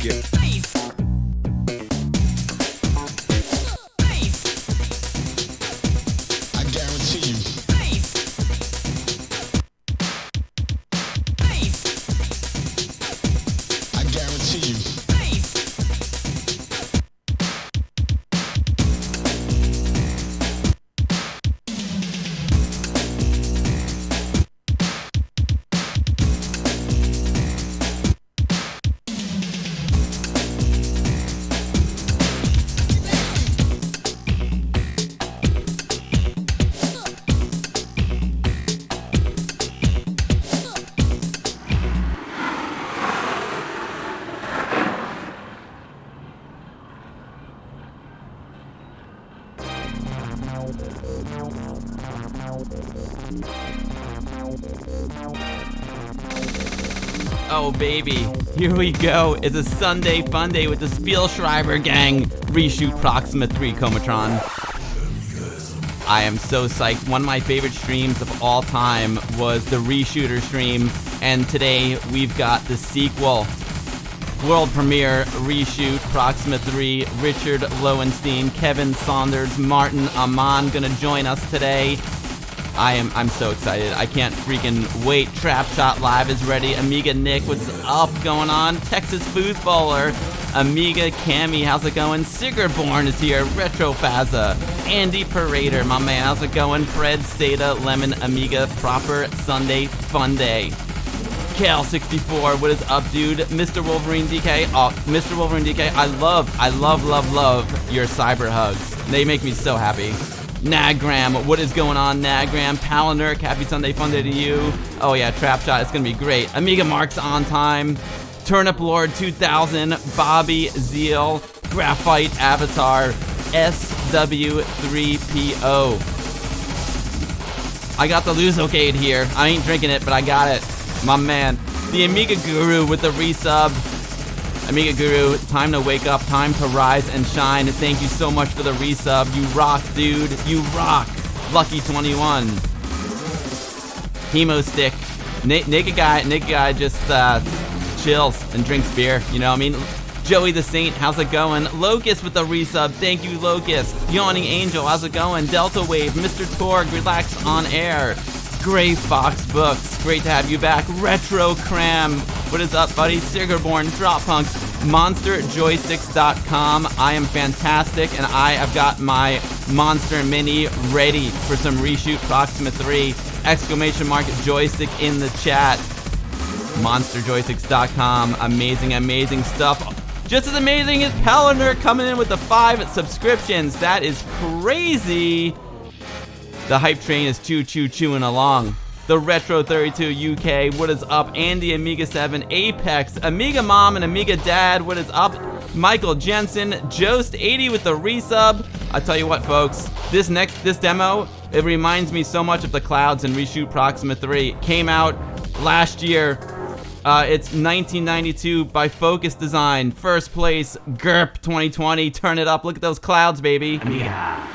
Yeah. I guarantee you. I guarantee you. Oh baby, here we go. It's a Sunday fun day with the Spielschreiber gang. Reshoot Proxima 3 Comatron. I am so psyched. One of my favorite streams of all time was the Reshooter stream, and today we've got the sequel. World premiere, Reshoot Proxima 3, Richard Lowenstein, Kevin Saunders, Martin Amman gonna join us today. I'm so excited. I can't freaking wait. Trap Shot Live is ready. Amiga Nick, what's up going on? Texas Foosballer. Amiga Cammy, how's it going? Sigurborn is here. Retro Faza. Andy Parader, my man, how's it going? Fred Stata, Lemon Amiga, Proper Sunday Fun Day. Cal64, what is up, dude? Mr. Wolverine DK, oh, Mr. Wolverine DK, I love your cyber hugs. They make me so happy. Nagram, what is going on, Nagram? Palinurk, happy Sunday fun day to you. Oh yeah, Trap Shot, it's gonna be great. Amiga Marks on time. Turnip Lord 2000, Bobby Zeal, Graphite Avatar, SW3PO. I got the Luzocade here. I ain't drinking it, but I got it. My man. The Amiga Guru with the resub. Amiga Guru, time to wake up, time to rise and shine. Thank you so much for the resub. You rock, dude. You rock. Lucky 21. Hemo Stick. Naked guy just chills and drinks beer. You know what I mean? Joey the Saint, how's it going? Locust with the resub. Thank you, Locust. Yawning Angel, how's it going? Delta Wave, Mr. Torg, relax on air. Gray Fox Books, great to have you back. Retro Cram, what is up, buddy? Sigurborn, Drop Punk, MonsterJoysticks.com. I am fantastic, and I have got my Monster Mini ready for some Reshoot Proxima 3! Exclamation mark joystick in the chat. MonsterJoysticks.com. Amazing stuff. Just as amazing as Palinurk coming in with the 5 subscriptions. That is crazy. The hype train is chewing along. The Retro 32 UK, what is up? Andy Amiga 7, Apex, Amiga Mom and Amiga Dad, what is up? Michael Jensen, Jost 80 with the resub. I tell you what, folks, this demo, it reminds me so much of the clouds in Reshoot Proxima 3. It came out last year. It's 1992 by Focus Design. First place, GURP 2020. Turn it up. Look at those clouds, baby. Yeah.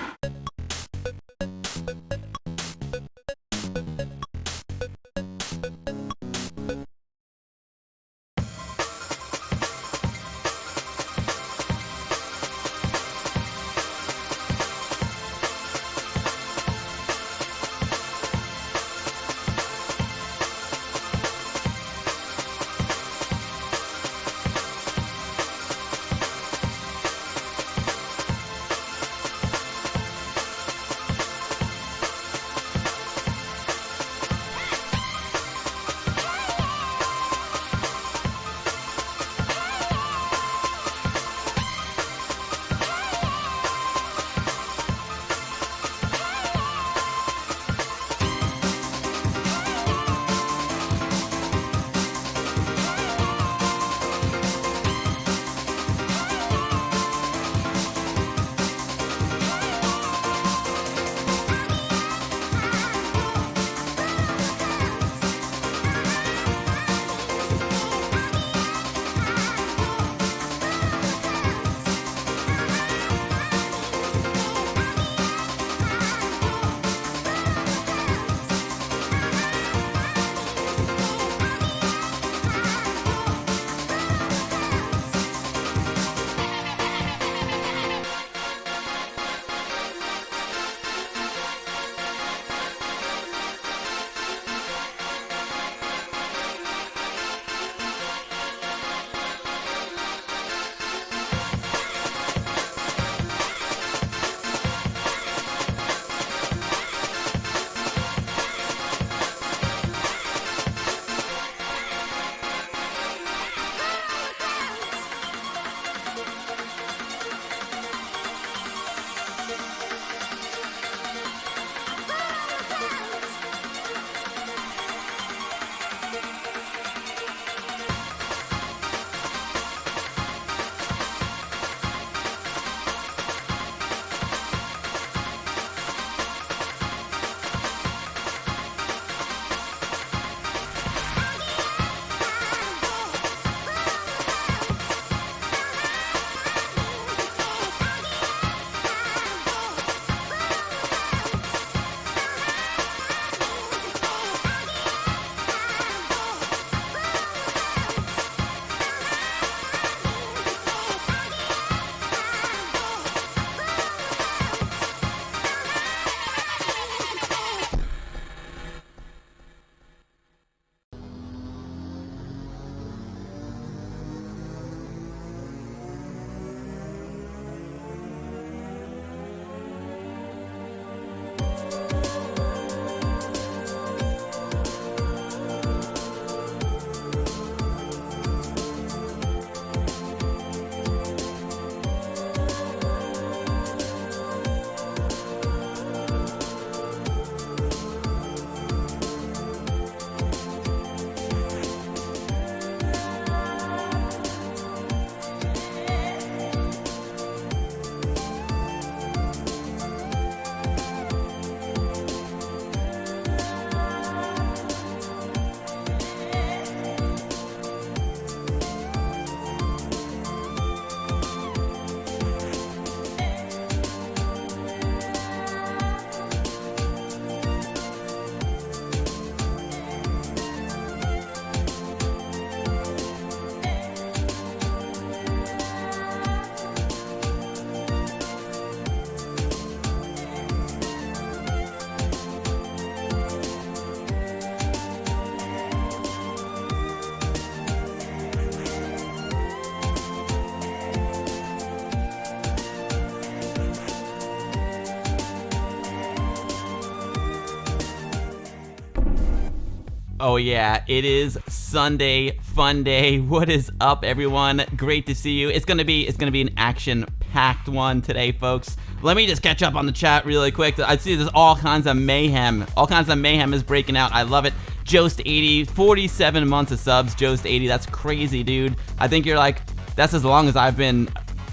Oh yeah, it is Sunday fun day. What is up, everyone? Great to see you. It's gonna be an action-packed one today, folks. Let me just catch up on the chat really quick. I see there's all kinds of mayhem. All kinds of mayhem is breaking out. I love it. Jost80, 47 months of subs. Jost80, that's crazy, dude. I think you're like, that's as long as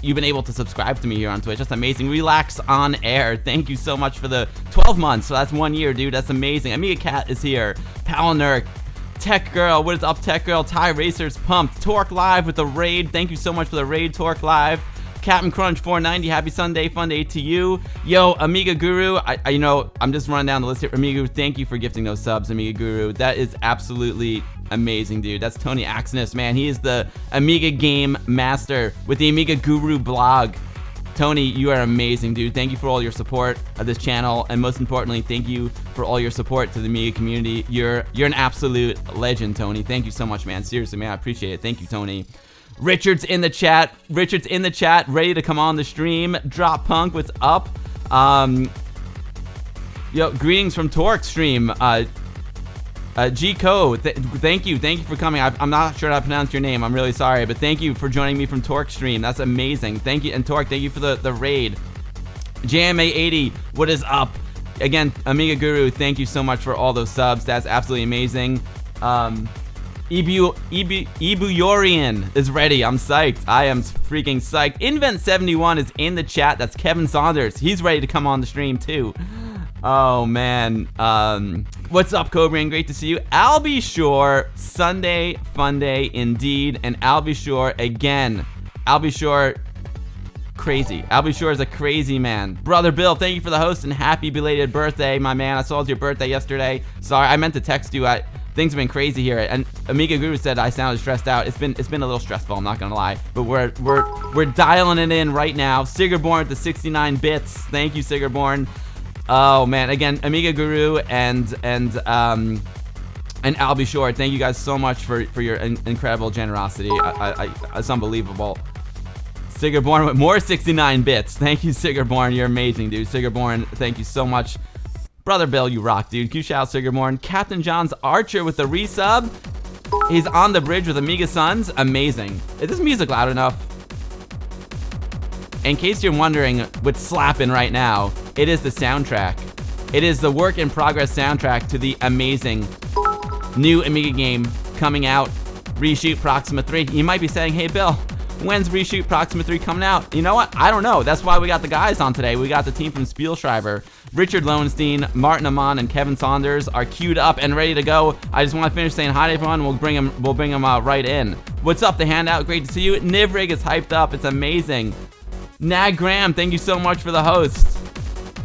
you've been able to subscribe to me here on Twitch. That's amazing. Relax on air. Thank you so much for the 12 months. So that's 1 year, dude. That's amazing. Amiga Cat is here. Palnurk, Tech Girl. What is up, Tech Girl? Ty Racer's pumped. Torque Live with the raid. Thank you so much for the raid, Torque Live. Captain Crunch 490. Happy Sunday fun day to you. Yo, Amiga Guru. You know, I'm just running down the list here. Amiga Guru, thank you for gifting those subs, Amiga Guru. That is absolutely amazing, dude. That's Tony Axness, man. He is the Amiga game master with the Amiga Guru blog. Tony, you are amazing, dude. Thank you for all your support of this channel, and most importantly, thank you for all your support to the Amiga community. You're an absolute legend, Tony. Thank you so much, man. Seriously, man, I appreciate it. Thank you, Tony. Richard's in the chat. Ready to come on the stream. Drop Punk, what's up? Yo, greetings from Torque stream. G-Co, thank you for coming. I'm not sure how to pronounce your name. I'm really sorry, but thank you for joining me from Torque stream. That's amazing. Thank you, and Torque, thank you for the raid. JMA80, what is up? Again, Amiga Guru, thank you so much for all those subs. That's absolutely amazing. Ibuyorian is ready. I'm psyched. I am freaking psyched. Invent71 is in the chat. That's Kevin Saunders. He's ready to come on the stream too. Oh man. What's up, Cobrain? Great to see you. I'll be sure. Sunday fun day indeed. And I'll be sure again. I'll be sure. Crazy. I'll be sure is a crazy man. Brother Bill, thank you for the host and happy belated birthday, my man. I saw it was your birthday yesterday. Sorry, I meant to text you. Things have been crazy here, and Amiga Guru said I sounded stressed out. It's been a little stressful, I'm not gonna lie, but we're dialing it in right now. Sigurborn with the 69 bits. Thank you, Sigurborn. Oh man, again, Amiga Guru and I'll be sure. Thank you guys so much for your incredible generosity. It's unbelievable. Sigurborn with more 69 bits. Thank you, Sigurborn. You're amazing, dude. Sigurborn, thank you so much. Brother Bill, you rock, dude. Q shout out Sigurborn. Captain John's Archer with the resub. He's on the bridge with Amiga Sons. Amazing. Is this music loud enough? In case you're wondering what's slapping right now, it is the soundtrack. It is the work in progress soundtrack to the amazing new Amiga game coming out, Reshoot Proxima 3. You might be saying, hey Bill, when's Reshoot Proxima 3 coming out? You know what? I don't know. That's why we got the guys on today. We got the team from Spielschreiber. Richard Lowenstein, Martin Amon, and Kevin Saunders are queued up and ready to go. I just want to finish saying hi to everyone. We'll bring them right in. What's up, the handout? Great to see you. Nivrig is hyped up. It's amazing. Nag Graham, thank you so much for the host.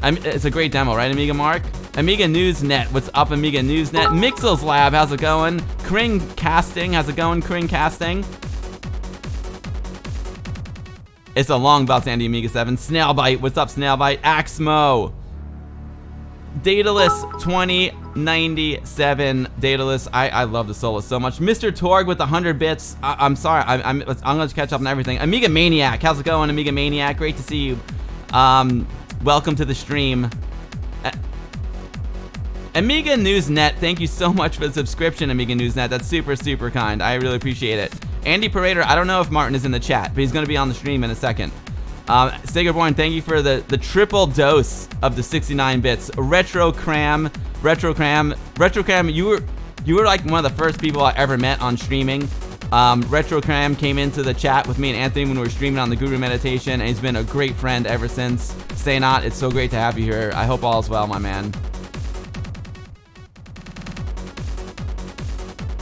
It's a great demo, right, Amiga Mark? Amiga Newsnet, what's up, Amiga Newsnet? Mixels Lab, how's it going? Kring Casting, how's it going, Kring Casting? It's a long bout to Andy Amiga 7. Snailbite, what's up, Snailbite? Axmo. Daedalus 2097. Daedalus, I love the solo so much. Mr. Torg with 100 bits. I'm sorry, I'm gonna catch up on everything. Amiga Maniac, how's it going, Amiga Maniac? Great to see you. Welcome to the stream. Amiga Newsnet, thank you so much for the subscription, Amiga Newsnet. That's super, super kind. I really appreciate it. Andy Parader, I don't know if Martin is in the chat, but he's gonna be on the stream in a second. Sigurborn, thank you for the triple dose of the 69 bits. Retro Cram, you were like one of the first people I ever met on streaming. Retro Cram came into the chat with me and Anthony when we were streaming on the Guru Meditation, and he's been a great friend ever since. Stay not, it's so great to have you here. I hope all is well, my man.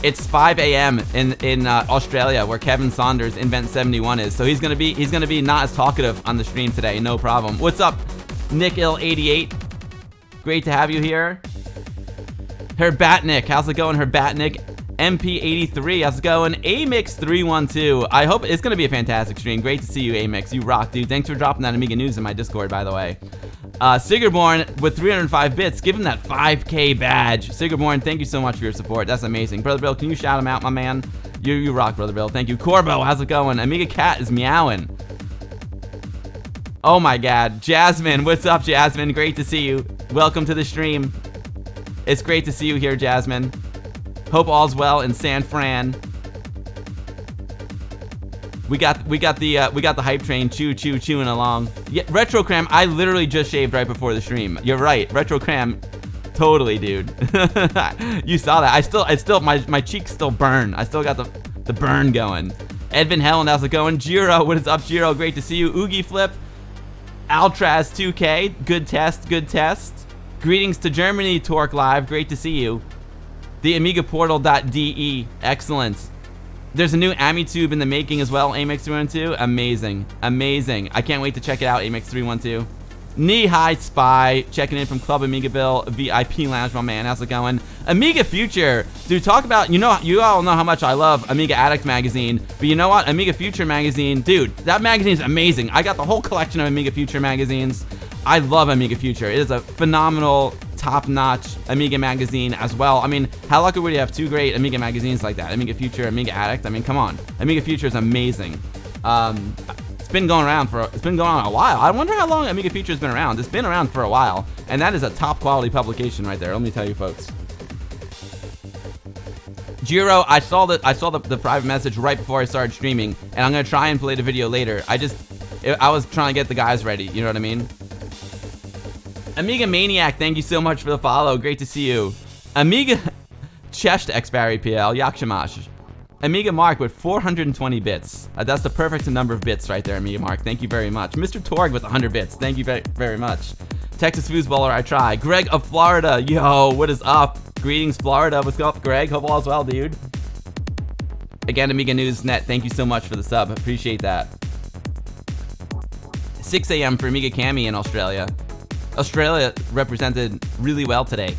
It's 5 a.m. in Australia, where Kevin Saunders Invent71 is. So he's gonna be not as talkative on the stream today. No problem. What's up, Nick-ill88? Great to have you here. Herbatnik, how's it going, Herbatnik? MP83, how's it going? Amix312. I hope it's gonna be a fantastic stream. Great to see you, Amix. You rock, dude. Thanks for dropping that Amiga news in my Discord, by the way. Sigurborn with 305 bits. Give him that 5K badge. Sigurborn, thank you so much for your support. That's amazing. Brother Bill, can you shout him out, my man? You rock, Brother Bill. Thank you. Corbo, how's it going? Amiga Cat is meowing. Oh my god. Jasmine, what's up, Jasmine? Great to see you. Welcome to the stream. It's great to see you here, Jasmine. Hope all's well in San Fran. We got the hype train chewing along. Yeah, Retro Cram, I literally just shaved right before the stream. You're right, Retro Cram, totally, dude. You saw that. My cheeks still burn. I still got the burn going. Edvin Helen, how's it going? Jiro, what is up, Jiro? Great to see you. Oogie Flip, Altraz 2K, good test. Greetings to Germany, Torque Live, great to see you. The AmigaPortal.de, excellent. There's a new AmiTube in the making as well, Amex312. Amazing. I can't wait to check it out, Amex312. Knee-high Spy, checking in from Club Amiga Bill, VIP Lounge, my man, how's it going? Amiga Future, dude, talk about, you all know how much I love Amiga Addict magazine, but you know what? Amiga Future magazine, dude, that magazine is amazing. I got the whole collection of Amiga Future magazines. I love Amiga Future. It is a phenomenal, top-notch Amiga magazine as well. I mean, how lucky would you have two great Amiga magazines like that? Amiga Future, Amiga Addict. I mean, come on. Amiga Future is amazing. It's been going on a while. I wonder how long Amiga Future has been around. It's been around for a while, and that is a top quality publication right there. Let me tell you, folks. Jiro, I saw the private message right before I started streaming, and I'm gonna try and play the video later. I was trying to get the guys ready. You know what I mean? Amiga Maniac, thank you so much for the follow. Great to see you. Amiga Chest X-Barry PL, Yakshamash. Amiga Mark with 420 bits. That's the perfect number of bits right there, Amiga Mark. Thank you very much. Mr. Torg with 100 bits. Thank you very, very much. Texas Foosballer, I try. Greg of Florida. Yo, what is up? Greetings, Florida. What's up, Greg? Hope all's well, dude. Again, Amiga News Net, thank you so much for the sub. Appreciate that. 6 a.m. for Amiga Cami in Australia. Australia represented really well today.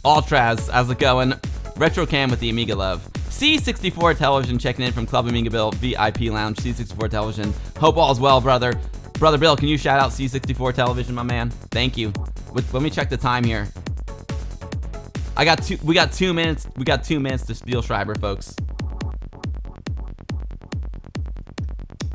Altraz, how's it going? Retro Cam with the Amiga love. C64 Television checking in from Club Amiga Bill, VIP Lounge, C64 Television. Hope all's well, brother. Brother Bill, can you shout out C64 Television, my man? Thank you. Let me check the time here. We got 2 minutes. We got 2 minutes to Spielschreiber, folks.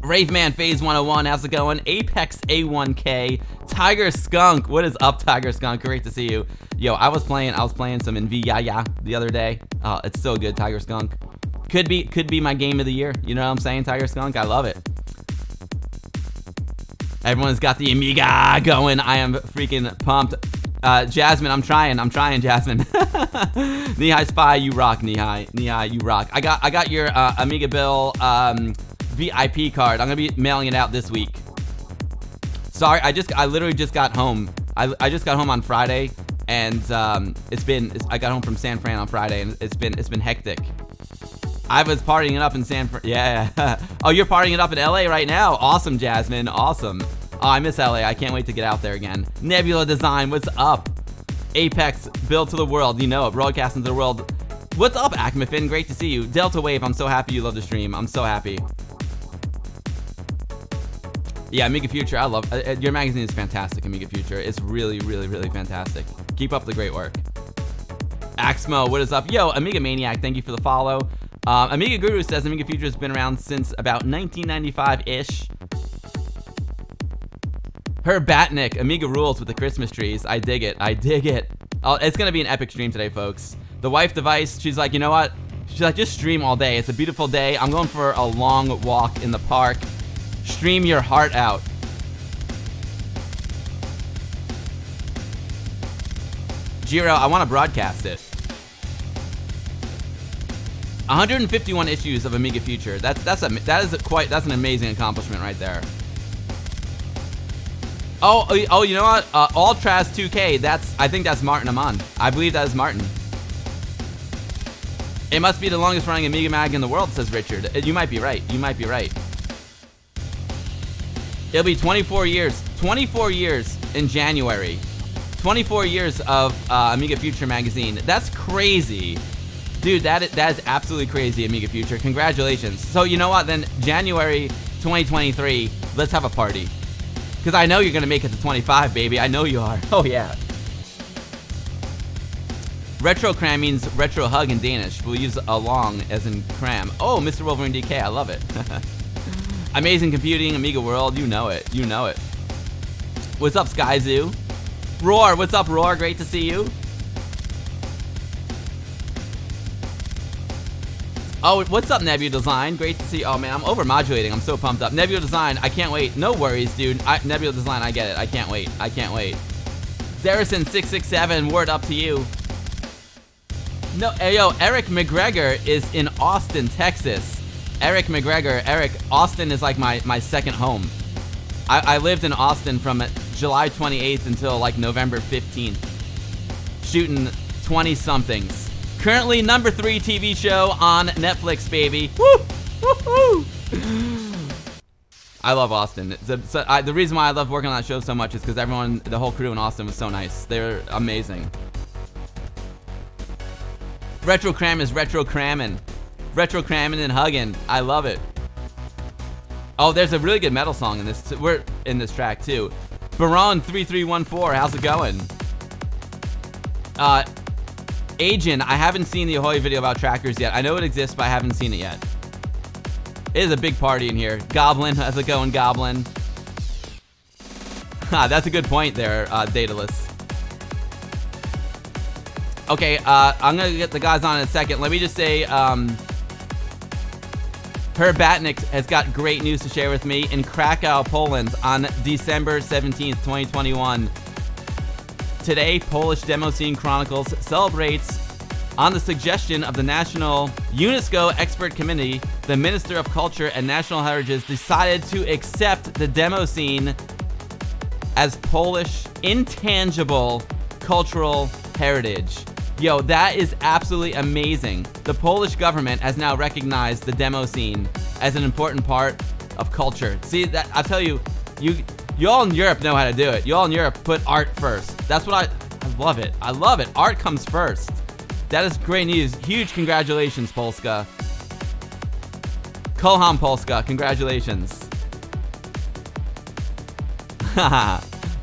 Raveman Phase 101, how's it going? Apex A1K, Tiger Skunk, what is up, Tiger Skunk? Great to see you. Yo, I was playing some in Yaya the other day. Oh, it's so good, Tiger Skunk. Could be my game of the year. You know what I'm saying, Tiger Skunk? I love it. Everyone's got the Amiga going. I am freaking pumped. Jasmine, I'm trying, Jasmine. Knee-high Spy, you rock, Knee-high, you rock. I got your Amiga Bill VIP card. I'm gonna be mailing it out this week. Sorry, I literally just got home. I just got home on Friday, and I got home from San Fran on Friday, and it's been hectic. I was partying it up in San Fran. Yeah. Oh, you're partying it up in LA right now. Awesome, Jasmine. Awesome. Oh, I miss LA. I can't wait to get out there again. Nebula Design, what's up? Apex, build to the world. You know it. Broadcasting to the world. What's up, Acmafin? Great to see you. Delta Wave, I'm so happy you love the stream. I'm so happy. Yeah, Amiga Future, I love your magazine is fantastic, Amiga Future. It's really, really, really fantastic. Keep up the great work. Axmo, what is up? Yo, Amiga Maniac, thank you for the follow. Amiga Guru says Amiga Future has been around since about 1995-ish. Her Batnik, Amiga rules with the Christmas trees. I dig it. Oh, it's gonna be an epic stream today, folks. The wife device, she's like, you know what? She's like, just stream all day. It's a beautiful day. I'm going for a long walk in the park. Stream your heart out. Jiro, I want to broadcast it. 151 issues of Amiga Future. That's an amazing accomplishment right there. Oh, you know what? Altraz 2K. I think that's Martin Aman. I believe that is Martin. It must be the longest running Amiga mag in the world, says Richard. You might be right. It'll be 24 years. 24 years in January. 24 years of Amiga Future magazine. That's crazy. Dude, that is absolutely crazy, Amiga Future. Congratulations. So you know what? Then January 2023, let's have a party. Because I know you're going to make it to 25, baby. I know you are. Oh, yeah. Retro cram means retro hug in Danish. We'll use along as in cram. Oh, Mr. Wolverine DK, I love it. Amazing computing, Amiga World, you know it. What's up, Sky Zoo? Roar, what's up, Roar? Great to see you. Oh, what's up, Nebula Design? Great to see. Oh man, I'm overmodulating. I'm so pumped up. Nebula Design, I can't wait. No worries, dude. Nebula Design, I get it. I can't wait. I can't wait. Darrison667, word up to you. No, hey, yo, Eric McGregor is in Austin, Texas. Eric McGregor. Eric, Austin is like my second home. I lived in Austin from July 28th until like November 15th. Shooting 20-somethings. Currently number 3 TV show on Netflix, baby. Woo! Woo-hoo! I love Austin. The reason why I love working on that show so much is because everyone, the whole crew in Austin was so nice. They're amazing. Retro cram is retro cramming. Retro cramming and hugging. I love it. Oh, there's a really good metal song in this. We're in this track too. Baron3314, how's it going? Agent, I haven't seen the Ahoy video about trackers yet. I know it exists, but I haven't seen it yet. It is a big party in here. Goblin, how's it going, Goblin? That's a good point there, Daedalus. Okay, I'm gonna get the guys on in a second. Let me just say, Herb Batnick has got great news to share with me. In Krakow, Poland, on December 17th, 2021. Today, Polish Demo Scene Chronicles celebrates, on the suggestion of the National UNESCO Expert Committee, the Minister of Culture and National Heritage decided to accept the demo scene as Polish intangible cultural heritage. Yo, that is absolutely amazing. The Polish government has now recognized the demo scene as an important part of culture. See, that I'll tell you, you all in Europe know how to do it. You all in Europe put art first. That's what I love it. I love it. Art comes first. That is great news. Huge congratulations, Polska. Kocham Polska, congratulations.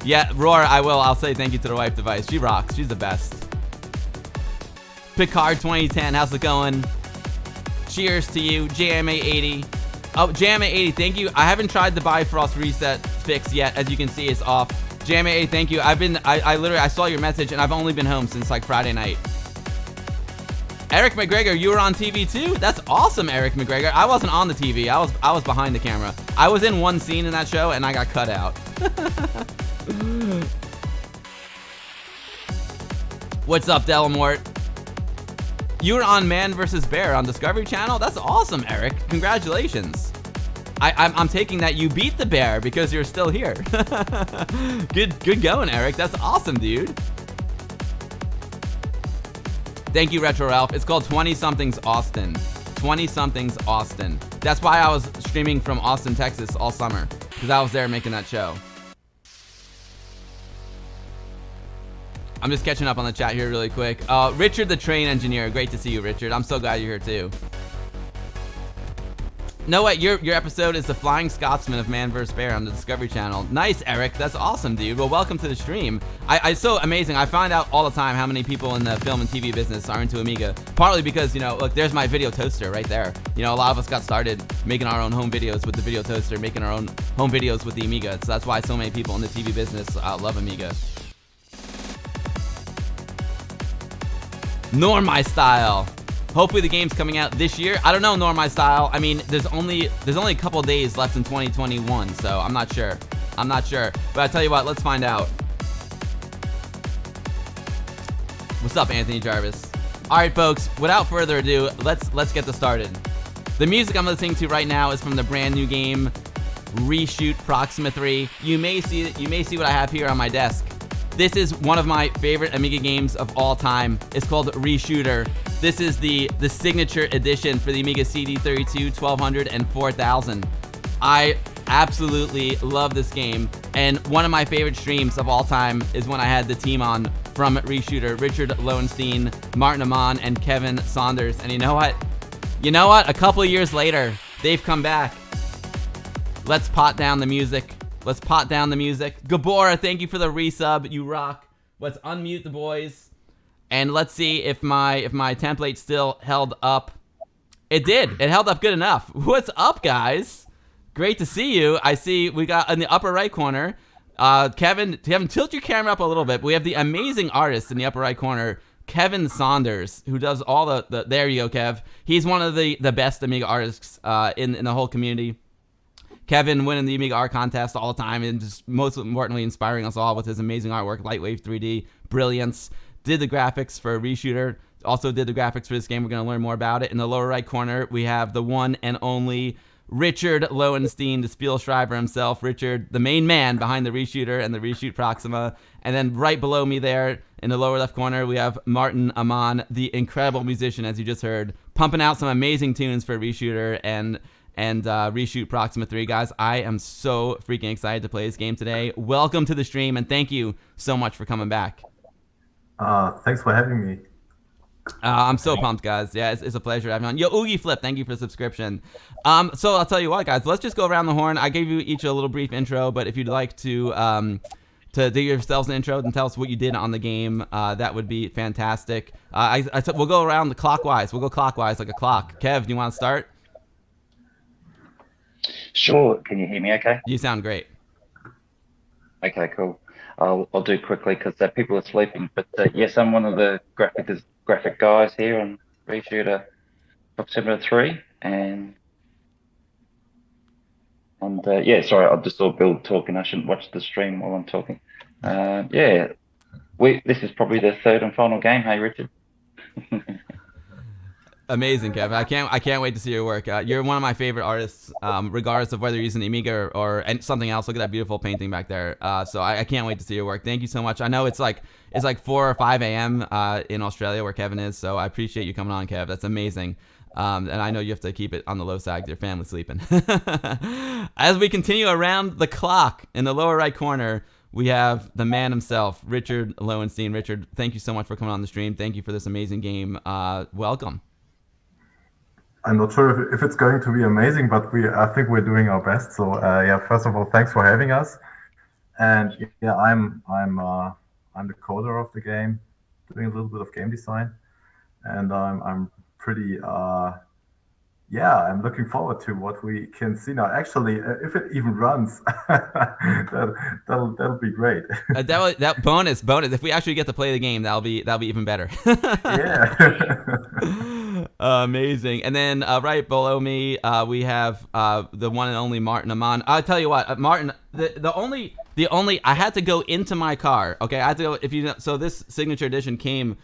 Yeah, Roar, I will. I'll say thank you to the wife device. She rocks. She's the best. Picard 2010, how's it going? Cheers to you. JMA80. Oh, JMA80, thank you. I haven't tried the Bifrost reset fix yet. As you can see, it's off. JMA80, thank you. I saw your message and I've only been home since like Friday night. Eric McGregor, you were on TV too? That's awesome, Eric McGregor. I wasn't on the TV. I was behind the camera. I was in one scene in that show and I got cut out. What's up, Delamort? You were on Man vs. Bear on Discovery Channel? That's awesome, Eric. Congratulations. I'm taking that you beat the bear because you're still here. Good going, Eric. That's awesome, dude. Thank you, Retro Ralph. It's called 20-somethings Austin. 20-somethings Austin. That's why I was streaming from Austin, Texas all summer, because I was there making that show. I'm just catching up on the chat here really quick. Richard the Train Engineer. Great to see you, Richard. I'm so glad you're here too. No, what? Your episode is the Flying Scotsman of Man vs. Bear on the Discovery Channel. Nice, Eric. That's awesome, dude. Well, welcome to the stream. It's so amazing. I find out all the time how many people in the film and TV business are into Amiga. Partly because, you know, look, there's my video toaster right there. You know, a lot of us got started making our own home videos with the video toaster, making our own home videos with the Amiga. So that's why so many people in the TV business love Amiga. Nor My Style. Hopefully the game's coming out this year. I don't know, Nor My Style. I mean, there's only a couple days left in 2021, so I'm not sure. But I tell you what, let's find out. What's up, Anthony Jarvis? All right, folks. Without further ado, let's get this started. The music I'm listening to right now is from the brand new game, Reshoot Proxima 3. You may see what I have here on my desk. This is one of my favorite Amiga games of all time. It's called Reshooter. This is the signature edition for the Amiga CD32, 1200, and 4000. I absolutely love this game, and one of my favorite streams of all time is when I had the team on from Reshooter, Richard Lowenstein, Martin Amon, and Kevin Saunders. And you know what? A couple of years later, they've come back. Let's pot down the music. Gabora, thank you for the resub. You rock. Let's unmute the boys. And let's see if my template still held up. It did. It held up good enough. What's up, guys? Great to see you. I see we got in the upper right corner. Kevin, tilt your camera up a little bit. We have the amazing artist in the upper right corner, Kevin Saunders, who does all the there you go, Kev. He's one of the best Amiga artists in the whole community. Kevin winning the Amiga Art Contest all the time and just most importantly inspiring us all with his amazing artwork, Lightwave 3D, brilliance. Did the graphics for Reshooter, also did the graphics for this game. We're going to learn more about it. In the lower right corner, we have the one and only Richard Lowenstein, the Spielschreiber himself. Richard, the main man behind the Reshooter and the Reshoot Proxima. And then right below me there, in the lower left corner, we have Martin Amann, the incredible musician, as you just heard, pumping out some amazing tunes for Reshooter and Reshoot Proxima 3. Guys, I am so freaking excited to play this game today. Welcome to the stream, and thank you so much for coming back. Thanks for having me. I'm so pumped, guys. Yeah, it's a pleasure having you on. Yo, Oogie Flip, thank you for the subscription. So I'll tell you what, guys, let's just go around the horn. I gave you each a little brief intro, but if you'd like to do yourselves an intro and tell us what you did on the game, that would be fantastic. We'll go around the clockwise. We'll go clockwise like a clock. Kev, do you want to start? Sure. Can you hear me okay? You sound great. Okay, cool. I'll do it quickly because people are sleeping. But yes, I'm one of the graphic guys here on Reshoot Proxima 3. And yeah, sorry, I'll just all Bill talking. I shouldn't watch the stream while I'm talking. Yeah, this is probably the third and final game. Hey, Richard. Amazing, Kev. I can't wait to see your work. You're one of my favorite artists, regardless of whether you're using the Amiga or something else. Look at that beautiful painting back there. So I can't wait to see your work. Thank you so much. I know it's like 4 or 5 a.m. In Australia where Kevin is. So I appreciate you coming on, Kev. That's amazing. And I know you have to keep it on the low side because your family's sleeping. As we continue around the clock in the lower right corner, we have the man himself, Richard Lowenstein. Richard, thank you so much for coming on the stream. Thank you for this amazing game. Welcome. I'm not sure if it's going to be amazing, but I think we're doing our best. So yeah, first of all, thanks for having us. And yeah, I'm the coder of the game, doing a little bit of game design, and I'm pretty I'm looking forward to what we can see now. Actually, if it even runs, that'll be great. That bonus. If we actually get to play the game, that'll be even better. Yeah. Amazing. And then right below me, we have the one and only Martin Amann. I'll tell you what, Martin. The only I had to go into my car. Okay, I had to go. So this signature edition came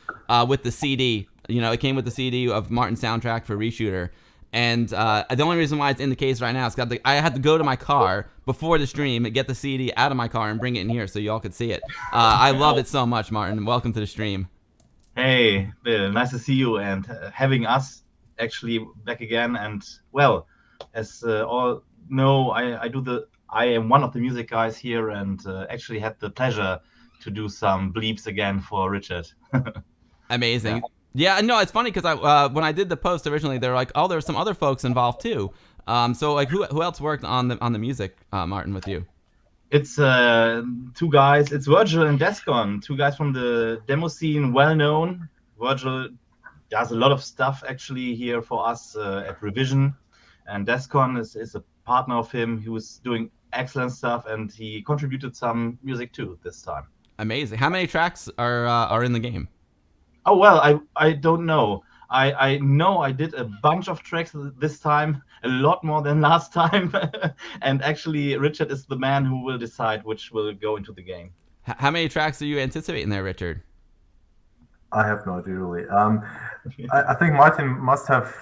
with the CD. You know, it came with the CD of Martin's soundtrack for Reshooter. And the only reason why it's in the case right now is because I had to go to my car before the stream and get the CD out of my car and bring it in here so y'all could see it. I love it so much, Martin. Welcome to the stream. Hey, Bill. Nice to see you and having us actually back again. And well, as all know, I am one of the music guys here and actually had the pleasure to do some bleeps again for Richard. Amazing. Yeah, no, it's funny because when I did the post originally, they were like, "Oh, there's some other folks involved too." So like, who else worked on the music, Martin, with you? It's two guys. It's Virgil and Descon, two guys from the demo scene, well known. Virgil does a lot of stuff actually here for us at Revision, and Descon is a partner of him who is doing excellent stuff, and he contributed some music too this time. Amazing. How many tracks are in the game? Oh, well, I don't know. I know I did a bunch of tracks this time, a lot more than last time. And actually, Richard is the man who will decide which will go into the game. How many tracks are you anticipating there, Richard? I have no idea, really. I think Martin must have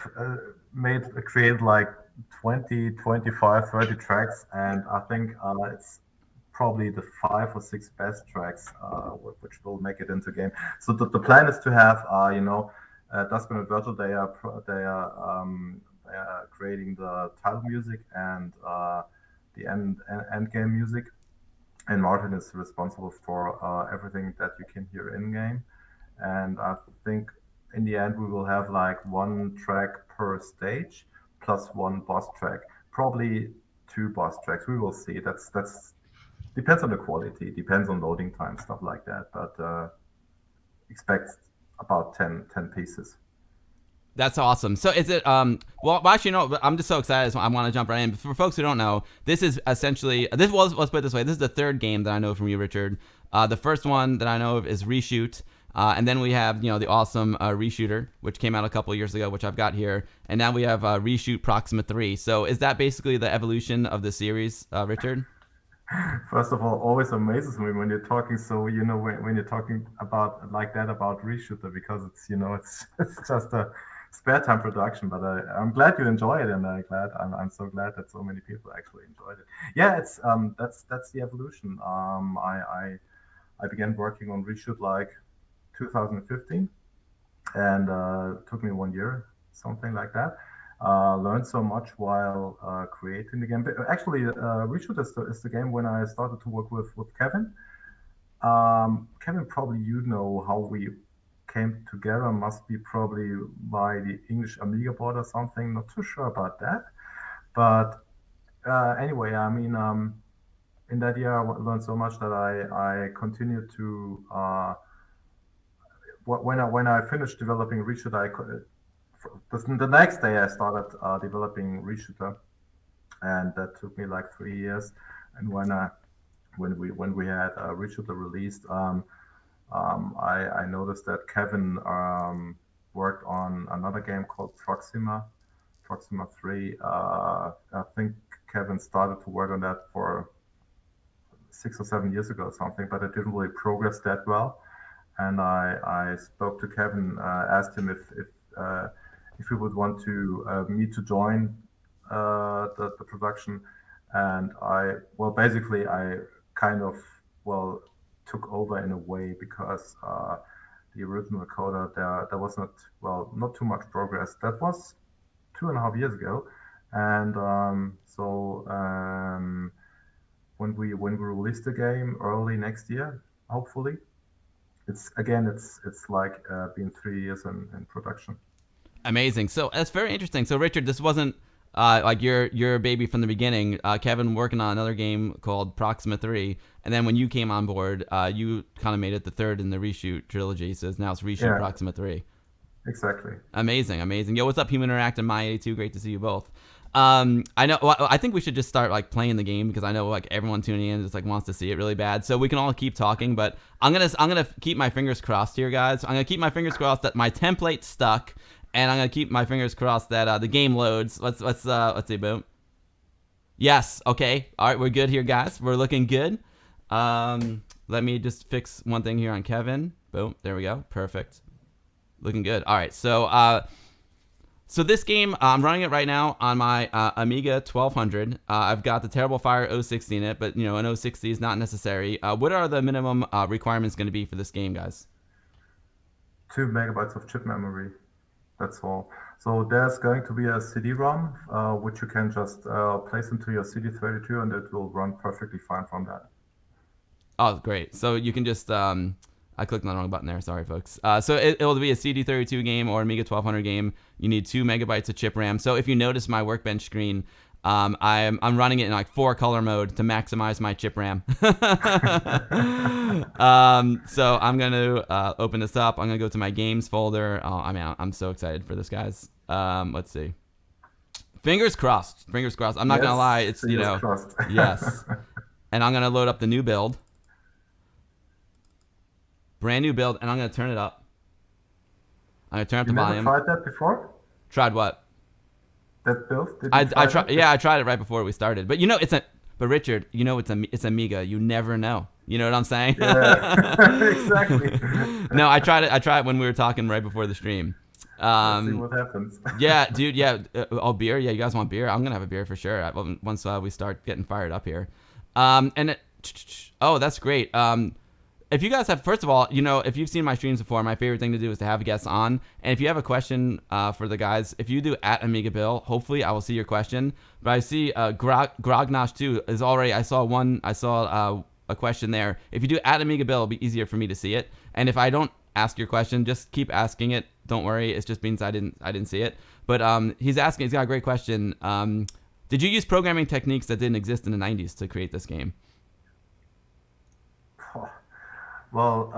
created like 20, 25, 30 tracks. And I think it's probably the 5 or 6 best tracks which will make it into game. So the plan is to have Descon and Virgil. They are creating the title music and the end game music, and Martin is responsible for everything that you can hear in game. And I think in the end we will have like 1 track per stage plus 1 boss track, probably 2 boss tracks. We will see. That's depends on the quality, depends on loading time, stuff like that. But expect about 10 pieces. That's awesome. So is it, well, actually, no, I'm just so excited. So I want to jump right in. For folks who don't know, this is essentially, let's put it this way. This is the 3rd game that I know from you, Richard. The first one that I know of is Reshoot. And then we have, the awesome Reshooter, which came out a couple years ago, which I've got here. And now we have Reshoot Proxima 3. So is that basically the evolution of the series, Richard? First of all, always amazes me when you're talking. So when you're talking about like that about Reshooter, because it's it's just a spare time production. But I'm glad you enjoy it, and I'm so glad that so many people actually enjoyed it. Yeah, it's that's the evolution. I began working on Reshoot like 2015, and it took me 1 year, something like that. Learned so much while creating the game. But actually, Reshoot is the game when I started to work with Kevin. Kevin, probably how we came together. Must be probably by the English Amiga board or something. Not too sure about that. But anyway, I mean, in that year, I learned so much that I continued to. When I finished developing Reshoot, the next day I started developing Reshooter, and that took me like 3 years. And when we had Reshooter released, I noticed that Kevin worked on another game called Proxima 3. I think Kevin started to work on that for 6 or 7 years ago or something, but it didn't really progress that well. And I spoke to Kevin, asked him if he would want to me to join the production, and I kind of took over in a way, because the original coder, there was not too much progress. That was 2.5 years ago, and when we release the game early next year, hopefully, it's like been 3 years in production. Amazing. So that's very interesting. So Richard, this wasn't like your baby from the beginning. Kevin working on another game called Proxima 3, and then when you came on board, you kind of made it the third in the Reshoot trilogy. So now it's Reshoot Proxima 3. Exactly. Amazing. Yo, what's up, Human Interact and My82? Great to see you both. I know. Well, I think we should just start like playing the game, because I know like everyone tuning in just like wants to see it really bad. So we can all keep talking, but I'm gonna keep my fingers crossed here, guys. I'm gonna keep my fingers crossed that my template's stuck, and I'm gonna keep my fingers crossed that the game loads. Let's see, boom. Yes. Okay. All right. We're good here, guys. We're looking good. Let me just fix one thing here on Kevin. Boom. There we go. Perfect. Looking good. All right. So this game, I'm running it right now on my Amiga 1200. I've got the Terrible Fire 060 in it, but an 060 is not necessary. What are the minimum requirements going to be for this game, guys? 2 megabytes of chip memory. That's all. So there's going to be a CD-ROM, which you can just place into your CD32, and it will run perfectly fine from that. Oh, great. So you can just... I clicked on the wrong button there. Sorry, folks. So it'll be a CD32 game or Amiga 1200 game. You need 2 megabytes of chip RAM. So if you notice my workbench screen, I'm running it in like 4-color mode to maximize my chip RAM. So I'm going to open this up. I'm going to go to my games folder. Oh, I'm so excited for this, guys. Let's see. Fingers crossed. Fingers crossed. I'm not going to lie. It's, crossed. Yes. And I'm going to load up the new build. Brand new build, and I'm going to turn it up. I'm going to turn up the volume. You never tried that before? Tried what? That build? I tried it right before we started. But but Richard, it's Amiga. You never know. You know what I'm saying? Yeah, exactly. No, I tried it when we were talking right before the stream. Let's see what happens. Yeah, dude. Yeah. Beer. Yeah, you guys want beer? I'm going to have a beer for sure once we start getting fired up here. That's great. If you guys have, first of all, if you've seen my streams before, my favorite thing to do is to have guests on. And if you have a question for the guys, if you do at Amiga Bill, hopefully I will see your question. But I see Grognosh 2 is already, I saw a question there. If you do at Amiga Bill, it'll be easier for me to see it. And if I don't ask your question, just keep asking it. Don't worry. It just means I didn't see it. But he's got a great question. Did you use programming techniques that didn't exist in the 90s to create this game? Well,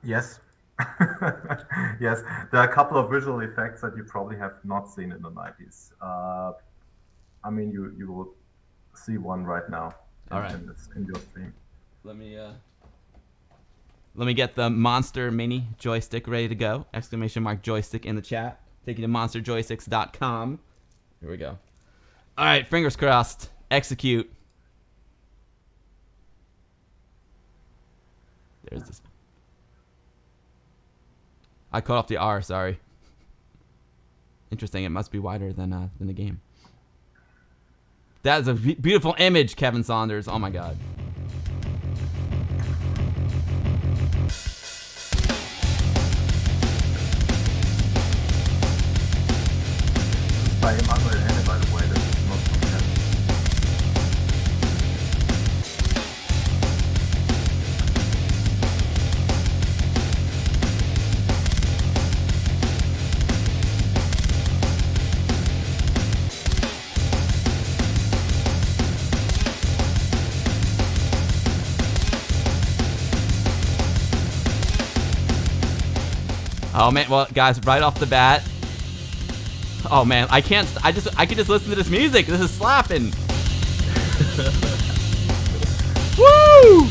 yes. Yes, there are a couple of visual effects that you probably have not seen in the 90s. I mean, you will see one right now All right. in your stream. Let Let me get the Monster Mini joystick ready to go. Exclamation mark joystick in the chat. Take you to monsterjoysticks.com. Here we go. All right, fingers crossed. Execute. There's this. I cut off the R, sorry. Interesting, it must be wider than the game. That is a beautiful image, Kevin Saunders. Oh my god. By Emanuel Henne, by the way, this is not from Kevin. Oh man, well guys, right off the bat. Oh man, I can just listen to this music. This is slapping. Woo!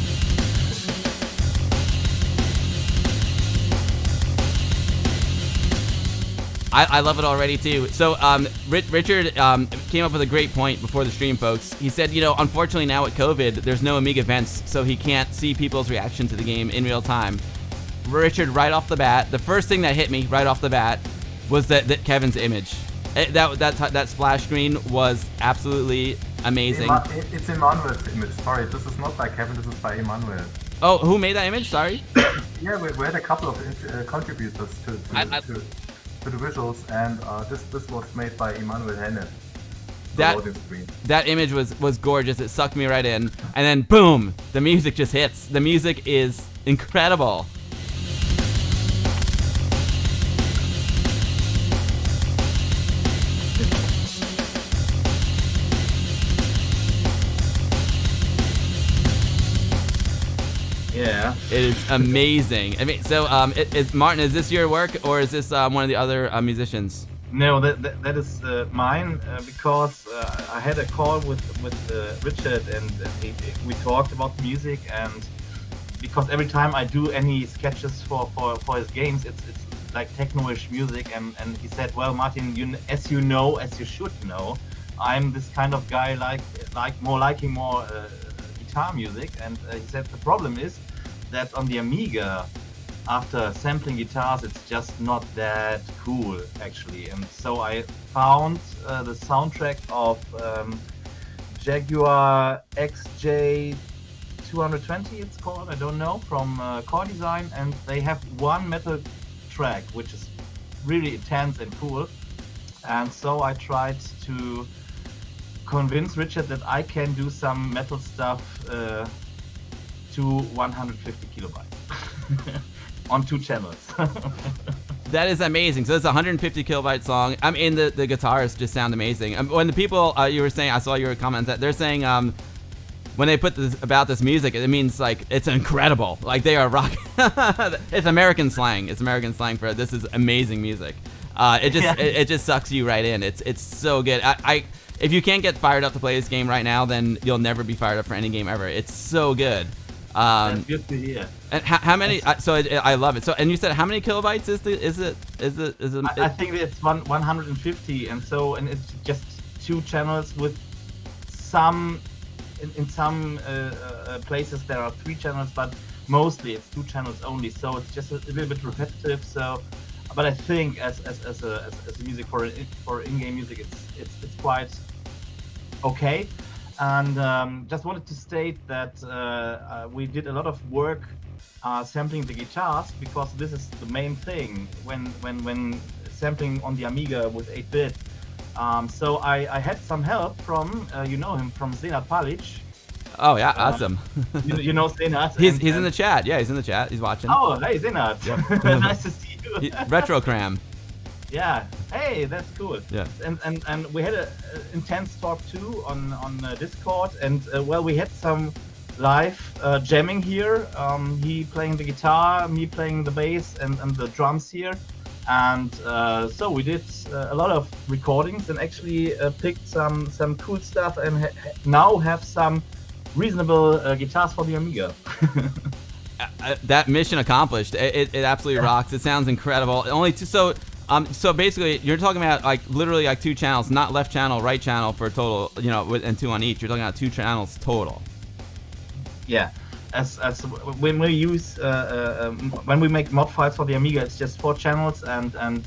I love it already too. So Richard came up with a great point before the stream, folks. He said, you know, unfortunately now with COVID, there's no Amiga events, so he can't see people's reaction to the game in real time. Richard, right off the bat, the first thing that hit me right off the bat was that Kevin's image. That splash screen was absolutely amazing. It's Emanuel's image. Sorry, this is not by Kevin. This is by Emanuel. Oh, who made that image? Sorry. Yeah, we had a couple of contributors to the visuals, and this was made by Emanuel Henne. That image was gorgeous. It sucked me right in, and then boom, the music just hits. The music is incredible. Yeah. It is amazing. I mean, so Martin, is this your work or is this one of the other musicians? No, that is mine because I had a call with Richard and we talked about music, and because every time I do any sketches for his games, it's like techno-ish music, and he said, well, Martin, as you should know, I'm this kind of guy liking more guitar music, and he said the problem is that on the Amiga, after sampling guitars, it's just not that cool actually. And so I found the soundtrack of Jaguar XJ220, it's called, I don't know, from Core Design, and they have one metal track which is really intense and cool. And so I tried to convince Richard that I can do some metal stuff to 150 kilobytes on 2 channels. That is amazing. So it's a 150 kilobyte song. I mean, the guitars just sound amazing. When the people you were saying, I saw your comments that they're saying when they put this music, it means like it's incredible. Like they are rock. It's American slang. It's American slang for this is amazing music. It just sucks you right in. It's so good. If you can't get fired up to play this game right now, then you'll never be fired up for any game ever. It's so good. That's good to hear. And how many? So I love it. So and you said how many kilobytes is it? I think it's 150, and it's just 2 channels with some. In some places there are 3 channels, but mostly it's 2 channels only. So it's just a little bit repetitive. So, but I think as a music for in-game music, it's quite okay. And just wanted to state that we did a lot of work sampling the guitars, because this is the main thing when sampling on the Amiga with 8-bit. So I had some help from you know him, from Senad Palic. Oh yeah, awesome. you know Senad. He's in the chat. Yeah, he's in the chat. He's watching. Oh, hey Senad. Yep. Nice to see you. Retrocram. Yeah. Hey, that's cool. Yeah. And we had an intense talk too on Discord, and well, we had some live jamming here. He playing the guitar, me playing the bass, and the drums here. And so we did a lot of recordings and actually picked some cool stuff, and now have some reasonable guitars for the Amiga. That mission accomplished. It absolutely rocks. It sounds incredible. Only two, so basically you're talking about like literally like 2 channels, not left channel, right channel for a total, you know, and 2 on each. You're talking about 2 channels total. Yeah, as when we use when we make mod files for the Amiga, it's just 4 channels, and on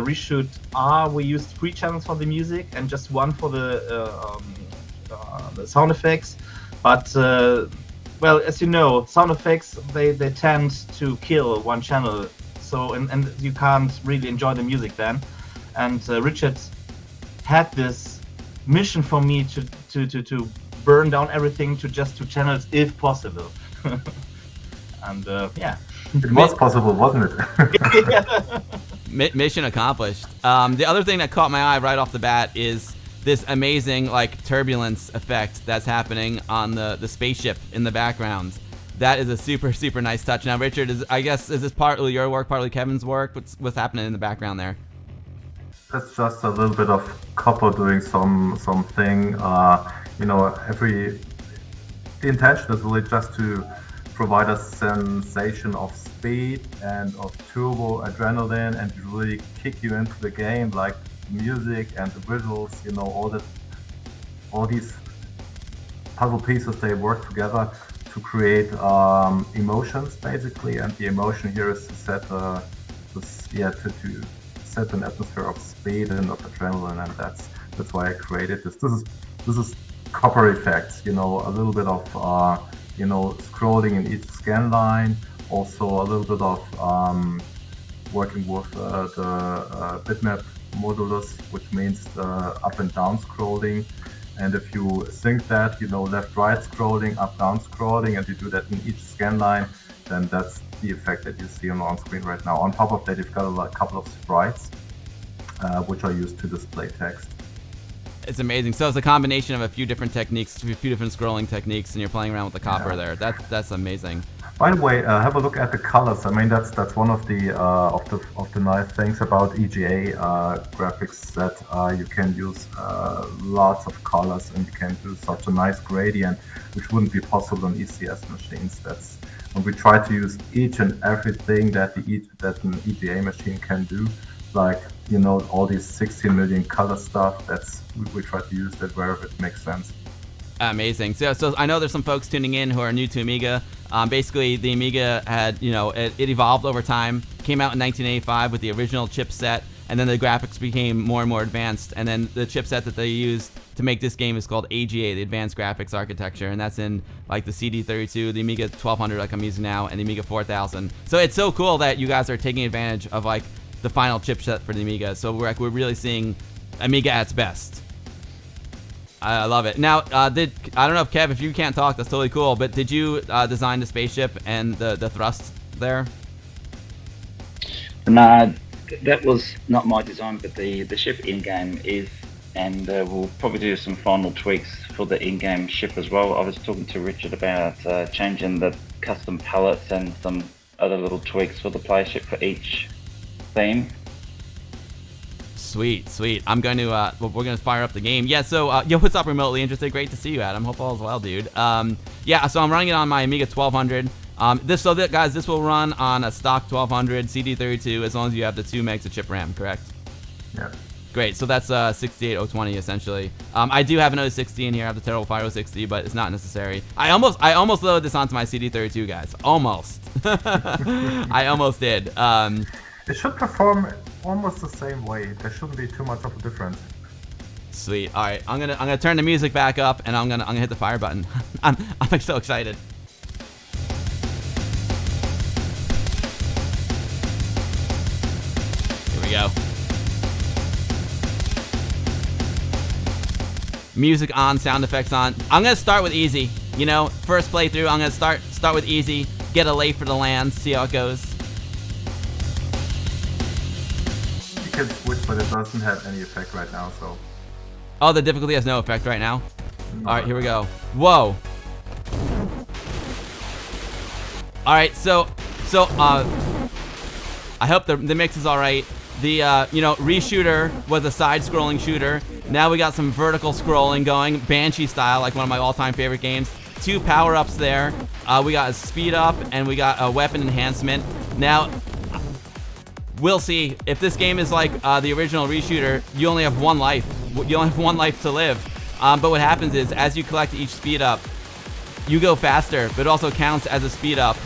Reshoot R we use 3 channels for the music and just 1 for the sound effects. But well, as you know, sound effects they tend to kill 1 channel, so and you can't really enjoy the music then. And Richard had this mission for me to burn down everything to just 2 channels if possible. And yeah, it was possible, wasn't it? Mission accomplished. The other thing that caught my eye right off the bat is this amazing like turbulence effect that's happening on the spaceship in the background. That is a super nice touch. Now, Richard, I guess is this partly your work, partly Kevin's work? What's happening in the background there? That's just a little bit of copper doing something. You know, the intention is really just to provide a sensation of speed and of turbo adrenaline, and to really kick you into the game, like music and the visuals. You know, all these puzzle pieces, they work together to create emotions basically, and the emotion here is to set to set an atmosphere of speed and of adrenaline, and that's why I created this. This is copper effects, you know, a little bit of you know, scrolling in each scan line, also a little bit of working with the bitmap modulus, which means the up and down scrolling. And if you sync that, you know, left-right scrolling, up-down scrolling, and you do that in each scan line, then that's the effect that you see on screen right now. On top of that, you've got a couple of sprites, which are used to display text. It's amazing. So it's a combination of a few different techniques, a few different scrolling techniques, and you're playing around with the copper there. That's amazing. By the way, have a look at the colors. I mean, that's one of the nice things about EGA graphics, that you can use lots of colors, and you can do such a nice gradient, which wouldn't be possible on ECS machines. That's when we try to use each and everything that an EGA machine can do, like, you know, all these 16 million color stuff. We try to use that wherever it makes sense. Amazing. So I know there's some folks tuning in who are new to Amiga. Basically, the Amiga had, you know, it evolved over time. Came out in 1985 with the original chipset, and then the graphics became more and more advanced. And then the chipset that they used to make this game is called AGA, the Advanced Graphics Architecture, and that's in like the CD32, the Amiga 1200 like I'm using now, and the Amiga 4000. So it's so cool that you guys are taking advantage of like the final chipset for the Amiga. So we're really seeing Amiga at its best. I love it. Now, I don't know if Kev, if you can't talk, that's totally cool. But did you design the spaceship and the thrust there? No, that was not my design, but the ship in-game is, and we'll probably do some final tweaks for the in-game ship as well. I was talking to Richard about changing the custom palettes and some other little tweaks for the player ship for each theme. Sweet. I'm going to we're going to fire up the game. Yeah, so yo, what's up, remotely interested? Great to see you, Adam. Hope all is well, dude. Yeah, so I'm running it on my Amiga 1200. Guys, this will run on a stock 1200 CD32 as long as you have the 2 megs of chip RAM, correct? Yeah. Great. So that's 68020 essentially. I do have an 060 in here. I have the terrible Fire 060, but it's not necessary. I almost loaded this onto my CD32, guys. Almost. I almost did. It should perform almost the same way. There shouldn't be too much of a difference. Sweet. All right, I'm gonna turn the music back up, and I'm gonna hit the fire button. I'm so excited. Here we go. Music on, sound effects on. I'm gonna start with easy. You know, first playthrough. I'm gonna start with easy. Get a lay for the land. See how it goes. You can switch, but it doesn't have any effect right now, so. Oh, the difficulty has no effect right now? No. Alright, here we go. Whoa. Alright, so I hope the mix is alright. The, you know, Reshooter was a side-scrolling shooter. Now we got some vertical scrolling going, Banshee style, like one of my all-time favorite games. 2 power-ups there. we got a speed up, and we got a weapon enhancement. Now, we'll see. If this game is like the original Reshooter, you only have one life. You only have one life to live. But what happens is, as you collect each speed up, you go faster, but it also counts as a speed up.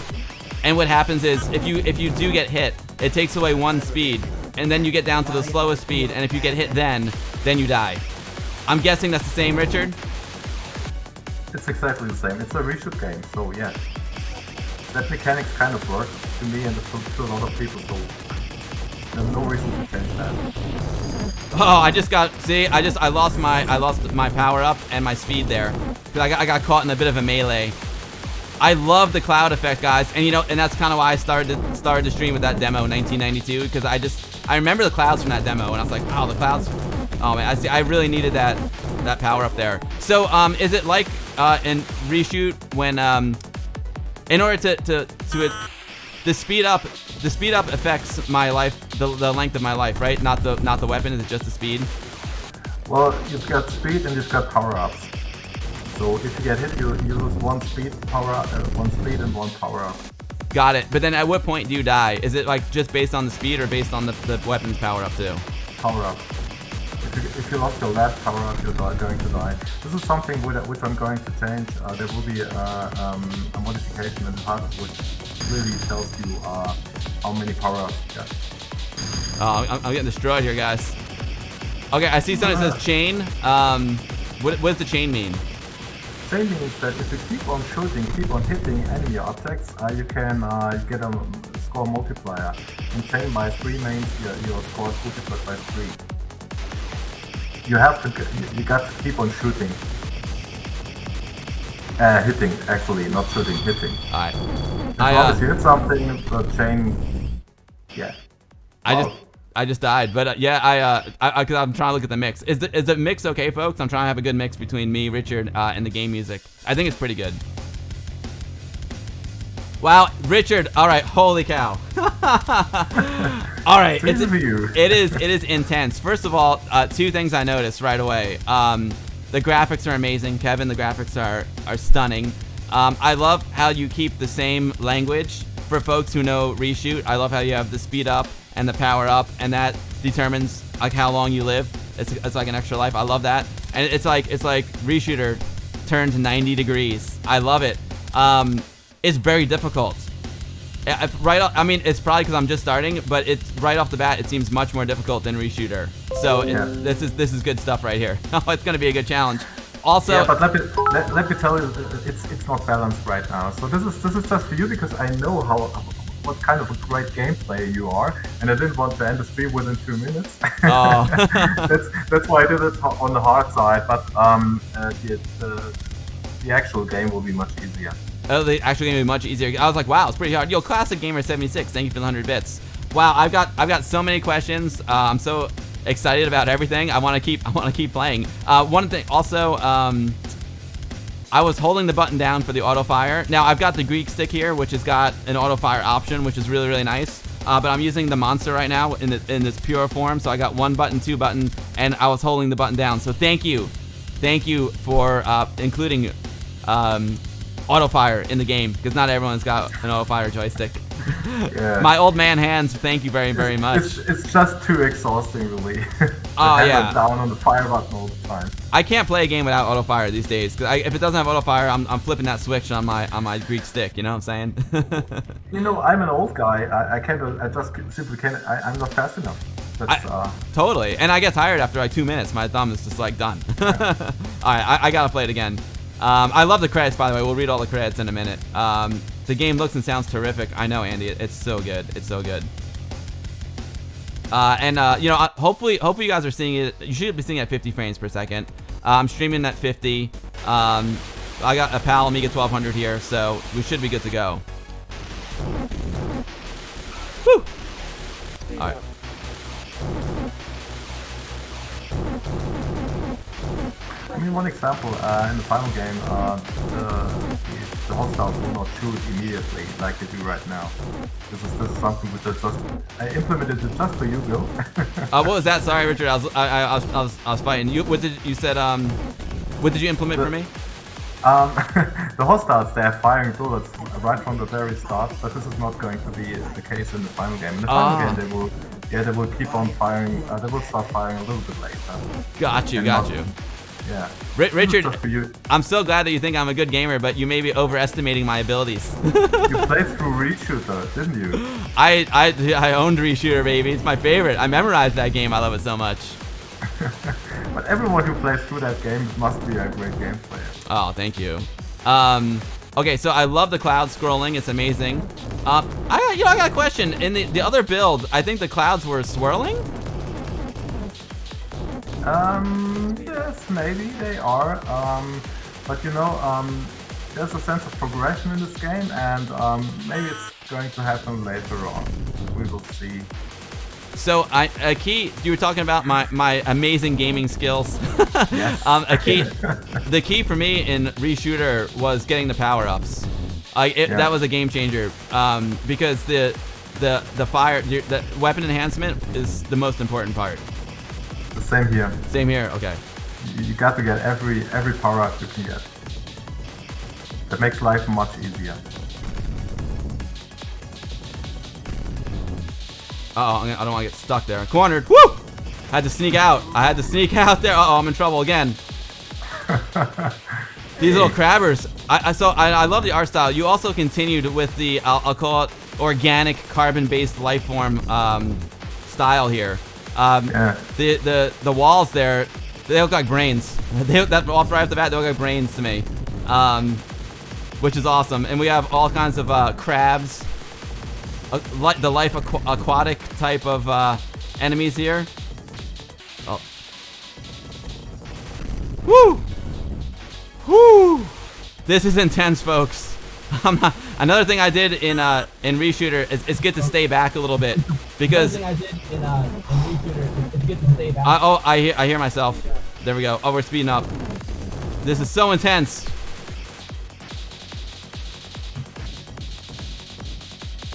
And what happens is, if you do get hit, it takes away one speed, and then you get down to the slowest speed, and if you get hit then you die. I'm guessing that's the same, Richard? It's exactly the same. It's a reshoot game, so yeah. That mechanic kind of works to me and to a lot of people, so there's no reason to change that. Oh, I lost my power up and my speed there. Cause I got caught in a bit of a melee. I love the cloud effect, guys, and and that's kind of why I started to stream with that demo in 1992, because I remember the clouds from that demo, and I was like, oh, the clouds. Oh man, I really needed that power up there. So is it like in Reshoot when in order to the speed up affects my life, the length of my life, right? Not the weapon. Is it just the speed? Well, you've got speed and you've got power ups. So if you get hit, you lose one speed and one power up. Got it. But then at what point do you die? Is it like just based on the speed or based on the weapon's power up too? Power up. If you lost your last power up, you're going to die. This is something which I'm going to change. There will be a modification in the HUD which really tells you how many power ups you get. Oh, I'm getting destroyed here, guys. Okay, I see something that says chain. What does the chain mean? Chain means that if you keep on shooting, keep on hitting enemy objects, you can get a score multiplier. And chain by 3 means your score is multiplied by 3. You got to keep on shooting. Hitting, actually, not shooting, hitting. Alright. As long as you hit something, the chain, yeah. I just died, but yeah, cause I'm trying to look at the mix. Is the mix okay, folks? I'm trying to have a good mix between me, Richard, and the game music. I think it's pretty good. Wow, Richard. All right, holy cow. All right, it is intense. First of all, 2 things I noticed right away. The graphics are amazing, Kevin. The graphics are stunning. I love how you keep the same language for folks who know Reshoot. I love how you have the speed up and the power up, and that determines like how long you live. It's like an extra life. I love that, and it's like Reshooter turned 90 degrees. I love it. It's very difficult. I mean, it's probably because I'm just starting, but it's right off the bat. It seems much more difficult than Reshooter. So this is good stuff right here. It's gonna be a good challenge. Also, yeah, but let me tell you, it's not balanced right now. So this is just for you because I know what kind of a great gameplay you are, and I didn't want to end the stream within 2 minutes. Oh. that's why I did it on the hard side. But the actual game will be much easier. Oh, the actual game will be much easier. I was like, wow, it's pretty hard. Yo, Classic Gamer 76, thank you for the 100 bits. Wow, I've got so many questions. I'm so excited about everything. I want to keep playing. One thing also, I was holding the button down for the auto fire. Now I've got the Greek stick here, which has got an auto fire option, which is really, really nice. But I'm using the monster right now in this pure form. So I got 1 button, 2 button, and I was holding the button down. So thank you for including auto fire in the game, because not everyone's got an auto fire joystick. Yeah. My old man hands, thank you very, very much. It's just too exhausting, really. Oh yeah. Down on the fire button all the time. I can't play a game without auto fire these days. Cause if it doesn't have auto fire, I'm flipping that switch on my Greek stick. You know what I'm saying? You know, I'm an old guy. I just simply can't. I'm not fast enough. Totally. And I get tired after like 2 minutes. My thumb is just like done. All right, I gotta play it again. I love the credits, by the way. We'll read all the credits in a minute. The game looks and sounds terrific. I know, Andy. It's so good. It's so good. You know, hopefully you guys are seeing it. You should be seeing it at 50 frames per second. I'm streaming at 50. I got a PAL Amiga 1200 here, so we should be good to go. Woo! All right. I mean, one example, in the final game, the hostiles will not shoot immediately like they do right now. This is something which I implemented it just for you, Bill. What was that? Sorry, Richard. I was fighting. What did you implement for me? The hostiles, they are firing bullets right from the very start, but this is not going to be the case in the final game. In the final game, they will keep on firing. They will start firing a little bit later. Got you. Yeah. Richard, For you. I'm so glad that you think I'm a good gamer, but you may be overestimating my abilities. You played through Reshoot though, didn't you? I owned Reshooter, baby. It's my favorite. I memorized that game. I love it so much. But everyone who plays through that game must be a great game player. Oh, thank you. Okay, so I love the cloud scrolling. It's amazing. I got a question. In the other build, I think the clouds were swirling. Yes, maybe they are. But there's a sense of progression in this game, and maybe it's going to happen later on. We will see. So a key, you were talking about my amazing gaming skills. Yes. The key for me in Reshooter was getting the power-ups. That was a game changer, because the weapon enhancement is the most important part. The same here. Same here. Okay. You got to get every power-up you can get. That makes life much easier. Uh-oh, I don't want to get stuck there. Cornered. Woo! Had to sneak out. I had to sneak out there. Uh-oh, I'm in trouble again. These little crabbers. I love the art style. You also continued with the, I'll call it organic carbon-based life form style here. The walls there, they look like brains. That off right off the bat, they look like brains to me. Which is awesome. And we have all kinds of crabs. The life aquatic type of enemies here. Oh. Woo! Woo! This is intense, folks. Another thing I did in Reshooter is get to stay back a little bit, because I hear myself. There we go. Oh, we're speeding up. This is so intense.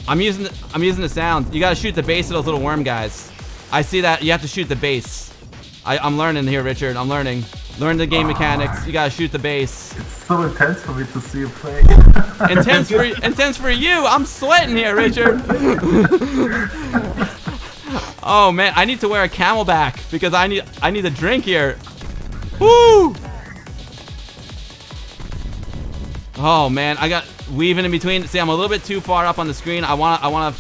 I'm using the sound. You gotta shoot the base of those little worm guys. I see that. You have to shoot the base. I'm learning here, Richard. I'm learning. Learn the game mechanics. You gotta shoot the base. It's so intense for me to see you play. Intense for you. I'm sweating here, Richard. Oh man, I need to wear a camelback because I need a drink here. Woo! Oh man, I got weaving in between. See, I'm a little bit too far up on the screen. I wanna.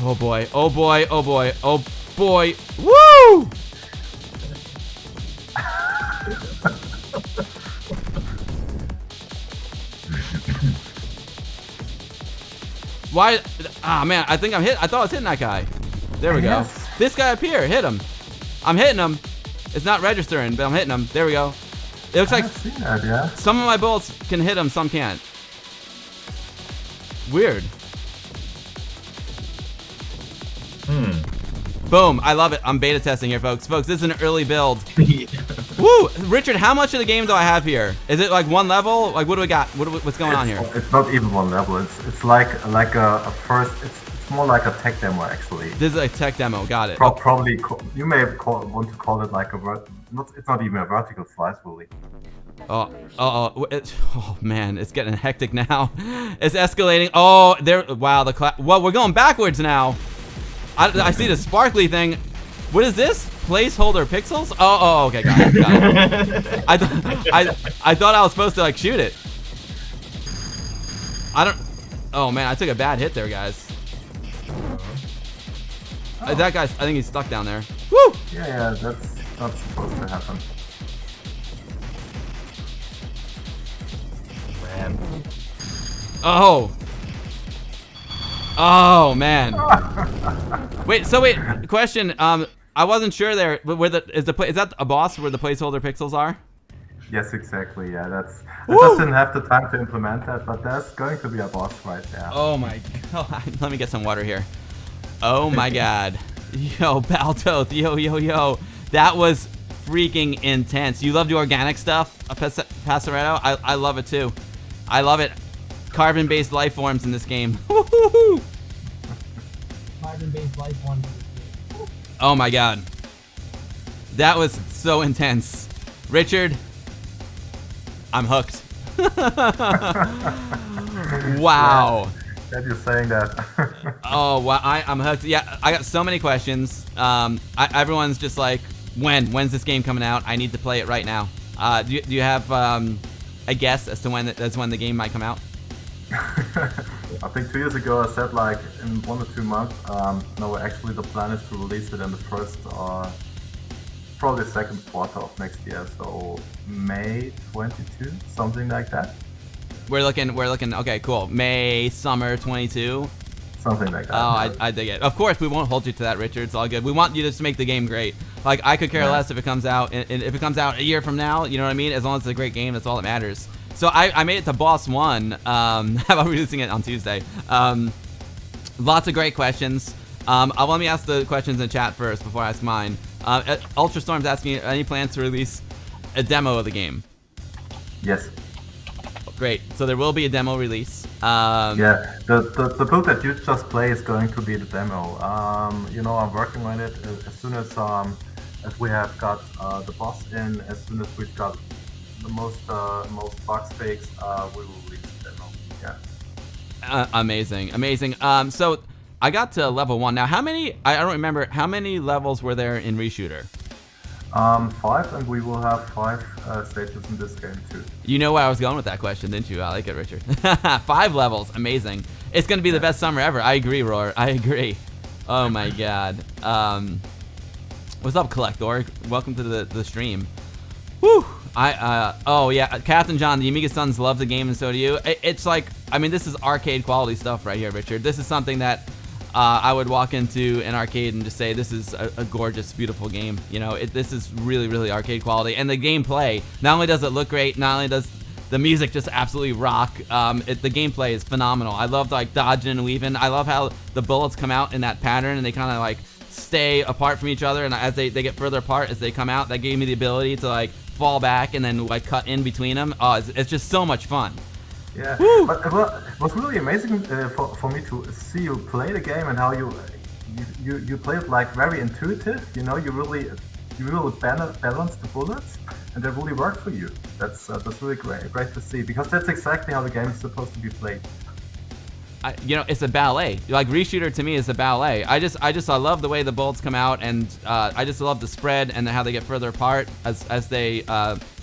Oh boy! Oh boy! Oh boy! Oh boy! Woo! Why? Ah man, I think I'm hit. I thought I was hitting that guy. There we go. This guy up here, hit him. I'm hitting him. It's not registering, but I'm hitting him. There we go. It looks like some of my bullets can hit him, some can't. Weird. Boom. I love it. I'm beta testing here, folks. Folks, this is an early build. Woo! Richard, how much of the game do I have here? Is it like one level? Like, what do we got? What's going on here? It's not even one level. It's like a first. It's more like a tech demo, actually. This is a tech demo. Got it. Probably you may want to call it like it's not even a vertical slice, really. Oh man, it's getting hectic now. It's escalating. Oh, there. Wow, well, we're going backwards now. I see the sparkly thing. What is this? Placeholder pixels? Oh, okay, got it. I thought I was supposed to like shoot it. Oh man, I took a bad hit there, guys. That guy's, I think he's stuck down there. Woo! Yeah, that's not supposed to happen. Man. Oh man. Wait, question. I wasn't sure there. Is that a boss where the placeholder pixels are? Yes, exactly. Yeah, I just didn't have the time to implement that, but there's going to be a boss right there. Oh my god. Let me get some water here. Oh my god. Yo, Baltoth. Yo. That was freaking intense. You love the organic stuff, Passeretto? I love it too. I love it. Carbon-based life forms in this game. Carbon-based life forms. Oh my god. That was so intense. Richard, I'm hooked. Wow. That you're saying that. Oh, wow. I'm hooked. Yeah, I got so many questions. Everyone's just like, when's this game coming out? I need to play it right now. Do you have a guess as to when the game might come out? I think 2 years ago I said like in 1 or 2 months. No, actually the plan is to release it in the first, probably second quarter of next year. So May 22, something like that. We're looking. Okay, cool. May, summer 22. Something like that. Oh, I dig it. Of course, we won't hold you to that, Richard. It's all good. We want you to just make the game great. Like, I could care less if it comes out, and if it comes out a year from now, you know what I mean? As long as it's a great game, that's all that matters. So I made it to Boss 1. How about releasing it on Tuesday? Lots of great questions. Let me ask the questions in the chat first before I ask mine. Ultrastorm's asking, any plans to release a demo of the game? Yes. Great. So there will be a demo release. Yeah, the build that you just play is going to be the demo. You know, I'm working on it as soon as we have got the boss in, as soon as we've got the most bugs fixed, we will release the demo. Yeah. Amazing. So I got to level 1. Now, how many? I don't remember. How many levels were there in Reshooter? 5, and we will have 5 stages in this game too. You know where I was going with that question, didn't you? I like it, Richard. 5 levels, amazing. It's gonna be the best summer ever. I agree, Roar. I agree. Oh my god. What's up, Collector? Welcome to the stream. Whew. Oh yeah, Captain John, the Amiga Sons love the game, and so do you. It's like, I mean, this is arcade quality stuff right here, Richard. This is something that I would walk into an arcade and just say, this is a gorgeous, beautiful game. You know, this is really, really arcade quality. And the gameplay, not only does it look great, not only does the music just absolutely rock, the gameplay is phenomenal. I love like dodging and weaving. I love how the bullets come out in that pattern and they kind of like stay apart from each other. And as they get further apart as they come out, that gave me the ability to like fall back and then like cut in between them. Oh, it's just so much fun. Yeah, but it was really amazing for me to see you play the game and how you play it like very intuitive. You know, you really balance the bullets, and that really worked for you. That's really great to see, because that's exactly how the game is supposed to be played. You know, it's a ballet. Like Reshooter to me is a ballet. I love the way the bullets come out, and I just love the spread and how they get further apart as they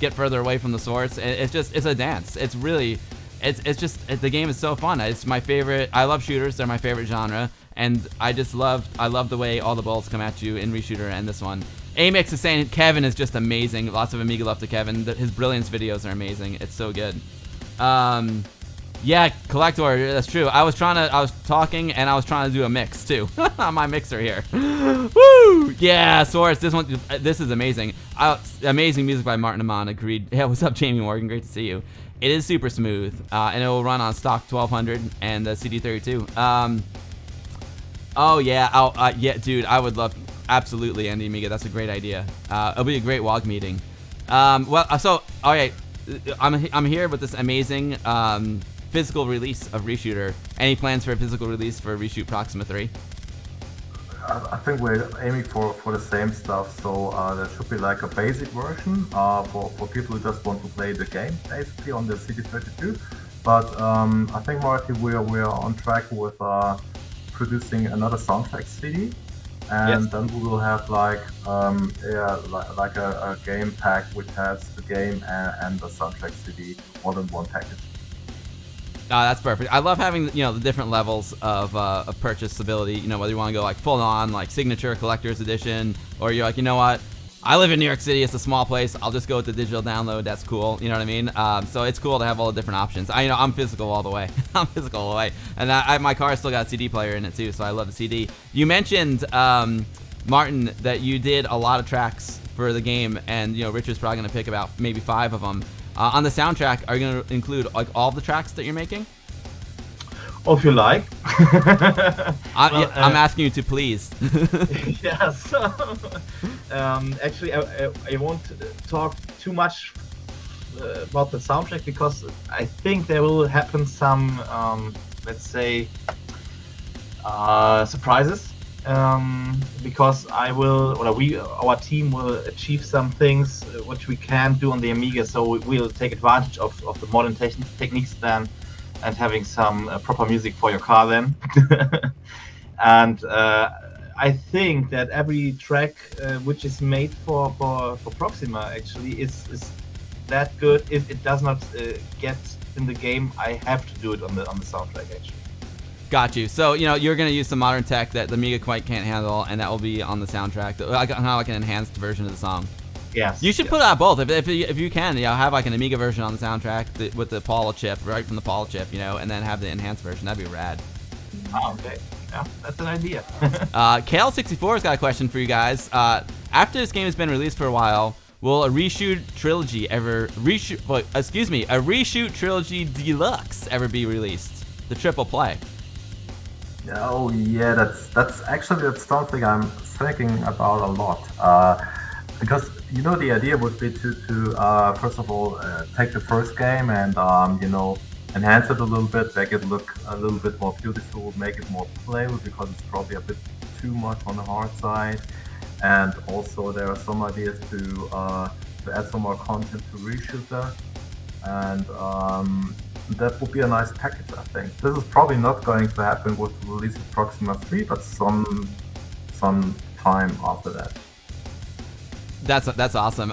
get further away from the source. It's a dance. It's really. The game is so fun. It's my favorite. I love shooters. They're my favorite genre, and I love the way all the bullets come at you in Reshooter and this one. Amix is saying Kevin is just amazing. Lots of Amiga love to Kevin. His Brilliance videos are amazing. It's so good. Yeah, Collector, that's true. I was talking and I was trying to do a mix too on my mixer here. Woo! Yeah, Source. This is amazing. Amazing music by Martin Amon. Agreed. Yeah, what's up, Jamie Morgan? Great to see you. It is super smooth, and it will run on stock 1200 and CD32. Oh yeah, yeah, dude, I would love, absolutely, Andy Amiga. That's a great idea. It'll be a great WOG meeting. Well, so all right, I'm here with this amazing physical release of Reshooter. Any plans for a physical release for Reshoot Proxima 3? I think we're aiming for the same stuff, so there should be like a basic version for people who just want to play the game, basically on the CD32. But I think, Marty, we're on track with producing another soundtrack CD, and then we will have like a game pack which has the game and the soundtrack CD all in one package. That's perfect. I love having, you know, the different levels of purchasability. You know, whether you want to go like full on like signature collector's edition, or you're like, you know what, I live in New York City, it's a small place, I'll just go with the digital download. That's cool. You know what I mean? So it's cool to have all the different options. I'm physical all the way. I'm physical all the way, and my car still got a CD player in it too, so I love the CD. You mentioned Martin that you did a lot of tracks for the game, and you know Richard's probably gonna pick about maybe 5 of them. On the soundtrack, are you going to include like all the tracks that you're making? Oh, if you like. I'm asking you to please. Yes. Actually, I won't talk too much about the soundtrack, because I think there will happen some, let's say, surprises because our team will achieve some things which we can't do on the Amiga. So we'll take advantage of the modern techniques then, and having some proper music for your car then. And I think that every track which is made for Proxima actually is that good. If it does not get in the game, I have to do it on the soundtrack actually. Got you. So, you're going to use some modern tech that the Amiga quite can't handle, and that will be on the soundtrack. Kind of like an enhanced version of the song. Yes. You should put out both. If you can, have like an Amiga version on the soundtrack with the Paula chip, right from the Paula chip, and then have the enhanced version. That'd be rad. Oh, okay. Yeah, that's an idea. KL64's got a question for you guys. After this game has been released for a while, will a Reshoot Trilogy a Reshoot Trilogy Deluxe ever be released? The triple play. Oh yeah, that's something I'm thinking about a lot. Because the idea would be to first of all take the first game and enhance it a little bit, make it look a little bit more beautiful, make it more playable because it's probably a bit too much on the hard side. And also there are some ideas to add some more content to Reshoot there, and that would be a nice package, I think. This is probably not going to happen with the release of Proxima 3, but some time after that. That's awesome.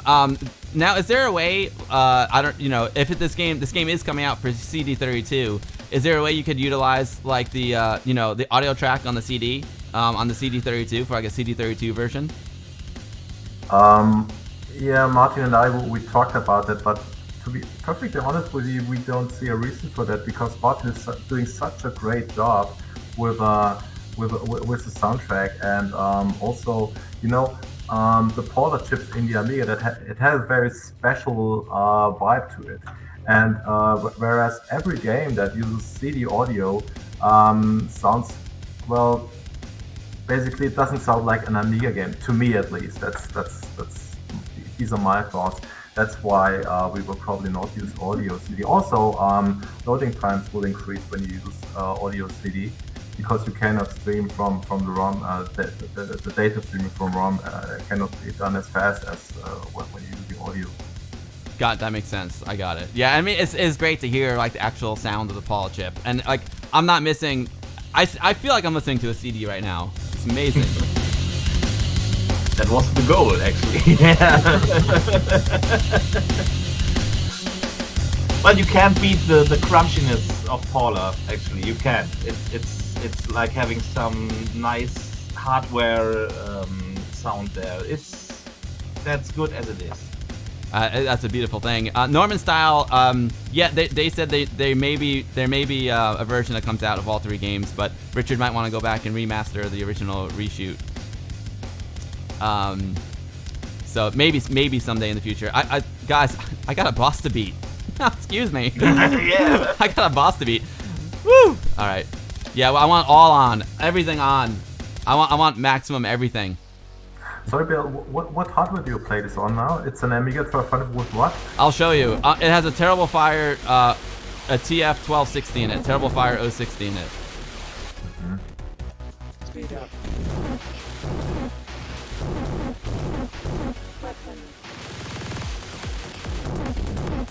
Now, is there a way? If this game is coming out for CD32, is there a way you could utilize like the audio track on the CD, on the CD32 for like a CD32 version? Yeah, Martin and I we talked about that, but to be perfectly honest with you, we don't see a reason for that because Martin is doing such a great job with the soundtrack, and also the Paula chips in the Amiga it has a very special vibe to it, and whereas every game that uses CD audio sounds basically it doesn't sound like an Amiga game to me, at least. That's these are my thoughts. That's why we will probably not use audio CD. Also, loading times will increase when you use audio CD because you cannot stream from the ROM. The data streaming from ROM cannot be done as fast as when you use the audio. That makes sense. I got it. Yeah, I mean it's great to hear like the actual sound of the Paula chip, and like I'm not missing. I feel like I'm listening to a CD right now. It's amazing. That was the goal, actually. But you can't beat the crunchiness of Paula. Actually, you can't. It's like having some nice hardware sound there. That's good as it is. That's a beautiful thing. Norman Style, yeah, they said there may be a version that comes out of all three games, but Richard might want to go back and remaster the original Reshoot. So maybe someday in the future. Guys, I got a boss to beat. Excuse me. Yeah. I got a boss to beat. Woo! All right. Yeah, well, I want all on, everything on. I want maximum everything. Sorry, Bill. What hardware do you play this on now? It's an Amiga 1200 with what? I'll show you. It has a Terrible Fire, a TF1260 in it. Terrible Fire 060 in it. Mm-hmm. Speed up.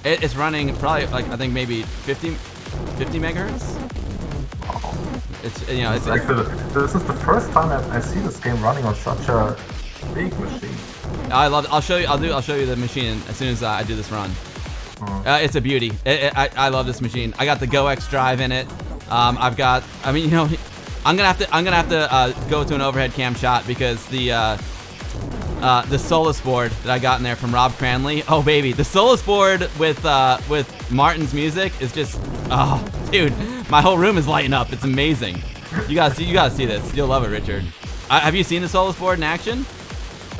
It's running probably like I think maybe 50 megahertz. It's it's actually this is the first time I see this game running on such a big machine. I love it. I'll show you the machine as soon as I do this run. It's a beauty. I love this machine. I got the GoX drive in it. I'm gonna have to go to an overhead cam shot because the Solus board that I got in there from Rob Cranley. Oh baby, the Solus board with Martin's music is just, oh dude, my whole room is lighting up. It's amazing. You gotta see this. You'll love it, Richard. Have you seen the Solus board in action?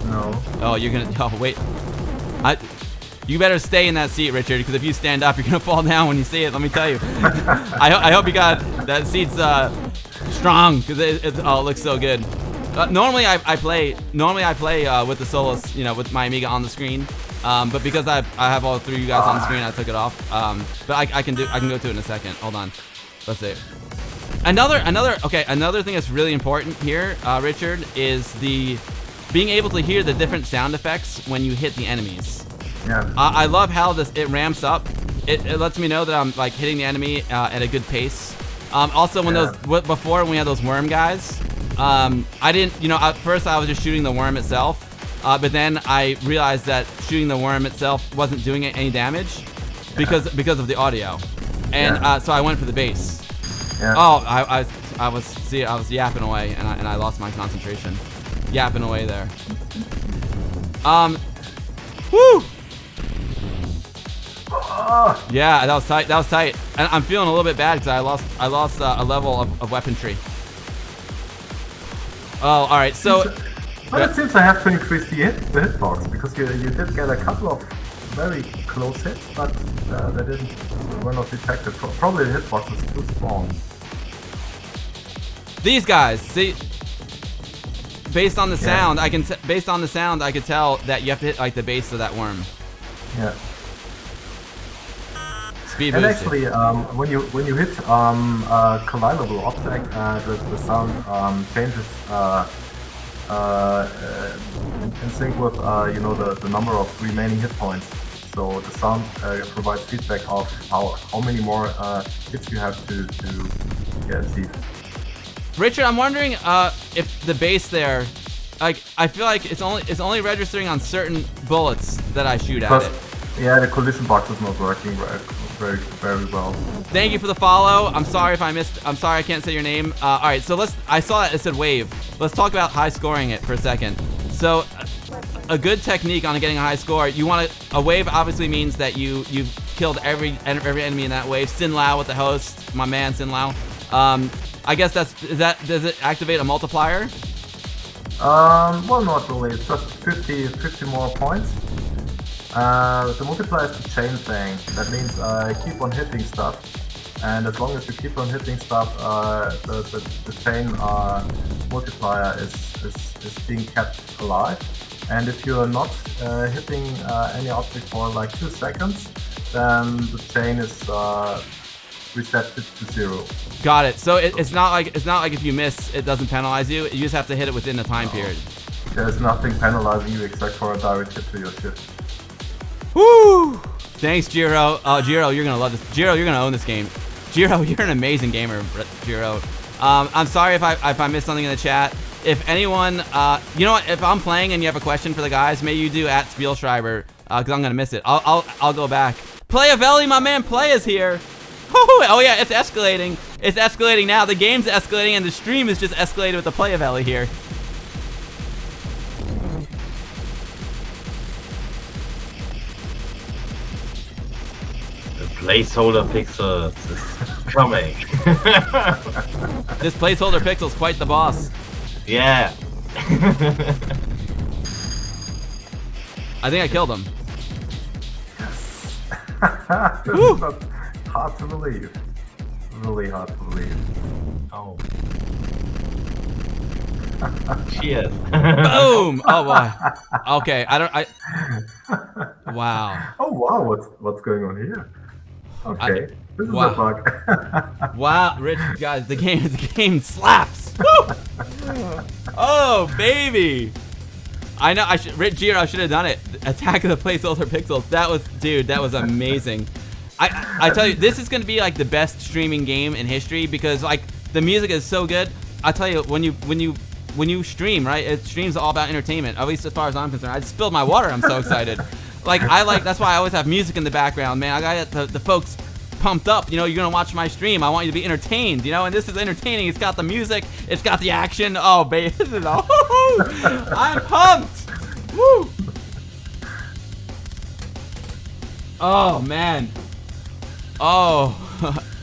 No. Oh, you're gonna. Oh wait. You better stay in that seat, Richard, because if you stand up, you're gonna fall down when you see it. Let me tell you. I hope you got that seat's strong because it looks so good. Normally I play with the Solus, with my Amiga on the screen. But because I have all three of you guys on the screen, I took it off. But I can go to it in a second. Hold on. Let's see. Another thing that's really important here, Richard, is being able to hear the different sound effects when you hit the enemies. Yeah. I love how it ramps up. It lets me know that I'm like hitting the enemy at a good pace. Also, when before when we had those worm guys, I didn't, at first I was just shooting the worm itself, but then I realized that shooting the worm itself wasn't doing any damage because of the audio, and so I went for the bass. Yeah. Oh, I was yapping away, and I lost my concentration, yapping away there. Woo! Yeah, that was tight. That was tight. And I'm feeling a little bit bad because I lost a level of weaponry. Oh, all right. So, but it seems I have to increase the hitbox because you did get a couple of very close hits, but were not detected. Probably the hitbox is too small. These guys, see, based on the sound, I could tell that you have to hit like the base of that worm. Yeah. Speed and boosted. actually, when you hit a collidable object, the sound changes in sync with the number of remaining hit points. So the sound provides feedback of how many more hits you have to achieve. Richard, I'm wondering if the base there, like, I feel like it's only registering on certain bullets that I shoot at it. Yeah, the collision box is not working very, very well. Thank you for the follow. I'm sorry if I'm sorry I can't say your name. All right, so I saw that it said wave. Let's talk about high scoring it for a second. So, a good technique on getting a high score. A wave obviously means that you've killed every enemy in that wave. Sin Lao with the host, my man Sin Lao. I guess does it activate a multiplier? Well, not really. It's just 50 more points. The multiplier is the chain thing. That means keep on hitting stuff, and as long as you keep on hitting stuff, the chain multiplier is being kept alive. And if you are not hitting any object for like 2 seconds, then the chain is reset to 0. Got it. So it's not like if you miss, it doesn't penalize you. You just have to hit it within the time period. There's nothing penalizing you except for a direct hit to your ship. Woo! Thanks, Jiro. Jiro, you're gonna love this. Jiro, you're gonna own this game. Jiro, you're an amazing gamer, Jiro. I'm sorry if I missed something in the chat. If anyone, you know what? If I'm playing and you have a question for the guys, maybe you do at Spielschreiber, because I'm gonna miss it. I'll go back. Playavelli, my man, Play is here. Oh yeah, it's escalating. It's escalating now. The game's escalating, and the stream is just escalated with the Playavelli here. Placeholder pixels is coming. This placeholder pixel's quite the boss. Yeah. I think I killed him. This is not hard to believe. Really hard to believe. Oh. Cheers. Boom! Oh boy. Okay, wow. Oh wow, what's going on here? Okay. This is a bug. Wow, Rich, guys, the game slaps. Woo! Oh baby. I know. Rich Giro should have done it. Attack of the Placeholder Pixels. That was amazing. I tell you, this is gonna be like the best streaming game in history because like the music is so good. I tell you, when you stream, right? It streams all about entertainment. At least as far as I'm concerned. I just spilled my water. I'm so excited. That's why I always have music in the background, man. I got the folks pumped up. You know, you're gonna watch my stream. I want you to be entertained. You know, and this is entertaining. It's got the music. It's got the action. Oh, baby, I'm pumped. Woo! Oh man. Oh,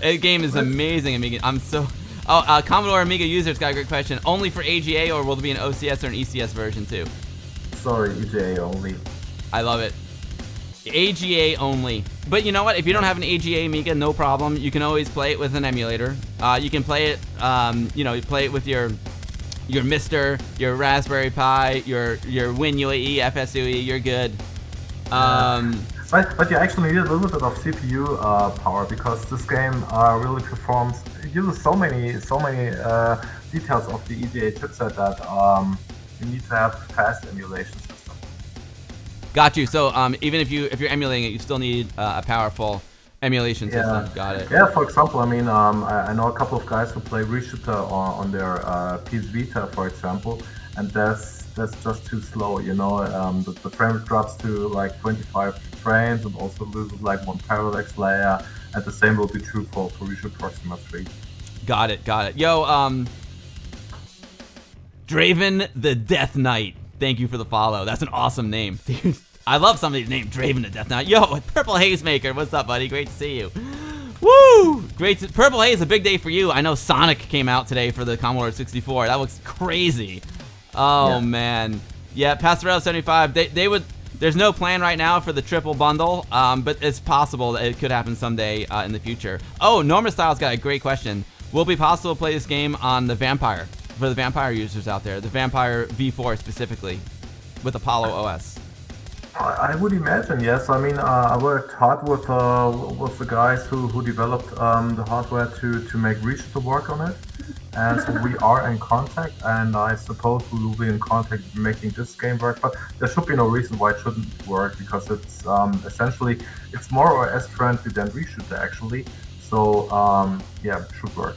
the game is amazing, Amiga. I'm so. Oh, Commodore Amiga users got a great question. Only for AGA, or will there be an OCS or an ECS version too? Sorry, EGA only. I love it. AGA only. But you know what? If you don't have an AGA Amiga, no problem. You can always play it with an emulator. You can play it, you play it with your Mister, your Raspberry Pi, your WinUAE, FSUE. You're good. But you actually need a little bit of CPU power because this game really performs it uses so many details of the EDA chipset that you need to have fast emulation system. Got you. So even if you're emulating it, you still need a powerful emulation system. Got it. Yeah, for example, I mean, I know a couple of guys who play Reshoot on their PS Vita, for example, and that's just too slow. You know, the frame rate drops to like 25 frames and also loses like one parallax layer, and the same will be true for Reshoot Proxima 3. Got it. Yo, Draven the Death Knight. Thank you for the follow. That's an awesome name. Dude, I love somebody named Draven the Death Knight. Yo, Purple Haze Maker, what's up, buddy? Great to see you. Woo! Purple Haze, a big day for you. I know Sonic came out today for the Commodore 64. That looks crazy. Oh, man. Yeah, Pastorella 75, they would... There's no plan right now for the triple bundle, but it's possible that it could happen someday in the future. Oh, Norma Styles got a great question. Will it be possible to play this game on the Vampire? For the Vampire users out there, the Vampire V4 specifically, with Apollo OS. I would imagine, yes. I mean, I worked hard with the guys who developed the hardware to make Reshoot to work on it, and so we are in contact. And I suppose we will be in contact making this game work. But there should be no reason why it shouldn't work, because it's essentially it's more OS friendly than Reshoot actually. So yeah, it should work.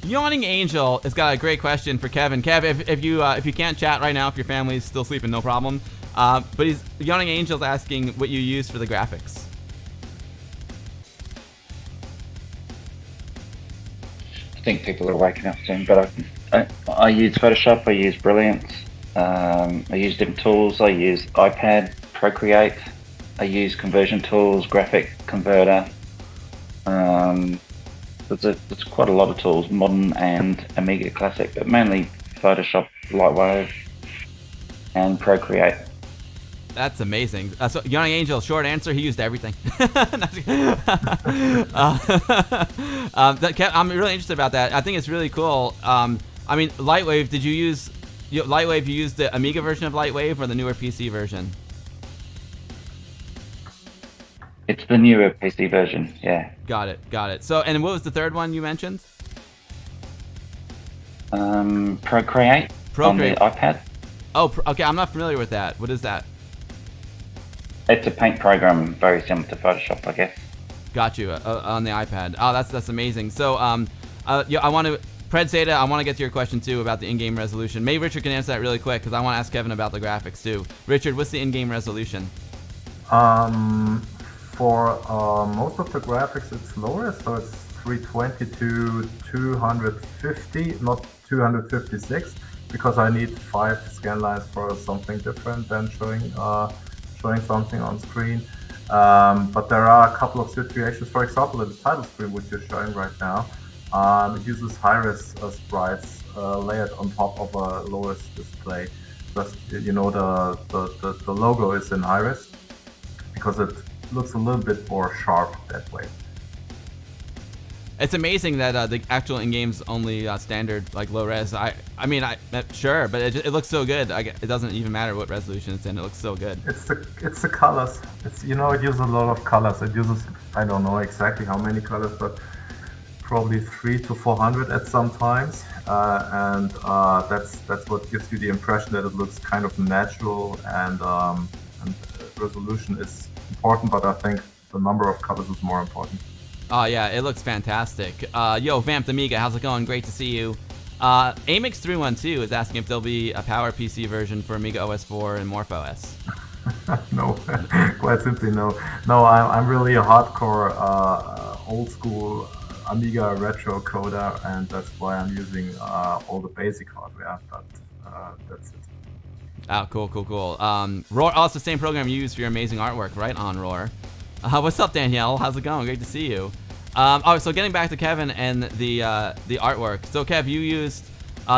Yawning Angel has got a great question for Kevin. Kev, if you can't chat right now, if your family's still sleeping, no problem. But Yawning Angel's asking what you use for the graphics. I think people are waking up soon, but I use Photoshop, I use Brilliant, I use different tools, I use iPad, Procreate, I use conversion tools, graphic converter. There's quite a lot of tools, modern and Amiga Classic, but mainly Photoshop, Lightwave, and Procreate. That's amazing. So Yawning Angel, short answer, he used everything. I'm really interested about that. I think it's really cool. I mean, Lightwave, did you use Lightwave? You used the Amiga version of Lightwave or the newer PC version? It's the newer PC version, yeah. Got it. So, and what was the third one you mentioned? Procreate on the iPad. Oh, okay. I'm not familiar with that. What is that? It's a paint program very similar to Photoshop, I guess. Got you on the iPad. Oh, that's amazing. So, yeah, I want to, Pred Zeta, I want to get to your question too about the in-game resolution. Maybe Richard can answer that really quick because I want to ask Kevin about the graphics too. Richard, what's the in-game resolution? For most of the graphics, it's lower, so it's 320 to 250, not 256, because I need 5 scan lines for something different than showing something on screen. But there are a couple of situations, for example, in the title screen, which you're showing right now, it uses high-res sprites layered on top of a low-res display. Just, you know, the logo is in high-res because it looks a little bit more sharp that way. It's amazing that the actual in-game's only standard, like low res. I mean, sure, but it looks so good. It doesn't even matter what resolution it's in. It looks so good. It's the colors. It's, you know, it uses a lot of colors. It uses, I don't know exactly how many colors, but probably 300 to 400 at some times, and that's what gives you the impression that it looks kind of natural, and resolution is important, but I think the number of colors is more important. Oh yeah, it looks fantastic. Yo, Vamped Amiga, how's it going? Great to see you. Amix312 is asking if there'll be a Power PC version for Amiga OS 4 and MorphOS. No, quite simply no. No, I'm really a hardcore old school Amiga retro coder, and that's why I'm using all the basic hardware, but that's it. Oh, cool. Roar, oh, it's the same program you use for your amazing artwork, right on, Roar. What's up, Danielle? How's it going? Great to see you. So getting back to Kevin and the artwork. So Kev, you used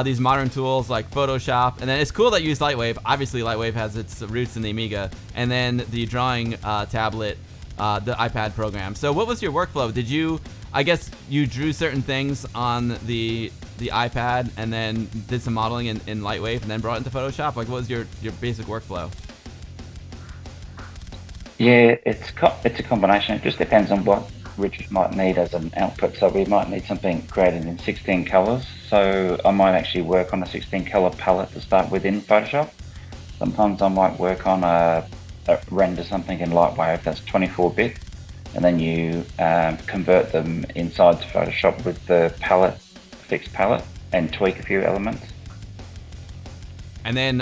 these modern tools like Photoshop, and then it's cool that you use Lightwave. Obviously, Lightwave has its roots in the Amiga, and then the drawing tablet, the iPad program. So what was your workflow? Did you, I guess you drew certain things on the iPad and then did some modeling in Lightwave and then brought it into Photoshop? Like, what was your basic workflow? Yeah, it's a combination. It just depends on what Richard might need as an output. So we might need something created in 16 colors. So I might actually work on a 16 color palette to start with in Photoshop. Sometimes I might work on render something in Lightwave that's 24-bit, and then you convert them inside Photoshop with the fixed palette, and tweak a few elements. And then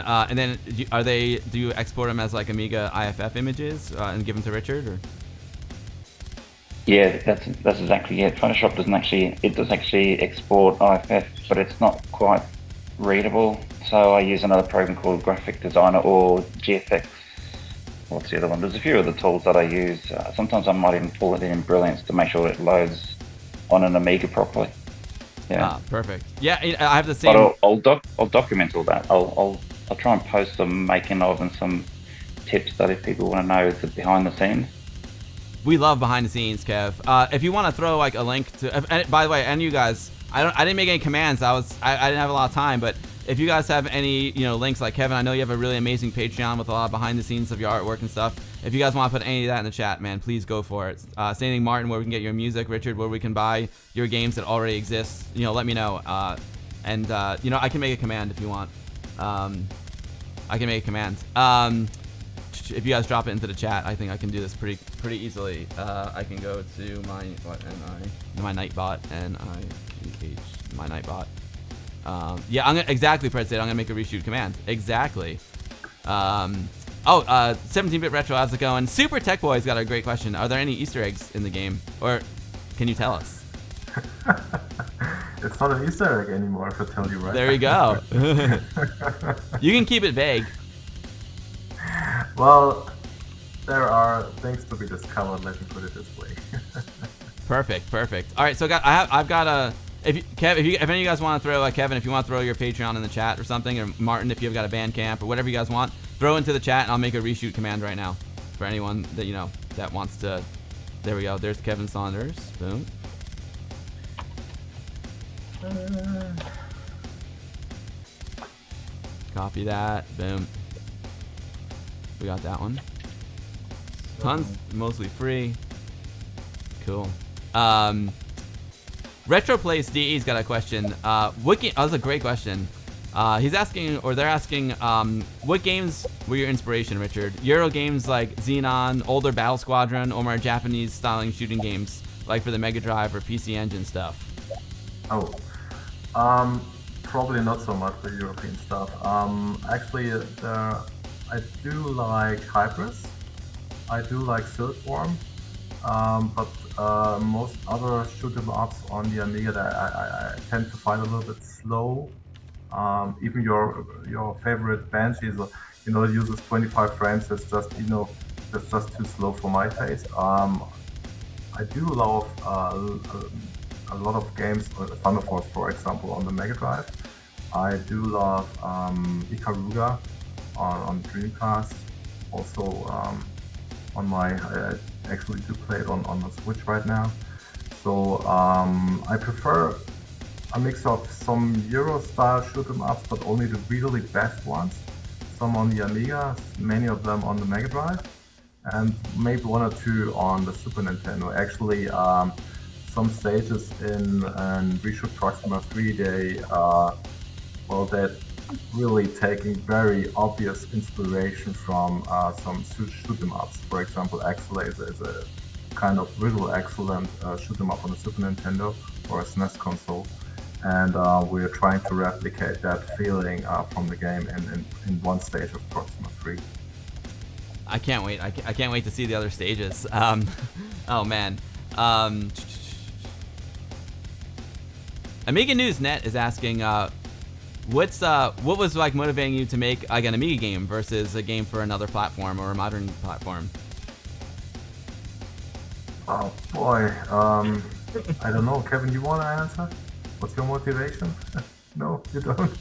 do you export them as like Amiga IFF images and give them to Richard, or? Yeah, that's exactly it. Photoshop does actually export IFF, but it's not quite readable. So I use another program called Graphic Designer or GFX. What's the other one? There's a few other tools that I use. Sometimes I might even pull it in Brilliance to make sure it loads on an Amiga properly. Yeah. Ah, perfect. Yeah, I have the same. But I'll document all that. I'll try and post some making of and some tips that if people want to know the behind the scenes. We love behind the scenes, Kev. If you want to throw like a link to, and by the way, and you guys, I didn't make any commands. I didn't have a lot of time, but if you guys have any links, like Kevin, I know you have a really amazing Patreon with a lot of behind the scenes of your artwork and stuff. If you guys want to put any of that in the chat, man, please go for it. Same thing, Martin, where we can get your music, Richard, where we can buy your games that already exist. Let me know. And I can make a command if you want. I can make a command. If you guys drop it into the chat, I think I can do this pretty easily. I can go to my Nightbot, my Nightbot. Yeah, exactly, Predstate. I'm gonna make a reshoot command. Exactly. 17-bit retro, how's it going? Super Tech Boy's got a great question. Are there any Easter eggs in the game, or can you tell us? It's not an Easter egg anymore, if I tell you right. There you go. You can keep it vague. Well, there are things to be discovered. Let me put it this way. Perfect. All right, so I've got a. If any of you guys want to throw, Kevin, if you want to throw your Patreon in the chat or something, or Martin, if you've got a Bandcamp or whatever you guys want, throw into the chat, and I'll make a reshoot command right now for anyone that that wants to. There we go. There's Kevin Saunders. Boom. Copy that. Boom. We got that one. Tons, mostly free. Cool. Retroplace DE's got a question. That's a great question. He's asking, or they're asking, what games were your inspiration, Richard? Euro games like Xenon, older Battle Squadron, or more Japanese styling shooting games like for the Mega Drive or PC Engine stuff? Oh, probably not so much the European stuff. Actually, I do like Hypers. I do like Silkworm. But most other shoot 'em ups on the Amiga that I tend to find a little bit slow. Even your favorite Banshees, it uses 25 frames. That's just that's just too slow for my taste. I do love a lot of games, Thunder Force, for example, on the Mega Drive. I do love Ikaruga on Dreamcast. Also on my actually do play it on the Switch right now. So I prefer a mix of some Euro style shoot 'em ups, but only the really best ones. Some on the Amiga, many of them on the Mega Drive, and maybe one or two on the Super Nintendo. Actually, some stages in Reshoot Proxima 3, they're really taking very obvious inspiration from some shoot 'em ups. For example, Axelaser is a kind of visual excellent shoot 'em up on the Super Nintendo or a SNES console, and we're trying to replicate that feeling from the game in one stage of Proxima 3. I can't wait. I can't wait to see the other stages. Oh man. Amiga News Net is asking, what was like motivating you to make like an Amiga game versus a game for another platform or a modern platform? Oh boy, I don't know. Kevin, you want to answer? What's your motivation? No, you don't.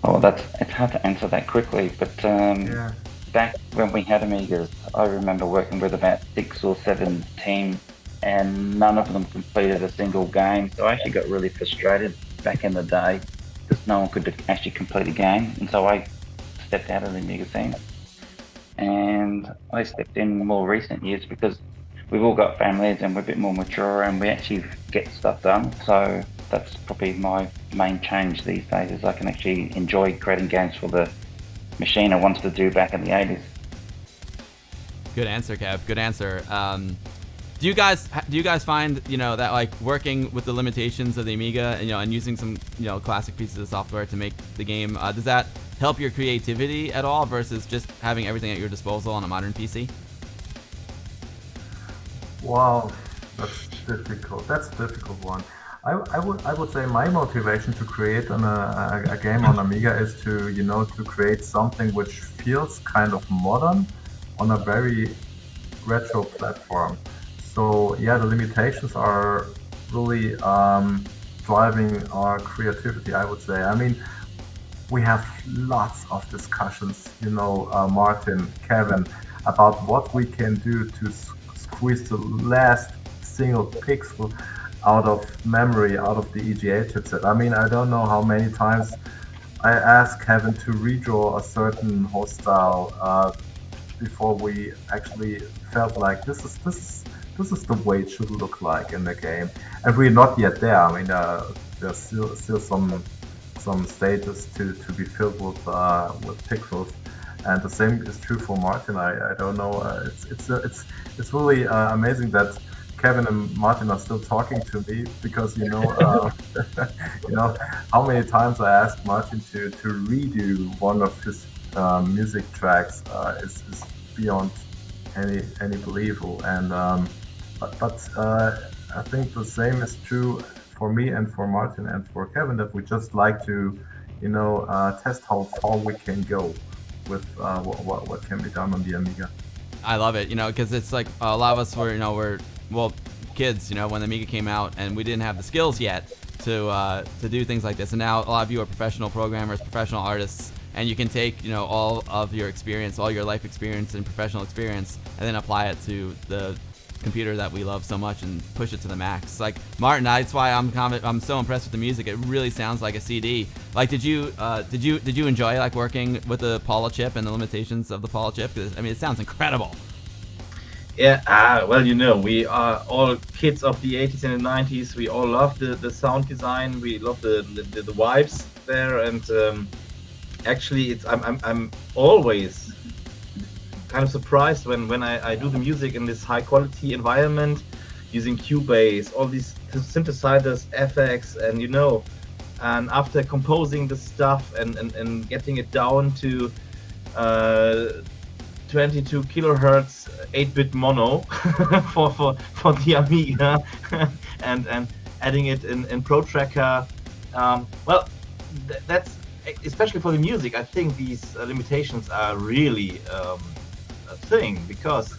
Oh, it's hard to answer that quickly, but Yeah. back when we had Amigas, I remember working with about 6 or 7 teams, and none of them completed a single game. So I actually got really frustrated back in the day because no one could actually complete a game, and so I stepped out of the Amiga scene. And I stepped in more recent years because we've all got families and we're a bit more mature and we actually get stuff done. So that's probably my main change these days, is I can actually enjoy creating games for the machine I wanted to do back in the 80s. Good answer, Kev. Good answer. Do you guys find, you know, that like working with the limitations of the Amiga, you know, and using some, you know, classic pieces of software to make the game, does that help your creativity at all versus just having everything at your disposal on a modern PC? Wow, that's difficult. That's a difficult one. I would say my motivation to create a game on Amiga is to, you know, to create something which feels kind of modern on a very retro platform. So yeah, the limitations are really driving our creativity, I would say. I mean, we have lots of discussions, you know, Martin, Kevin, about what we can do to squeeze the last single pixel out of memory, out of the EGA chipset. I mean, I don't know how many times I asked Kevin to redraw a certain host style before we actually felt like this is the way it should look like in the game, and we're not yet there. I mean, there's still some stages to be filled with pixels, and the same is true for Martin. I don't know. It's really amazing that Kevin and Martin are still talking to me, because you know you know how many times I asked Martin to redo one of his music tracks is beyond any believable. And but I think the same is true for me and for Martin and for Kevin, that we just like to, you know, test how far we can go with what can be done on the Amiga. I love it, you know, because it's like a lot of us were, you know, well, kids, you know, when the Amiga came out, and we didn't have the skills yet to do things like this. And now a lot of you are professional programmers, professional artists, and you can take, you know, all of your experience, all your life experience and professional experience, and then apply it to the computer that we love so much and push it to the max. Like Martin, that's why I'm so impressed with the music. It really sounds like a CD. Like, did you enjoy like working with the Paula chip and the limitations of the Paula chip? 'Cause, I mean, it sounds incredible. Yeah, well, you know, we are all kids of the 80s and the 90s. We all love the sound design. We love the vibes there, and actually, I'm always kind of surprised when I do the music in this high quality environment using Cubase, all these synthesizers, FX, and you know, and after composing the stuff and getting it down to 22 kilohertz 8-bit mono for the Amiga and adding it in Pro Tracker. Well, that's especially for the music. I think these limitations are really a thing, because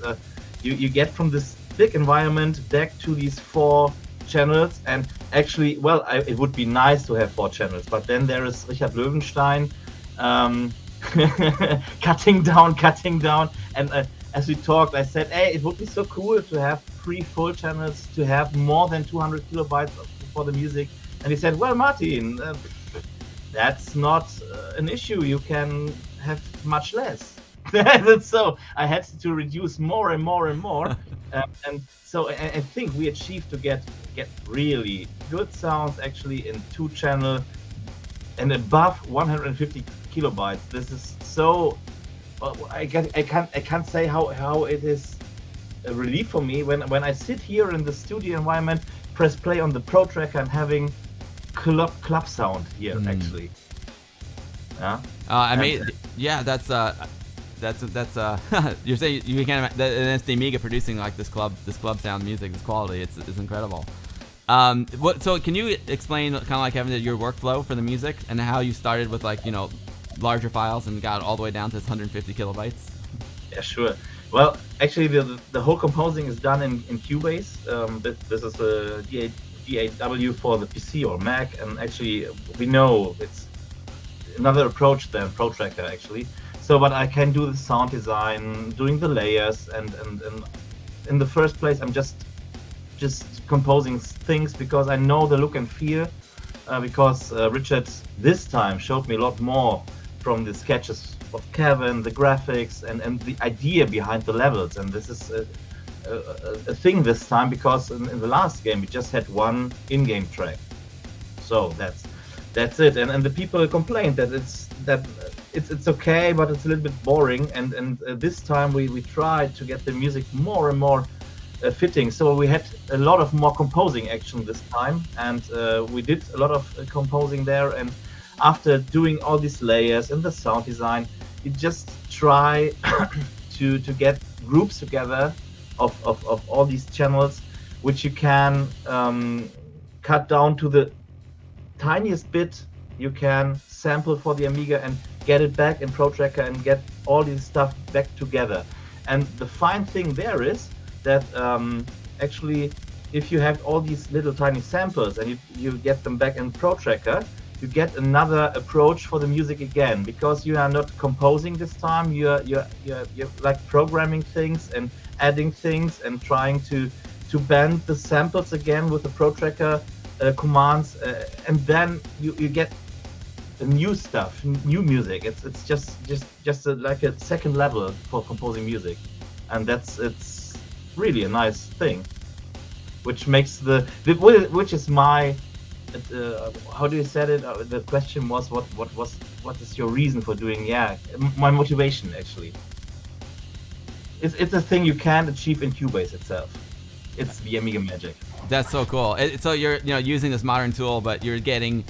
you get from this big environment back to these 4 channels, and actually, well, it would be nice to have 4 channels, but then there is Richard Löwenstein cutting down, and as we talked, I said, hey, it would be so cool to have 3 full channels, to have more than 200 kilobytes for the music. And he said, well, Martin, that's not an issue, you can have much less. So I had to reduce more and more and more, and so I think we achieved to get really good sounds actually in 2 channel and above 150 kilobytes. This is so, I can't say how it is a relief for me when I sit here in the studio environment, press play on the Pro Tracker, and having club sound here actually. Yeah. I mean, yeah, that's you're saying you can't. That's the Amiga producing like this club sound music, this quality. It's incredible. So can you explain, kind of like Kevin did, your workflow for the music and how you started with, like, you know, larger files and got all the way down to 150 kilobytes? Yeah, sure. Well, actually, the whole composing is done in Cubase. This is the DAW for the PC or Mac, and actually we know it's another approach than Pro Tracker actually. So, but I can do the sound design, doing the layers, and in the first place, I'm just composing things because I know the look and feel. Because Richard this time showed me a lot more from the sketches of Kevin, the graphics, and the idea behind the levels. And this is a thing this time, because in the last game we just had one in-game track. So that's it. And the people complained that it's okay, but it's a little bit boring. And this time we tried to get the music more and more fitting. So we had a lot of more composing action this time, and we did a lot of composing there. And after doing all these layers and the sound design, you just try to get groups together of all these channels, which you can cut down to the tiniest bit you can sample for the Amiga and get it back in ProTracker and get all this stuff back together. And the fine thing there is that actually, if you have all these little tiny samples and you get them back in ProTracker, you get another approach for the music again, because you are not composing this time. You're like programming things and adding things and trying to bend the samples again with the ProTracker commands, and then you get new stuff, new music. It's just like a second level for composing music, and it's really a nice thing, which makes which is my how do you said it? The question was what is your reason for doing? Yeah, my motivation actually. It's a thing you can't achieve in Cubase itself. It's the Amiga magic. That's so cool. So you're using this modern tool, but you're getting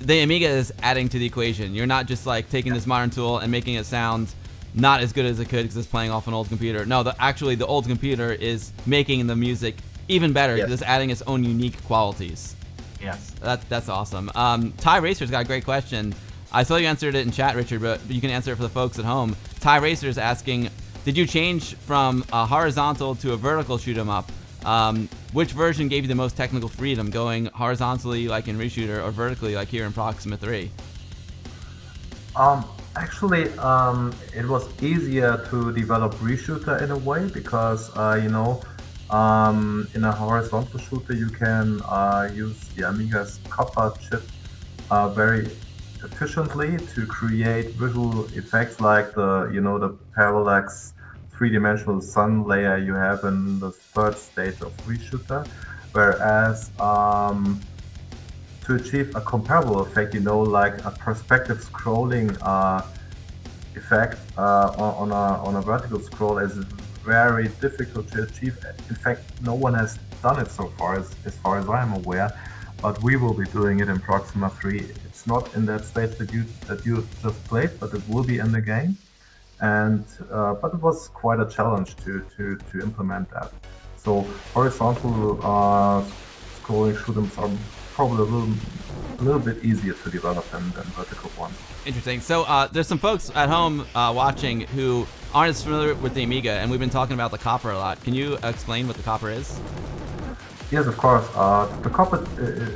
the Amiga is adding to the equation. You're not just like taking this modern tool and making it sound not as good as it could because it's playing off an old computer. No, actually the old computer is making the music even better because it's adding its own unique qualities. Yes. That's awesome. Ty Racer's got a great question. I saw you answered it in chat, Richard, but you can answer it for the folks at home. Ty Racer's asking, did you change from a horizontal to a vertical shoot 'em up? Which version gave you the most technical freedom, going horizontally like in Reshooter or vertically like here in Proxima 3? Actually, it was easier to develop Reshooter in a way because, in a horizontal shooter you can use the Amiga's copper chip very efficiently to create visual effects like the parallax three-dimensional sun layer you have in the third stage of Reshooter, whereas to achieve a comparable effect, like a perspective scrolling effect on a vertical scroll is very difficult to achieve. In fact, no one has done it so far, as far as I am aware, but we will be doing it in Proxima 3. It's not in that state that you just played, but it will be in the game. And but it was quite a challenge to implement that. So horizontal scrolling shoot 'ems are probably a little bit easier to develop than vertical ones. Interesting. So there's some folks at home watching who aren't as familiar with the Amiga, and we've been talking about the copper a lot. Can you explain what the copper is? Yes, of course. The copper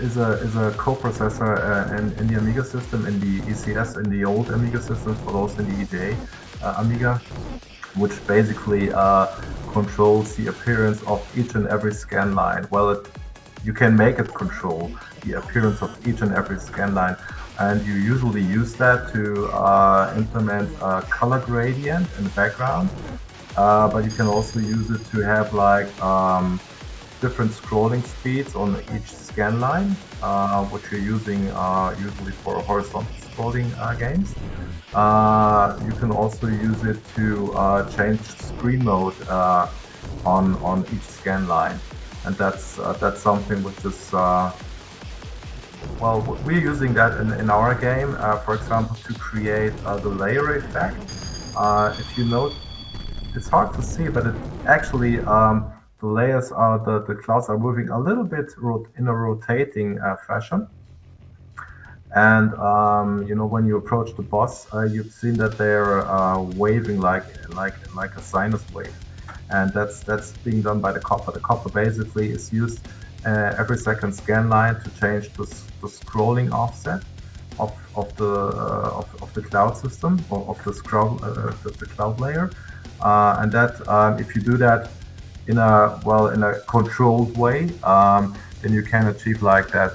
is a coprocessor in the Amiga system, in the ECS, in the old Amiga systems, but also in the EDA Amiga, which basically controls the appearance of each and every scan line. Well, you can make it control the appearance of each and every scan line, and you usually use that to implement a color gradient in the background, but you can also use it to have like different scrolling speeds on each scan line, which you're using usually for horizontal scrolling games. You can also use it to change screen mode on each scan line, and that's something which is well, we're using that in our game, for example, to create the layer effect. If you note, it's hard to see, but it actually the layers are the clouds are moving a little bit in a rotating fashion. And when you approach the boss, you've seen that they're waving like a sinus wave, and that's being done by the copper. The copper basically is used every second scan line to change the scrolling offset of the cloud system, or of the cloud layer, and that if you do that in a controlled way, then you can achieve like that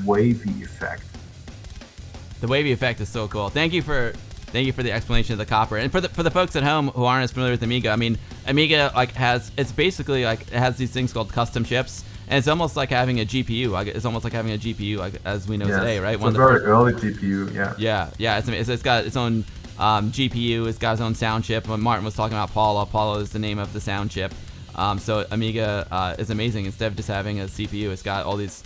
wavy effect. The wavy effect is so cool. Thank you for Thank you for the explanation of the copper. And for the folks at home who aren't as familiar with Amiga, I mean, Amiga it's basically like it has these things called custom chips, and it's almost like having a GPU. It's almost like having a GPU, as we know today, right? It's a very early GPU, yeah. Yeah. It's got its own GPU. It's got its own sound chip. When Martin was talking about Paula, Paula is the name of the sound chip. So Amiga is amazing. Instead of just having a CPU, it's got all these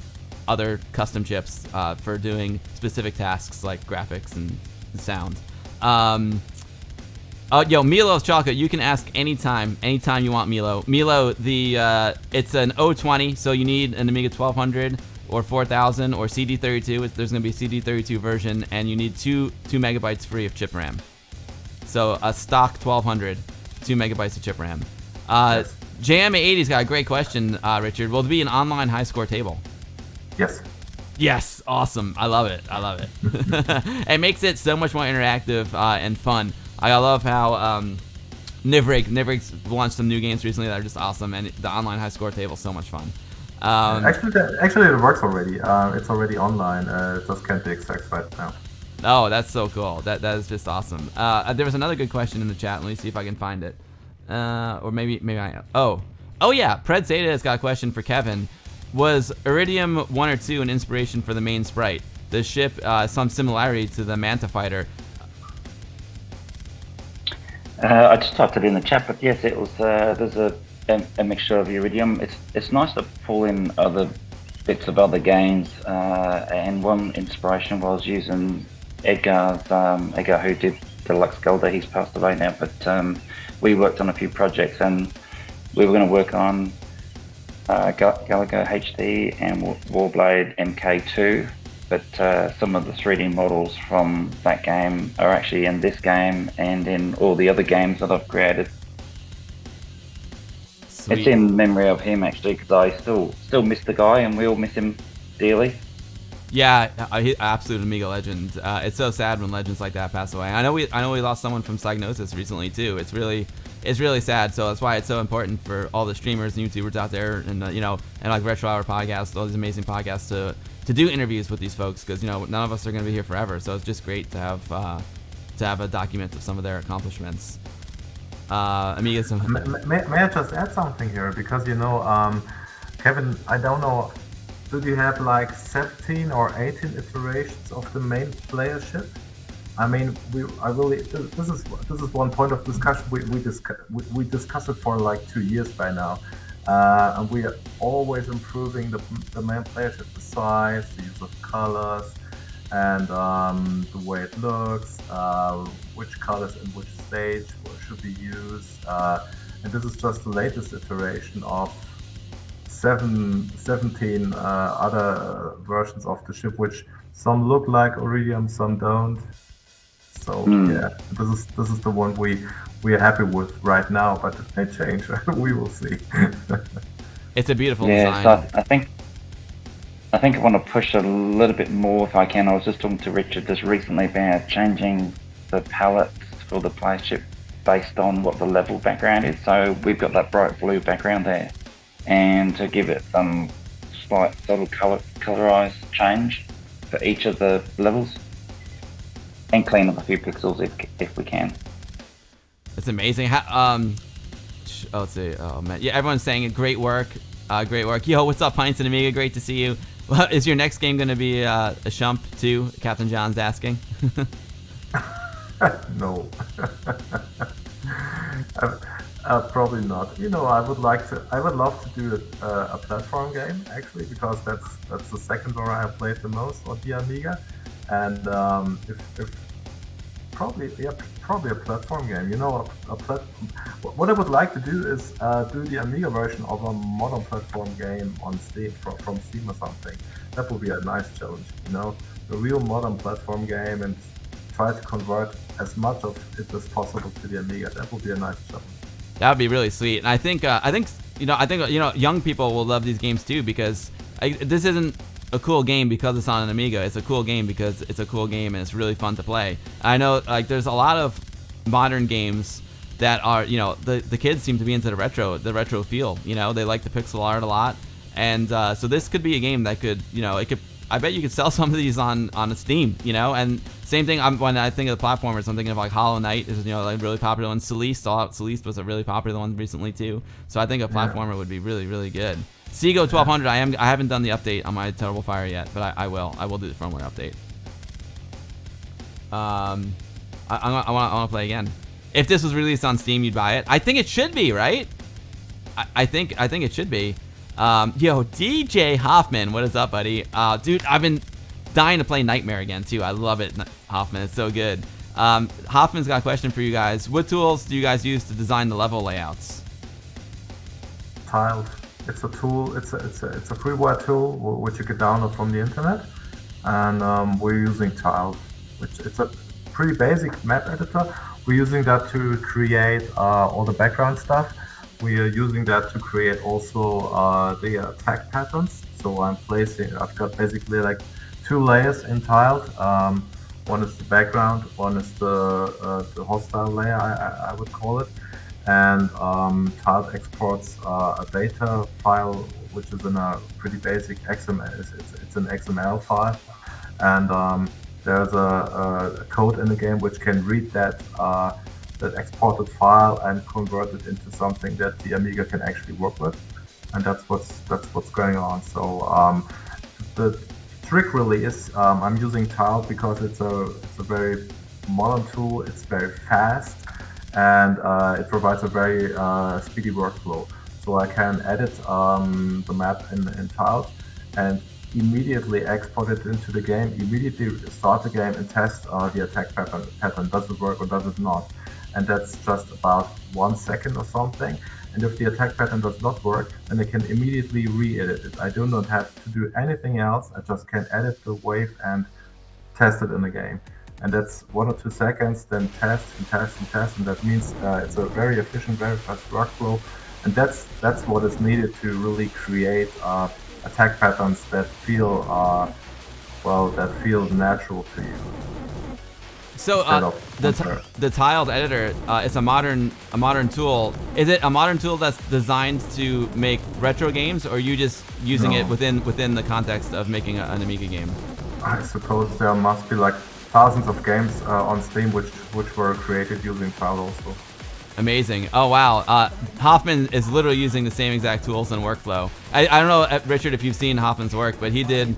other custom chips for doing specific tasks like graphics and sound. Milo's Chocolate, you can ask anytime you want, Milo. Milo, it's an 020, so you need an Amiga 1200 or 4000 or CD32. There's going to be a CD32 version, and you need 2 megabytes free of chip RAM. So a stock 1200, 2 megabytes of chip RAM. JM80's got a great question, Richard. Will there be an online high score table? Yes. Yes, awesome. I love it. It makes it so much more interactive and fun. I love how Nivrig's launched some new games recently that are just awesome, and the online high score table is so much fun. Actually, it works already. It's already online. It just can't be accessed right now. Oh, that's so cool. That is just awesome. There was another good question in the chat. Let me see if I can find it. Or maybe I. Oh yeah. Pred Zeta has got a question for Kevin. Was Iridium 1 or 2 an inspiration for the main sprite? The ship some similarity to the Manta Fighter. I just typed it in the chat, but yes, it was. There's a mixture of Iridium. It's nice to pull in other bits of other games, and one inspiration was using Edgar, who did Deluxe Golda. He's passed away now, but we worked on a few projects, and we were going to work on Galaga HD and Warblade MK2, but some of the 3D models from that game are actually in this game and in all the other games that I've created. Sweet. It's in memory of him, actually, because I still miss the guy, and we all miss him dearly. Yeah, absolute Amiga legend. It's so sad when legends like that pass away. I know we lost someone from Psygnosis recently too. It's really sad. So that's why it's so important for all the streamers and YouTubers out there, and and like Retro Hour podcast, all these amazing podcasts to do interviews with these folks, because none of us are going to be here forever. So it's just great to have a document of some of their accomplishments. Amiga. May I just add something here, because Kevin, I don't know. Did you have like 17 or 18 iterations of the main player ship? I mean, this is one point of discussion. We discussed it for like 2 years by now, and we are always improving the main player ship, the size, the use of colors, and the way it looks, which colors in which stage should be used, and this is just the latest iteration of 17 other versions of the ship, which some look like Iridium, some don't. So yeah, this is the one we are happy with right now, but it may change. We will see. It's a beautiful design. So I think I want to push a little bit more if I can. I was just talking to Richard just recently about changing the palettes for the player ship based on what the level background is. So we've got that bright blue background there, and to give it some slight subtle colorized change for each of the levels, and clean up a few pixels if we can. It's amazing. Let's see. Oh man, yeah, everyone's saying great work. Great work. Yo, what's up, Pints and Amiga? Great to see you. Is your next game going to be a Shump too? Captain John's asking. No. Probably not. I would love to do a platform game, actually, because that's the second genre I played the most on the Amiga, and if probably a platform game. What I would like to do is do the Amiga version of a modern platform game on Steam from Steam or something. That would be a nice challenge. A real modern platform game, and try to convert as much of it as possible to the Amiga. That would be a nice challenge. That would be really sweet, and I think young people will love these games too, because this isn't a cool game because it's on an Amiga. It's a cool game because it's a cool game and it's really fun to play. I know there's a lot of modern games that are the kids seem to be into the retro feel. They like the pixel art a lot, and so this could be a game that could I bet you could sell some of these on Steam, and Same thing. When I think of the platformers, I'm thinking of like Hollow Knight is like really popular one. Celeste was a really popular one recently too. So I think a platformer would be really really good. Seago 1200. I haven't done the update on my Terrible Fire yet, but I will do the firmware update. I want to play again. If this was released on Steam, you'd buy it. I think it should be, right? I think it should be. Yo, DJ Hoffman, what is up, buddy? Dude, I've been dying to play Nightmare again too. I love it, Hoffman. It's so good. Hoffman's got a question for you guys. What tools do you guys use to design the level layouts? Tiled. It's a tool. It's a freeware tool which you can download from the internet, and we're using Tiled, which it's a pretty basic map editor. We're using that to create all the background stuff. We are using that to create also the attack patterns. So I've got basically like 2 layers in Tiled. One is the background, one is the hostile layer, I would call it. And Tiled exports a data file, which is in a pretty basic XML. It's an XML file, and there's a code in the game which can read that exported file and convert it into something that the Amiga can actually work with, and that's what's going on. So the trick really is I'm using Tiled because it's a very modern tool. It's very fast, and it provides a very speedy workflow. So I can edit the map in Tiled and immediately export it into the game, immediately start the game and test the attack pattern. Does it work or does it not? And that's just about 1 second or something. And if the attack pattern does not work, then I can immediately re-edit it. I do not have to do anything else. I just can edit the wave and test it in the game. And that's 1 or 2 seconds, then test and test and test. And that means it's a very efficient, very fast workflow. And that's what is needed to really create attack patterns that feel natural to you. So the Tiled editor, it's a modern tool. Is it a modern tool that's designed to make retro games, or are you just using it within the context of making an Amiga game? I suppose there must be like thousands of games on Steam which were created using Tiled also. Amazing. Oh, wow. Hoffman is literally using the same exact tools and workflow. I don't know, Richard, if you've seen Hoffman's work, but he did,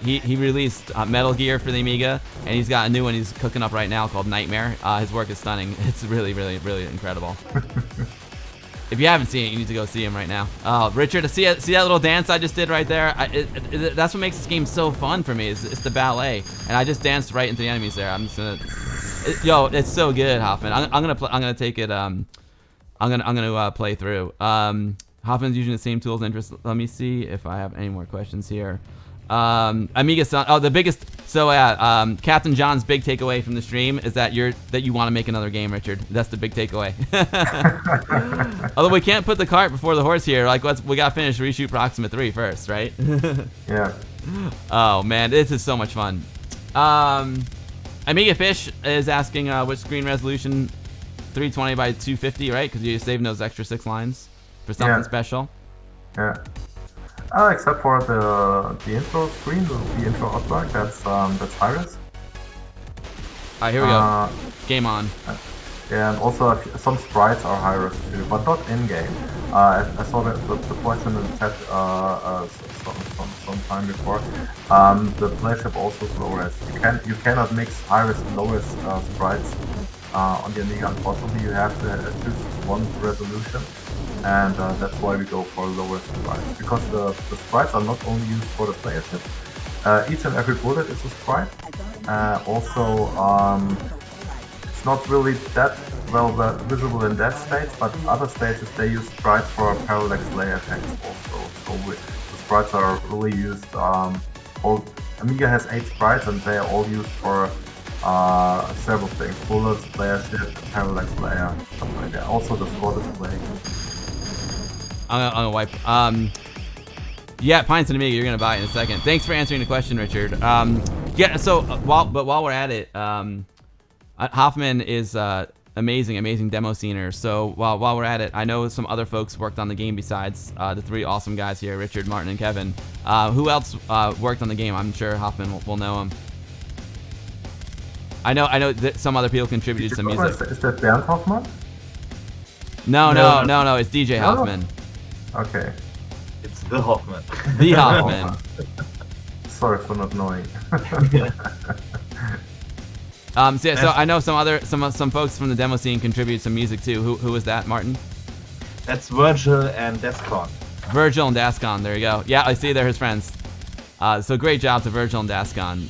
he released Metal Gear for the Amiga, and he's got a new one he's cooking up right now called Nightmare. His work is stunning. It's really, really, really incredible. If you haven't seen it, you need to go see him right now. Oh, Richard, see that little dance I just did right there? That's what makes this game so fun for me, is the ballet. And I just danced right into the enemies there. I'm just gonna... Yo, it's so good, Hoffman. I'm gonna take it. I'm gonna play through. Hoffman's using the same tools and interests. Let me see if I have any more questions here. Amiga Sun. Oh, the biggest. So Captain John's big takeaway from the stream is that you want to make another game, Richard. That's the big takeaway. Although we can't put the cart before the horse here. Like we gotta finish Reshoot Proxima 3 first, right? Yeah. Oh man, this is so much fun. Amiga Fish is asking what screen resolution, 320 by 250, right? Because you're saving those extra 6 lines for something special. Yeah. Except for the intro screen, the intro artwork, that's high-res. Alright, here we go. Game on. Yeah, and also some sprites are high-res too, but not in-game. I saw the question in the chat some time before. The flagship also is low-res. You cannot mix high-res and low-res sprites on the Amiga. Unfortunately, you have to choose one resolution, and that's why we go for low-res sprites. Because the sprites are not only used for the flagship. Each and every bullet is a sprite. Also, it's not really that well visible in that stage, but other stages they use sprites for parallax layer effects also. So the sprites are really used. Amiga has 8 sprites and they are all used for several things: bullets, player shift, parallax layer, something like that. Also the score display. I'm gonna wipe. Yeah, Pines and Amiga, you're gonna buy it in a second. Thanks for answering the question, Richard. Yeah. So while we're at it, Hoffman is amazing demo scener. So while we're at it, I know some other folks worked on the game besides the 3 awesome guys here, Richard, Martin, and Kevin. Who else worked on the game? I'm sure Hoffman will know him. I know that some other people contributed some music. Is that Bernd Hoffman? No, it's DJ Hoffman. Okay. It's the Hoffman. The Hoffman. Sorry for not knowing. So I know some folks from the demo scene contribute some music too. Who was that, Martin? That's Virgil and Descon. Virgil and Dascon, there you go. Yeah, I see they're his friends. So great job to Virgil and Dascon.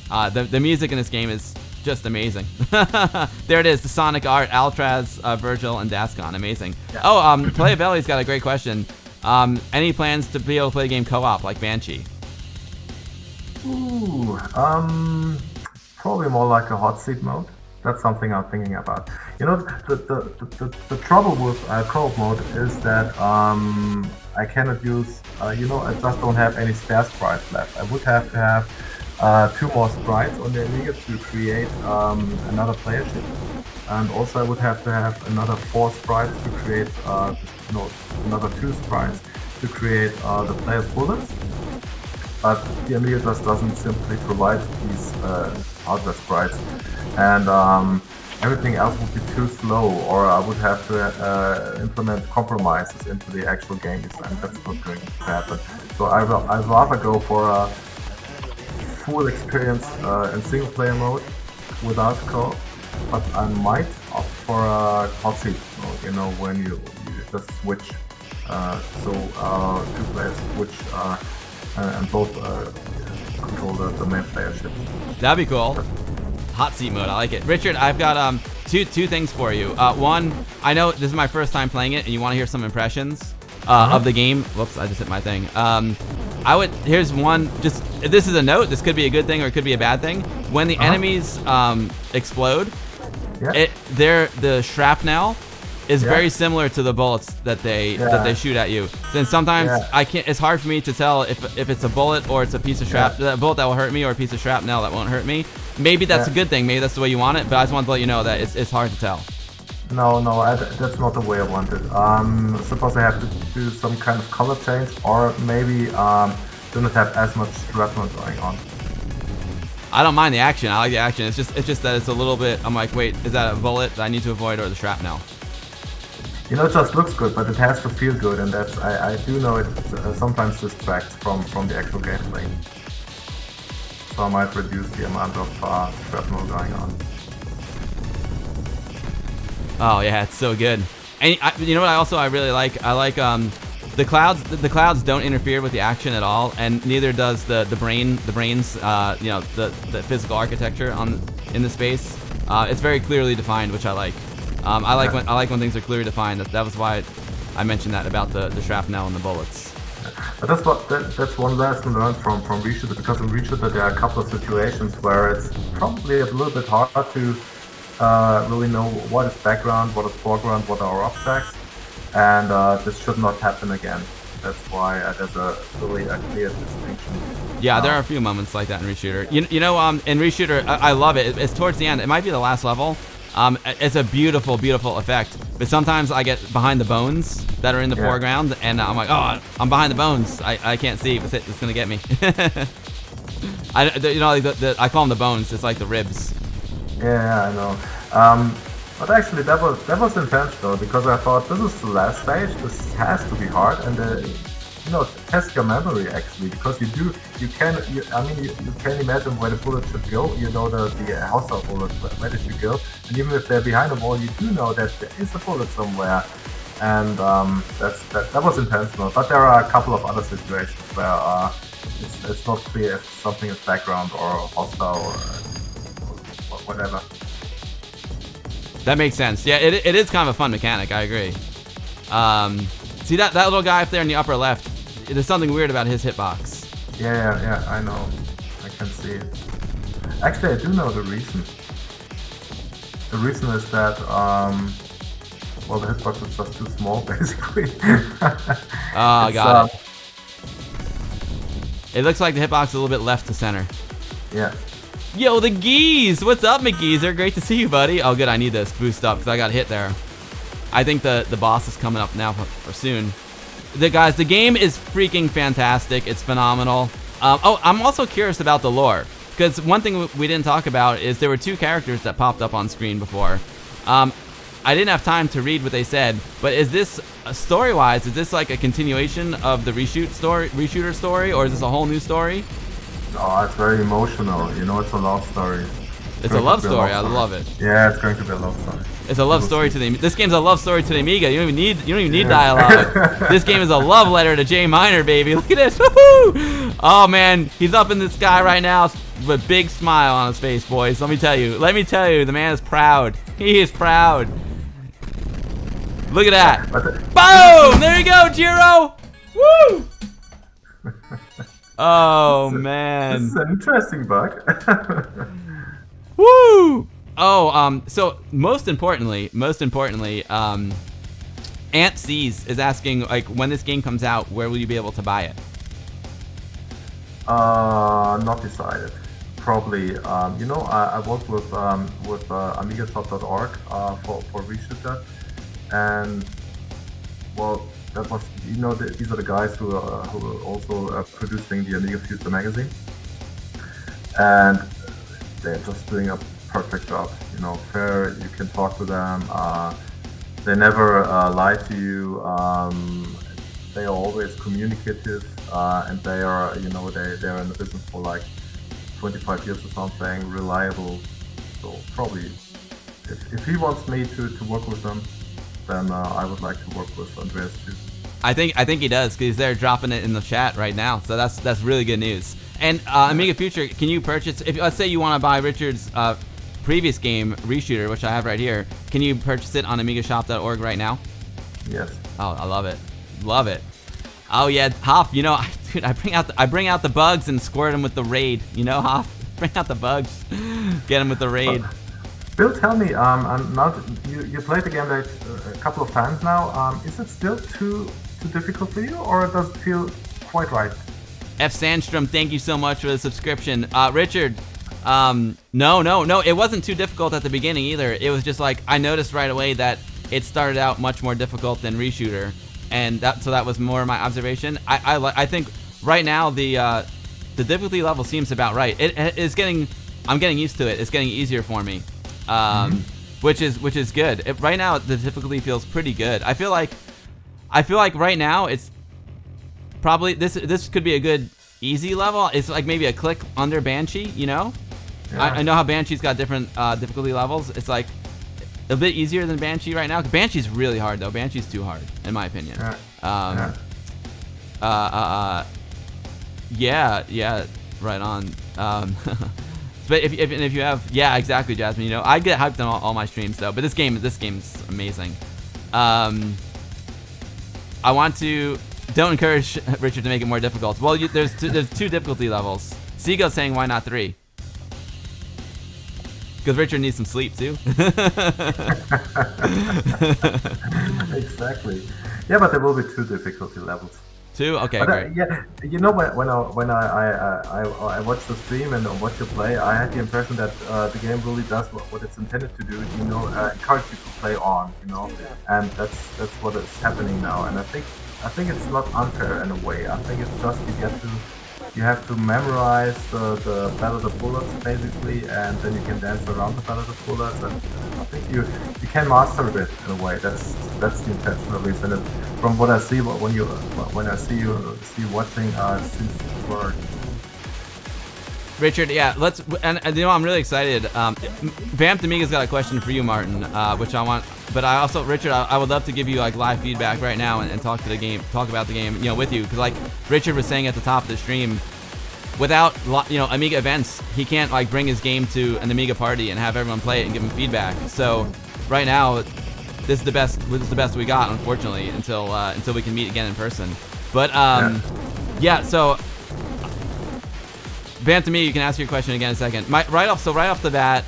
The music in this game is just amazing. There it is, the Sonic art, Altraz, Virgil, and Dascon, amazing. Yeah. Oh, Playabelly's got a great question. Any plans to be able to play a game co-op like Banshee? Ooh, probably more like a hot seat mode. That's something I'm thinking about. You know, the trouble with co-op mode is that I cannot use, I just don't have any spare sprites left. I would have to have 2 more sprites on the Amiga to create another player ship. And also I would have to have another 4 sprites to create, another 2 sprites to create the player's bullets. But the Amiga just doesn't simply provide these hardware sprites. And everything else would be too slow, or I would have to implement compromises into the actual game design. That's not going to happen. So I'd rather go for a full experience in single player mode without co-op, but I might opt for a hot seat mode, when you just switch. So 2 players switch and both control the main player ship. That'd be cool. Hot seat mode, I like it. Richard, I've got two things for you. One, I know this is my first time playing it, and you want to hear some impressions of the game. Whoops, I just hit my thing. Here's one. Just this is a note. This could be a good thing or it could be a bad thing. When the enemies explode, the shrapnel is very similar to the bullets that they shoot at you. Then sometimes I can't. It's hard for me to tell if it's a bullet or it's a piece of a bullet that will hurt me or a piece of shrapnel that won't hurt me. Maybe that's a good thing. Maybe that's the way you want it. But I just wanted to let you know that it's hard to tell. No, that's not the way I want it. Suppose I have to do some kind of color change, or maybe do not have as much shrapnel going on. I don't mind the action. I like the action. It's just that it's a little bit. I'm like, wait, is that a bullet that I need to avoid or the shrapnel? It just looks good, but it has to feel good, and that's I do know it sometimes distracts from the actual gameplay. So I might reduce the amount of shrapnel going on. Oh yeah, it's so good. And you know what? I really like. I like the clouds. The clouds don't interfere with the action at all, and neither does the brains. The physical architecture in the space. It's very clearly defined, which I like. I like when things are clearly defined. That was why I mentioned that about the shrapnel and the bullets. But that's one lesson learned from Reshoot, because in Reshoot there are a couple of situations where it's probably a little bit hard to really know what is background, what is foreground, what are objects, and this should not happen again. That's why there's a really clear distinction. Yeah, there are a few moments like that in Reshooter. In Reshooter, I love it. It's towards the end. It might be the last level. It's a beautiful, beautiful effect. But sometimes I get behind the bones that are in the foreground, and I'm like, oh, I'm behind the bones. I can't see. It's gonna get me. I call them the bones. It's like the ribs. Yeah, I know. But actually, that was intentional, because I thought this is the last stage. This has to be hard, and test your memory actually, because you can imagine where the bullet should go. You know the hostile bullet where they should go, and even if they're behind the wall, you do know that there is a bullet somewhere, and that was intentional. But there are a couple of other situations where it's not clear if something is background or hostile or whatever. That makes sense. Yeah, it is kind of a fun mechanic. I agree. See that little guy up there in the upper left? There's something weird about his hitbox. Yeah, I know. I can see it. Actually, I do know the reason. The reason is that, the hitbox is just too small, basically. Oh, got it. It looks like the hitbox is a little bit left to center. Yeah. Yo, the geese! What's up, McGeezer? Great to see you, buddy. Oh, good. I need this boost up because I got hit there. I think the boss is coming up now or soon. Guys, the game is freaking fantastic. It's phenomenal. I'm also curious about the lore. because one thing we didn't talk about is there were 2 characters that popped up on screen before. I didn't have time to read what they said, but is this story-wise? Is this like a continuation of the reshooter story, or is this a whole new story? Oh, it's very emotional. You know, it's a love story. It's a love story. I love it. Yeah, it's going to be a love story. It's a love story to the. This game's a love story to the Amiga. You don't even need dialogue. This game is a love letter to J Minor, baby. Look at this. Woohoo! Oh man, he's up in the sky right now with a big smile on his face, boys. Let me tell you, the man is proud. He is proud. Look at that. Boom! There you go, Jiro. Woo! Oh man. This is an interesting bug. Woo! Oh, so most importantly, Aunt C's is asking, like, when this game comes out, where will you be able to buy it? Not decided. Probably, you know, I worked with AmigaShop.org for Reshoot, and well, that was, you know, these are the guys who are also producing the Amiga Future magazine, and they're just doing a perfect job. You know, fair. You can talk to them. They never lie to you. They are always communicative, and they are, you know, they're in the business for like 25 years or something. Reliable. So probably, if he wants me to work with them, then I would like to work with Andreas too. I think he does, because they're dropping it in the chat right now. So that's really good news. And Amiga Future, can you purchase? If let's say you want to buy Richard's previous game, Reshooter, which I have right here, can you purchase it on AmigaShop.org right now? Yes. Oh, I love it, love it. Oh yeah, Hoff. You know, dude, I bring out the bugs and squirt them with the raid. You know, Hoff, bring out the bugs, get them with the raid. Bill, tell me, now you played the game like a couple of times now. Is it still too difficult for you, or does it feel quite right? F. Sandstrom, thank you so much for the subscription. Richard, no, it wasn't too difficult at the beginning either. It was just like, I noticed right away that it started out much more difficult than Reshooter, and that was more my observation. I think right now the difficulty level seems about right. I'm getting used to it. It's getting easier for me. Which is good. Right now the difficulty feels pretty good. I feel like right now it's probably this could be a good easy level. It's like maybe a click under Banshee, you know? Yeah. I know how Banshee's got different difficulty levels. It's like a bit easier than Banshee right now. Banshee's really hard though. Banshee's too hard in my opinion. Yeah, right on. But if you have, yeah, exactly, Jasmine. You know, I get hyped on all my streams though. But this game's amazing. I want to don't encourage Richard to make it more difficult. Well, there's 2 difficulty levels. Seago's saying why not 3? Because Richard needs some sleep too. Exactly. Yeah, but there will be 2 difficulty levels. 2? Okay, but, great. Yeah, you know, when I watched the stream and watched you play, I had the impression that the game really does what it's intended to do. You know, encourage you to play on. You know, and that's what is happening now. And I think it's not unfair in a way. I think it's just you have to memorize the Battle of the Bullets basically, and then you can dance around the Battle of the Bullets. And I think you can master it in a way. That's the intention at least. And from what I see, when I see you watching, it seems to work. Richard, yeah, and you know, I'm really excited. Vamped Amiga's got a question for you, Martin, which I want. But I also, Richard, I would love to give you like live feedback right now and talk about the game, you know, with you, because like Richard was saying at the top of the stream, without, you know, Amiga events, he can't like bring his game to an Amiga party and have everyone play it and give him feedback. So right now, this is the best we got, unfortunately, until we can meet again in person. But yeah, so. Vamp to me, you can ask your question again in a second. Right off the bat,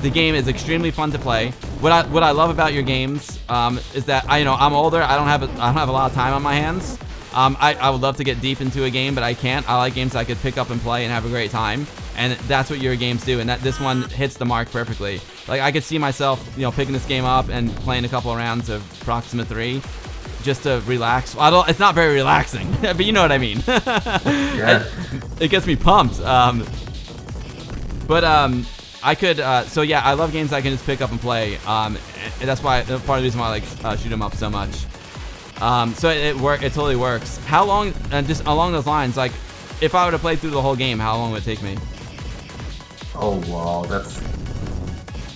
the game is extremely fun to play. What I love about your games is that I'm older. I don't have a lot of time on my hands. I would love to get deep into a game, but I can't. I like games I could pick up and play and have a great time, and that's what your games do. And this one hits the mark perfectly. Like I could see myself, you know, picking this game up and playing a couple of rounds of Proxima 3. Just to relax. It's not very relaxing, but you know what I mean. Yeah. It gets me pumped. But I could. So yeah, I love games I can just pick up and play. And that's why part of the reason why I like shoot 'em up so much. So it totally works. How long? And just along those lines, like if I were to play through the whole game, how long would it take me? Oh wow, that's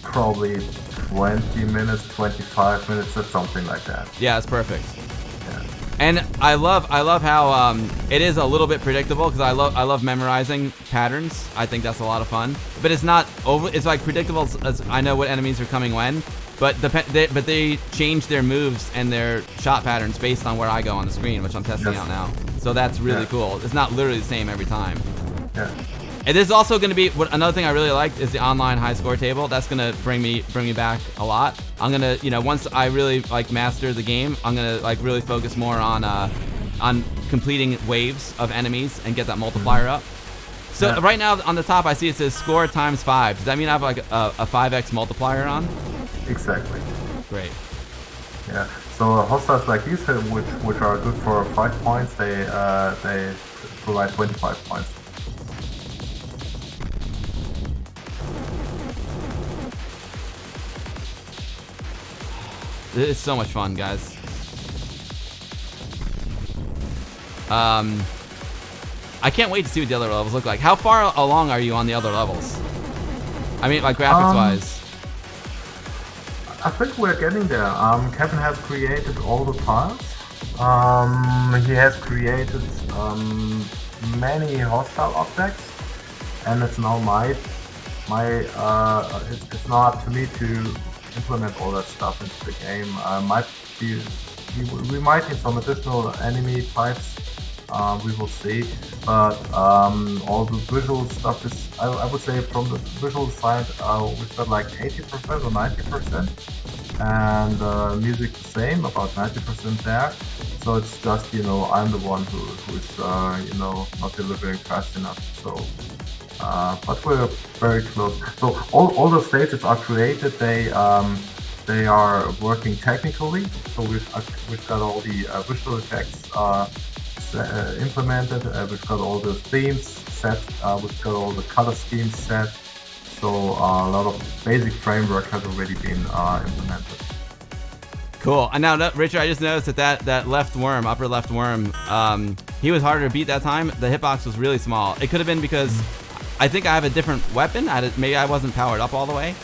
probably 20 minutes, 25 minutes, or something like that. Yeah, it's perfect. Yeah. And I love how it is a little bit predictable because I love memorizing patterns. I think that's a lot of fun. But it's not over. It's like predictable as I know what enemies are coming when. But they change their moves and their shot patterns based on where I go on the screen, which I'm testing out now. So that's really cool. It's not literally the same every time. Yeah. And this is also going to be another thing I really liked is the online high score table. That's going to bring me back a lot. I'm going to, once I really like master the game, I'm going to like really focus more on completing waves of enemies and get that multiplier up. So right now on the top I see it says score times 5. Does that mean I have like a 5x multiplier on? Exactly. Great. Yeah. So hostiles like these, which are good for 5 points, they provide 25 points. It's so much fun, guys. I can't wait to see what the other levels look like. How far along are you on the other levels? I mean, like graphics-wise. I think we're getting there. Kevin has created all the parts. He has created many hostile objects, and it's now it's now up to me to implement all that stuff into the game. We might need some additional enemy types. We will see, but all the visual stuff is, I would say, from the visual side, we've got like 80% or 90%, and music the same, about 90% there. So it's just, I'm the one who's not delivering fast enough. So, but we're very close. So all the stages are created. They are working technically. So we've got all the visual effects implemented. We've got all the themes set. We've got all the color schemes set. So a lot of basic framework has already been implemented. Cool. And now, Richard, I just noticed that left worm, upper left worm, he was harder to beat that time. The hitbox was really small. It could have been because I think I have a different weapon. Maybe I wasn't powered up all the way.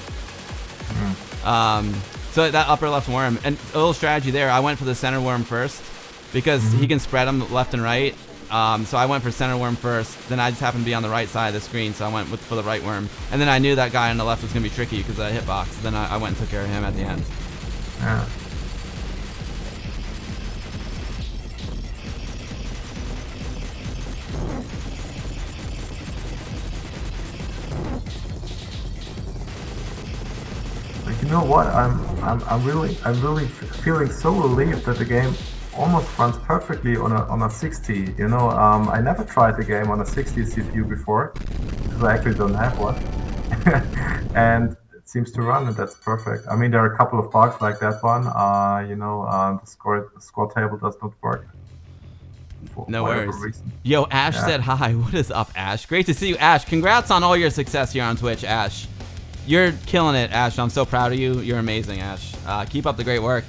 So that upper left worm, and a little strategy there, I went for the center worm first because he can spread them left and right. So I went for center worm first. Then I just happened to be on the right side of the screen, so I went for the right worm. And then I knew that guy on the left was going to be tricky because of the hitbox. Then I went and took care of him at the end. Yeah. You know what? I'm really feeling so relieved that the game almost runs perfectly on a 60. I never tried the game on a 60 CPU before because I actually don't have one, and it seems to run, and that's perfect. I mean, there are a couple of bugs like that one. The score table does not work. No worries. Yo, Ash said hi. What is up, Ash? Great to see you, Ash. Congrats on all your success here on Twitch, Ash. You're killing it, Ash. I'm so proud of you. You're amazing, Ash. Keep up the great work.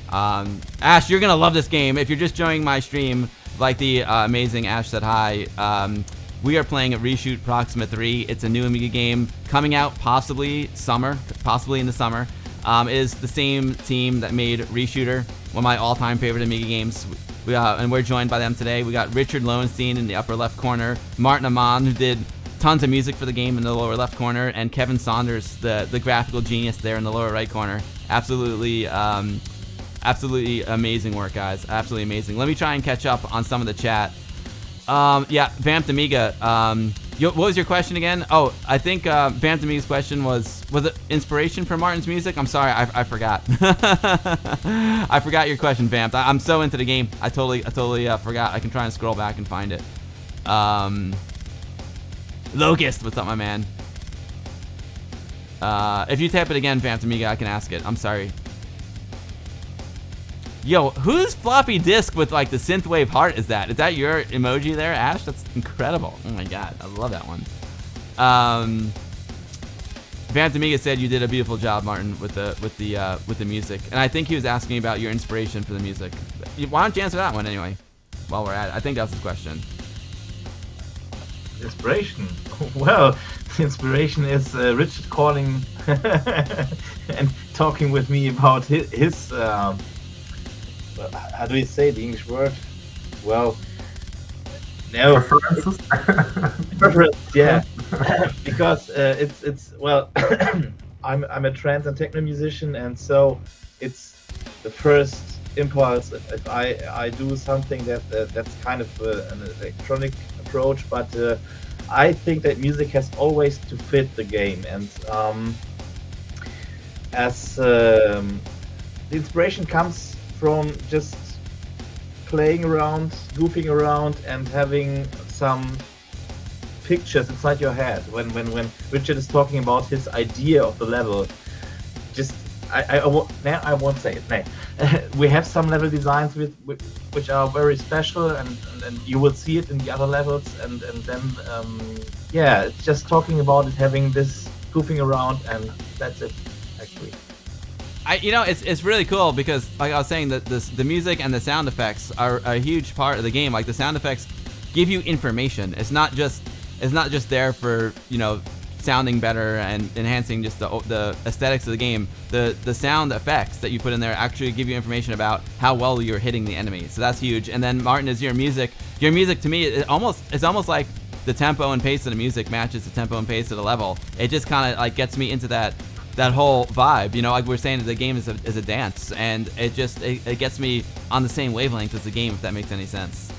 Ash, you're going to love this game. If you're just joining my stream, like the amazing Ash said hi, we are playing at Reshoot Proxima 3. It's a new Amiga game coming out possibly in the summer. It is the same team that made Reshooter, one of my all-time favorite Amiga games. And we're joined by them today. We got Richard Lowenstein in the upper left corner, Martin Amon, who did tons of music for the game in the lower left corner, and Kevin Saunders, the graphical genius there in the lower right corner. Absolutely amazing work, guys. Absolutely amazing. Let me try and catch up on some of the chat. Yeah, Vamped Amiga. What was your question again? Oh, I think Vamped Amiga's question was it inspiration for Martin's music? I'm sorry, I forgot. I forgot your question, Vamped. I'm so into the game. I totally forgot. I can try and scroll back and find it. Locust, what's up, my man? If you tap it again, Vamped Amiga, I can ask it. I'm sorry. Yo, whose floppy disk with like the synthwave heart is that? Is that your emoji there, Ash? That's incredible. Oh my god, I love that one. Phantom Amiga said you did a beautiful job, Martin, with the music, and I think he was asking about your inspiration for the music. Why don't you answer that one anyway? While we're at it, I think that's his question. Inspiration. Well, the inspiration is Richard calling and talking with me about his how do we say the English word? Well, no. Preferences? Preference, yeah. Because it's well, I'm a trance and techno musician, and so it's the first impulse if I do something that's kind of an electronic approach, but I think that music has always to fit the game, and as the inspiration comes from just playing around, goofing around, and having some pictures inside your head. When Richard is talking about his idea of the level, just I won't say it. No. We have some level designs which are very special, and you will see it in the other levels, and then yeah, it's just talking about it, having this goofing around, and that's it actually. It's really cool because, like I was saying, that the music and the sound effects are a huge part of the game. Like, the sound effects give you information. It's not just there for, sounding better and enhancing just the aesthetics of the game. The sound effects that you put in there actually give you information about how well you're hitting the enemy. So that's huge. And then, Martin, is your music to me, it's almost like the tempo and pace of the music matches the tempo and pace of the level. It just kind of like gets me into that whole vibe, like we were saying, the game is a dance, and it gets me on the same wavelength as the game, if that makes any sense.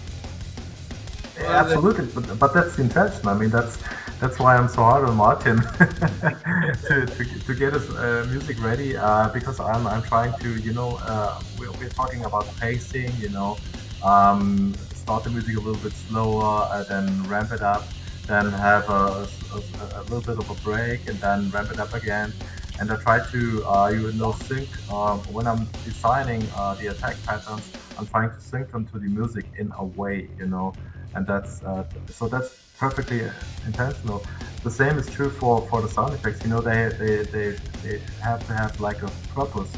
Yeah, absolutely, but that's the intention. I mean, that's why I'm so hard on Martin to get his music ready, because I'm trying to, we're talking about pacing, start the music a little bit slower, then ramp it up, then have a little bit of a break, and then ramp it up again. And I try to, sync, when I'm designing the attack patterns, I'm trying to sync them to the music in a way, and that's perfectly intentional. The same is true for the sound effects, they have to have like a purpose.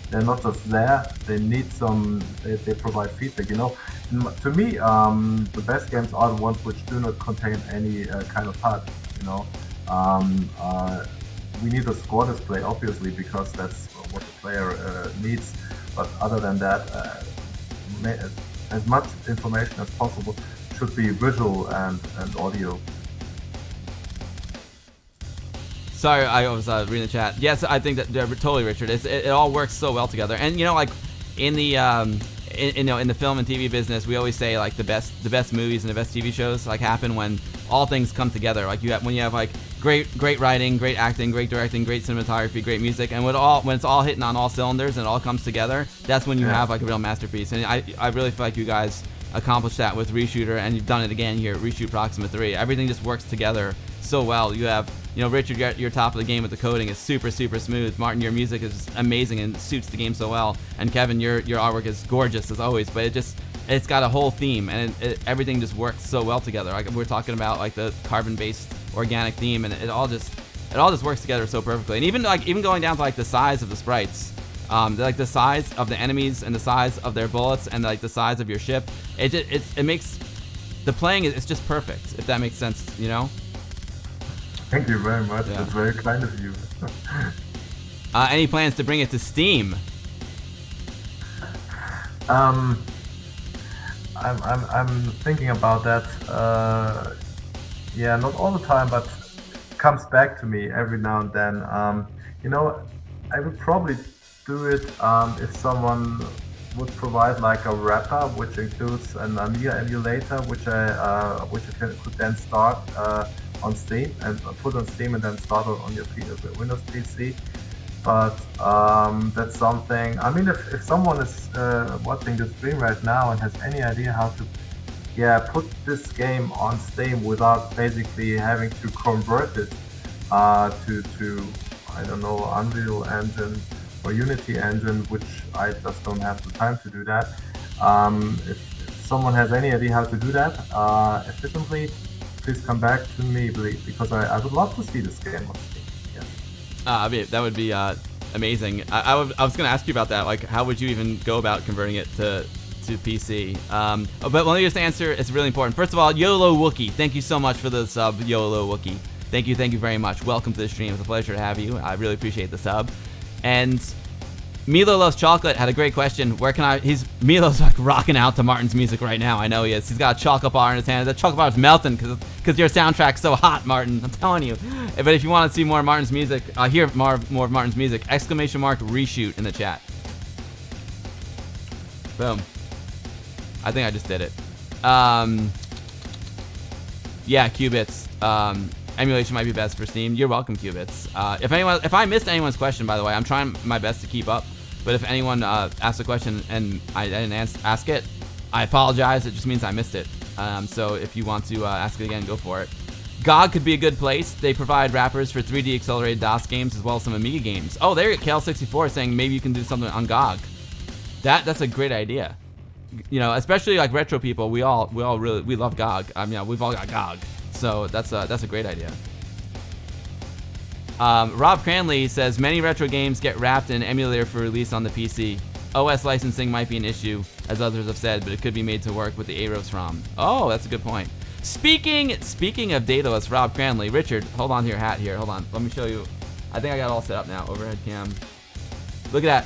They're not just there, they need they provide feedback, To me, the best games are the ones which do not contain any kind of HUD, we need a score display, obviously, because that's what the player needs. But other than that, as much information as possible should be visual and audio. Sorry, I was reading the chat. Yes, I think that totally, Richard. It all works so well together. And like in the in the film and TV business, we always say like the best movies and the best TV shows like happen when all things come together. Like when you have like great writing, great acting, great directing, great cinematography, great music, and when it's all hitting on all cylinders and it all comes together, that's when you have like a real masterpiece. And I really feel like you guys accomplished that with Reshooter, and you've done it again here at Reshoot Proxima 3. Everything just works together so well. You have, Richard, you're at your top of the game with the coding. It's super smooth. Martin, your music is amazing and suits the game so well. And Kevin, your artwork is gorgeous as always, but it's got a whole theme, and everything just works so well together. Like we're talking about like the carbon-based organic theme, and it all just works together so perfectly. And even going down to like the size of the sprites, like the size of the enemies and the size of their bullets and like the size of your ship, it makes the playing, it's just perfect, if that makes sense, Thank you very much. Yeah. That's very kind of you. Any plans to bring it to Steam? I'm thinking about that. Yeah, not all the time, but comes back to me every now and then. I would probably do it if someone would provide like a wrapper, which includes an Amiga emulator, which I could then start on Steam and put on Steam and then start on your Windows PC. But that's something. I mean, if someone is watching the stream right now and has any idea how to, put this game on Steam without basically having to convert it to I don't know, Unreal Engine or Unity Engine, which I just don't have the time to do that. If someone has any idea how to do that efficiently, please come back to me, because I would love to see this game on Steam. Yes. I mean, that would be amazing. I was going to ask you about that. Like, how would you even go about converting it to PC? But let me just answer. It's really important. First of all, YOLO Wookie, thank you so much for the sub, YOLO Wookie. Thank you very much. Welcome to the stream. It's a pleasure to have you. I really appreciate the sub. And Milo Loves Chocolate had a great question. Where can I? Milo's like rocking out to Martin's music right now. I know he is. He's got a chocolate bar in his hand. That chocolate bar is melting because your soundtrack's so hot, Martin. I'm telling you. But if you want to see more of Martin's music, hear more of Martin's music, ! Reshoot in the chat. Boom. I think I just did it. Yeah, Qubits. Emulation might be best for Steam. You're welcome, Qubits. If I missed anyone's question, by the way, I'm trying my best to keep up. But if anyone asked a question and I didn't ask it, I apologize. It just means I missed it. So if you want to ask it again, go for it. GOG could be a good place. They provide wrappers for 3D accelerated DOS games as well as some Amiga games. Oh, there you go. Kale64 saying maybe you can do something on GOG. That's a great idea. You know, especially like retro people, we love GOG. We've all got GOG. So that's a great idea. Rob Cranley says many retro games get wrapped in an emulator for release on the PC. OS licensing might be an issue, as others have said, but it could be made to work with the AROS ROM. Oh, that's a good point. Speaking of dataless, Rob Cranley, Richard, hold on to your hat here. Hold on, let me show you. I think I got it all set up now. Overhead cam. Look at that,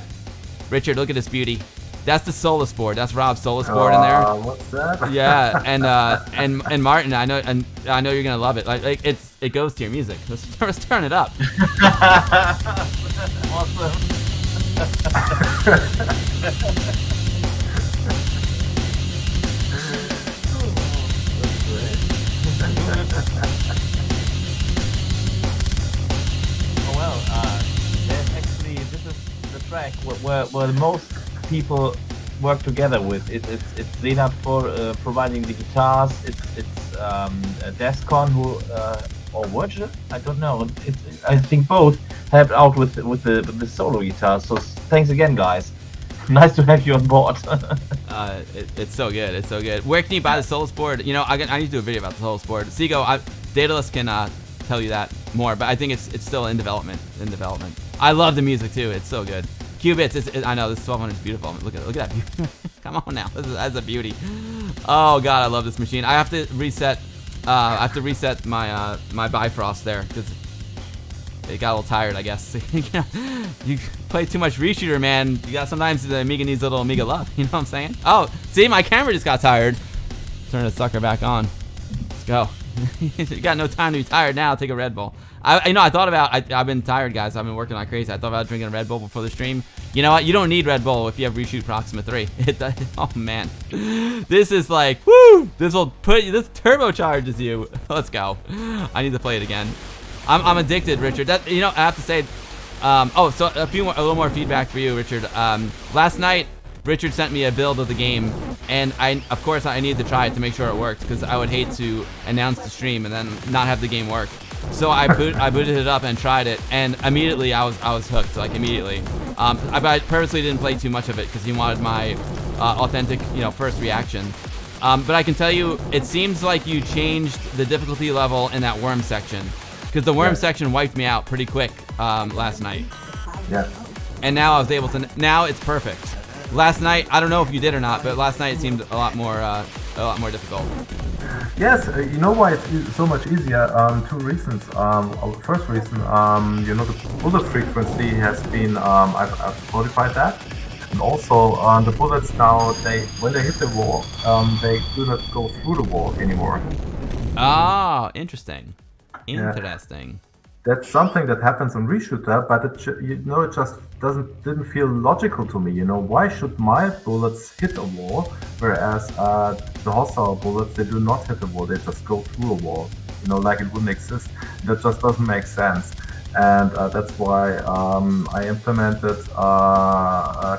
Richard. Look at this beauty. That's the Solus board. That's Rob's Solus board in there. What's that? Yeah, and Martin, I know you're gonna love it. Like it goes to your music. Let's turn it up. Awesome. Oh well, there's actually, this is the track where the most people work together with. It's Zenat for providing the guitars. It's Descon who or Virgil, I don't know. I think both helped out with the solo guitar. So thanks again, guys. Nice to have you on board. It's so good. It's so good. Where can you buy the Solus board? You know, I need to do a video about the Solus board. Seago, Daedalus can tell you that more, but I think it's still in development. I love the music too. It's so good. Qubits, I know this 1200 is beautiful. Look at that beauty. Come on now, that's a beauty. Oh god, I love this machine. I have to reset. My my Bifrost there because it got a little tired, I guess. You play too much Reshooter, man. Sometimes the Amiga needs a little Amiga love. You know what I'm saying? Oh, see, my camera just got tired. Turn the sucker back on. Let's go. You got no time to be tired now. Take a Red Bull. I thought about. I've been tired, guys. I've been working like crazy. I thought about drinking a Red Bull before the stream. You know what? You don't need Red Bull if you have Reshoot Proxima 3. Oh man, this is like woo. This turbocharges you. Let's go. I need to play it again. I'm addicted, Richard. I have to say. So a little more feedback for you, Richard. Last night, Richard sent me a build of the game, and of course I needed to try it to make sure it worked because I would hate to announce the stream and then not have the game work. So I booted it up and tried it, and immediately I was hooked, like immediately. I purposely didn't play too much of it because he wanted my authentic, first reaction. But I can tell you, it seems like you changed the difficulty level in that worm section, because the worm section wiped me out pretty quick last night. Yeah. And now I was able to. Now it's perfect. Last night, I don't know if you did or not, but last night it seemed a lot more difficult. Yes, you know why it's so much easier? Two reasons. First reason, the bullet frequency has been, I've modified that. And also, the bullets now, when they hit the wall, they do not go through the wall anymore. Ah, interesting. Interesting. Yeah. That's something that happens on Reshooter, but it just didn't feel logical to me. Why should my bullets hit a wall, whereas the hostile bullets, they do not hit a wall, they just go through a wall. Like it wouldn't exist. That just doesn't make sense, and that's why I implemented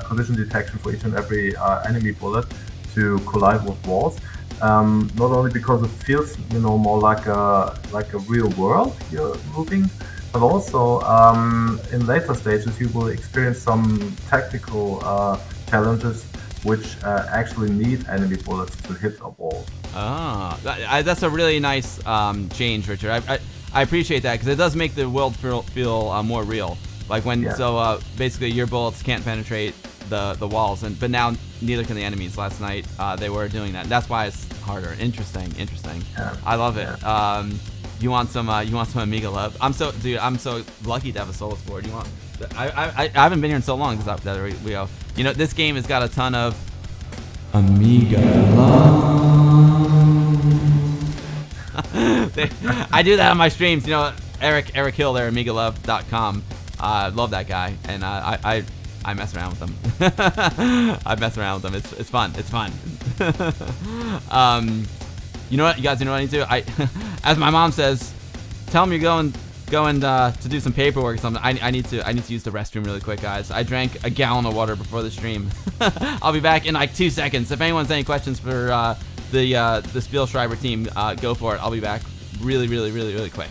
collision detection for each and every enemy bullet to collide with walls. Not only because it feels, more like a real world you're moving, but also in later stages you will experience some tactical challenges which actually need enemy bullets to hit a wall. Ah, that's a really nice change, Richard. I appreciate that because it does make the world feel more real. Like when basically your bullets can't penetrate the walls, but now neither can the enemies. Last night they were doing that. That's why it's harder. Interesting. Yeah. I love it. You want some Amiga love? I'm so lucky to have a Solus board. You want? I haven't been here in so long because there we go. You know, this game has got a ton of Amiga love. I do that on my streams. You know, Eric Hill there, AmigaLove.com. Love that guy, and I mess around with him. I mess around with him. It's fun. It's fun. You know what? You guys know what I need to do? As my mom says, tell him you're going to do some paperwork or something. I need to use the restroom really quick, guys. I drank a gallon of water before the stream. I'll be back in like 2 seconds. If anyone has any questions for the Spielschreiber team, go for it. I'll be back really quick.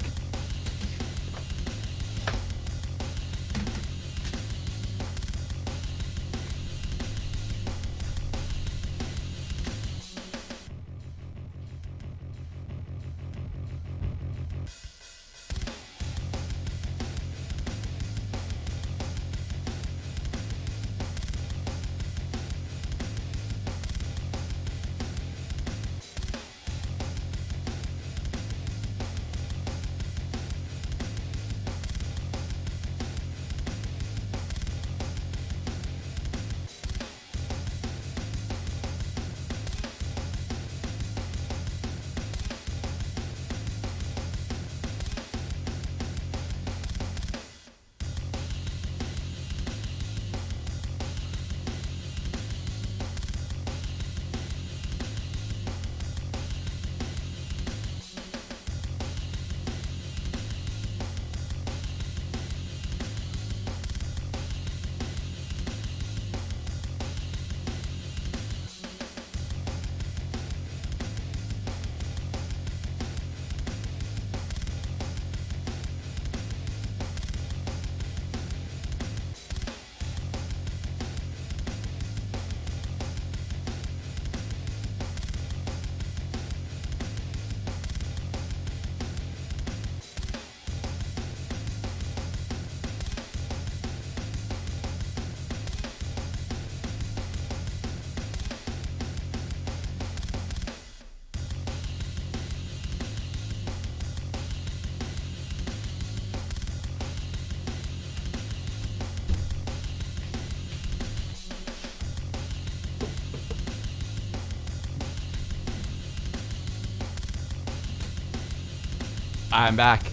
I'm back.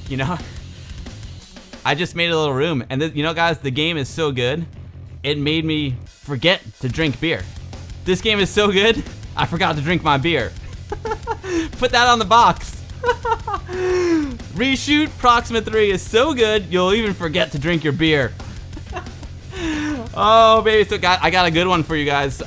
You know, I just made a little room, and you know, guys, the game is so good, it made me forget to drink beer. This game is so good, I forgot to drink my beer. Put that on the box. Reshoot Proxima 3 is so good, you'll even forget to drink your beer. Oh, baby, so I got a good one for you guys.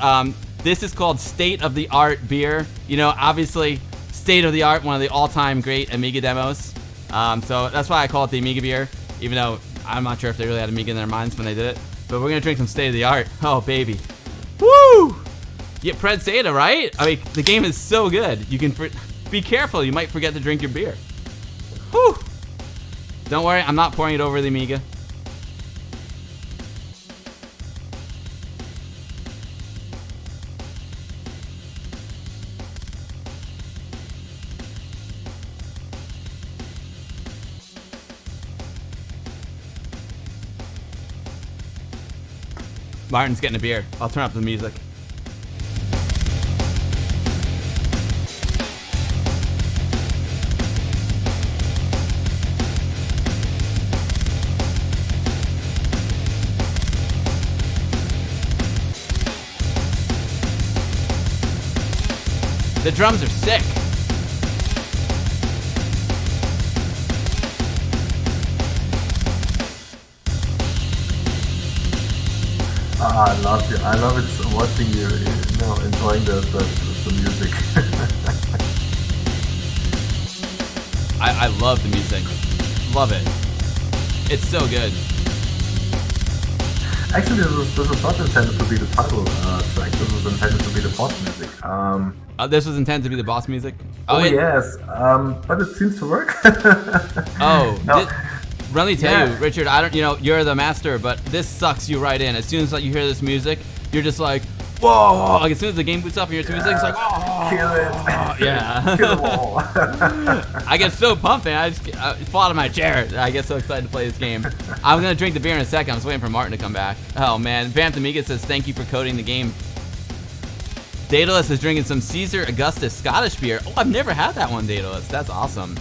This is called State of the Art Beer. You know, obviously, State of the Art, one of the all-time great Amiga demos. So that's why I call it the Amiga beer, even though I'm not sure if they really had Amiga in their minds when they did it. But we're gonna drink some State of the Art. Oh, baby. Woo! Yeah, Pred Sata, right? I mean, the game is so good. You can be careful. You might forget to drink your beer. Whew! Don't worry, I'm not pouring it over the Amiga. Martin's getting a beer. I'll turn up the music. The drums are sick. I love it watching you, enjoying the music. I love the music. Love it. It's so good. Actually, this is not intended to be the title track. This is intended to be the boss music. This was intended to be the boss music. Oh it- yes, but it seems to work. Oh, No. let me tell Yeah. you, Richard. I don't. You're the master, but this sucks you right in. As soon as you hear this music, you're just like, whoa! Like as soon as the game boots up and you hear this music, it's like, oh, Kill it. yeah. Kill them all. I get so pumped, man. I just fall out of my chair. I get so excited to play this game. I'm gonna drink the beer in a second. I'm just waiting for Martin to come back. Oh man, Vamped Amiga says thank you for coding the game. Daedalus is drinking some Caesar Augustus Scottish beer. Oh, I've never had that one, Daedalus. That's awesome.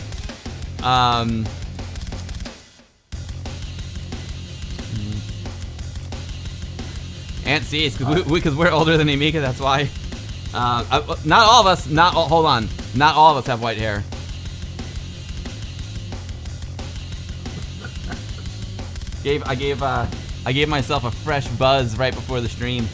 Aunt C, because we're older than Amiga, that's why. Not all of us. Hold on. Not all of us have white hair. I gave myself a fresh buzz right before the stream.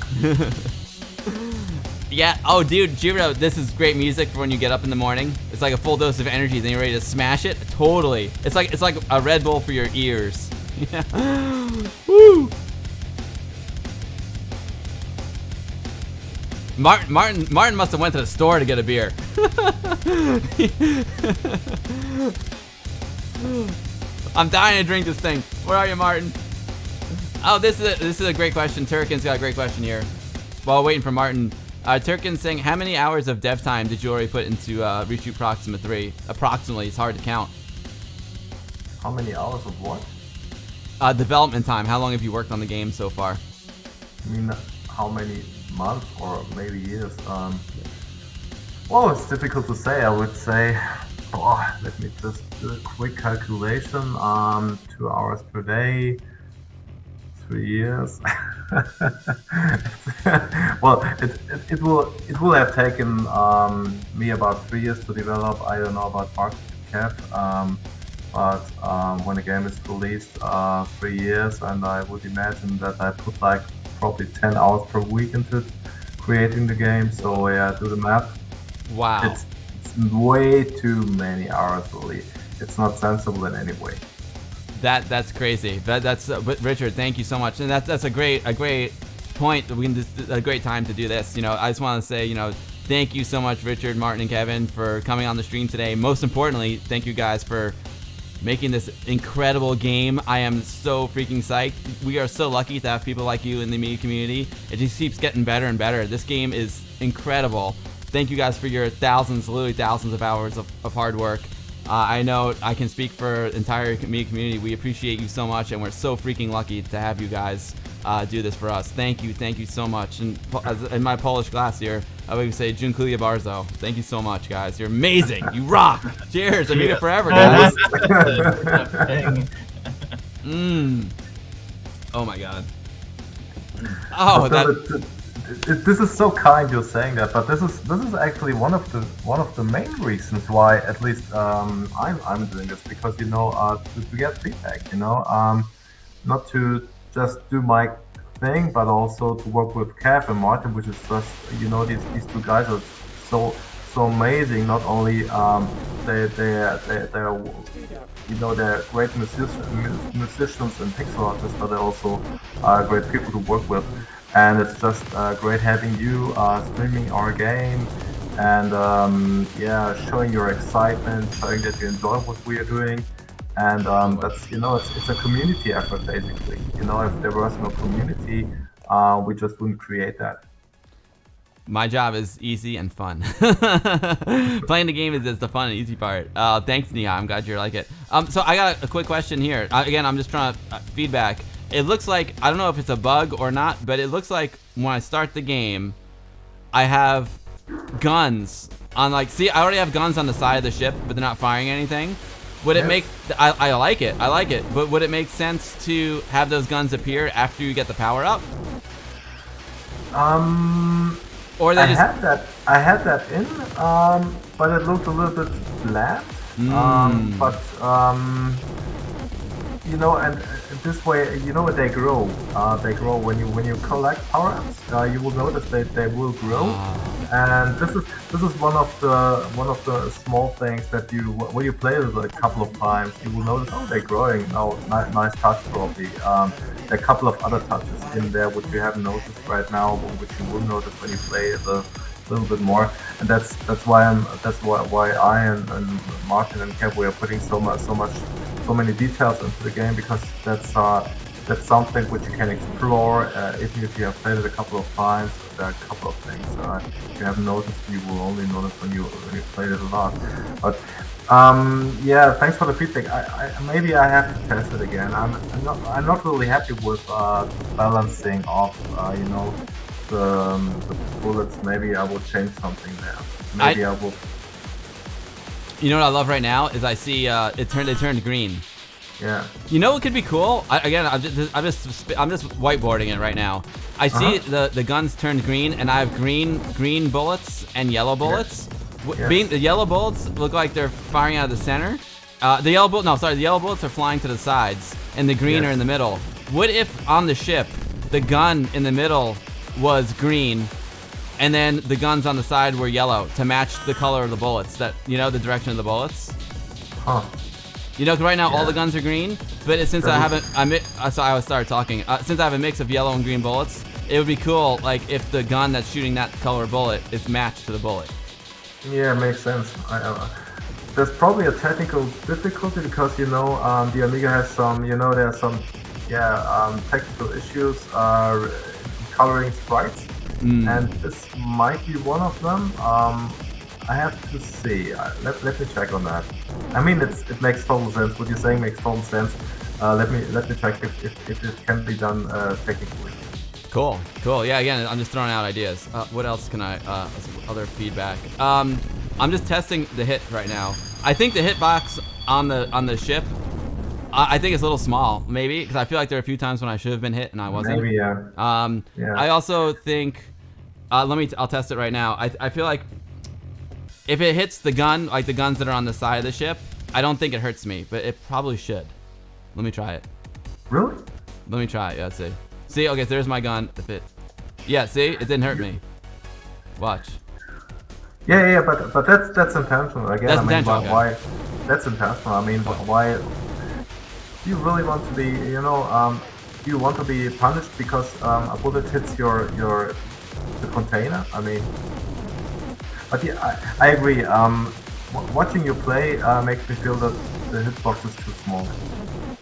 Yeah. Oh, dude, Jiro, this is great music for when you get up in the morning. It's like a full dose of energy. Then you're ready to smash it. Totally. It's like a Red Bull for your ears. Yeah. Woo. Martin must have went to the store to get a beer. I'm dying to drink this thing. Where are you, Martin? Oh, this is a great question. Turkin's got a great question here. While waiting for Martin, Turkin's saying, how many hours of dev time did you already put into Reshoot Proxima 3? Approximately, it's hard to count. How many hours of what? Development time. How long have you worked on the game so far? I mean, how many months or maybe years? Well, it's difficult to say. I would say, let me just do a quick calculation. 2 hours per day, 3 years. Well, it will have taken me about 3 years to develop. I don't know about Mark Kev, but when the game is released, 3 years, and I would imagine that I put like probably 10 hours per week into creating the game. So yeah, do the math. Wow. It's way too many hours, really. It's not sensible in any way. That's crazy. But Richard, thank you so much, and that's a great point. We can a great time to do this. I just want to say, thank you so much, Richard, Martin, and Kevin, for coming on the stream today. Most importantly, thank you guys for making this incredible game. I am so freaking psyched. We are so lucky to have people like you in the Amiga community. It just keeps getting better and better. This game is incredible. Thank you guys for your literally thousands of hours of hard work. I know I can speak for the entire Amiga community. We appreciate you so much, and we're so freaking lucky to have you guys do this for us. Thank you so much. And in my Polish class here, I would say Dziękuję bardzo. Thank you so much, guys. You're amazing. You rock. Cheers. Amiga forever, guys. Oh my god. Oh, this is so kind you're saying that, but this is actually one of the main reasons why at least I'm doing this, because to get feedback, not to just do my thing, but also to work with Kev and Martin, which is just these two guys are so amazing. Not only they're they're great musicians and pixel artists, but they're also great people to work with. And it's just great having you streaming our game and showing your excitement, showing that you enjoy what we are doing. And that's it's a community effort basically. If there was no community, we just wouldn't create that. My job is easy and fun. Playing the game is the fun and easy part. Thanks, Nia. I'm glad you like it. So I got a quick question here. Again, I'm just trying to feedback. It looks like, I don't know if it's a bug or not, but it looks like when I start the game, I have guns on see, I already have guns on the side of the ship, but they're not firing anything. Would it make, I like it, but would it make sense to have those guns appear after you get the power up? Or they I had that in, but it looked a little bit flat. you know, and this way, you know, they grow. They grow when you collect power-ups. You will notice they will grow, and this is one of the small things that you when you play it a couple of times, you will notice, oh, they're growing. Oh, nice touch probably. There are a couple of other touches in there which you haven't noticed right now, which you will notice when you play it a little bit more, and that's why I and Martin and Kev, we are putting so many details into the game, because that's something which you can explore even if you have played it a couple of times. There are a couple of things you haven't noticed, you will only notice when you played it a lot. But yeah, thanks for the feedback. Maybe I have to test it again. I'm not really happy with balancing off you know, the bullets. Maybe I will change something there. Maybe I will. You know what I love right now is I see it turned green. Yeah. You know what could be cool? I'm just whiteboarding it right now. I see the guns turned green, and I have green bullets and yellow bullets. Yes. The yellow bullets look like they're firing out of the center. The yellow bullets are flying to the sides, and the green are in the middle. What if on the ship the gun in the middle was green, and then the guns on the side were yellow to match the color of the bullets? That, you know, the direction of the bullets. Huh. You know, 'cause right now all the guns are green, but since I haven't, so I started talking. Since I have a mix of yellow and green bullets, it would be cool, like, if the gun that's shooting that color bullet is matched to the bullet. Yeah, makes sense. There's probably a technical difficulty because, you know, the Amiga has some, you know, there are some, technical issues coloring sprites, and this might be one of them. I have to see. Let me check on that. I mean, it makes total sense. What you're saying makes total sense. Let me check if it can be done technically. Cool. Yeah, again, I'm just throwing out ideas. What else can other feedback? I'm just testing the hit right now. I think the hitbox on the ship, I think it's a little small, maybe, because I feel like there are a few times when I should have been hit and I wasn't. Maybe, yeah. I also think, I'll test it right now. I feel like if it hits the gun, like the guns that are on the side of the ship, I don't think it hurts me, but it probably should. Let me try it. Really? Let me try it. Yeah, let's see. See, okay, so there's my gun. Yeah, see, it didn't hurt me. Watch. Yeah, but that's intentional. Again, That's I mean, intentional, why? That's intentional. I mean, why? Do you really want to be, you know, do you want to be punished because a bullet hits the container? I mean, but yeah, I agree. Watching you play makes me feel that the hitbox is too small.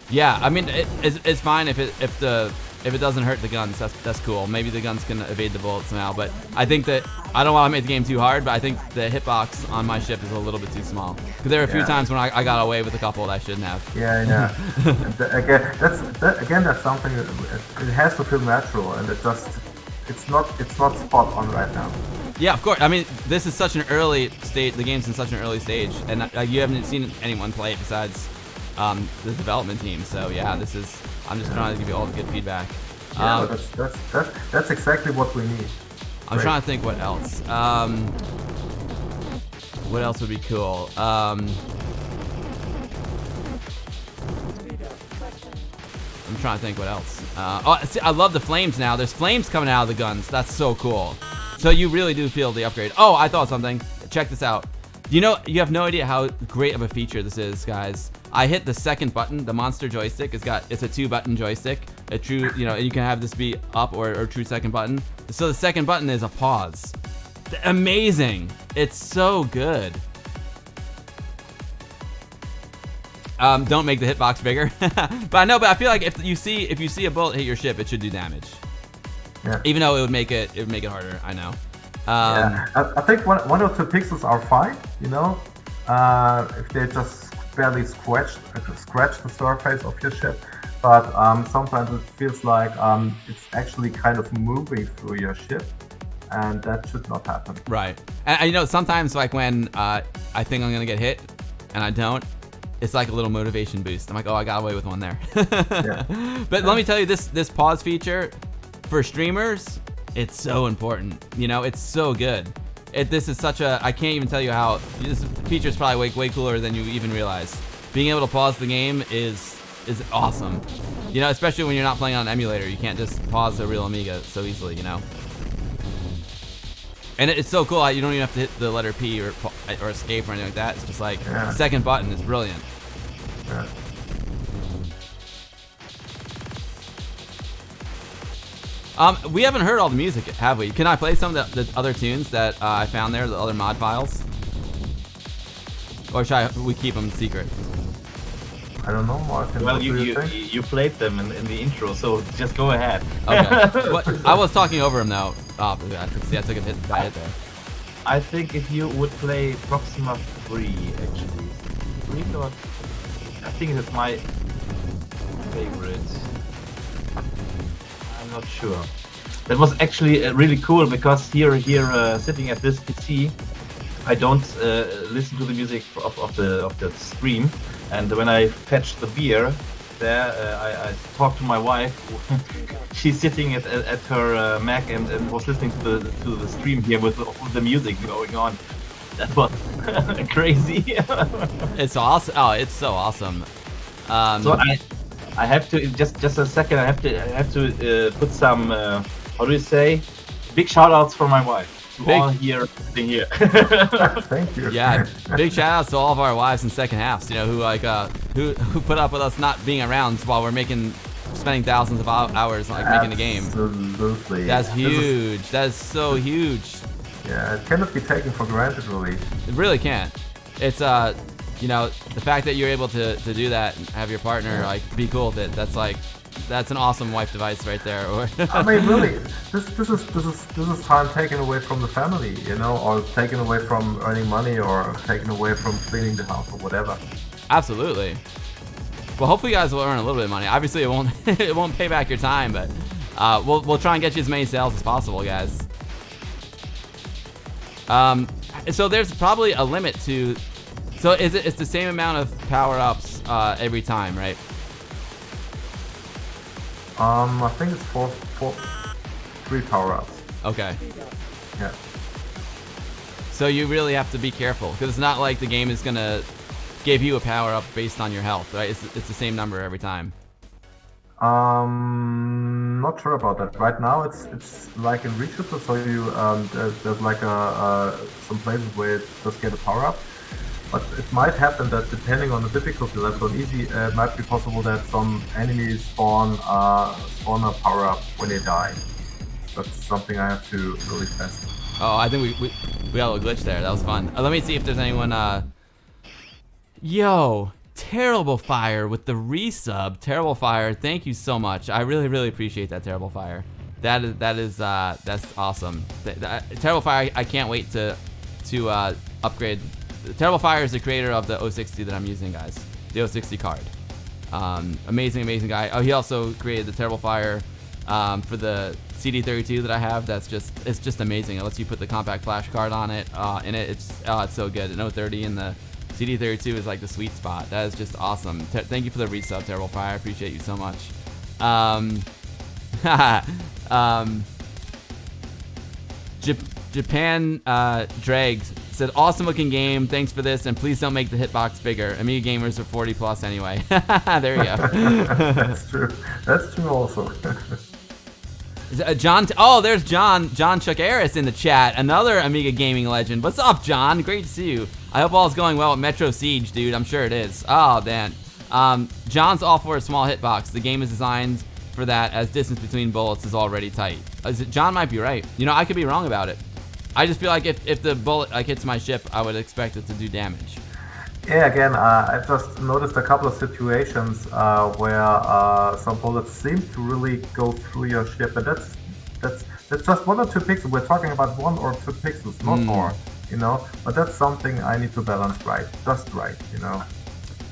Yeah, I mean, it's fine if it doesn't hurt the guns. That's cool. Maybe the guns can evade the bullets now, but I think that I don't want to make the game too hard, but I think the hitbox on my ship is a little bit too small. Because there are a few times when I got away with a couple that I shouldn't have. Yeah. Again, that's something that it has to feel natural, and it's not spot on right now. Yeah, of course. I mean, this is such an early stage. The game's in such an early stage, and you haven't seen anyone play it besides the development team. So yeah, I'm just trying to give you all the good feedback. Yeah, that's exactly what we need. I'm trying to think what else. What else would be cool? I'm trying to think what else. See, I love the flames now. There's flames coming out of the guns. That's so cool. So you really do feel the upgrade. Oh, I thought something. Check this out. You have no idea how great of a feature this is, guys. I hit the second button, the monster joystick. It's a 2-button joystick. A true, and you can have this be up or true second button. So the second button is a pause. Amazing. It's so good. Don't make the hitbox bigger. But I feel like if you see a bullet hit your ship, it should do damage. Yeah. Even though it would make it harder. I know. Yeah, I think 1 or 2 pixels are fine. If they just barely scratch the surface of your ship. But sometimes it feels like it's actually kind of moving through your ship, and that should not happen. Right. And sometimes like when I think I'm gonna get hit and I don't, it's like a little motivation boost. I'm like, oh, I got away with one there. But let me tell you, this pause feature for streamers, it's so important. It's so good. This is such a, I can't even tell you how, this feature is probably way cooler than you even realize. Being able to pause the game is is awesome. You know, especially when you're not playing on an emulator, you can't just pause a real Amiga so easily, you know. And it's so cool. You don't even have to hit the letter P or escape or anything like that. It's just like second button is brilliant. Yeah. We haven't heard all the music, have we? Can I play some of the other tunes that I found there, the other mod files? Or should we keep them secret? I don't know, Martin. Well, what do you think? you played them in the intro, so just go ahead. Okay. I was talking over him though. Oh, yeah, I took a bad hit there. I think if you would play Proxima 3, actually. 3 or... I think it's my favorite. I'm not sure. That was actually really cool because here, sitting at this PC, I don't listen to the music of the stream, and when I fetch the beer, there I talked to my wife. She's sitting at her Mac and was listening to the stream here with the music going on. That was crazy. It's awesome. Oh, it's so awesome. So I have to just a second. I have to put some how do you say? Big shout outs for my wife. All here, sitting here. Thank you. Yeah, big shout outs to all of our wives in second halves, you know, who put up with us not being around while we're spending thousands of hours making the game. Absolutely. That's huge. That is so huge. Yeah, it cannot be taken for granted, really. It really can't. It's you know, the fact that you're able to do that and have your partner like be cool with it. That's an awesome wife device right there. I mean, really, this is time taken away from the family, you know, or taken away from earning money, or taken away from cleaning the house or whatever. Absolutely. Well, hopefully you guys will earn a little bit of money. Obviously, it won't pay back your time, but we'll try and get you as many sales as possible, guys. So there's probably a limit to. So it's the same amount of power-ups every time, right? I think it's 3 power-ups. Okay. Yeah. So you really have to be careful, because it's not like the game is gonna give you a power-up based on your health, right? It's the same number every time. Not sure about that. Right now, it's like in Reshoot, so you there's like some places where you just get a power-up. But it might happen that depending on the difficulty level, on easy, it might be possible that some enemies spawn a power-up when they die. That's something I have to really test. Oh, I think we got a little glitch there. That was fun. Let me see if there's anyone. Yo, Terrible Fire with the resub. Terrible Fire, thank you so much. I really appreciate that, Terrible Fire. That's awesome. Terrible Fire, I can't wait to upgrade. Terrible Fire is the creator of the 060 that I'm using, guys. The 060 card. Amazing guy. Oh, he also created the Terrible Fire for the CD32 that I have. It's just amazing. It lets you put the compact flash card on it. It's so good. An 030 and the CD32 is like the sweet spot. That is just awesome. Thank you for the resub, Terrible Fire. I appreciate you so much. Japan Dregs said, awesome looking game, thanks for this, and please don't make the hitbox bigger. Amiga gamers are 40 plus anyway. There you go. That's true also. John, there's John Chuckaris in the chat, another Amiga gaming legend. What's up, John? Great to see you. I hope all's going well with Metro Siege, dude. I'm sure it is. Oh, man. John's all for a small hitbox. The game is designed for that, as distance between bullets is already tight. John might be right. You know, I could be wrong about it. I just feel like if the bullet hits my ship, I would expect it to do damage. Yeah, again, I just noticed a couple of situations where some bullets seem to really go through your ship, and that's just 1 or 2 pixels. We're talking about 1 or 2 pixels, not more, you know. But that's something I need to balance just right, you know.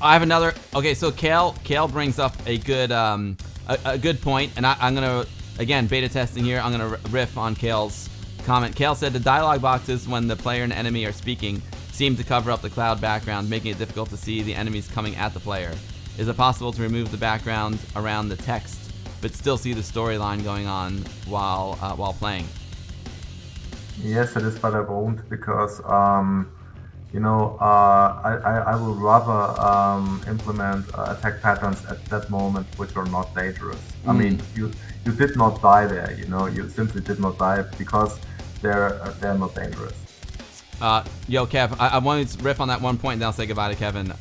I have another. Okay, so Kale brings up a good point, and I'm gonna, again, beta testing here. I'm gonna riff on Kale's comment. Kale said the dialogue boxes when the player and enemy are speaking seem to cover up the cloud background, making it difficult to see the enemies coming at the player. Is it possible to remove the background around the text, but still see the storyline going on while playing? Yes, it is, but I won't, because I will rather implement attack patterns at that moment which are not dangerous. I mean, you did not die there. You simply did not die because they're not dangerous. Yo, Kev, I wanted to riff on that one point, and then I'll say goodbye to Kevin.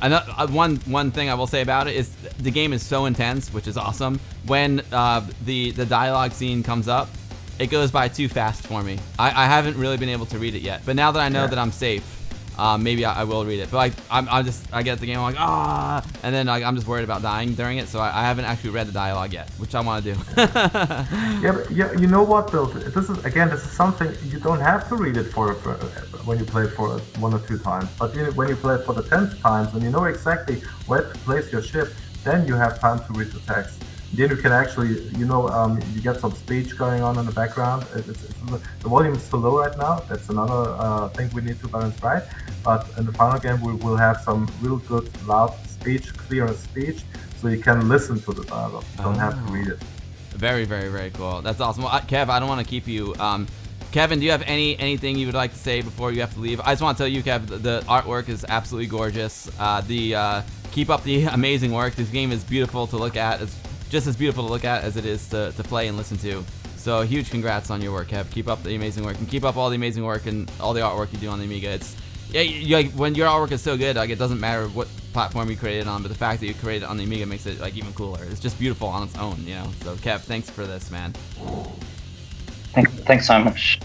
One thing I will say about it is the game is so intense, which is awesome. When the dialogue scene comes up, it goes by too fast for me. I haven't really been able to read it yet, but now that I know that I'm safe, maybe I will read it. But I get the game, I'm like, and then I'm just worried about dying during it, so I haven't actually read the dialogue yet, which I want to do. Yeah, you know what, Bill? This is something you don't have to read it for when you play it for 1 or 2 times. But when you play it for the 10th time, when you know exactly where to place your ship, then you have time to read the text. Then you can actually, you get some speech going on in the background. The volume is too low right now. That's another thing we need to balance right. But in the final game, we will have some real good, loud speech, clear speech, so you can listen to the dialogue. You don't have to read it. Very, very, very cool. That's awesome. Well, Kev, I don't want to keep you. Kevin, do you have anything you would like to say before you have to leave? I just want to tell you, Kev, the artwork is absolutely gorgeous. Keep up the amazing work. This game is beautiful to look at. It's just as beautiful to look at as it is to play and listen to. So huge congrats on your work, Kev. Keep up the amazing work, and keep up all the amazing work and all the artwork you do on the Amiga. When your artwork is so good, it doesn't matter what platform you create it on, but the fact that you create it on the Amiga makes it even cooler. It's just beautiful on its own, So Kev, thanks for this, man. Thanks so much,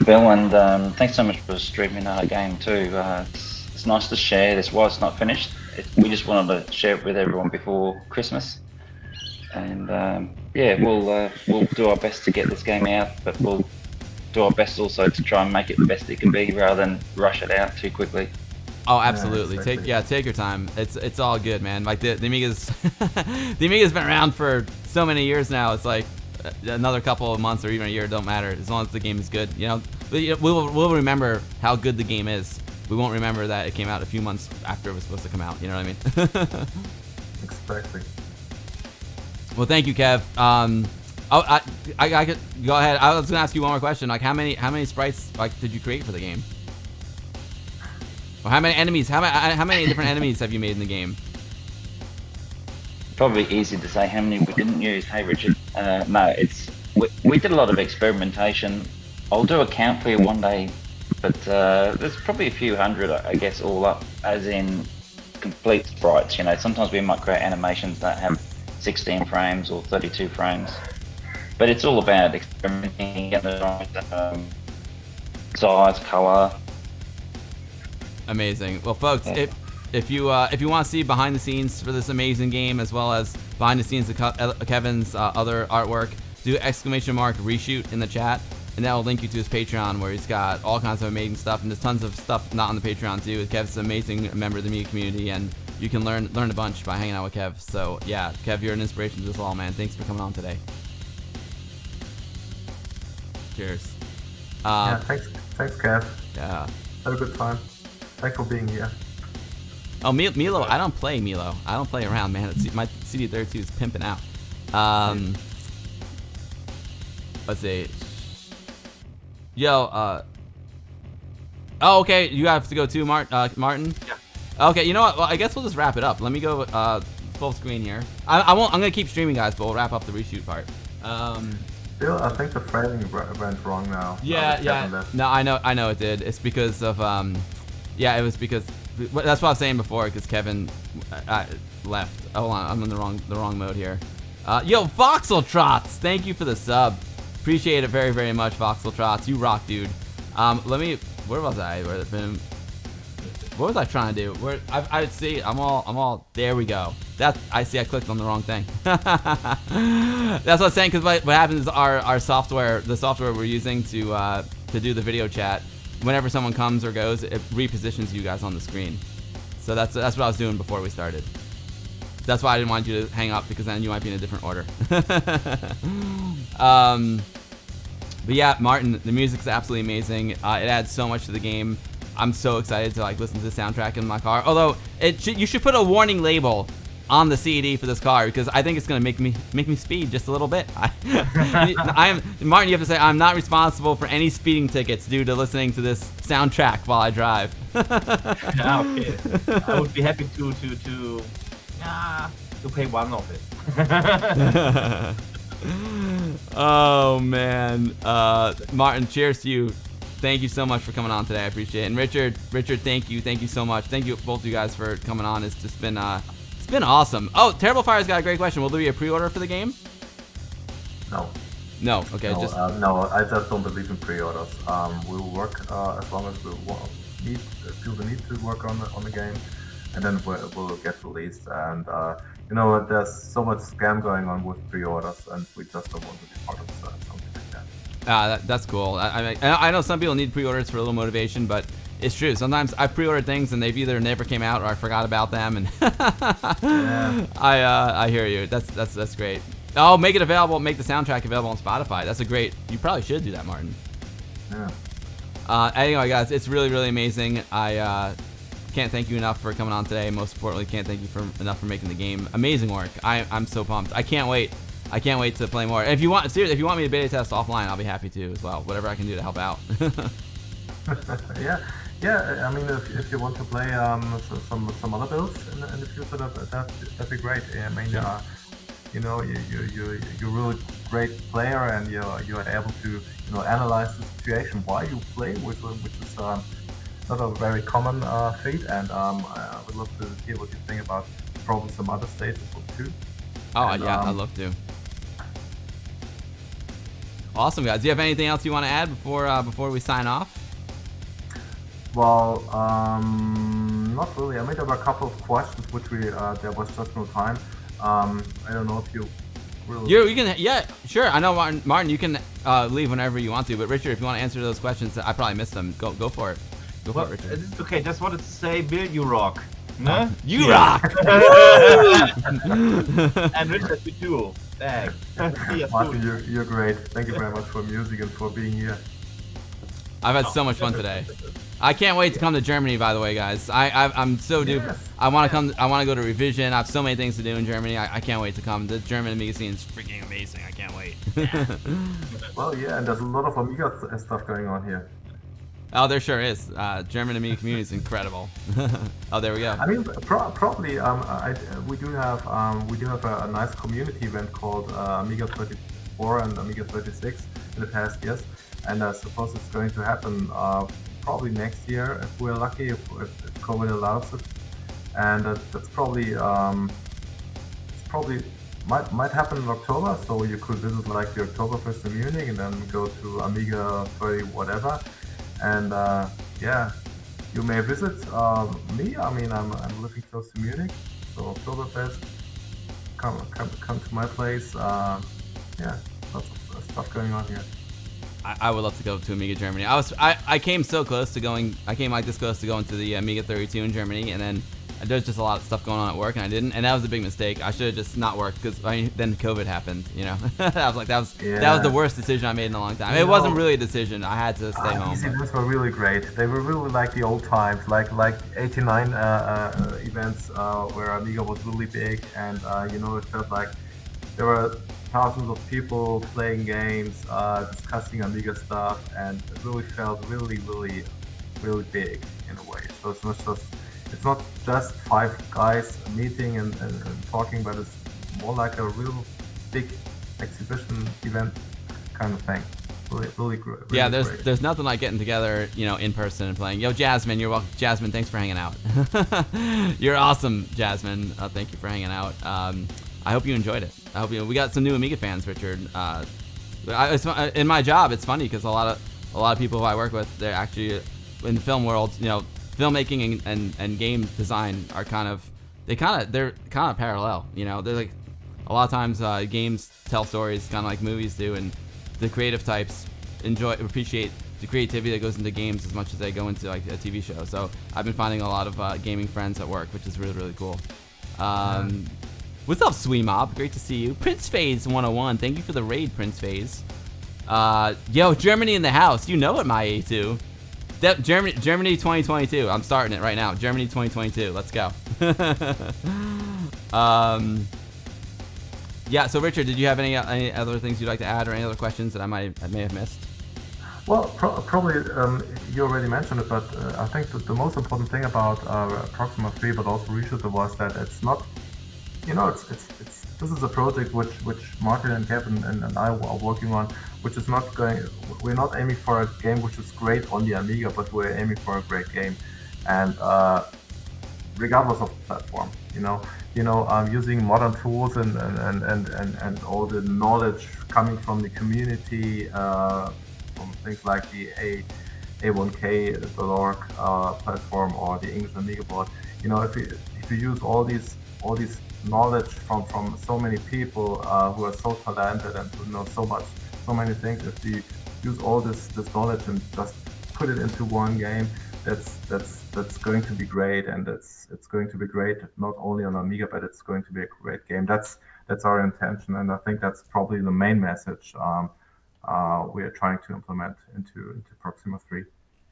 Bill, and thanks so much for streaming our game too. It's nice to share this while it's not finished. We just wanted to share it with everyone before Christmas. And we'll do our best to get this game out, but we'll do our best also to try and make it the best it can be, rather than rush it out too quickly. Oh, absolutely. Take your time. It's all good, man. Like the Amiga's the Amiga's been around for so many years now. It's like another couple of months or even a year, don't matter, as long as the game is good. We'll remember how good the game is. We won't remember that it came out a few months after it was supposed to come out. You know what I mean? Exactly. Well, thank you, Kev. I could go ahead. I was gonna ask you one more question. Like, how many sprites did you create for the game? Or how many enemies? How many different enemies have you made in the game? Probably easy to say how many we didn't use. Hey, Richard. No, we did a lot of experimentation. I'll do a count for you one day, but there's probably a few hundred, I guess, all up, as in complete sprites. Sometimes we might create animations that have 16 frames or 32 frames, but it's all about experimenting, size, color. Amazing. Well, folks, if you want to see behind the scenes for this amazing game, as well as behind the scenes of Kevin's other artwork, do !reshoot in the chat, and that will link you to his Patreon, where he's got all kinds of amazing stuff, and there's tons of stuff not on the Patreon too. Kev's an amazing member of the Amiga community, and you can learn a bunch by hanging out with Kev. So yeah, Kev, you're an inspiration to us all, man. Thanks for coming on today. Cheers. Thanks, Kev. Yeah. Had a good time. Thanks for being here. Oh, Milo, I don't play Milo. I don't play around, man. My CD32 is pimping out. Let's see. Yo, oh, okay. You have to go too, Martin? Yeah. Okay, you know what? Well, I guess we'll just wrap it up. Let me go full screen here. I won't. I'm gonna keep streaming, guys, but we'll wrap up the reshoot part. Bill, I think the framing went wrong now. Yeah. No, I know it did. It's because of it was because that's what I was saying before. Because Kevin left. Hold on, I'm in the wrong mode here. Yo, Voxel Trots, thank you for the sub. Appreciate it very, very much, Voxel Trots. You rock, dude. Where was I? What was I trying to do? I see. I'm all. There we go. I clicked on the wrong thing. That's what I'm saying. Because what happens is our software, the software we're using to do the video chat, whenever someone comes or goes, it repositions you guys on the screen. So that's what I was doing before we started. That's why I didn't want you to hang up, because then you might be in a different order. But yeah, Martin, the music's absolutely amazing. It adds so much to the game. I'm so excited to listen to the soundtrack in my car. Although you should put a warning label on the CD for this car because I think it's gonna make me speed just a little bit. Martin, you have to say I'm not responsible for any speeding tickets due to listening to this soundtrack while I drive. Yeah, okay. I would be happy to pay one of it. Oh man, Martin, cheers to you. Thank you so much for coming on today. I appreciate it. And Richard, thank you so much. Thank you both of you guys for coming on. It's just been awesome. Oh, Terrible Fire's got a great question. Will there be a pre-order for the game? No. No. Okay. No, I just don't believe in pre-orders. We'll work as long as we feel the need to work on the game, and then we'll get released. And you know, there's so much scam going on with pre-orders, and we just don't want to be part of something like that. That's cool. I know some people need pre-orders for a little motivation, but it's true. Sometimes I pre-ordered things and they've either never came out or I forgot about them. And Yeah. I hear you. That's great. Oh, make it available. Make the soundtrack available on Spotify. That's a great. You probably should do that, Martin. Yeah. Anyway, guys, it's really, really amazing. I can't thank you enough for coming on today. Most importantly, can't thank you enough for making the game. Amazing work. I'm so pumped. I can't wait. I can't wait to play more. And if you want me to beta test offline, I'll be happy to as well. Whatever I can do to help out. Yeah. I mean, if you want to play some other builds in the future, that'd be great. I mean, you know, you're a really great player, and you're able to analyze the situation why you play, which is not a very common feat. And I would love to hear what you think about probably some other stages too. Oh, and, yeah, I'd love to. Awesome, guys. Do you have anything else you want to add before we sign off? Well, not really. I mean, there were a couple of questions which there was just no time. I don't know if you really... You can, yeah, sure. I know, Martin, you can leave whenever you want to, but Richard, if you want to answer those questions, I probably missed them. Go for it. Go for it, Richard. It's okay. Just wanted to say, Bill, you rock. No? You rock! And Richard, you too. Thanks. Martin, you're great. Thank you very much for music and for being here. I've had so much fun today. I can't wait to come to Germany, by the way, guys. I'm so duped. Yes. I want to come. I want to go to Revision. I have so many things to do in Germany. I can't wait to come. The German Amiga scene is freaking amazing. I can't wait. Well, yeah, and there's a lot of Amiga stuff going on here. Oh, there sure is. German Amiga community is incredible. Oh, there we go. I mean, probably we do have a nice community event called Amiga 34 and Amiga 36 in the past years, and I suppose it's going to happen probably next year if we're lucky, if COVID allows it, and that's probably might happen in October. So you could visit like the Oktoberfest in Munich and then go to Amiga 30 whatever. And yeah, you may visit me. I mean, I'm living close to Munich, so Oktoberfest. Come to my place. Yeah, lots of stuff going on here. I would love to go to Amiga Germany. I came so close to going. I came like this close to going to the Amiga 32 in Germany, and then there's just a lot of stuff going on at work, and I didn't. And that was a big mistake. I should have just not worked because then COVID happened. You know, that was the worst decision I made in a long time. It wasn't really a decision. I had to stay home. These events were really great. They were really like the old times, like '89 events where Amiga was really big, and it felt like there were thousands of people playing games, discussing Amiga stuff, and it really felt really, really, really big in a way. So it's not just five guys meeting and talking, but it's more like a real big exhibition event kind of thing. Really great. Really yeah, great. there's nothing like getting together, in person and playing. Yo, Jasmine, you're welcome. Jasmine, thanks for hanging out. You're awesome, Jasmine. Thank you for hanging out. I hope you enjoyed it. We got some new Amiga fans, Richard. In my job, it's funny because a lot of people who I work with, they're actually in the film world. Filmmaking and game design are they're kind of parallel. They're like a lot of times games tell stories kind of like movies do, and the creative types appreciate the creativity that goes into games as much as they go into like a TV show. So I've been finding a lot of gaming friends at work, which is really, really cool. What's up, Sweemob? Great to see you. Prince Phase 101. Thank you for the raid, Prince Phase. Yo, Germany in the house. You know it, my A2. Germany 2022. I'm starting it right now. Germany 2022. Let's go. Yeah. So Richard, did you have any other things you'd like to add, or any other questions that I may have missed? Well, probably you already mentioned it, but I think that the most important thing about Proxima 3, but also Reshooter, was that it's not, this is a project which Martin and Kevin and I are working on, which is not going. We're not aiming for a game which is great on the Amiga, but we're aiming for a great game, and regardless of the platform, using modern tools and all the knowledge coming from the community, from things like the A1K.org platform or the English Amiga board. If you use all these knowledge from so many people who are so talented and who know so many things, if we use all this knowledge and just put it into one game, that's going to be great, and it's going to be great not only on Amiga, but it's going to be a great game. That's our intention, and I think that's probably the main message we are trying to implement into Proxima 3.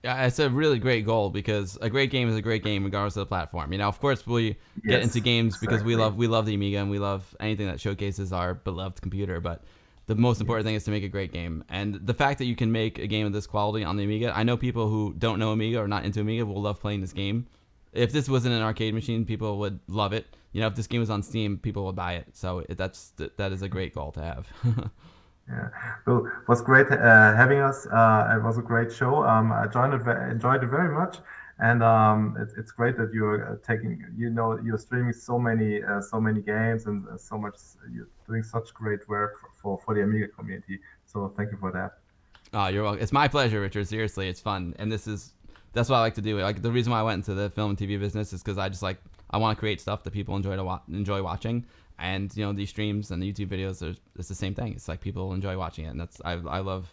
Yeah, it's a really great goal, because a great game is a great game regardless of the platform. Of course we get into games because we love the Amiga, and we love anything that showcases our beloved computer, but the most important thing is to make a great game. And the fact that you can make a game of this quality on the Amiga, I know people who don't know Amiga or not into Amiga will love playing this game. If this wasn't an arcade machine, people would love it. If this game was on Steam, people would buy it. So that is a great goal to have. Yeah, well, it was great having us. It was a great show. I enjoyed it very much, and it's great that you're you're streaming so many games, and you're doing such great work for the Amiga community. So thank you for that. Oh, you're welcome. It's my pleasure, Richard. Seriously, it's fun, and that's what I like to do. Like, the reason why I went into the film and TV business is because I want to create stuff that people enjoy watching. And these streams and the YouTube videos, it's the same thing. It's like people enjoy watching it, and I love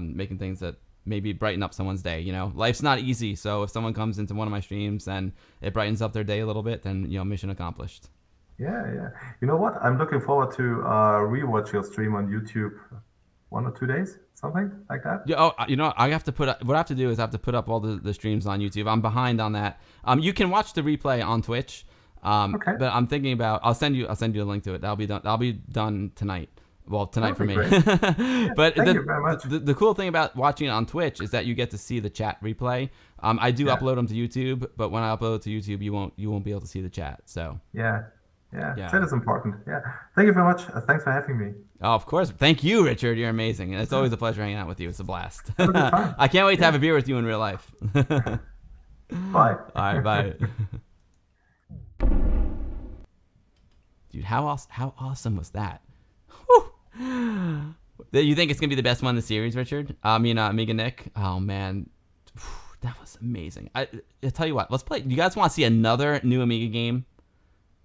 making things that maybe brighten up someone's day. Life's not easy, so if someone comes into one of my streams and it brightens up their day a little bit, then mission accomplished. Yeah. You know what? I'm looking forward to rewatch your stream on YouTube. 1 or 2 days, something like that. Yeah. I have to what I have to do is I have to put up all the streams on YouTube. I'm behind on that. You can watch the replay on Twitch. Okay. But I'm thinking about I'll send you a link to it. That'll be done tonight. Well, tonight for me. But thank you very much. The cool thing about watching it on Twitch is that you get to see the chat replay. I do upload them to YouTube, but when I upload to YouTube, you won't be able to see the chat. So yeah. Chat is important. Yeah. Thank you very much. Thanks for having me. Oh, of course. Thank you, Richard. You're amazing, and it's always a pleasure hanging out with you. It's a blast. I can't wait to have a beer with you in real life. Bye. All right, bye. Dude, how awesome was that? Whew. You think it's gonna be the best one in the series, Richard? Amiga Nick. Oh man, that was amazing. I'll tell you what. Let's play. You guys want to see another new Amiga game?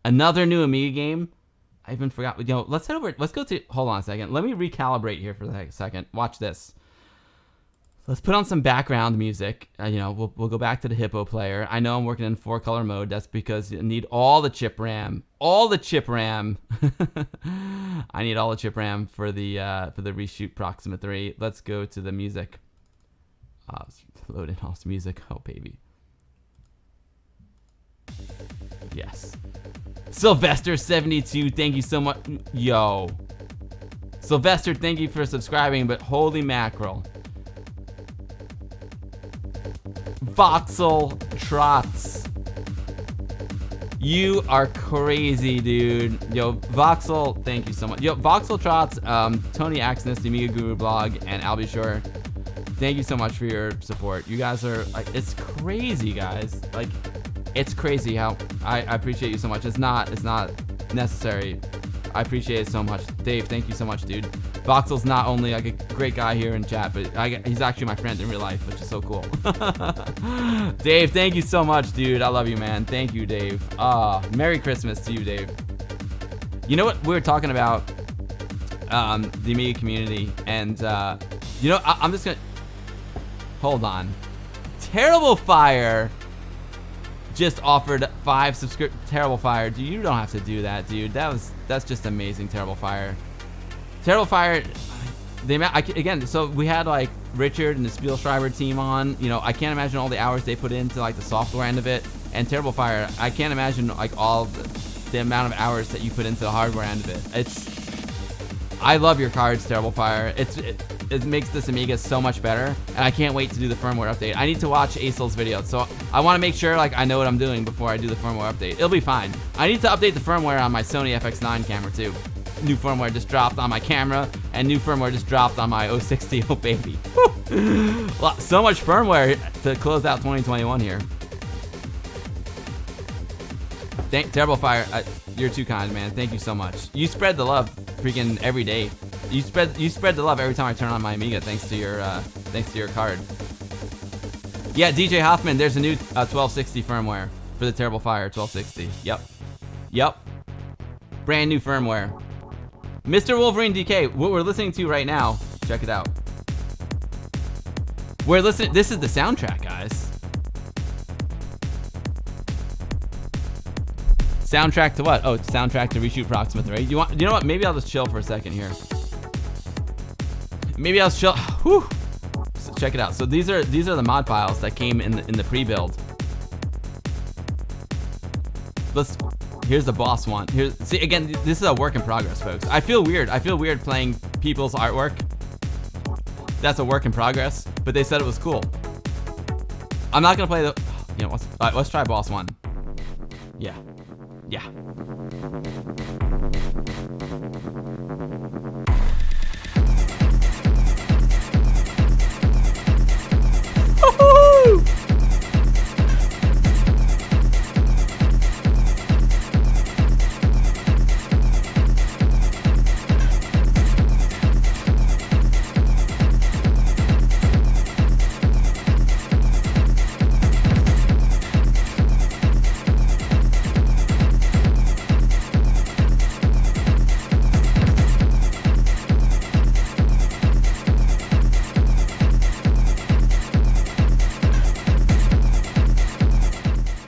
Another new Amiga game? I even forgot. Let's head over. Let's go to. Hold on a second. Let me recalibrate here for a second. Watch this. Let's put on some background music. We'll go back to the Hippo player. I know I'm working in 4-color mode. That's because you need all the chip RAM. All the chip RAM. I need all the chip RAM for the Reshoot Proxima 3. Let's go to the music. Load in all this music. Oh, baby. Yes. Sylvester72, thank you so much. Yo. Sylvester, thank you for subscribing, but holy mackerel. Voxel Trots. You are crazy, dude. Yo, Voxel, thank you so much. Yo, Voxel Trots, Tony Axness, the Amiga Guru blog, and Albie Shore, thank you so much for your support. You guys are, it's crazy, guys. It's crazy how I appreciate you so much. It's not necessary. I appreciate it so much. Dave, thank you so much, dude. Voxel's not only a great guy here in chat, but he's actually my friend in real life, which is so cool. Dave, thank you so much, dude. I love you, man. Thank you, Dave. Merry Christmas to you, Dave. You know what? We were talking about the Amiga community, and I'm just gonna hold on. Terrible Fire just offered 5 Terrible Fire. Dude, you don't have to do that, dude. That's just amazing, Terrible Fire. Terrible Fire, so we had Richard and the Spielschreiber team on. I can't imagine all the hours they put into the software end of it. And Terrible Fire, I can't imagine all the amount of hours that you put into the hardware end of it. I love your cards, Terrible Fire. It makes this Amiga so much better, and I can't wait to do the firmware update. I need to watch Acel's video, so I want to make sure like I know what I'm doing before I do the firmware update. It'll be fine. I need to update the firmware on my Sony FX9 camera too. New firmware just dropped on my camera, and new firmware just dropped on my 060. Oh baby. So much firmware to close out 2021 here. Terrible Fire, you're too kind, man. Thank you so much. You spread the love freaking every day. You spread the love every time I turn on my Amiga, thanks to your card. Yeah, DJ Hoffman, there's a new 1260 firmware for the Terrible Fire 1260. Yep. Brand new firmware. Mr. Wolverine DK, what we're listening to right now, check it out. This is the soundtrack, guys. Soundtrack to what? Oh, it's soundtrack to Reshoot Proxima 3. You know what? Maybe I'll just chill for a second here. Maybe I'll chill. Whew. So check it out. So these are the mod files that came in the pre-build. Here's the boss one. See again, this is a work in progress, folks. I feel weird. I feel weird playing people's artwork. That's a work in progress, but they said it was cool. I'm not gonna play the. You know, let's try boss one. Yeah. Woo-hoo!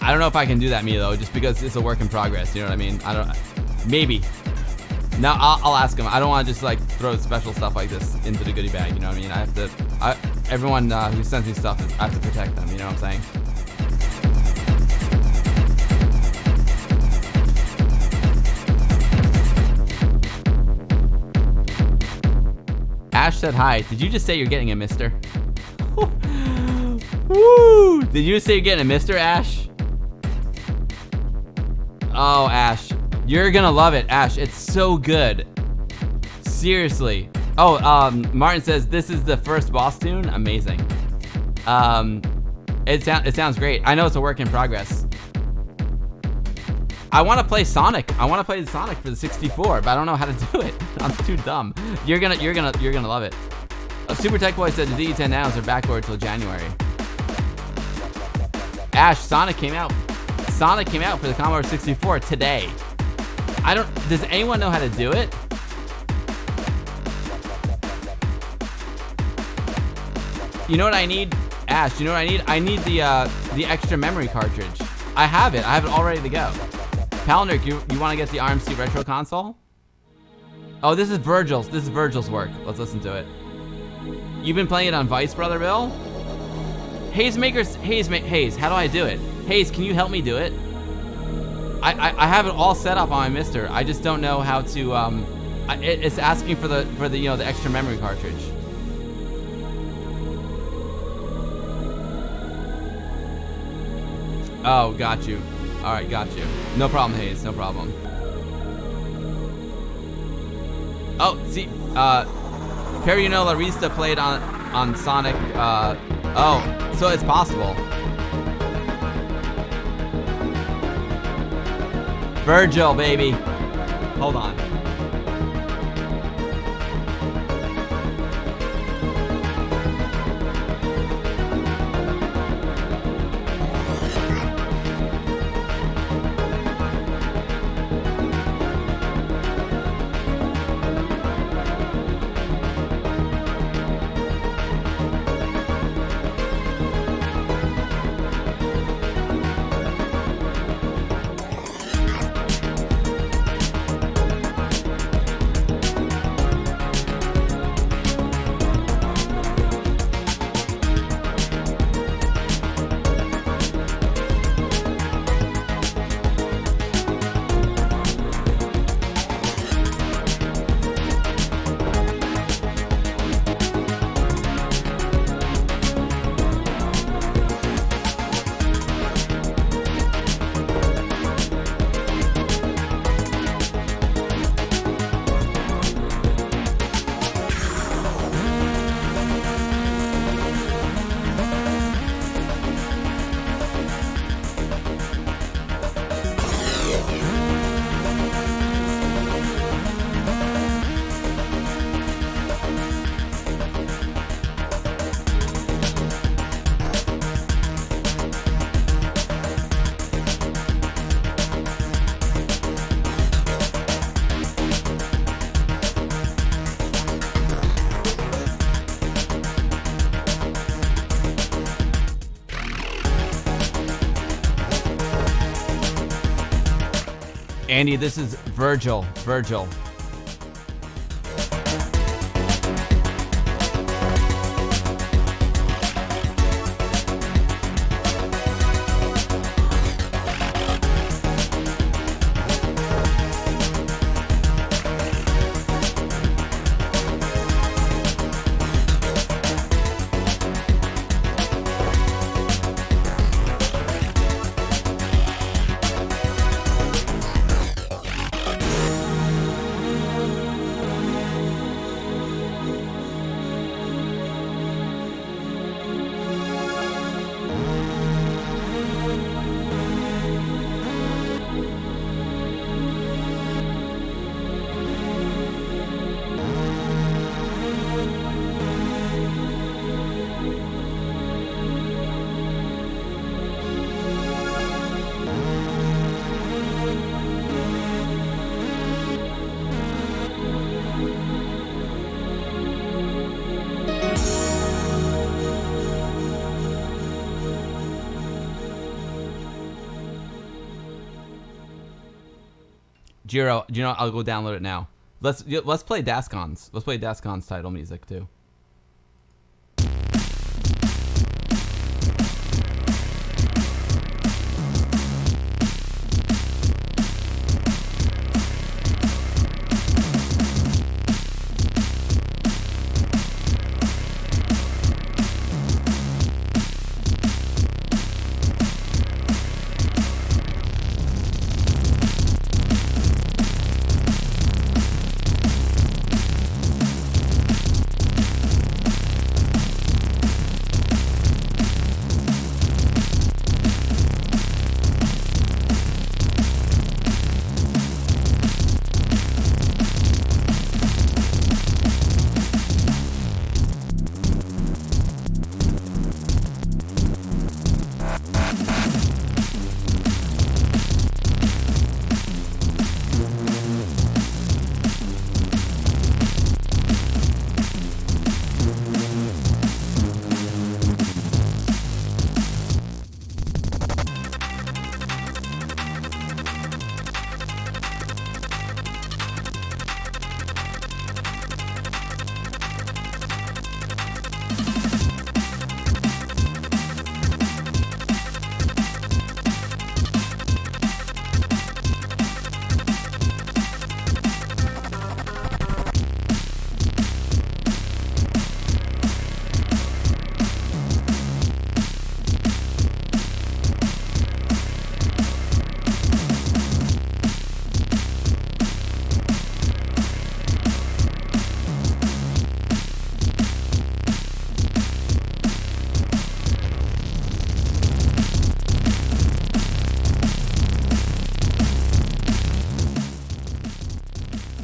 I don't know if I can do that, me though, just because it's a work in progress. You know what I mean? Maybe. Now I'll ask him. I don't want to just like throw special stuff like this into the goodie bag. You know what I mean? Everyone who sends me stuff, I have to protect them. You know what I'm saying? Ash said hi. Did you just say you're getting a mister? Woo! Did you say you're getting a mister, Ash? Oh, Ash. You're gonna love it, Ash. It's so good. Seriously. Oh, Martin says this is the first boss tune. Amazing. It sounds great. I know it's a work in progress. I want to play Sonic. I want to play Sonic for the 64, but I don't know how to do it. I'm too dumb. You're gonna love it. Super Tech Boy said the DE10 Nano's are backward till January. Ash, Sonic came out for the Commodore 64 today. Does anyone know how to do it? You know what I need? Ash, you know what I need? I need the extra memory cartridge. I have it all ready to go. Palnick, you want to get the RMC Retro Console? Oh, this is Virgil's work. Let's listen to it. You've been playing it on Vice, Brother Bill? Hayes, how do I do it? Hayes, can you help me do it? I have it all set up on my Mister. I just don't know how to. It's asking for the the extra memory cartridge. Oh, got you. All right, got you. No problem, Hayes. No problem. Oh, see, Perry Larista played on Sonic. Oh, so it's possible. Virgil, baby. Hold on. Andy, this is Virgil. Virgil. Jiro, you know, I'll go download it now. Let's play Dascon's. Let's play Dascon's title music too.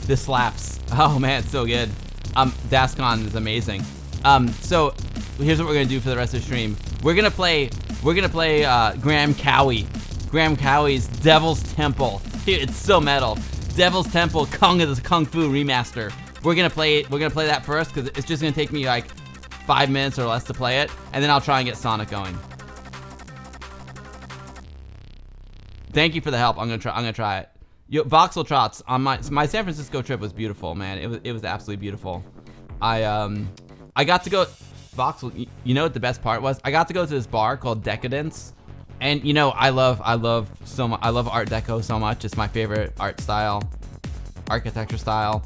This slaps. Oh man, it's so good. Dascon is amazing. So here's what we're gonna do for the rest of the stream. We're gonna play Graham Cowie. Graham Cowie's Devil's Temple. Dude, it's so metal. Devil's Temple Kung Fu remaster. We're gonna play that first because it's just gonna take me like 5 minutes or less to play it, and then I'll try and get Sonic going. Thank you for the help. I'm gonna try it. Yo, Voxel Trots on my San Francisco trip was beautiful, man. It was absolutely beautiful. I got to go. Voxel, you know what the best part was? I got to go to this bar called Decadence, and you know I love Art Deco so much. It's my favorite art style, architecture style.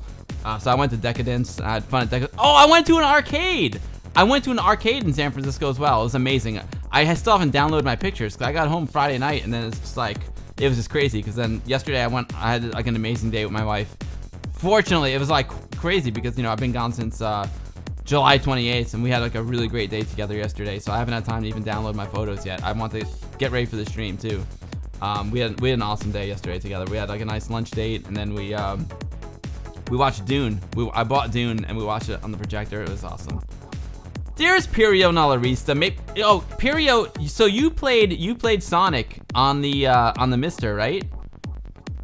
So I went to Decadence. I had fun at Decadence. Oh, I went to an arcade. I went to an arcade in San Francisco as well. It was amazing. I still haven't downloaded my pictures because I got home Friday night, and then it's just like. It was just crazy because then yesterday I had like an amazing day with my wife. Fortunately, it was like crazy because, you know, I've been gone since July 28th and we had like a really great day together yesterday. So I haven't had time to even download my photos yet. I want to get ready for the stream too. We had an awesome day yesterday together. We had like a nice lunch date and then we watched Dune. I bought Dune and we watched it on the projector. It was awesome. There's Pirio Nalarista. Pirio. So you played Sonic on the Mister, right?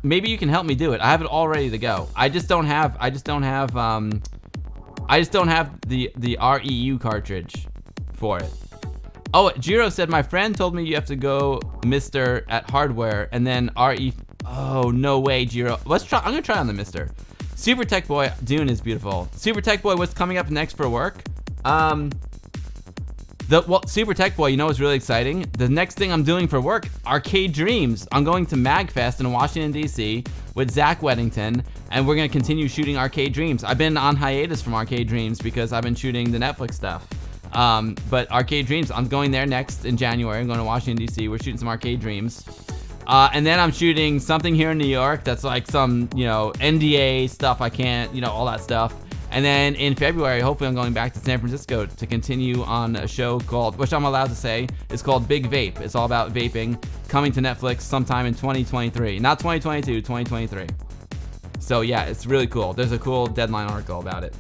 Maybe you can help me do it. I have it all ready to go. I just don't have the REU cartridge for it. Oh, Jiro said my friend told me you have to go Mister at hardware and then Oh, no way, Jiro. Let's try. I'm gonna try on the Mister. Super Tech Boy, Dune is beautiful. Super Tech Boy, what's coming up next for work? Super Tech Boy, you know what's really exciting? The next thing I'm doing for work, Arcade Dreams. I'm going to MagFest in Washington, D.C. with Zach Weddington, and we're gonna continue shooting Arcade Dreams. I've been on hiatus from Arcade Dreams because I've been shooting the Netflix stuff. But Arcade Dreams, I'm going there next in January. I'm going to Washington, D.C. We're shooting some Arcade Dreams. And then I'm shooting something here in New York that's like some, NDA stuff I can't, all that stuff. And then in February, hopefully I'm going back to San Francisco to continue on a show called, which I'm allowed to say, is called Big Vape. It's all about vaping, coming to Netflix sometime in 2023. Not 2022, 2023. So yeah, it's really cool. There's a cool Deadline article about it.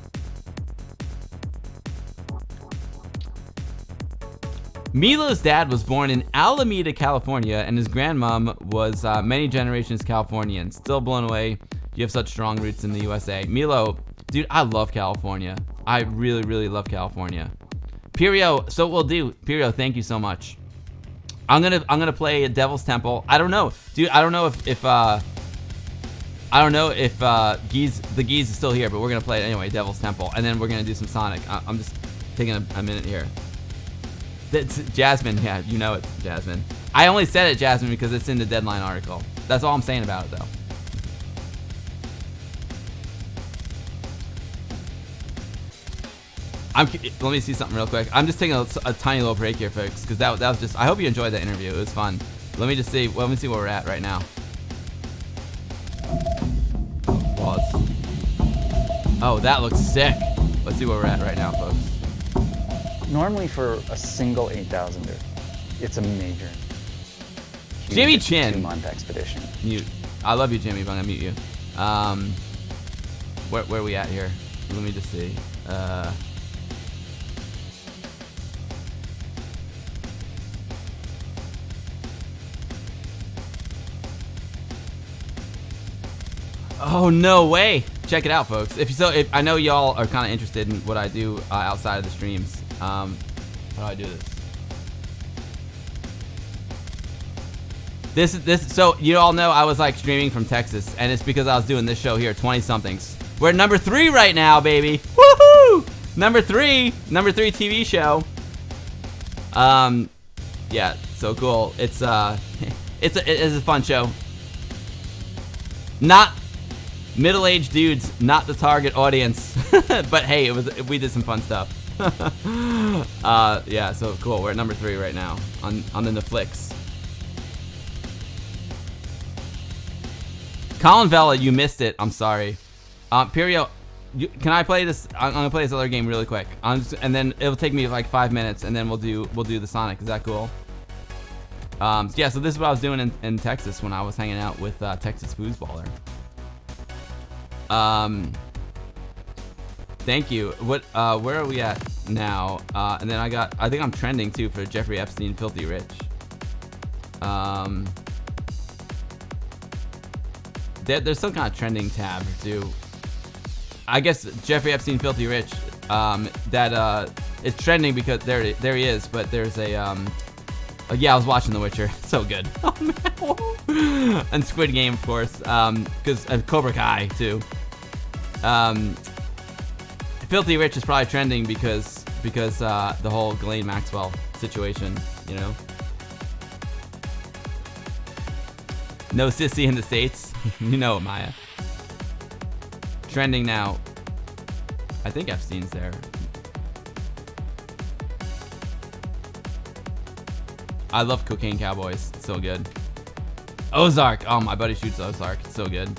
Milo's dad was born in Alameda, California, and his grandmom was many generations Californian. Still blown away. You have such strong roots in the USA. Milo, dude, I love California. I really, really love California. Pirio, so we'll do. Pirio, thank you so much. I'm gonna play Devil's Temple. I don't know, dude. I don't know if the Geese is still here, but we're gonna play it anyway. Devil's Temple, and then we're gonna do some Sonic. I'm just taking a minute here. That's Jasmine, yeah, you know it, Jasmine. I only said it, Jasmine, because it's in the Deadline article. That's all I'm saying about it, though. Let me see something real quick. I'm just taking a tiny little break here, folks, because that was just. I hope you enjoyed that interview. It was fun. Let me see where we're at right now. Pause. Oh, that looks sick. Let's see where we're at right now, folks. Normally for a single 8,000er, it's a major. Jimmy Chin. 2-month expedition. Mute. I love you, Jimmy, but I'm gonna mute you. Where are we at here? Let me just see. Oh, no way. Check it out, folks. If I know y'all are kind of interested in what I do outside of the streams. How do I do this? So you all know I was like streaming from Texas, and it's because I was doing this show here, 20 somethings. We're at number 3 right now, baby. Woohoo! Number 3 TV show. Yeah, so cool. It's a fun show. Not middle-aged dudes, not the target audience. But hey, we did some fun stuff. Yeah, so cool. We're at number 3 right now on the Netflix. Colin Vela, you missed it. I'm sorry. Pirio, can I play this? I'm gonna play this other game really quick. And then it'll take me like 5 minutes, and then we'll do the Sonic. Is that cool? Yeah. So this is what I was doing in Texas when I was hanging out with Texas Foosballer. Thank you. Where are we at now? And then I think I'm trending too for Jeffrey Epstein, Filthy Rich. There's some kind of trending tab too. I guess Jeffrey Epstein, Filthy Rich. It's trending because there he is. But there's a yeah, I was watching The Witcher. So good. Oh man. And Squid Game, of course. Because Cobra Kai too. Filthy Rich is probably trending because the whole Ghislaine Maxwell situation, you know. No sissy in the States. You know it, Maya. Trending now. I think Epstein's there. I love Cocaine Cowboys. It's so good. Ozark. Oh, my buddy shoots Ozark. It's so good.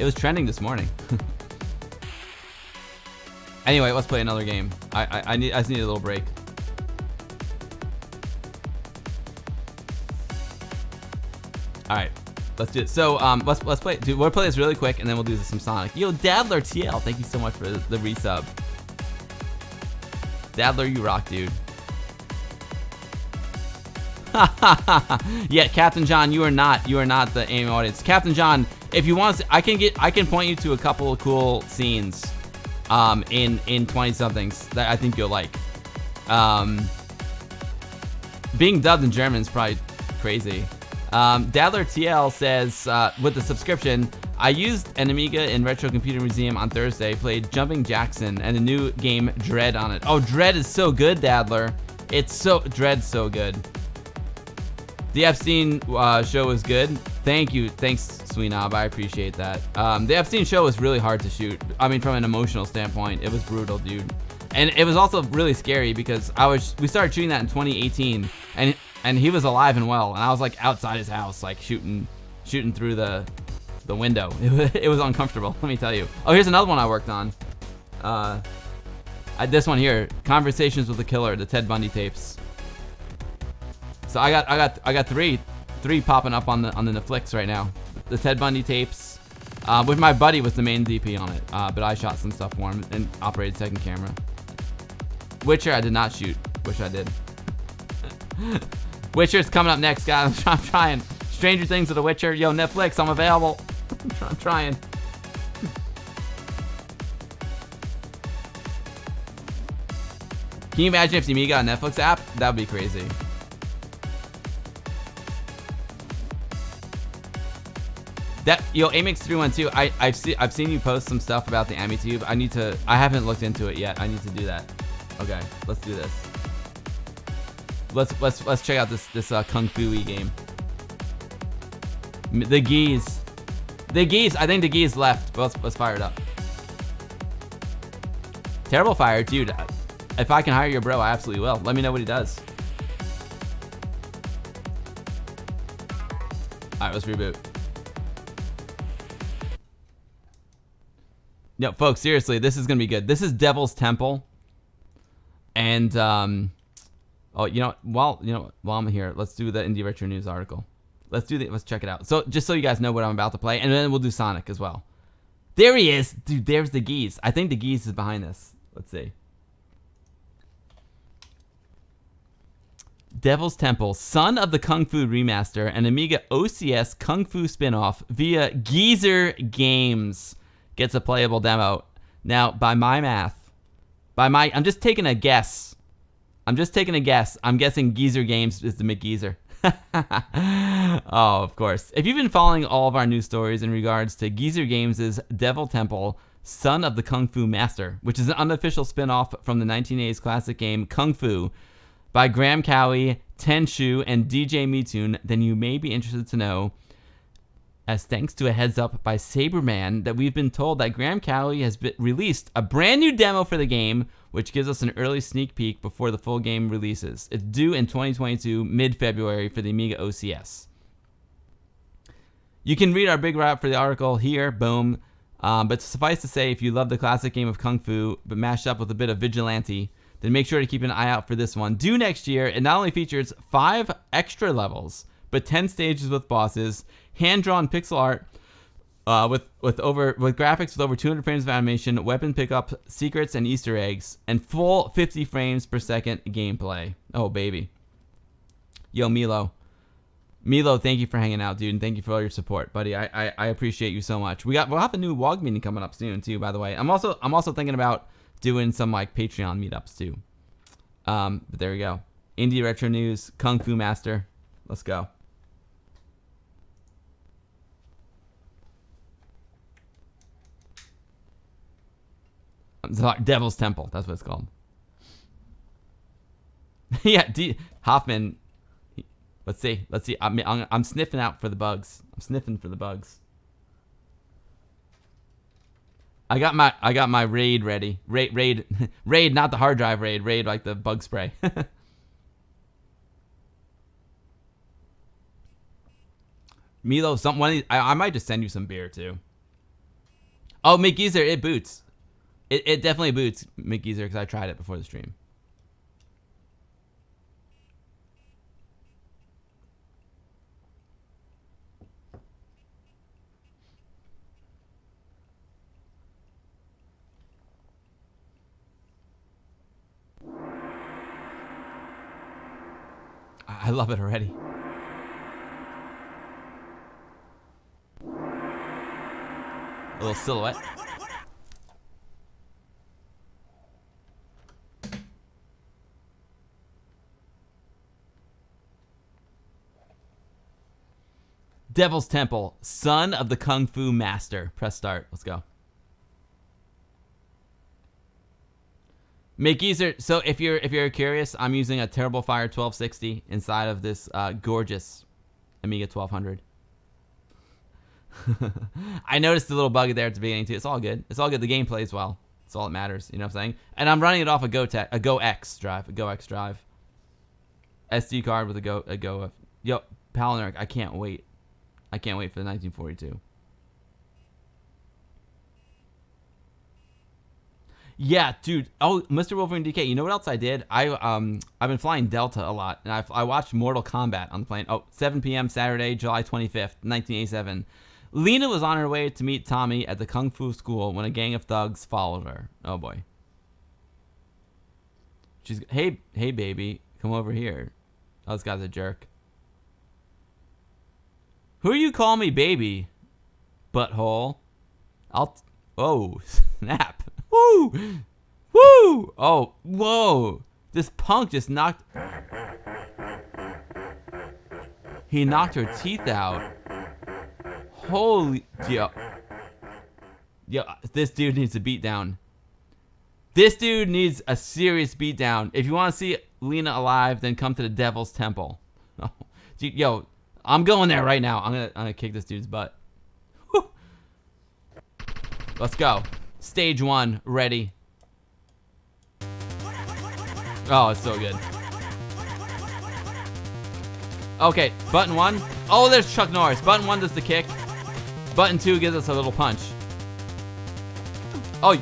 It was trending this morning. Anyway, let's play another game. I just need a little break. All right, let's do it. So let's play. Dude, we'll play this really quick, and then we'll do some Sonic. Yo, Dadler TL, thank you so much for the resub. Dadler, you rock, dude. Yeah, Captain John, you are not the aim audience. Captain John, if you want, I can point you to a couple of cool scenes in 20-somethings that I think you'll like. Being dubbed in German is probably crazy. Dadler TL says, with the subscription, I used an Amiga in Retro Computer Museum on Thursday, played Jumping Jackson and the new game Dread on it. Oh, Dread is so good, Dadler. Dread's so good. The Epstein show was good. Thank you. Thanks, Sweenob. I appreciate that. The Epstein show was really hard to shoot. I mean, from an emotional standpoint, it was brutal, dude. And it was also really scary because we started shooting that in 2018, and he was alive and well, and I was like outside his house, like shooting through the window. It was uncomfortable, let me tell you. Oh, here's another one I worked on. This one here, Conversations with the Killer, the Ted Bundy tapes. So I got three popping up on the Netflix right now. The Ted Bundy tapes, which my buddy was the main DP on it, but I shot some stuff for him and operated second camera. Witcher I did not shoot. Wish I did. Witcher's coming up next, guys. I'm trying. Stranger Things with The Witcher. Yo, Netflix, I'm available. I'm trying. Can you imagine if the Amiga got a Netflix app? That would be crazy. Amix312, I've seen you post some stuff about the AmiTube. I haven't looked into it yet. I need to do that. Okay, let's do this. Let's check out this Kung Fu-y game. The geese. I think the geese left, but let's fire it up. Terrible Fire, dude. If I can hire your bro, I absolutely will. Let me know what he does. All right, let's reboot. No, folks, seriously, this is gonna be good. This is Devil's Temple, and while I'm here, let's do the Indie Retro News article. Let's check it out. So just so you guys know what I'm about to play, and then we'll do Sonic as well. There he is, dude. There's the geese. I think the geese is behind this. Let's see. Devil's Temple, son of the Kung Fu remaster, and Amiga OCS Kung Fu spinoff via Geezer Games gets a playable demo. Now, by my math, I'm just taking a guess. I'm guessing Geezer Games is the McGeezer. Oh, of course. If you've been following all of our news stories in regards to Geezer Games' Devil Temple, Son of the Kung Fu Master, which is an unofficial spin-off from the 1980s classic game Kung Fu by Graham Cowie, Ten Shu, and DJ Mitun, then you may be interested to know, as thanks to a heads up by Saberman, that we've been told that Graham Cowie has released a brand new demo for the game, which gives us an early sneak peek before the full game releases. It's due in 2022, mid-February, for the Amiga OCS. You can read our big wrap for the article here, boom. But suffice to say, if you love the classic game of Kung Fu, but mashed up with a bit of Vigilante, then make sure to keep an eye out for this one. Due next year, it not only features 5 extra levels, but 10 stages with bosses, hand-drawn pixel art, with graphics with over 200 frames of animation, weapon pickup, secrets, and Easter eggs, and full 50 frames per second gameplay. Oh, baby. Yo, Milo, thank you for hanging out, dude, and thank you for all your support, buddy. I appreciate you so much. We'll have a new WOG meeting coming up soon, too, by the way. I'm also thinking about doing some like Patreon meetups too. But there we go. Indie Retro News, Kung Fu Master. Let's go. Devil's Temple. That's what it's called. Yeah, Hoffman. Let's see. I'm sniffing out for the bugs. I'm sniffing for the bugs. I got my raid ready. Raid, not the hard drive raid. Raid like the bug spray. Milo, I might just send you some beer too. Oh, McGeezer, it boots. It definitely boots, McGeezer, because I tried it before the stream. I love it already. A little silhouette. Devil's Temple, son of the Kung Fu Master. Press start. Let's go. McGeezer, so if you're curious, I'm using a Terrible Fire 1260 inside of this gorgeous Amiga 1200. I noticed the little bug there at the beginning too. It's all good. It's all good. The game plays well. That's all that matters. You know what I'm saying? And I'm running it off a GoX drive. SD card with a Go. Yo, Palineric, I can't wait. I can't wait for the 1942. Yeah, dude. Oh, Mr. Wolverine DK. You know what else I did? I've been flying Delta a lot, and I watched Mortal Kombat on the plane. Oh, 7 p.m. Saturday, July 25th, 1987. Lena was on her way to meet Tommy at the Kung Fu school when a gang of thugs followed her. Oh boy. She's hey baby, come over here. Oh, this guy's a jerk. Who are you calling me baby? Butthole. Oh, snap. Woo! Woo! Oh, whoa. This punk just knocked... He knocked her teeth out. Holy... Yo, this dude needs a beatdown. This dude needs a serious beatdown. If you want to see Lena alive, then come to the Devil's Temple. Oh, dude, yo, I'm going there right now. I'm gonna kick this dude's butt. Whew. Let's go. Stage 1, ready. Oh, it's so good. Okay, button 1. Oh, there's Chuck Norris. Button 1 does the kick. Button 2 gives us a little punch. Oh.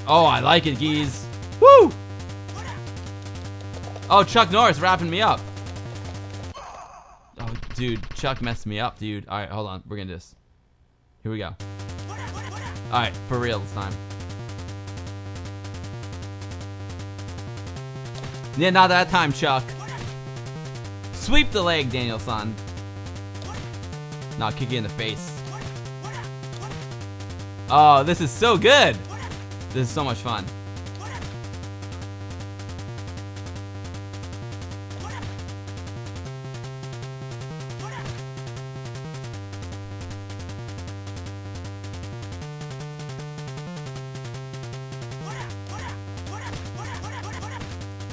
Oh, I like it, geez. Woo! Oh, Chuck Norris wrapping me up. Oh, dude, Chuck messed me up, dude. All right, hold on. We're gonna do this. Here we go. All right, for real this time. Yeah, not that time, Chuck. Sweep the leg, Daniel-san. No, I'll kick you in the face. Oh, this is so good. This is so much fun.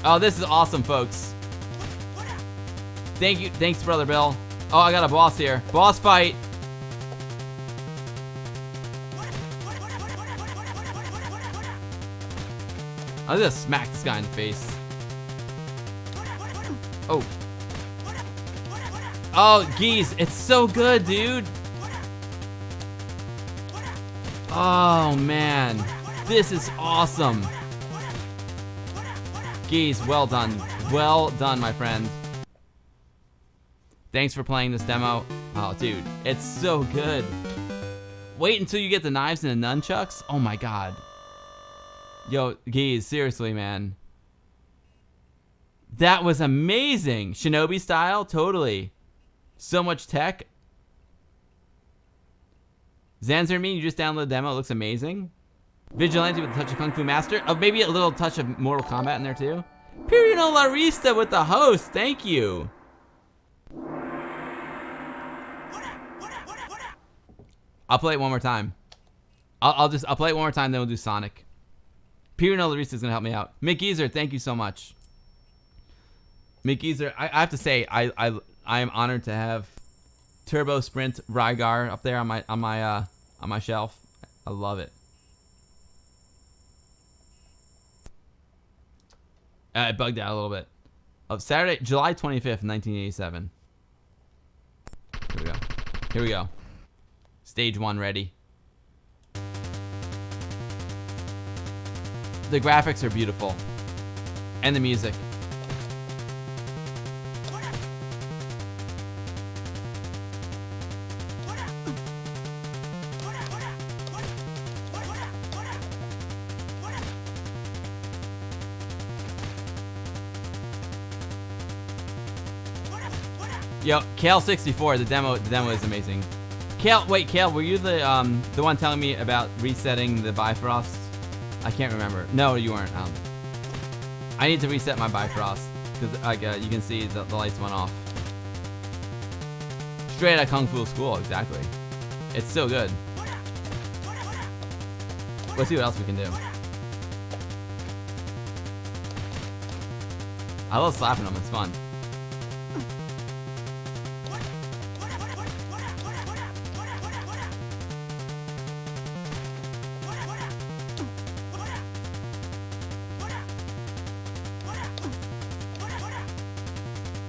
Oh, this is awesome, folks. Thank you. Thanks, Brother Bill. Oh, I got a boss here. Boss fight. I'm gonna smack this guy in the face. Oh. Oh, geez. It's so good, dude. Oh, man. This is awesome. Geez, well done. Well done, my friend. Thanks for playing this demo. Oh, dude, it's so good. Wait until you get the knives and the nunchucks. Oh, my God. Yo, geez, seriously, man. That was amazing. Shinobi style, totally. So much tech. Zanzermine, you just downloaded the demo. It looks amazing. Vigilante with a touch of Kung Fu Master. Oh, maybe a little touch of Mortal Kombat in there too. Pirino Larista with the host. Thank you. I'll play it one more time. I'll play it one more time, then we'll do Sonic. Pirino Larista is gonna help me out. Mick Geezer, thank you so much. Mick Geezer, I have to say I am honored to have Turbo Sprint Rygar up there on my shelf. I love it. It bugged out a little bit. Of Saturday, July 25th, 1987. Here we go. Here we go. Stage 1 ready. The graphics are beautiful. And the music. Yo, Kale64, the demo is amazing. Kale, wait, Kale, were you the one telling me about resetting the Bifrost? I can't remember. No, you weren't. I need to reset my Bifrost. because you can see the lights went off. Straight out of Kung Fu School, exactly. It's so good. Let's see what else we can do. I love slapping them, it's fun.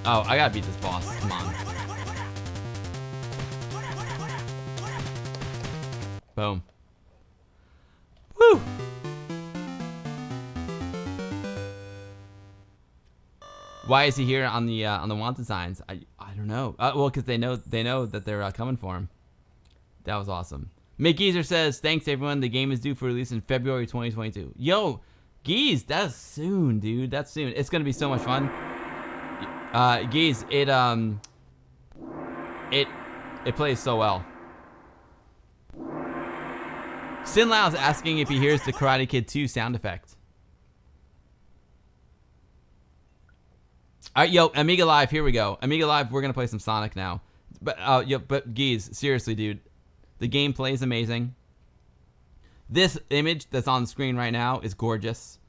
Oh, I gotta beat this boss. Come on. Boom. Woo! Why is he here on the wanted signs? I don't know. Well, because they know that they're coming for him. That was awesome. Mick Geezer says, "Thanks everyone. The game is due for release in February 2022." Yo, Geez, that's soon, dude. That's soon. It's gonna be so much fun. Geez, it plays so well. Sin Lao's asking if he hears the Karate Kid 2 sound effect. All right, yo, Amiga Live, here we go. Amiga Live, we're gonna play some Sonic now. But Geez, seriously, dude, the gameplay is amazing. This image that's on the screen right now is gorgeous.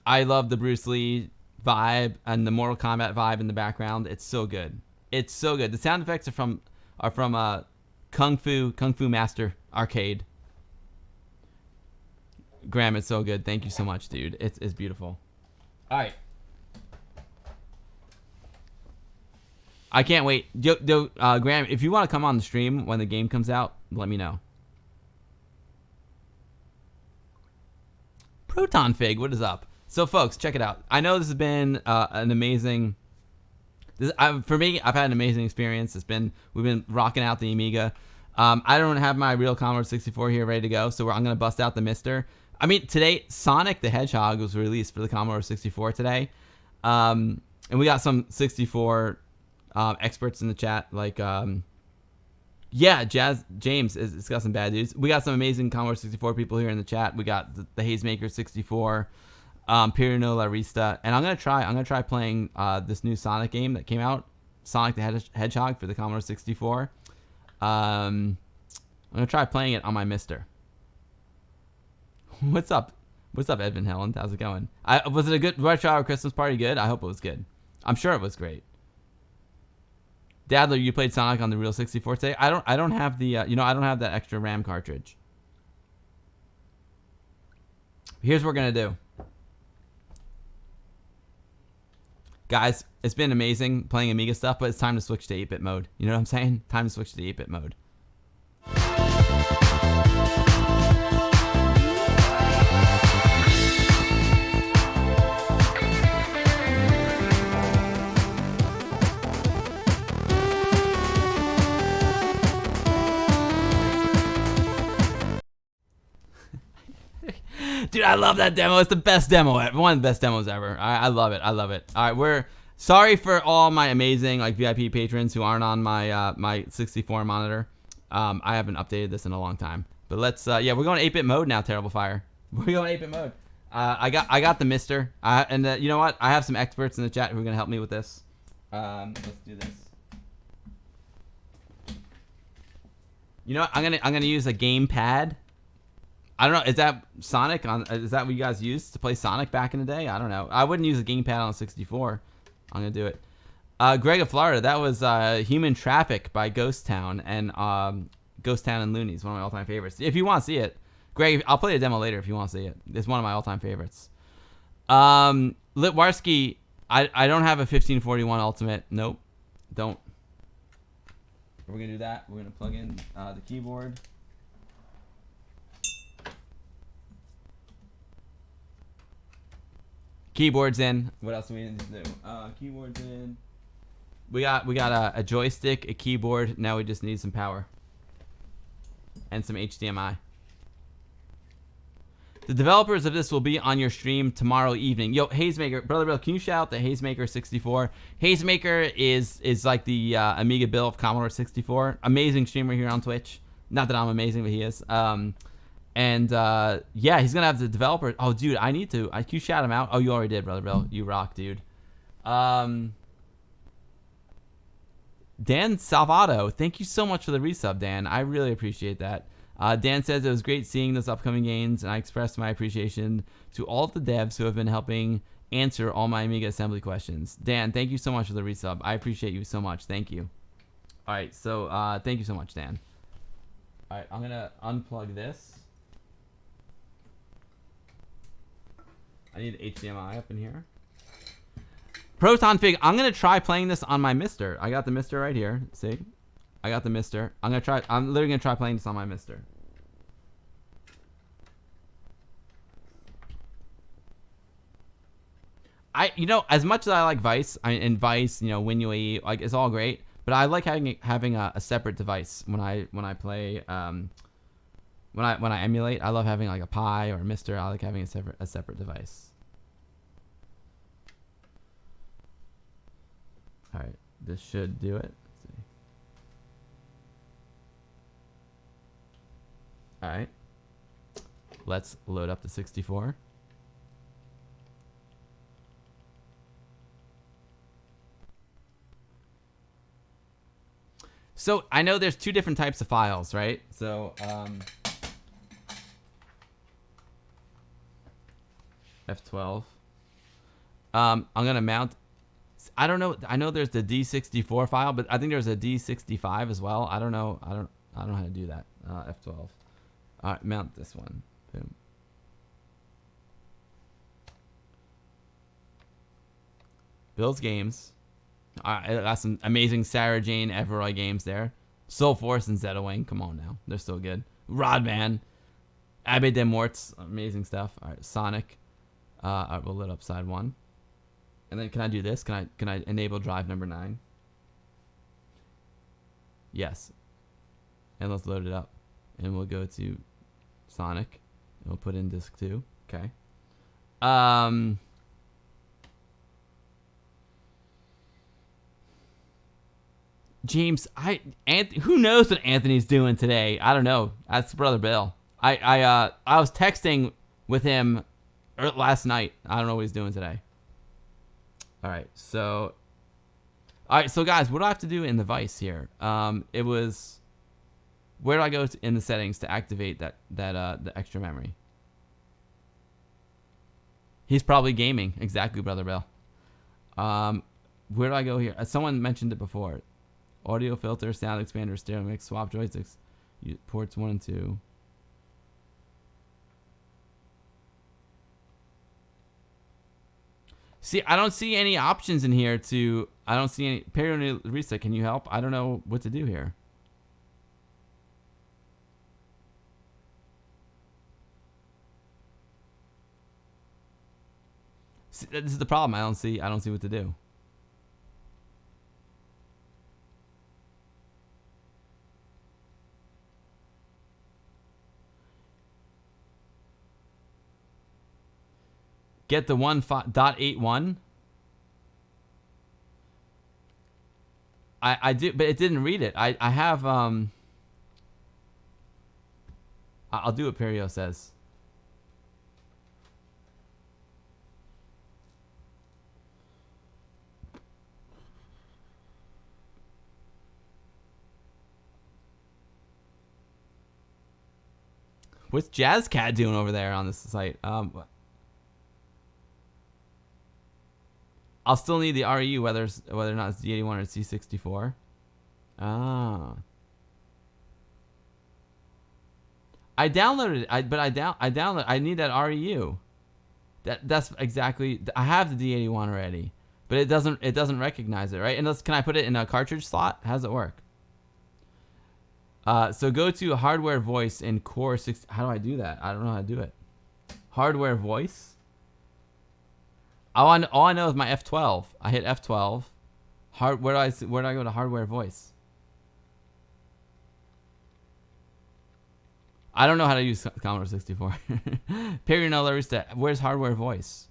I love the Bruce Lee vibe and the Mortal Kombat vibe in the background. It's so good. It's so good. The sound effects are from Kung Fu Master Arcade. Graham, it's so good. Thank you so much, dude. It's beautiful. All right. I can't wait. Graham, if you want to come on the stream when the game comes out, let me know. Proton Fig, what is up? So, folks, check it out. I know this has been an amazing... for me, I've had an amazing experience. We've been rocking out the Amiga. I don't have my real Commodore 64 here ready to go, so I'm going to bust out the Mister. I mean, today, Sonic the Hedgehog was released for the Commodore 64 today. And we got some 64 experts in the chat, like... yeah, James it's got some bad news. We got some amazing Commodore 64 people here in the chat. We got the Hazemaker 64, Pirino La Rista, and I'm gonna try playing this new Sonic game that came out, Sonic the Hedgehog for the Commodore 64. I'm gonna try playing it on my Mister. What's up? What's up, Edvin Helland? How's it going? Was it a good Retro Hour Christmas party? Good. I hope it was good. I'm sure it was great. Dadler, you played Sonic on the real 64 today. I don't have the I don't have that extra RAM cartridge. Here's what we're gonna do, guys. It's been amazing playing Amiga stuff, but it's time to switch to 8-bit mode. You know what I'm saying? Time to switch to 8-bit mode. Dude, I love that demo. It's the best demo ever. One of the best demos ever. I love it. I love it. All right, we're sorry for all my amazing VIP patrons who aren't on my my 64 monitor. I haven't updated this in a long time. But let's we're going 8-bit mode now. Terrible Fire. We're going 8-bit mode. I got the Mister. And you know what? I have some experts in the chat who are gonna help me with this. Let's do this. You know what? I'm gonna use a gamepad. I don't know. Is that Sonic on? Is that what you guys used to play Sonic back in the day? I don't know. I wouldn't use a gamepad on a 64. I'm gonna do it. Greg of Florida. That was Human Traffic by Ghost Town and Ghost Town and Loonies. One of my all-time favorites. If you want to see it, Greg, I'll play the demo later if you want to see it. It's one of my all-time favorites. Litwarski. I don't have a 1541 Ultimate. Nope. Don't. We're gonna do that. We're gonna plug in the keyboard. Keyboard's in. What else do we need to do? Keyboard's in. We got a joystick, a keyboard. Now we just need some power and some HDMI. The developers of this will be on your stream tomorrow evening. Yo, Hazemaker, brother Bill, can you shout out the Hazemaker 64? Hazemaker is like the Amiga Bill of Commodore 64. Amazing streamer here on Twitch. Not that I'm amazing, but he is. And yeah, he's gonna have the developer. Oh, dude, I need to. You shout him out. Oh, you already did, brother Bill. You rock, dude. Dan Salvato, thank you so much for the resub, Dan. I really appreciate that. Dan says it was great seeing those upcoming games, and I express my appreciation to all of the devs who have been helping answer all my Amiga assembly questions. Dan, thank you so much for the resub. I appreciate you so much. Thank you. All right, so thank you so much, Dan. All right, I'm going to unplug this. I need HDMI up in here. Proton Fig, I'm going to try playing this on my Mister. I got the Mister right here. See? I got the Mister. I'm literally going to try playing this on my Mister. As much as I like Vice, and Vice, WinUAE, like, it's all great, but I like having a separate device when I play, when I emulate. I love having like a Pi or a Mister. I like having a separate device. All right, this should do it. Let's see. All right, let's load up the 64. So I know there's two different types of files, right? So F12. I'm gonna mount. I don't know. I know there's the D64 file, but I think there's a D65 as well. I don't know. I don't know how to do that. F12. All right, mount this one. Boom. Bill's games. I got some amazing Sarah Jane Everroy games there. Soul Force and Zeta Wing. Come on now. They're so good. Rodman. Abbe de Morts. Amazing stuff. All right, Sonic. I will load up side 1. And then can I do this? Can I enable drive number 9? Yes. And let's load it up. And we'll go to Sonic. And we'll put in disk 2. Okay. James, who knows what Anthony's doing today? I don't know. That's Brother Bill. I was texting with him last night. I don't know what he's doing today. All right, so guys, what do I have to do in the Vice here? It was, where do I go in the settings to activate that the extra memory? He's probably gaming. Exactly, Brother Bill. Where do I go here? Someone mentioned it before. Audio filter, sound expander, stereo mix, swap joysticks, ports 1 and 2. See, I don't see any options in here I don't see any. Perry Reset, can you help? I don't know what to do here. See, this is the problem. I don't see what to do. Get the 1.81. I do, but it didn't read it. I have I'll do what Perio says. What's JazzCat doing over there on this site? I'll still need the REU whether or not it's D81 or C64. Ah. I downloaded it. But I downloaded. I need that REU. That's exactly. I have the D81 already, but it doesn't recognize it, right? And can I put it in a cartridge slot? How does it work? So go to hardware voice in Core 6. How do I do that? I don't know how to do it. Hardware voice. All I know is my F12. I hit F12. Where do I go to hardware voice? I don't know how to use Commodore 64. Perry Larista, where's hardware voice?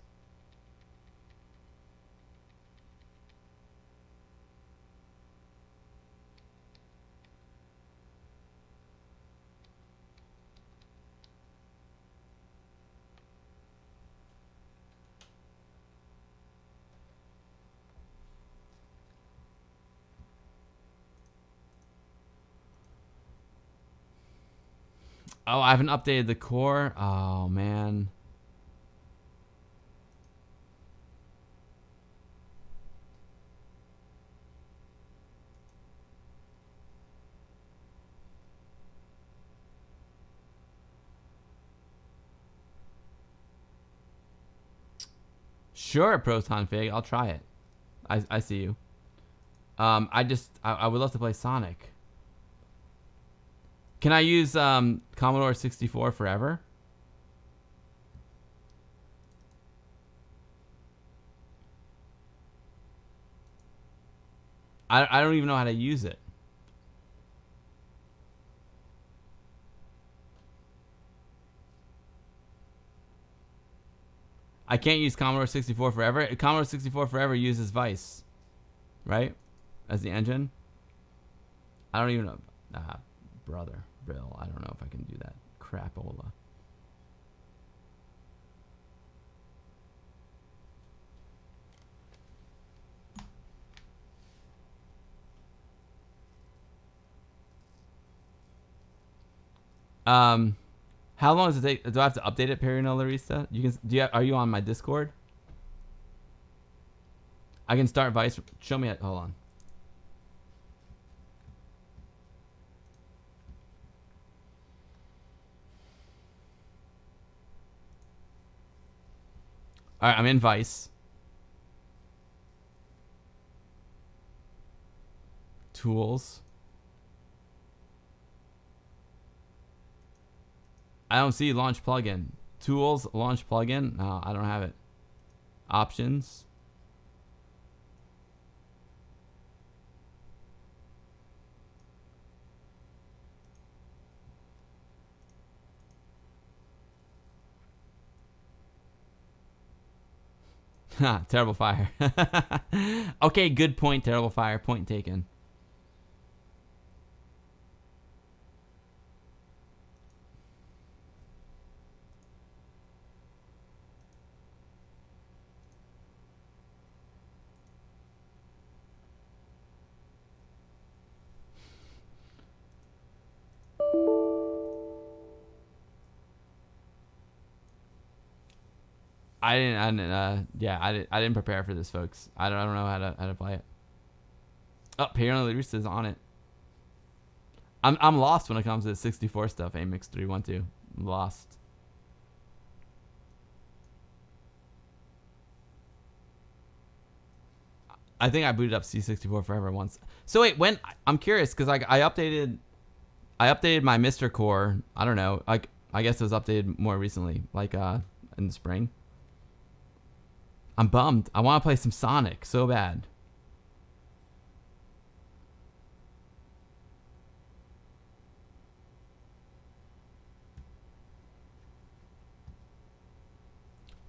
Oh, I haven't updated the core. Oh, man. Sure, Proton Fig. I'll try it. I see you. I would love to play Sonic. Can I use Commodore 64 forever? I don't even know how to use it. I can't use Commodore 64 forever. Commodore 64 forever uses Vice, right? As the engine. I don't even know. Brother, Bill. I don't know if I can do that. Crapola. How long does it take? Do I have to update it, Perino Larista? You can. Are you on my Discord? I can start Vice. Show me. Hold on. All right, I'm in Vice. Tools. I don't see launch plugin. Tools, launch plugin. No, I don't have it. Options. Terrible fire. Okay, good point, terrible fire. Point taken. I didn't prepare for this, folks. I don't know how to play it. Oh, apparently Roost is on it. I'm lost when it comes to the 64 stuff. Amix312. I'm lost. I think I booted up C64 forever once. So wait, when I'm curious because I updated my Mr. Core. I don't know. Like I guess it was updated more recently, like in the spring. I'm bummed. I want to play some Sonic so bad.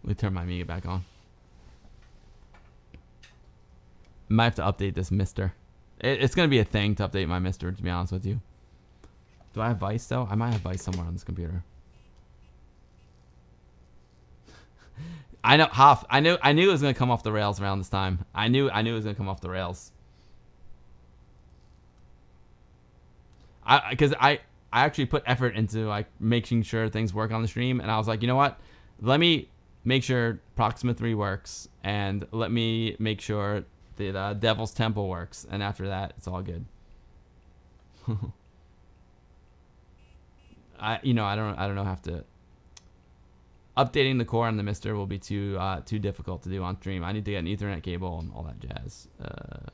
Let me turn my Amiga back on. Might have to update this Mister. It's gonna be a thing to update my Mister. To be honest with you. Do I have Vice though? I might have Vice somewhere on this computer. I know Hoff. I knew it was gonna come off the rails around this time. I knew it was gonna come off the rails. Because I actually put effort into like making sure things work on the stream, and I was like, you know what? Let me make sure Proxima 3 works, and let me make sure the Devil's Temple works, and after that, it's all good. I don't know. Have to. Updating the core on the Mister will be too difficult to do on stream. I need to get an Ethernet cable and all that jazz. Let's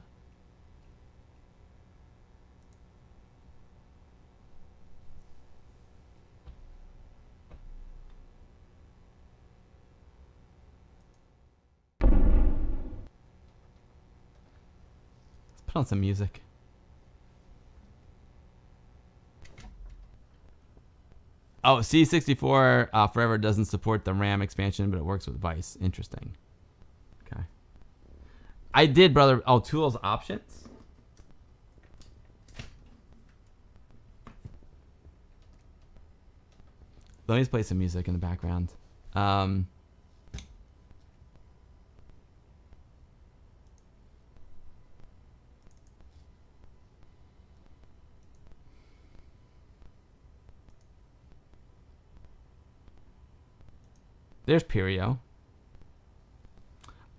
put on some music. Oh, C64 Forever doesn't support the RAM expansion, but it works with Vice. Interesting. Okay. I did, brother. Oh, tools options? Let me just play some music in the background. There's Perio.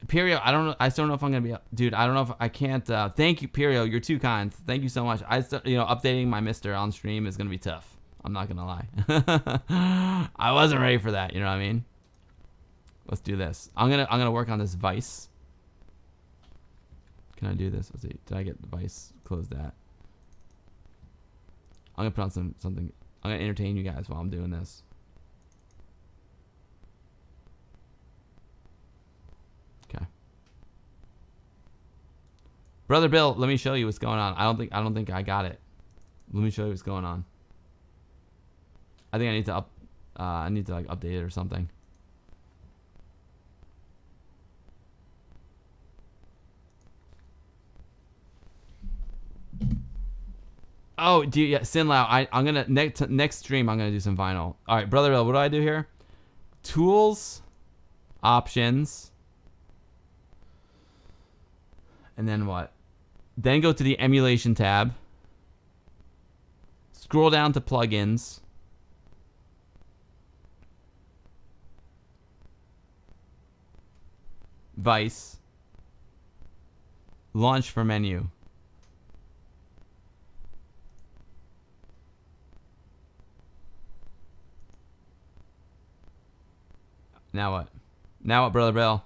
Perio, I still don't know if I'm gonna be, dude. I don't know if I can't. Thank you, Perio. You're too kind. Thank you so much. Updating my Mister on stream is gonna be tough. I'm not gonna lie. I wasn't ready for that. You know what I mean? Let's do this. I'm gonna work on this Vice. Can I do this? Let's see. Did I get the Vice? Close that. I'm gonna put on something. I'm gonna entertain you guys while I'm doing this. Okay. Brother Bill, let me show you what's going on. I don't think I got it. Let me show you what's going on. I think I need to like update it or something. Oh, yeah, Sinlao. I'm gonna next stream. I'm gonna do some vinyl. All right, Brother Bill. What do I do here? Tools, options, and then what? Then go to the emulation tab. Scroll down to plugins. Vice. Launch for menu. Now what? Now what, Brother Bill?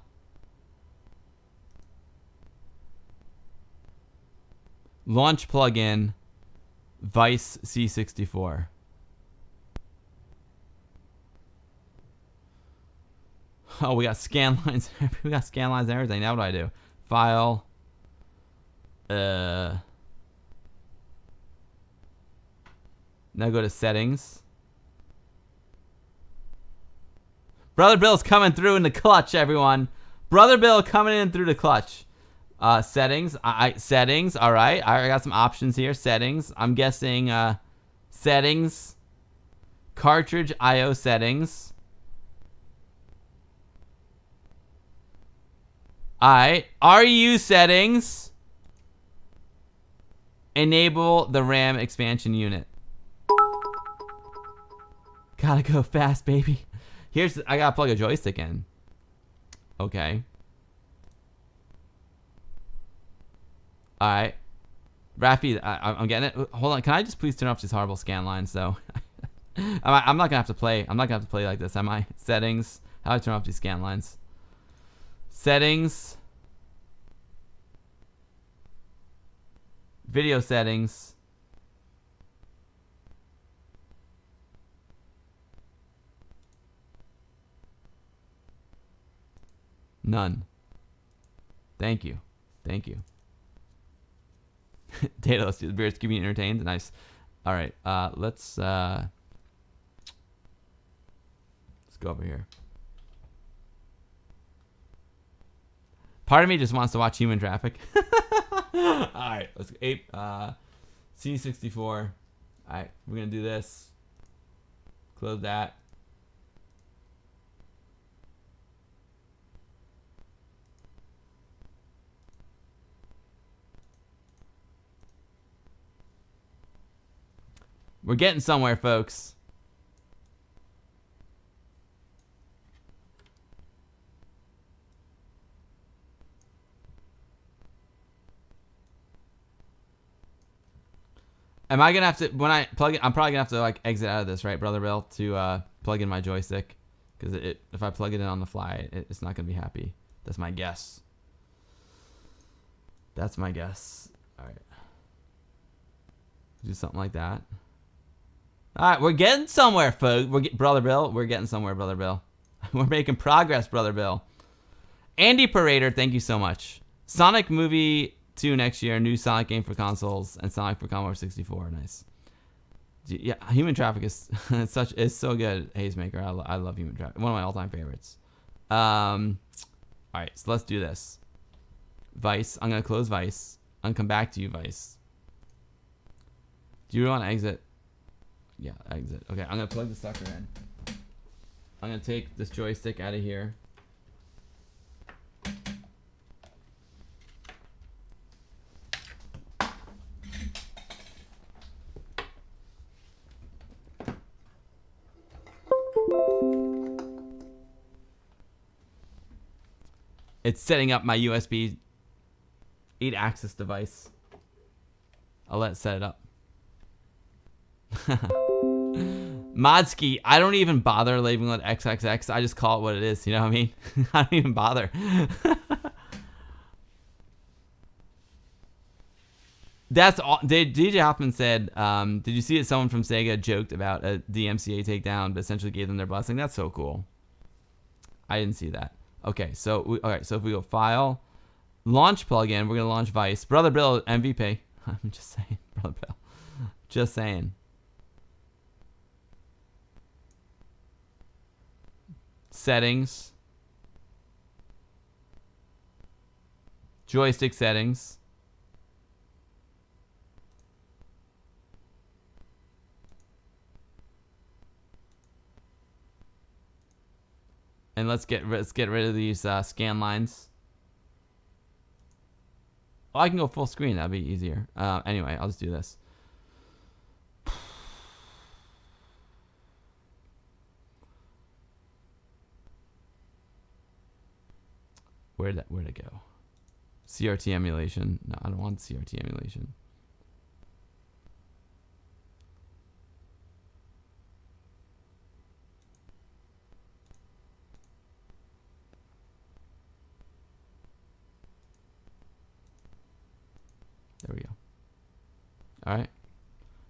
Launch plugin. Vice C64. Oh, we got scan lines. We got scan lines and everything. Now what do I do? File. Now go to settings. Brother Bill's coming through in the clutch, everyone. Brother Bill coming in through the clutch. Settings. Settings. All right. I got some options here. Settings. I'm guessing settings. Cartridge I/O settings. RU settings. Enable the RAM expansion unit. Gotta go fast, baby. I gotta plug a joystick in. Okay. Alright. Rafi, I'm getting it. Hold on. Can I just please turn off these horrible scan lines, though? I'm not gonna have to play. I'm not gonna have to play like this, am I? Settings. How do I turn off these scan lines? Settings. Video settings. None. Thank you. Thank you. Data, let's do the beers, keeping you entertained. Nice. All right. Let's go over here. Part of me just wants to watch Human Traffic. All right. Let's go. C64. All right. We're going to do this. Close that. We're getting somewhere, folks. Am I gonna have to, when I plug it, I'm probably gonna have to like exit out of this, right, Brother Bill, to plug in my joystick, because if I plug it in on the fly, it's not gonna be happy. That's my guess. That's my guess. All right. Do something like that. All right, we're getting somewhere, folks. Brother Bill, we're getting somewhere, Brother Bill. We're making progress, Brother Bill. Andy Parader, thank you so much. Sonic Movie 2 next year, new Sonic game for consoles, and Sonic for Commodore 64. Nice. Yeah, Human Traffic is so good. Hazemaker, I love Human Traffic. One of my all-time favorites. All right, so let's do this. Vice. I'm gonna close Vice. I'm gonna come back to you, Vice. Do you want to exit? Yeah, exit. Okay, I'm gonna plug the sucker in. I'm gonna take this joystick out of here. It's setting up my USB 8-axis device. I'll let it set it up. Modski, I don't even bother labeling it XXX. I just call it what it is. You know what I mean? I don't even bother. That's all. DJ Hoffman said, did you see that someone from Sega joked about the MCA takedown, but essentially gave them their blessing? That's so cool. I didn't see that. Okay, so so if we go File, Launch Plugin, we're gonna launch Vice. Brother Bill MVP. I'm just saying, Brother Bill. Just saying. Settings. Joystick settings. And let's get rid of these scan lines. Oh, I can go full screen. That'd be easier. Anyway, I'll just do this. Where'd it go? CRT emulation. No, I don't want CRT emulation. There we go. All right.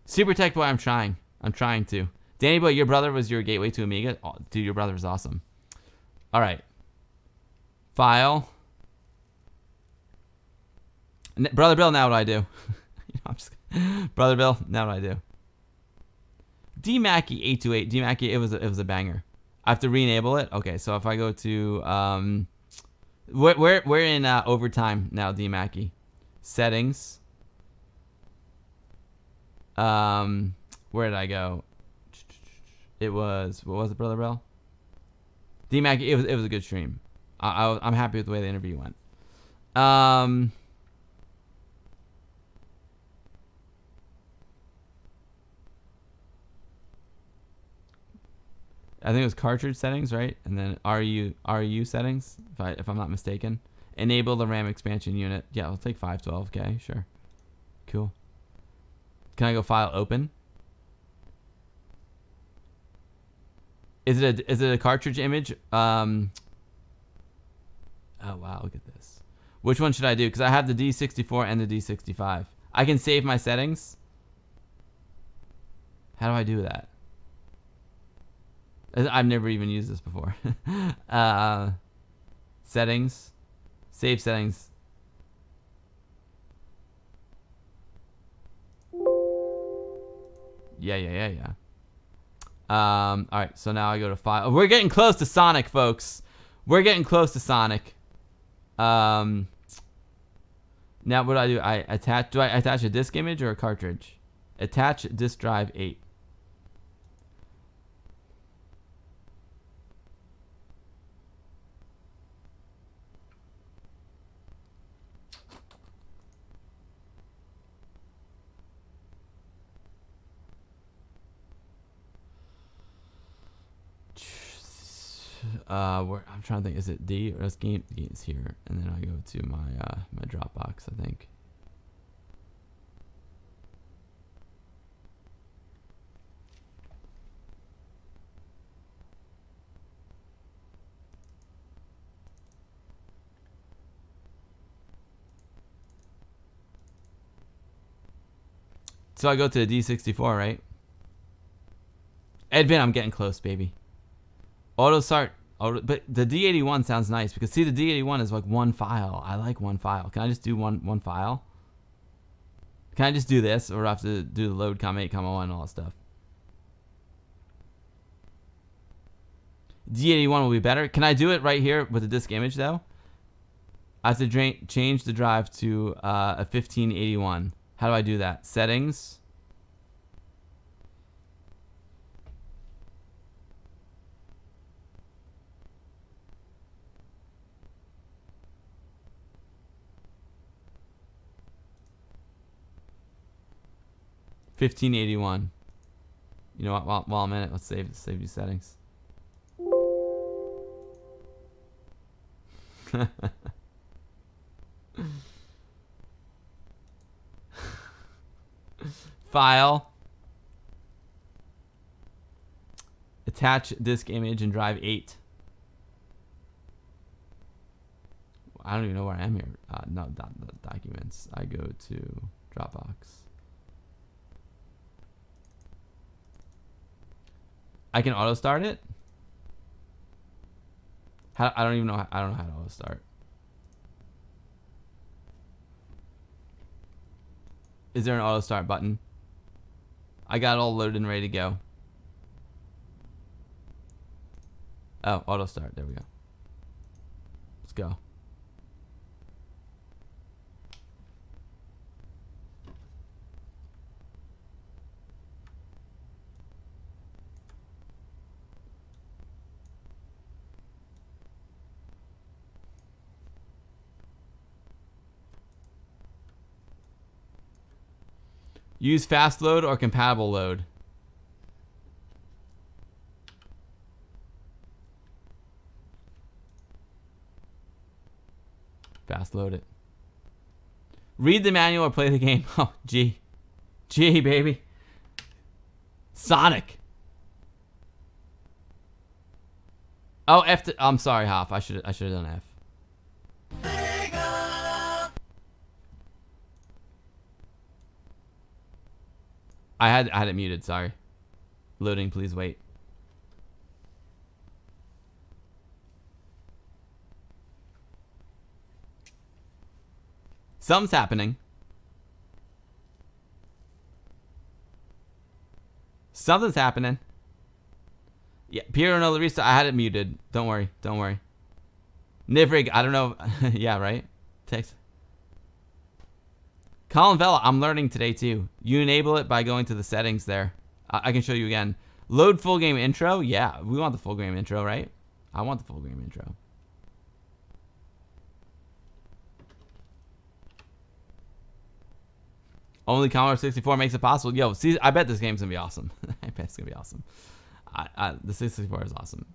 Super Tech Boy, I'm trying. I'm trying to. Danny Boy, your brother was your gateway to Amiga? Oh, dude, your brother was awesome. All right. File. Brother Bill, now what do I do? I'm just Brother Bill, now what do I do? DMackey 828. DMackey, it was a banger. I have to re-enable it. Okay, so if I go to we're in overtime now, DMackey. Settings. Where did I go? It was, what was it, Brother Bill? DMackey, it was a good stream. I'm happy with the way the interview went. I think it was cartridge settings, right? And then RU settings, if I'm not mistaken. Enable the RAM expansion unit. Yeah, I'll take 512. Okay, sure. Cool. Can I go File, Open? Is it a cartridge image? Oh wow, look at this. Which one should I do? Because I have the D64 and the D65. I can save my settings. How do I do that? I've never even used this before. Settings. Save settings. Yeah. All right, so now I go to File. We're getting close to Sonic, folks. We're getting close to Sonic. Now what do? Do I attach a disk image or a cartridge? Attach disk drive 8. I'm trying to think. Is it D or that's game? Games here, and then I go to my my Dropbox, I think. So I go to the D64, right? Edvin, I'm getting close, baby. Auto start. But the D81 sounds nice because see the D81 is like one file. I like one file. Can I just do one file? Can I just do this, or do I have to do the load, comma 8, comma 1, and all that stuff? D81 will be better. Can I do it right here with the disk image though? I have to change the drive to a 1581. How do I do that? Settings. $15.81. You know what? While I'm in it, let's save these settings. File. Attach disk image and drive 8. I don't even know where I am here. No, documents. I go to Dropbox. I can auto start it. I don't even know. I don't know how to auto start. Is there an auto start button? I got it all loaded and ready to go. Oh, auto start. There we go. Let's go. Use fast load or compatible load. Fast load it. Read the manual or play the game. Oh, G. G, baby. Sonic. Oh, F. I'm sorry, Hoff. I should have done F. I had it muted. Sorry. Loading. Please wait. Something's happening. Something's happening. Yeah, Piero no Larissa, I had it muted. Don't worry. Don't worry. Nivrig, I don't know. Yeah, right? Text. Colin Vella, I'm learning today too. You enable it by going to the settings there. I can show you again. Load full game intro. Yeah, we want the full game intro, right? I want the full game intro. Only Commodore 64 makes it possible. Yo, see, I bet this game's gonna be awesome. I bet it's gonna be awesome. The 64 is awesome.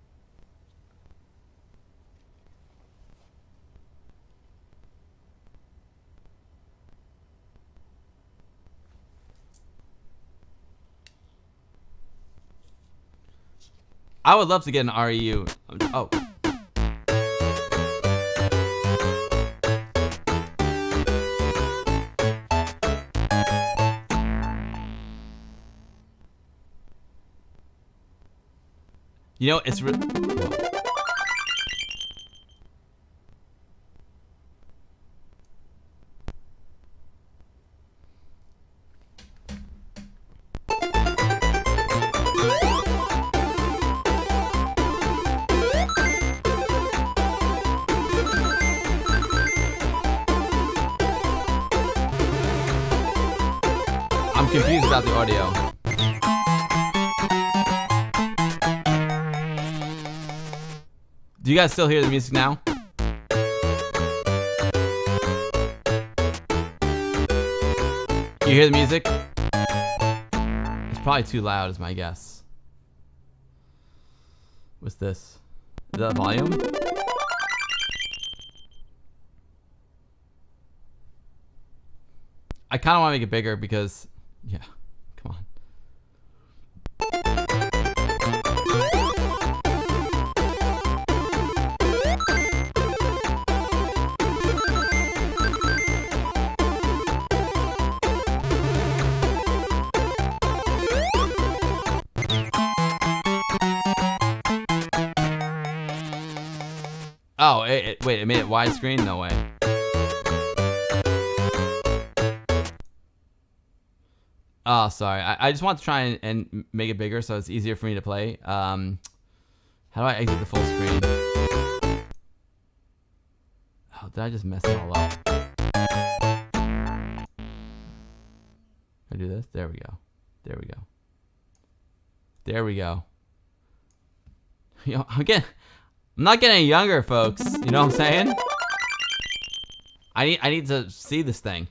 I would love to get an REU. Oh. You know, it's I'm confused about the audio. Do you guys still hear the music now? You hear the music? It's probably too loud, is my guess. What's this? Is that volume? I kind of want to make it bigger because, yeah, come on. Oh, wait, it made it widescreen? No way. Oh, sorry. I just want to try and make it bigger so it's easier for me to play. How do I exit the full screen? Oh, did I just mess it all up? I do this? There we go. There we go. There we go. You know, I'm not getting any younger, folks. You know what I'm saying? I need to see this thing.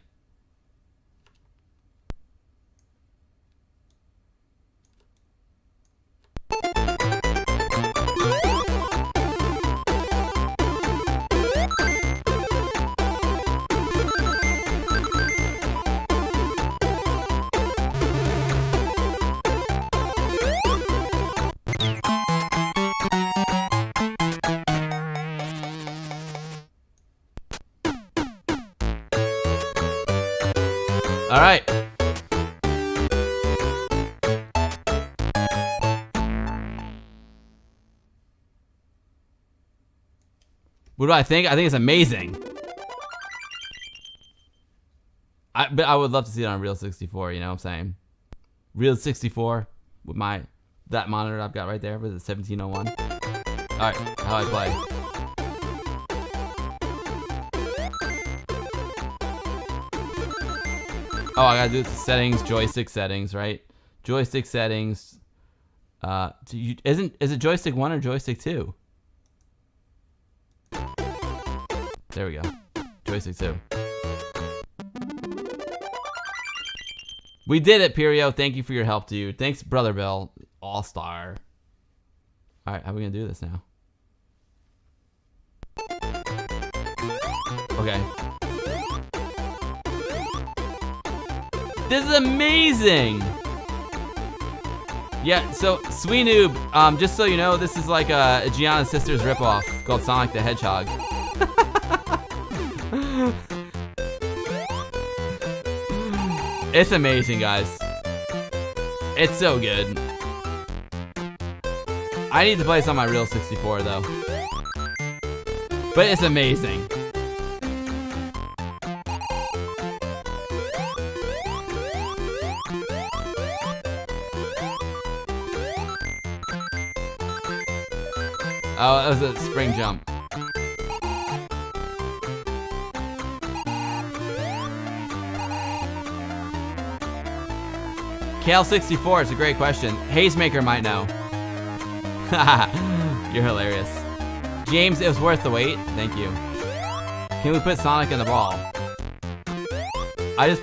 What do I think? I think it's amazing. But I would love to see it on a real 64, you know what I'm saying? Real 64 with that monitor I've got right there with the 1701. Alright, how do I play? Oh, I gotta do the settings, joystick settings, right? Joystick settings. Is it joystick 1 or joystick 2? There we go. Joystick 2. We did it, Pirio. Thank you for your help, dude. Thanks, Brother Bill. All-star. Alright, how are we gonna do this now? Okay. This is amazing! Yeah, so, Sweenoob, just so you know, this is like a Gianna Sisters ripoff called Sonic the Hedgehog. It's amazing, guys. It's so good. I need to play this on my real 64, though. But it's amazing. Oh, that was a spring jump. Kale64, it's a great question. Hazemaker might know. You're hilarious. James, it was worth the wait. Thank you. Can we put Sonic in the ball? I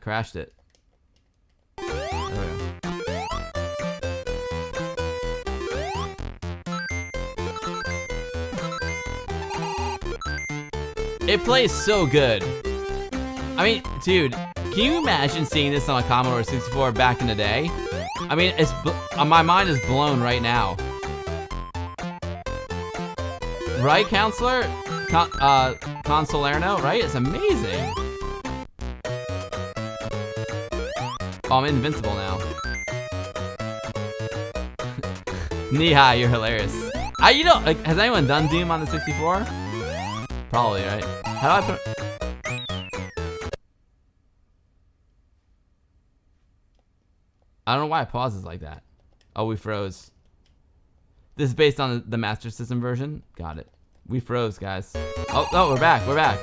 crashed it. There we go. It plays so good. I mean, dude, can you imagine seeing this on a Commodore 64 back in the day? I mean, my mind is blown right now. Right, Counselor? Consolerno, right? It's amazing. Oh, I'm invincible now. Knee-high, you're hilarious. You know, like, has anyone done Doom on the 64? Probably, right? How do I put... I don't know why it pauses like that. Oh, we froze. This is based on the Master System version. Got it. We froze, guys. Oh, we're back. We're back.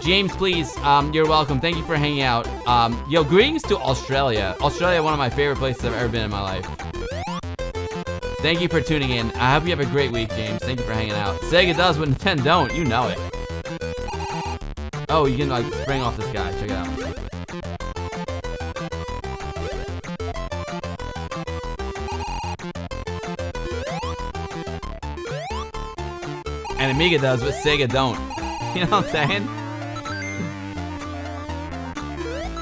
James, please. You're welcome. Thank you for hanging out. Yo, greetings to Australia. Australia, one of my favorite places I've ever been in my life. Thank you for tuning in. I hope you have a great week, James. Thank you for hanging out. Sega does what Nintendo don't. You know it. Oh, you can like spring off this guy. Check it out. And Amiga does what Sega don't. You know what I'm saying?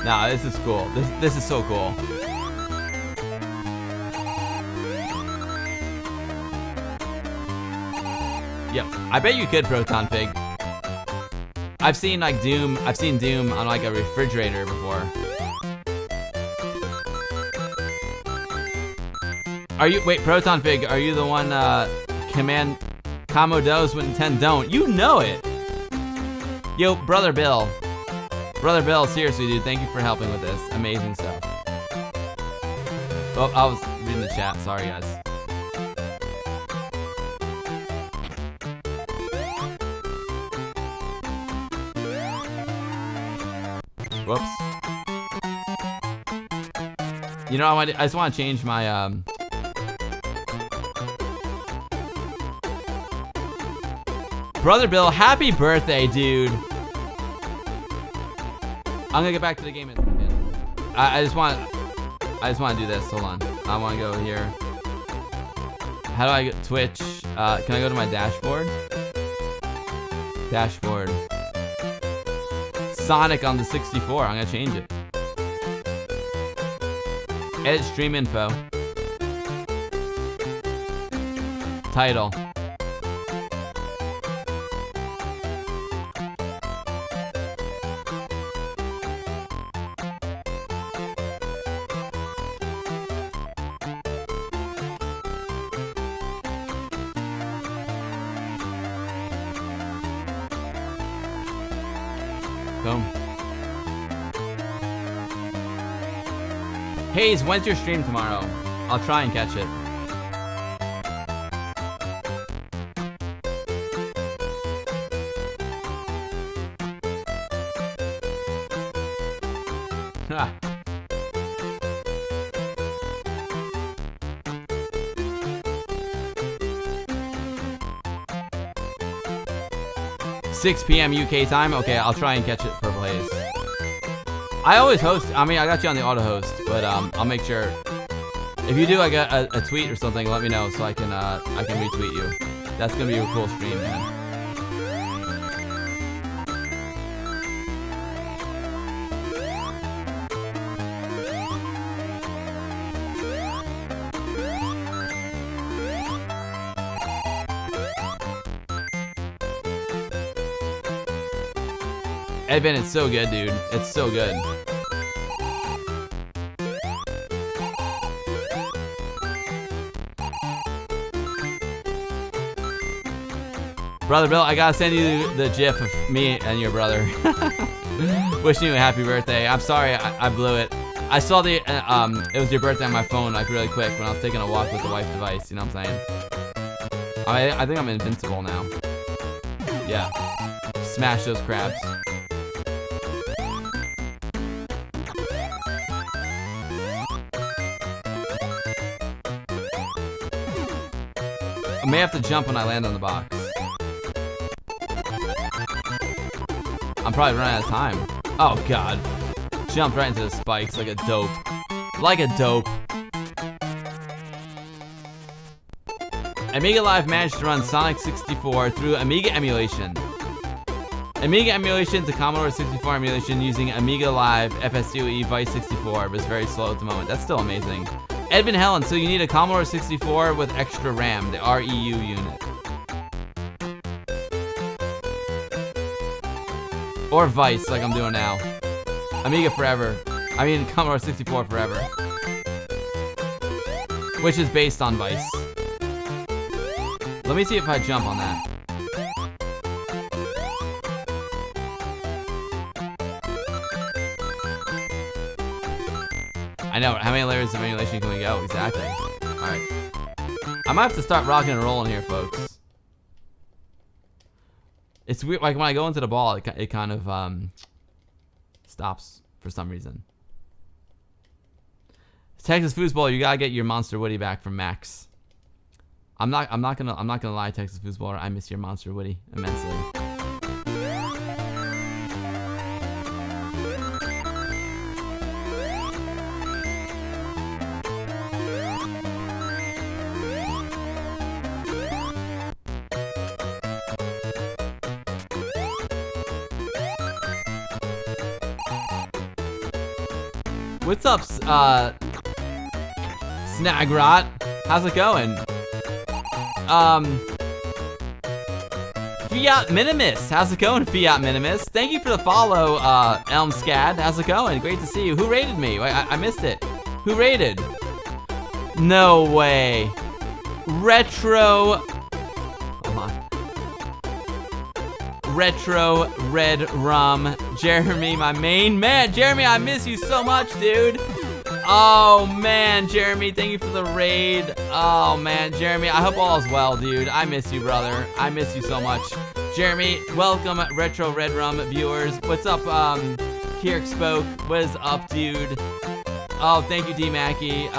Nah, this is cool. This is so cool. Yep, I bet you could Proton Pig. I've seen like Doom. I've seen Doom on like a refrigerator before. Wait, Proton Pig, are you the one command Commo does what Nintendo don't? You know it. Yo, Brother Bill. Brother Bill, seriously, dude, thank you for helping with this. Amazing stuff. Oh, I was reading the chat. Sorry, guys. Whoops. You know, I just want to change my Brother Bill, happy birthday, dude. I'm gonna get back to the game in a second. I just want to do this. Hold on. I want to go here. How do I get Twitch? Can I go to my dashboard? Dashboard. Sonic on the 64. I'm gonna change it. Edit stream info. Title. Welcome. Hayes, when's your stream tomorrow? I'll try and catch it. Ha. $6 p.m. UK time. Okay, I'll try and catch it. Purple Haze. I always host. I mean, I got you on the auto host, but I'll make sure. If you do, I got a tweet or something. Let me know so I can retweet you. That's gonna be a cool stream, man. Edvin, it's so good, dude. It's so good. Brother Bill, I gotta send you the gif of me and your brother. Wishing you a happy birthday. I'm sorry, I blew it. I saw the, it was your birthday on my phone, like, really quick when I was taking a walk with the wife device, you know what I'm saying? I think I'm invincible now. Yeah. Smash those crabs. I may have to jump when I land on the box. I'm probably running out of time. Oh god. Jumped right into the spikes like a dope. Like a dope. Amiga Live managed to run Sonic 64 through Amiga emulation. Amiga emulation to Commodore 64 emulation using Amiga Live FSUE Vice 64 was very slow at the moment. That's still amazing. Edvin Helen, so you need a Commodore 64 with extra RAM, the REU unit. Or Vice, like I'm doing now. Amiga forever. I mean, Commodore 64 forever. Which is based on Vice. Let me see if I jump on that. I know, how many layers of emulation can we go? Exactly. Alright. I might have to start rocking and rolling here, folks. It's weird, like when I go into the ball, it kind of stops for some reason. Texas Foosball, you gotta get your Monster Woody back from Max. I'm not gonna lie, Texas Foosballer, I miss your Monster Woody immensely. What's up, Snagrot? How's it going? Fiat Minimus. How's it going, Fiat Minimus? Thank you for the follow, Elmscad. How's it going? Great to see you. Who rated me? I missed it. Who rated? No way. Retro. Hold on. Retro Red Rum. Jeremy, my main man. Jeremy, I miss you so much, dude. Oh, man, Jeremy, thank you for the raid. Oh, man, Jeremy, I hope all is well, dude. I miss you, brother. I miss you so much. Jeremy, welcome, Retro Red Rum viewers. What's up, Kirk Spoke? What is up, dude? Oh, thank you, D. Mackey.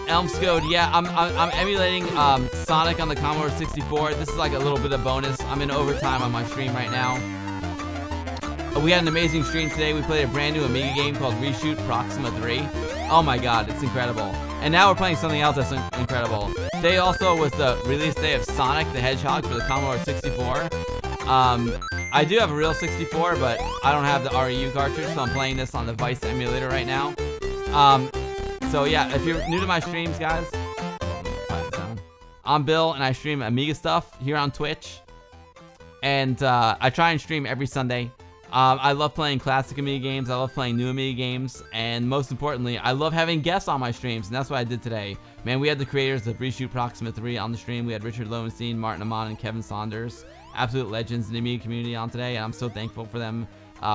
Elmscode, yeah, I'm emulating Sonic on the Commodore 64. This is like a little bit of bonus. I'm in overtime on my stream right now. We had an amazing stream today. We played a brand new Amiga game called Reshoot Proxima 3. Oh my god, it's incredible. And now we're playing something else that's incredible. Today also was the release day of Sonic the Hedgehog for the Commodore 64. I do have a real 64, but I don't have the REU cartridge, so I'm playing this on the Vice emulator right now. So yeah, if you're new to my streams, guys, I'm Bill, and I stream Amiga stuff here on Twitch. And I try and stream every Sunday. I love playing classic Amiga games, I love playing new Amiga games, and most importantly, I love having guests on my streams, and that's what I did today. Man, we had the creators of Reshoot Proxima 3 on the stream. We had Richard Lowenstein, Martin Amon, and Kevin Saunders. absolute legends in the Amiga community on today, and I'm so thankful for them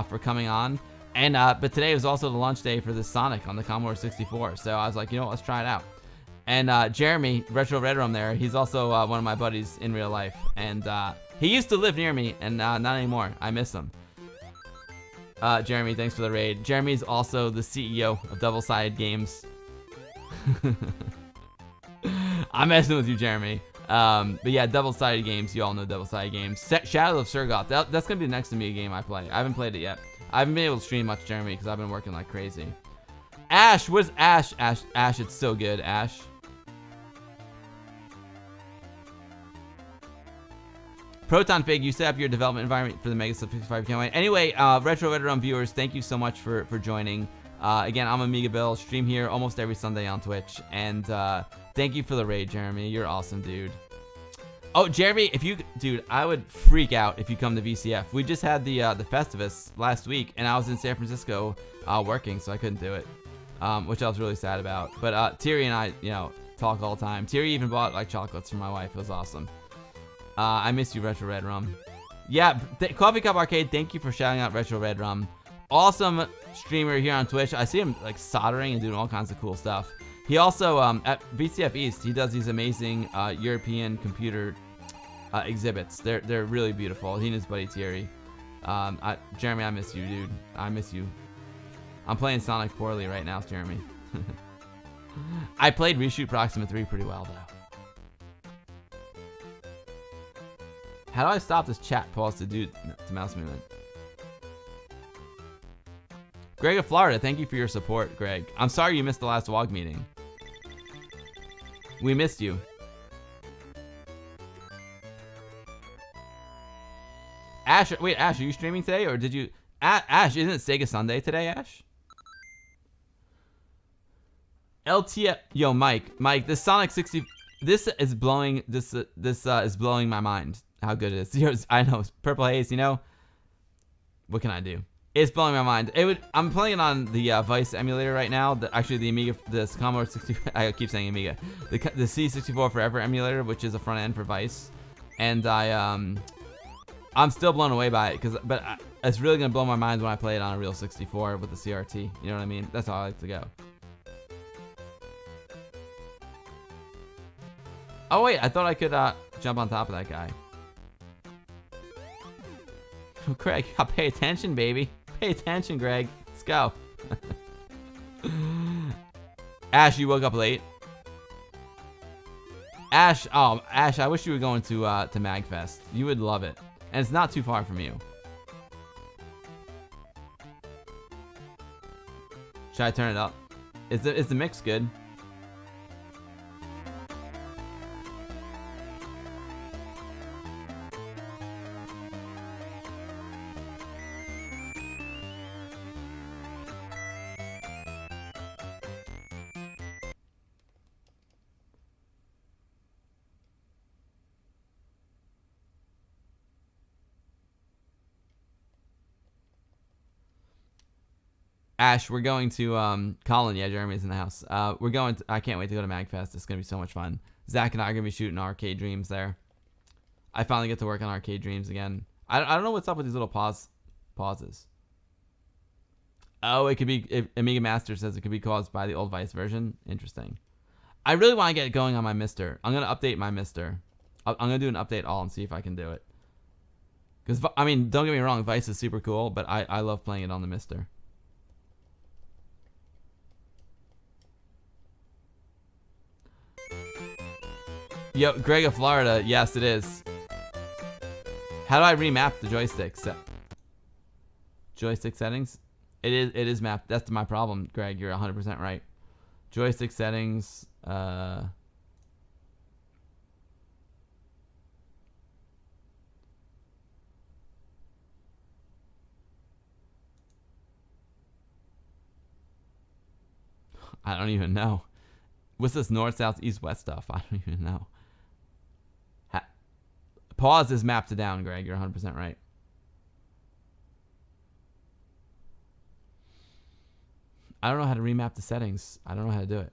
for coming on. And but today was also the launch day for the Sonic on the Commodore 64, so I was like, you know what, let's try it out. And Jeremy, Retro Red Room there, he's also one of my buddies in real life, and he used to live near me, and not anymore. I miss him. Jeremy, thanks for the raid. Jeremy's also the CEO of Double Sided Games. I'm messing with you, Jeremy. But yeah, Double Sided Games. You all know Double Sided Games. Shadow of Surgoth. That's gonna be the next Amiga game I play. I haven't played it yet. I haven't been able to stream much, Jeremy, because I've been working like crazy. Ash, what's Ash? Ash, it's so good, Ash. Proton Fig, you set up your development environment for the Mega Sub 55 campaign. Anyway, Retro Veteran viewers, thank you so much for joining. Again, I'm Amiga Bill, stream here almost every Sunday on Twitch, and thank you for the raid, Jeremy. You're awesome, dude. Oh, Jeremy, dude, I would freak out if you come to VCF. We just had the Festivus last week, and I was in San Francisco working, so I couldn't do it, which I was really sad about. But Thierry and I, talk all the time. Thierry even bought like chocolates for my wife. It was awesome. I miss you, Retro Red Rum. Yeah, Coffee Cup Arcade, thank you for shouting out Retro Red Rum. Awesome streamer here on Twitch. I see him like soldering and doing all kinds of cool stuff. He also, at VCF East, he does these amazing European computer exhibits. They're really beautiful. He and his buddy Thierry. Jeremy, I miss you, dude. I miss you. I'm playing Sonic poorly right now, Jeremy. I played Reshoot Proxima 3 pretty well, though. How do I stop this chat pause to do to mouse movement? Greg of Florida, thank you for your support, Greg. I'm sorry you missed the last WOG meeting. We missed you. Ash, wait, Ash, are you streaming today, or did you... Ash, isn't it Sega Sunday today, Ash? LTF... Yo, Mike, this Sonic 60... This is blowing... This is blowing my mind. How good it is. I know, Purple Haze, what can I do? It's blowing my mind. I'm playing it on the Vice emulator right now. Actually, the Amiga, the Commodore 64. I keep saying Amiga. The C64 Forever emulator, which is a front end for Vice, and I'm still blown away by it but it's really gonna blow my mind when I play it on a real 64 with the CRT. You know what I mean? That's how I like to go. Oh wait, I thought I could jump on top of that guy. Greg, pay attention, baby. Pay attention, Greg. Let's go. Ash, you woke up late. Ash, I wish you were going to MagFest. You would love it. And it's not too far from you. Should I turn it up? Is the mix good? Ash, we're going to Colin. Yeah, Jeremy's in the house. We're going to, I can't wait to go to MagFest. It's gonna be so much fun. Zach and I are gonna be shooting Arcade Dreams there. I finally get to work on Arcade Dreams again. I don't know what's up with these little pauses. Oh, it could be, Amiga Master says it could be caused by the old Vice version. Interesting. I really want to get going on my Mister. I'm gonna update my Mister. I'm gonna do an update all and see if I can do it. Because I mean, don't get me wrong, Vice is super cool, but I love playing it on the Mister. Yo, Greg of Florida, yes it is. How do I remap the joystick joystick settings? It is mapped. That's my problem, Greg. You're 100% right. Joystick settings. I don't even know. What's this north, south, east, west stuff? I don't even know. Pause is mapped to down, Greg. You're 100% right. I don't know how to remap the settings. I don't know how to do it.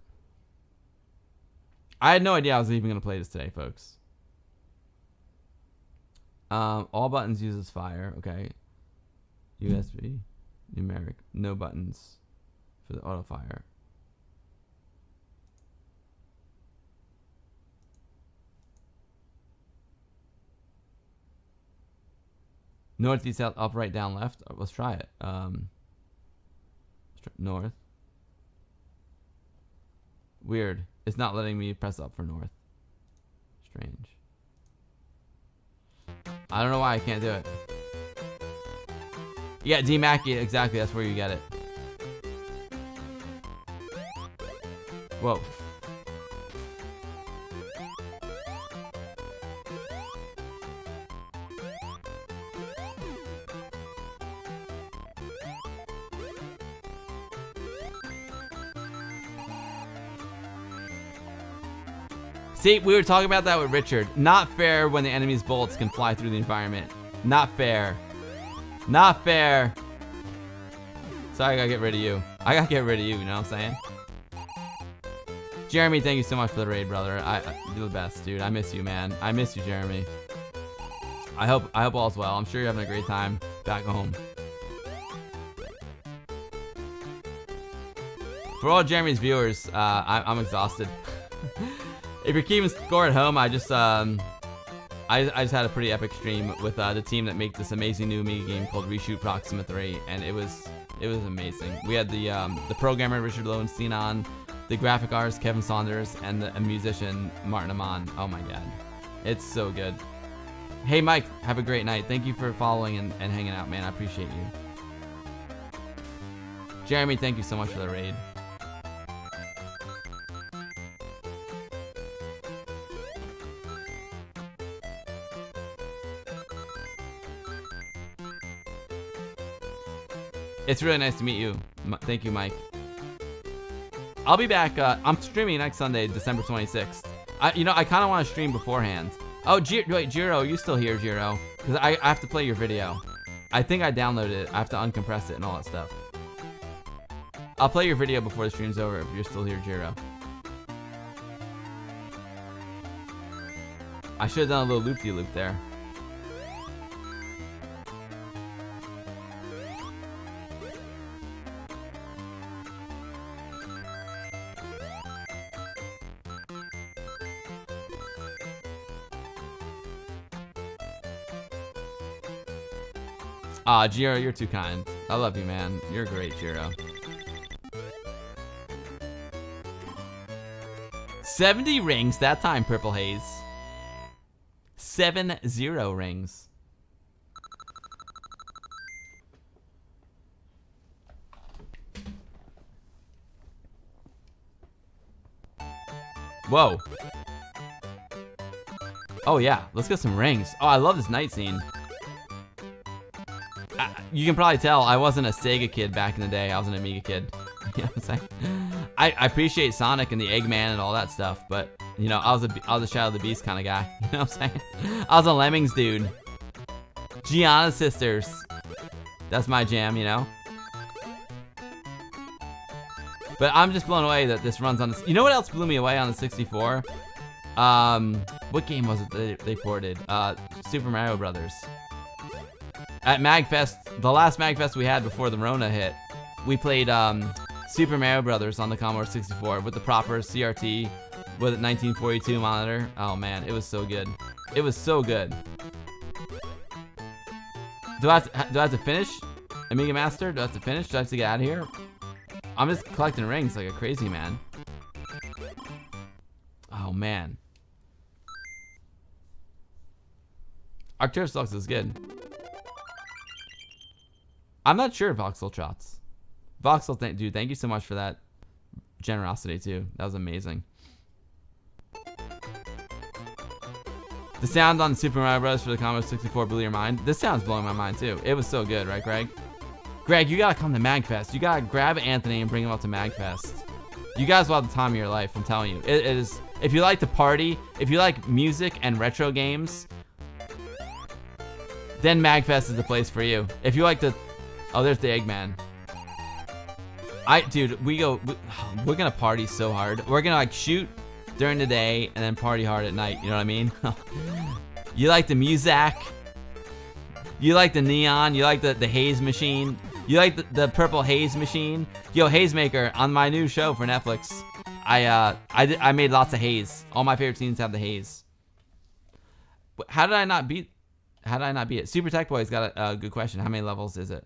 I had no idea I was even going to play this today, folks. All buttons uses fire. Okay. USB. Numeric. No buttons for the auto fire. North, east, south, up, right, down, left. Let's try it. North. Weird. It's not letting me press up for north. Strange. I don't know why I can't do it. Yeah, DMAC, exactly. That's where you get it. Whoa. See, we were talking about that with Richard. Not fair when the enemy's bullets can fly through the environment. Not fair. Not fair. Sorry, I gotta get rid of you. I gotta get rid of you, you know what I'm saying? Jeremy, thank you so much for the raid, brother. You're the best, dude. I miss you, man. I miss you, Jeremy. I hope all's well. I'm sure you're having a great time back home. For all Jeremy's viewers, I'm exhausted. If you're keeping score at home, I just had a pretty epic stream with the team that make this amazing new Amiga game called Reshoot Proxima 3, and it was amazing. We had the programmer Richard Lowenstein on, the graphic artist Kevin Saunders, and the musician Martin Amon. Oh my god, it's so good. Hey Mike, have a great night. Thank you for following and hanging out, man. I appreciate you. Jeremy, thank you so much for the raid. It's really nice to meet you. Thank you, Mike. I'll be back. I'm streaming next Sunday, December 26th. I kind of want to stream beforehand. Oh, wait, Jiro, are you still here, Jiro? Because I have to play your video. I think I downloaded it. I have to uncompress it and all that stuff. I'll play your video before the stream's over if you're still here, Jiro. I should have done a little loop-de-loop there. Aw, Jiro, you're too kind. I love you, man. You're great, Jiro. 70 rings that time, Purple Haze. 70 rings. Whoa. Oh yeah, let's get some rings. Oh, I love this night scene. You can probably tell I wasn't a Sega kid back in the day. I was an Amiga kid. You know what I'm saying? I appreciate Sonic and the Eggman and all that stuff, but you know, I was a Shadow of the Beast kind of guy. You know what I'm saying? I was a Lemmings dude. Gianna Sisters. That's my jam, you know? But I'm just blown away that this runs on this. You know what else blew me away on the 64? What game was it they ported? Super Mario Brothers. At MagFest, the last MagFest we had before the Rona hit, we played Super Mario Brothers on the Commodore 64 with the proper CRT with a 1942 monitor. Oh man, it was so good. It was so good. Do I have to finish? Amiga Master? Do I have to finish? Do I have to get out of here? I'm just collecting rings like a crazy man. Oh man. Arcturus Lux is good. I'm not sure, Voxel Trots. Voxel, dude, thank you so much for that generosity, too. That was amazing. The sound on Super Mario Bros. For the Commodore 64 blew your mind. This sound's blowing my mind, too. It was so good, right, Greg? Greg, you gotta come to MagFest. You gotta grab Anthony and bring him up to MagFest. You guys will have the time of your life, I'm telling you. It is. If you like to party, if you like music and retro games, then MagFest is the place for you. If you like to... Oh, there's the Eggman. Dude, we're gonna party so hard. We're gonna like shoot during the day and then party hard at night. You know what I mean? You like the music? You like the neon? You like the haze machine? You like the purple haze machine? Yo, Haze Maker, on my new show for Netflix, I made lots of haze. All my favorite scenes have the haze. How did I not beat it? Super Tech Boy's got a good question. How many levels is it?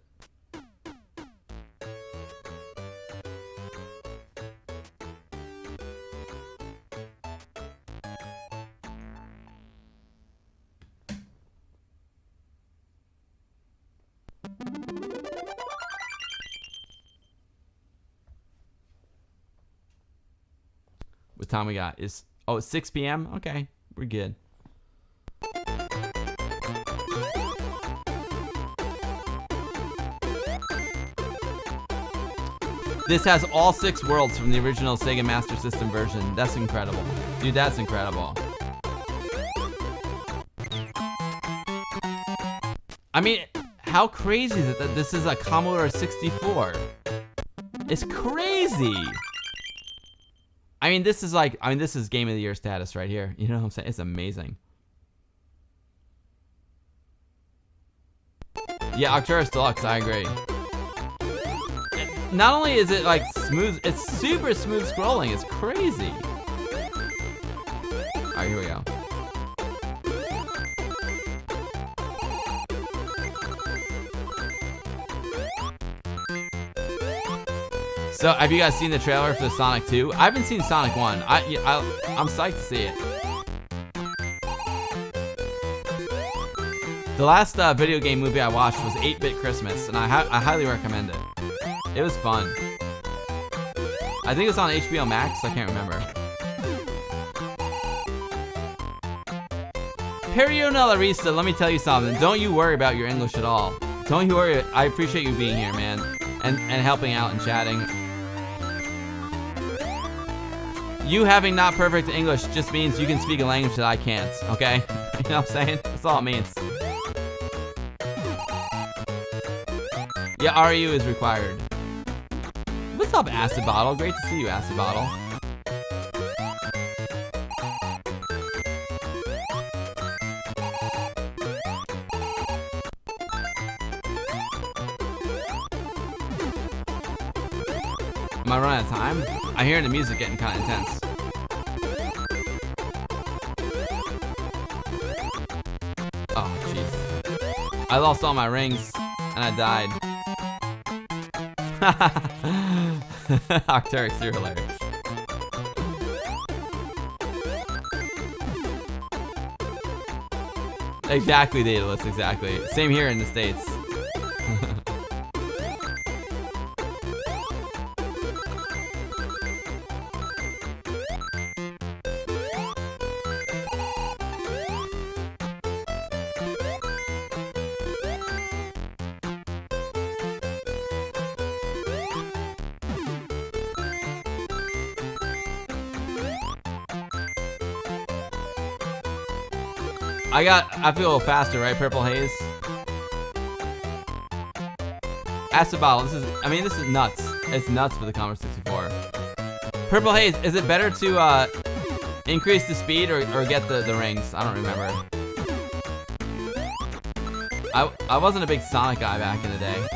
What time we got? It's 6 p.m. Okay, we're good. This has all 6 worlds from the original Sega Master System version. That's incredible. Dude, that's incredible. I mean, how crazy is it that this is a Commodore 64? It's crazy. I mean, this is Game of the Year status right here. You know what I'm saying? It's amazing. Yeah, Arcturus Deluxe, I agree. Not only is it like smooth, it's super smooth scrolling. It's crazy. All right, here we go. So, have you guys seen the trailer for Sonic 2? I haven't seen Sonic 1. I'm psyched to see it. The last video game movie I watched was 8-Bit Christmas, and I highly recommend it. It was fun. I think it's on HBO Max. I can't remember. Perionella Rista, let me tell you something. Don't you worry about your English at all. Don't you worry. I appreciate you being here, man, and helping out and chatting. You having not perfect English just means you can speak a language that I can't, okay? You know what I'm saying? That's all it means. Yeah, RU is required. What's up, Acid Bottle? Great to see you, Acid Bottle. Am I running out of time? I hear the music getting kind of intense. Oh, jeez. I lost all my rings, and I died. Arcturus, you're hilarious. Exactly, Daedalus, exactly. Same here in the States. I feel a little faster, right? Purple Haze. Acid Bottle, this is nuts. It's nuts for the Commodore 64. Purple Haze, is it better to increase the speed or get the rings? I don't remember. I wasn't a big Sonic guy back in the day.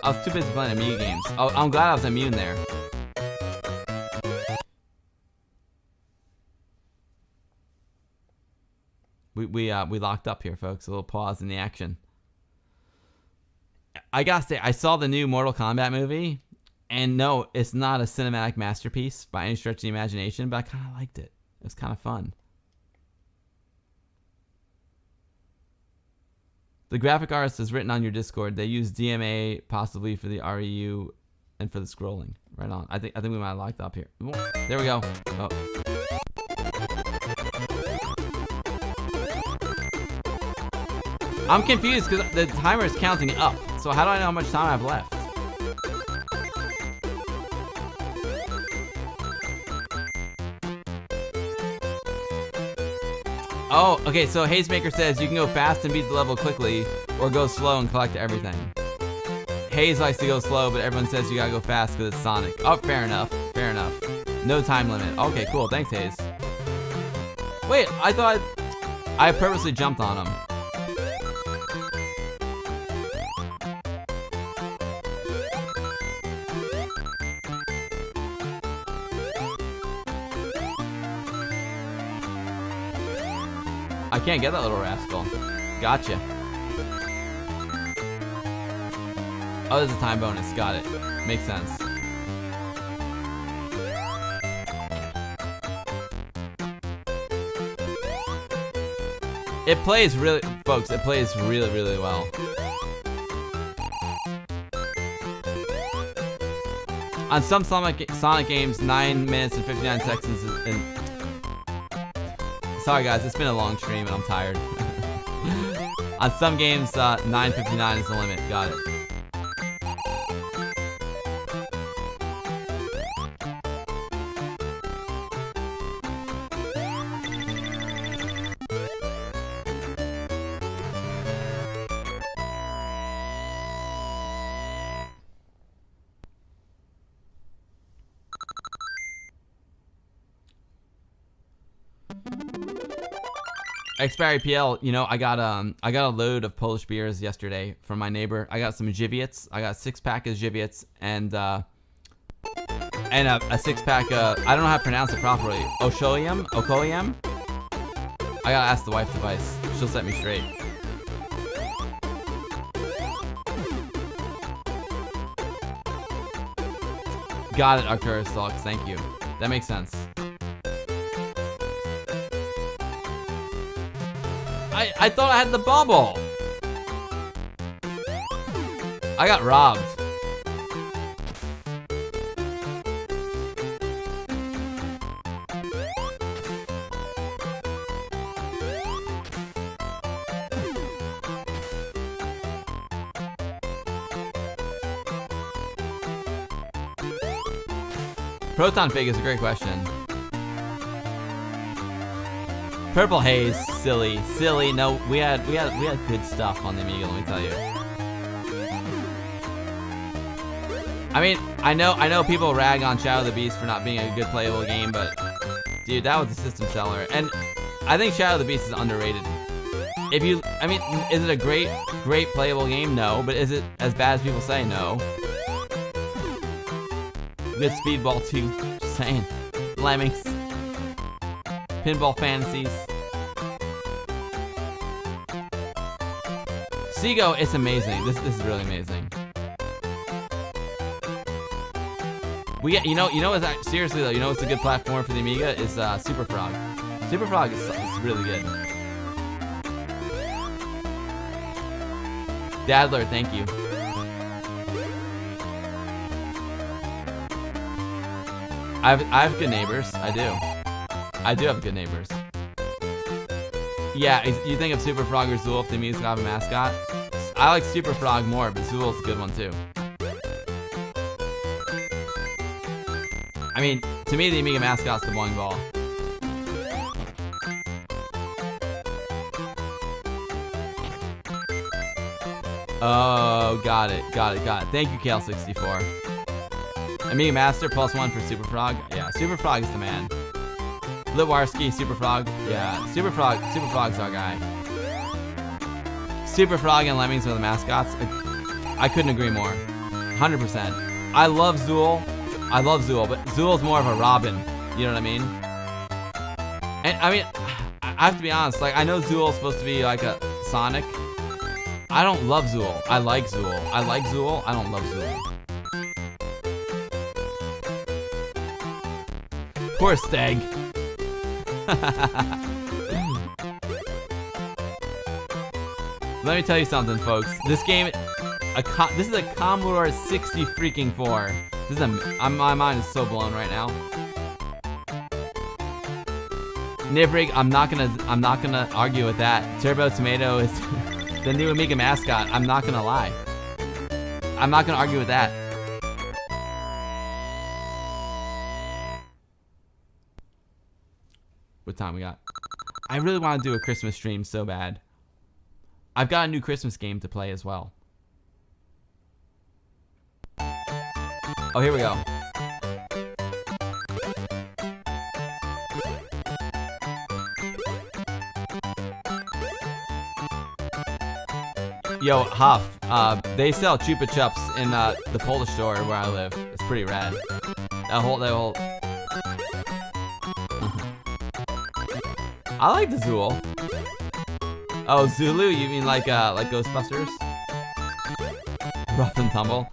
I was too busy playing Amiga games. Oh, I'm glad I was immune there. We locked up here, folks. A little pause in the action. I gotta say, I saw the new Mortal Kombat movie, and no, it's not a cinematic masterpiece by any stretch of the imagination, but I kind of liked it. It was kind of fun. The graphic artist is written on your Discord. They use DMA possibly for the REU and for the scrolling. Right on. I think we might have locked up here. There we go. Oh. I'm confused because the timer is counting up. So how do I know how much time I have left? Oh, okay, so Hazemaker says you can go fast and beat the level quickly, or go slow and collect everything. Haze likes to go slow, but everyone says you gotta go fast because it's Sonic. Oh, fair enough, fair enough. No time limit. Okay, cool, thanks, Haze. Wait, I thought I purposely jumped on him. I can't get that little rascal. Gotcha. Oh, there's a time bonus. Got it. Makes sense. It plays really, folks, it plays really, really well. On some Sonic games, 9 minutes and 59 seconds is sorry guys, it's been a long stream and I'm tired. On some games, 9:59 is the limit. Got it. Expiry PL, you know, I got a load of Polish beers yesterday from my neighbor. I got some Żywiec. I got a 6-pack of Żywiec and a 6-pack of, I don't know how to pronounce it properly. Okoyem? I gotta ask the wife device. She'll set me straight. Got it, Arcturus Stalks. Thank you. That makes sense. I thought I had the bubble. I got robbed. Proton Fig is a great question. Purple Haze, silly. No, we had good stuff on the Amiga, let me tell you. I mean, I know people rag on Shadow of the Beast for not being a good playable game, but dude, that was a system seller. And I think Shadow of the Beast is underrated. I mean, is it a great playable game? No, but is it as bad as people say? No. Good Speedball 2, just saying. Lemmings. Pinball Fantasies. Seago, it's amazing. This is really amazing. We get, you know what's seriously though, you know what's a good platform for the Amiga is Super Frog. Super Frog is really good. Dadler, thank you. I have good neighbors. I do have good neighbors. Yeah, you think of Super Frog or Zool if the Amiga's got a mascot? I like Super Frog more, but Zool's a good one too. I mean, to me, the Amiga mascot's the bowling ball. Oh, got it. Thank you, Kale64. Amiga Master, +1 for Super Frog. Yeah, Super Frog is the man. Litwarski, Super Frog. Yeah, Super Frog's our guy. Super Frog and Lemmings are the mascots. I couldn't agree more. 100%. I love Zool, but Zool's more of a Robin. You know what I mean? And I mean, I have to be honest, like, I know Zool's supposed to be like a Sonic. I don't love Zool. I like Zool. I don't love Zool. Poor Steg. Let me tell you something, folks. This game, this is a Commodore 60 freaking 4. This is my mind is so blown right now. Nivrig, I'm not gonna argue with that. Turbo Tomato is the new Amiga mascot. I'm not gonna lie. I'm not gonna argue with that. What time we got? I really want to do a Christmas stream so bad. I've got a new Christmas game to play as well. Oh, here we go. Yo, Huff, they sell Chupa Chups in the Polish store where I live. It's pretty rad. That whole. I like the Zool. Oh, Zulu? You mean like Ghostbusters? Rough and Tumble.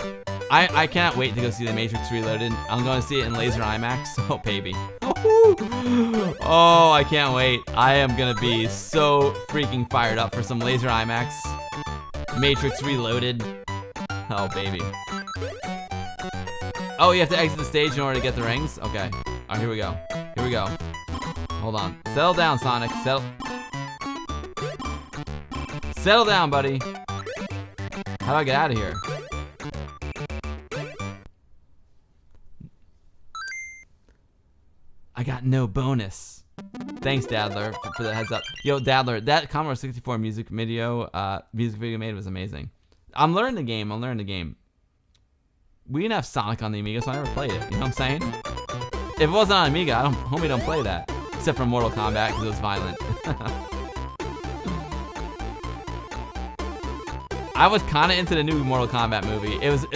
I cannot wait to go see The Matrix Reloaded. I'm going to see it in laser IMAX. Oh, baby. Oh, I can't wait. I am going to be so freaking fired up for some laser IMAX. Matrix Reloaded. Oh, baby. Oh, you have to exit the stage in order to get the rings? Okay. Alright, here we go. Here we go. Hold on. Settle down, Sonic. Settle down, buddy. How do I get out of here? I got no bonus. Thanks, Dadler, for the heads up. Yo, Dadler, that Commodore 64 music video made was amazing. I'm learning the game. We didn't have Sonic on the Amiga, so I never played it. You know what I'm saying? If it wasn't on Amiga, homie don't play that. Except for Mortal Kombat, because it was violent. I was kind of into the new Mortal Kombat movie. It was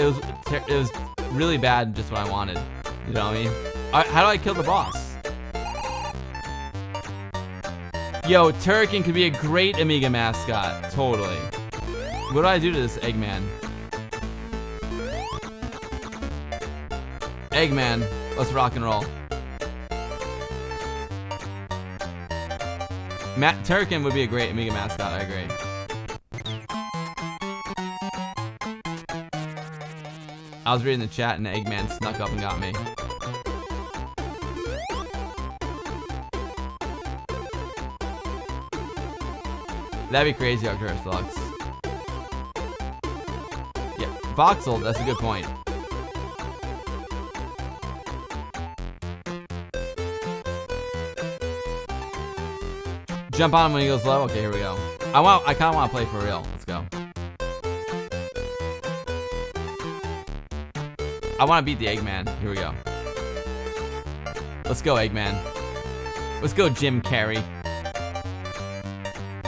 really bad, just what I wanted. You know what I mean? How do I kill the boss? Yo, Turrican could be a great Amiga mascot. Totally. What do I do to this Eggman? Eggman, let's rock and roll. Turrican would be a great Amiga mascot, I agree. I was reading the chat and Eggman snuck up and got me. That'd be crazy, Arcturus Deluxe. Yeah, Voxel, that's a good point. Jump on him when he goes low? Okay, here we go. I kinda wanna play for real. Let's go. I wanna beat the Eggman. Here we go. Let's go, Eggman. Let's go, Jim Carrey.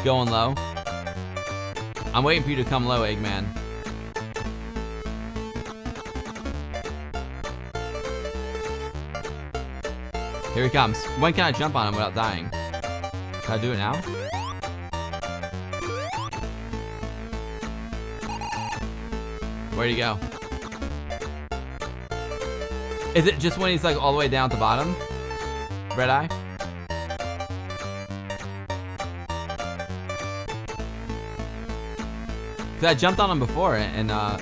Going low. I'm waiting for you to come low, Eggman. Here he comes. When can I jump on him without dying? Can I do it now? Where'd he go? Is it just when he's like all the way down at the bottom? Red Eye? Cause I jumped on him before and I'll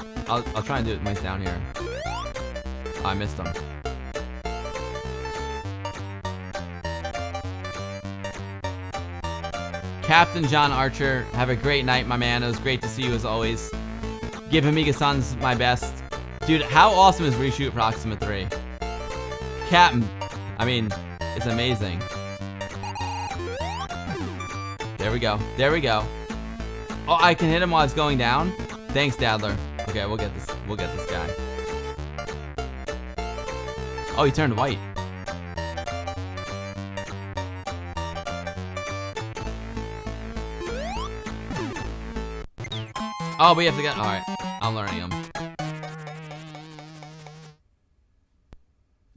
try and do it when he's down here. Oh, I missed him. Captain John Archer, have a great night, my man. It was great to see you as always. Give Amiga Sons my best. Dude, how awesome is Reshoot Proxima 3? Captain, I mean, it's amazing. There we go. There we go. Oh, I can hit him while it's going down? Thanks, Dadler. Okay, we'll get this guy. Oh, he turned white. Oh, we have to get... Alright, I'm learning him.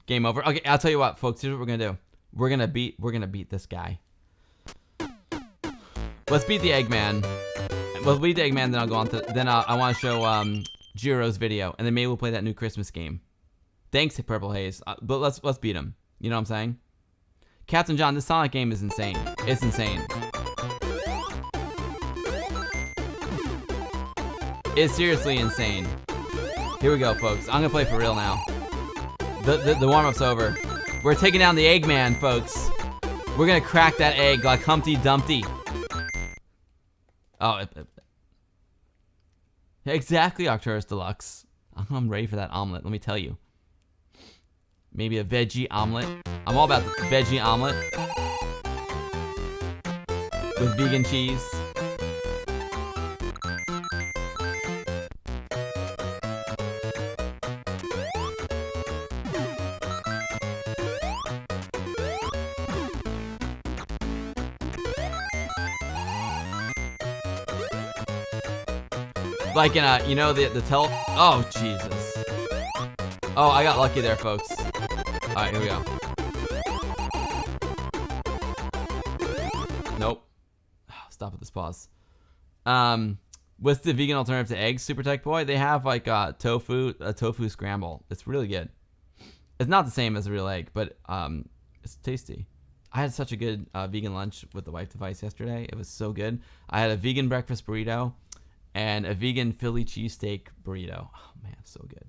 Game over. Okay, I'll tell you what, folks. Here's what we're gonna do. We're gonna beat this guy. Let's beat the Eggman. We'll beat the Eggman, then I'll go on to... Then I want to show Jiro's video, and then maybe we'll play that new Christmas game. Thanks, Purple Haze. But let's beat him. You know what I'm saying? Captain John, this Sonic game is insane. It's insane. It's seriously insane. Here we go, folks. I'm gonna play for real now. The warm-up's over. We're taking down the Eggman, folks. We're gonna crack that egg like Humpty Dumpty. Oh, exactly, Arcturus Deluxe. I'm ready for that omelet, let me tell you. Maybe a veggie omelet. I'm all about the veggie omelet. With vegan cheese. Like in a, you know, the oh, Jesus. Oh, I got lucky there, folks. Alright, here we go. Nope. Stop at this pause. What's the vegan alternative to eggs, Super Tech Boy? They have like a tofu scramble. It's really good. It's not the same as a real egg, but it's tasty. I had such a good vegan lunch with the wife device yesterday. It was so good. I had a vegan breakfast burrito and a vegan Philly cheesesteak burrito. Oh man, so good.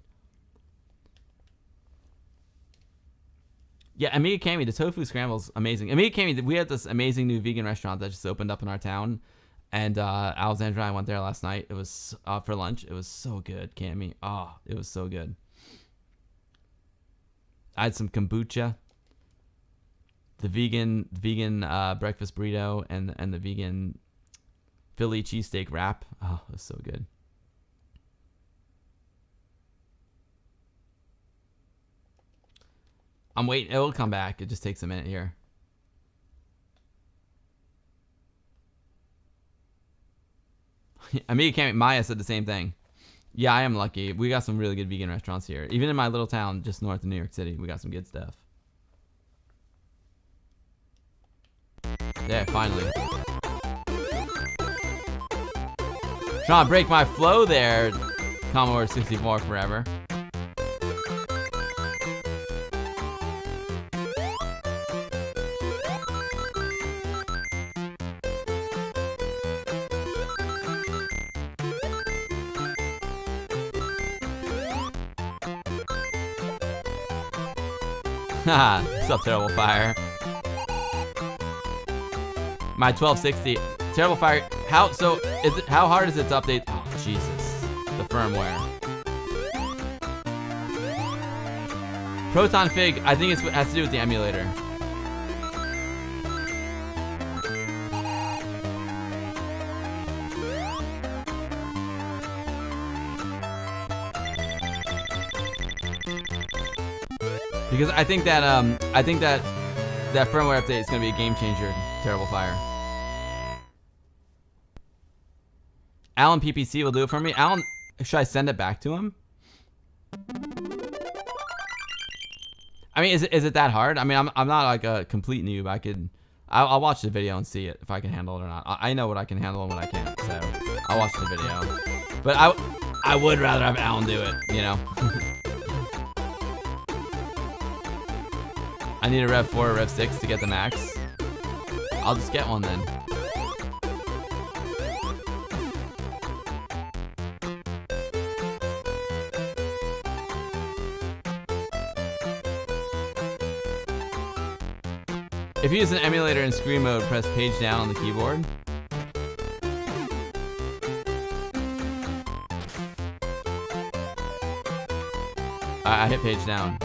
Yeah, Amiga Cami, the tofu scramble's amazing. Amiga Cami, we had this amazing new vegan restaurant that just opened up in our town. And Alexandra and I went there last night. It was for lunch. It was so good, Cami. Oh, it was so good. I had some kombucha, the vegan breakfast burrito, and the vegan Philly cheesesteak wrap. Oh, it was so good. I'm waiting. It will come back. It just takes a minute here. Amiga Cami, Maya said the same thing. Yeah, I am lucky. We got some really good vegan restaurants here. Even in my little town just north of New York City, we got some good stuff. Yeah, finally. Trying to break my flow there, Commodore 64 forever. Haha, what's up, Terrible Fire? My 1260. Terrible Fire, how hard is it to update? Oh, Jesus. The firmware. Proton Fig, I think it has to do with the emulator. Because I think that that firmware update is gonna be a game changer. Terrible Fire. Alan PPC will do it for me. Alan, should I send it back to him? I mean, is it that hard? I mean, I'm not like a complete noob. I'll watch the video and see it if I can handle it or not. I know what I can handle and what I can't, so I'll watch the video. But I would rather have Alan do it, you know. I need a Rev 4 or Rev 6 to get the max. I'll just get one then. If you use an emulator in screen mode, press page down on the keyboard. I hit page down.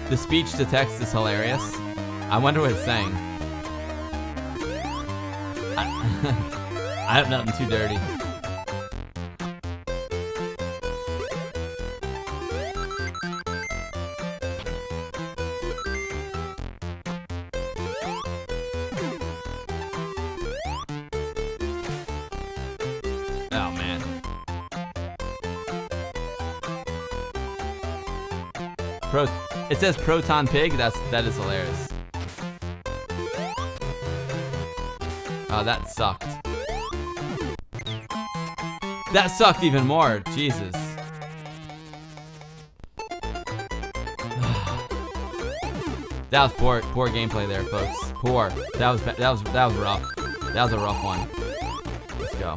The speech to text is hilarious. I wonder what it's saying. I have nothing too dirty. Oh man. It says Proton Pig. That is hilarious. Oh, that sucked. That sucked even more. Jesus. That was poor gameplay there, folks. Poor. That was rough. That was a rough one. Let's go.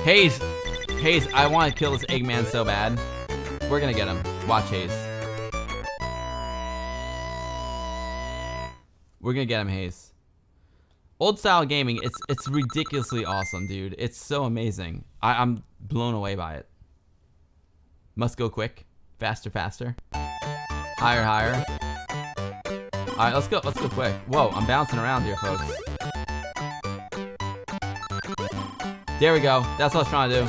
Hayes, I want to kill this Eggman so bad. We're gonna get him. Watch, Hayes. We're gonna get him, Hayes. Old style gaming, it's ridiculously awesome, dude. It's so amazing. I'm blown away by it. Must go quick, faster, faster. Higher, higher. All right, let's go quick. Whoa, I'm bouncing around here, folks. There we go. That's what I was trying to do.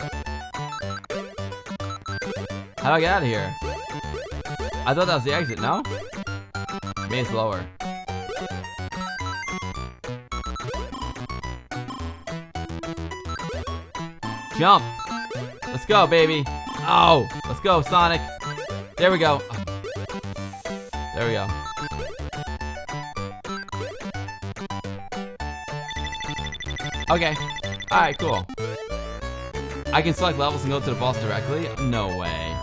How do I get out of here? I thought that was the exit, no? Maybe it's lower. Jump! Let's go, baby! Oh! Let's go, Sonic! There we go. There we go. Okay. Alright, cool. I can select levels and go to the boss directly? No way.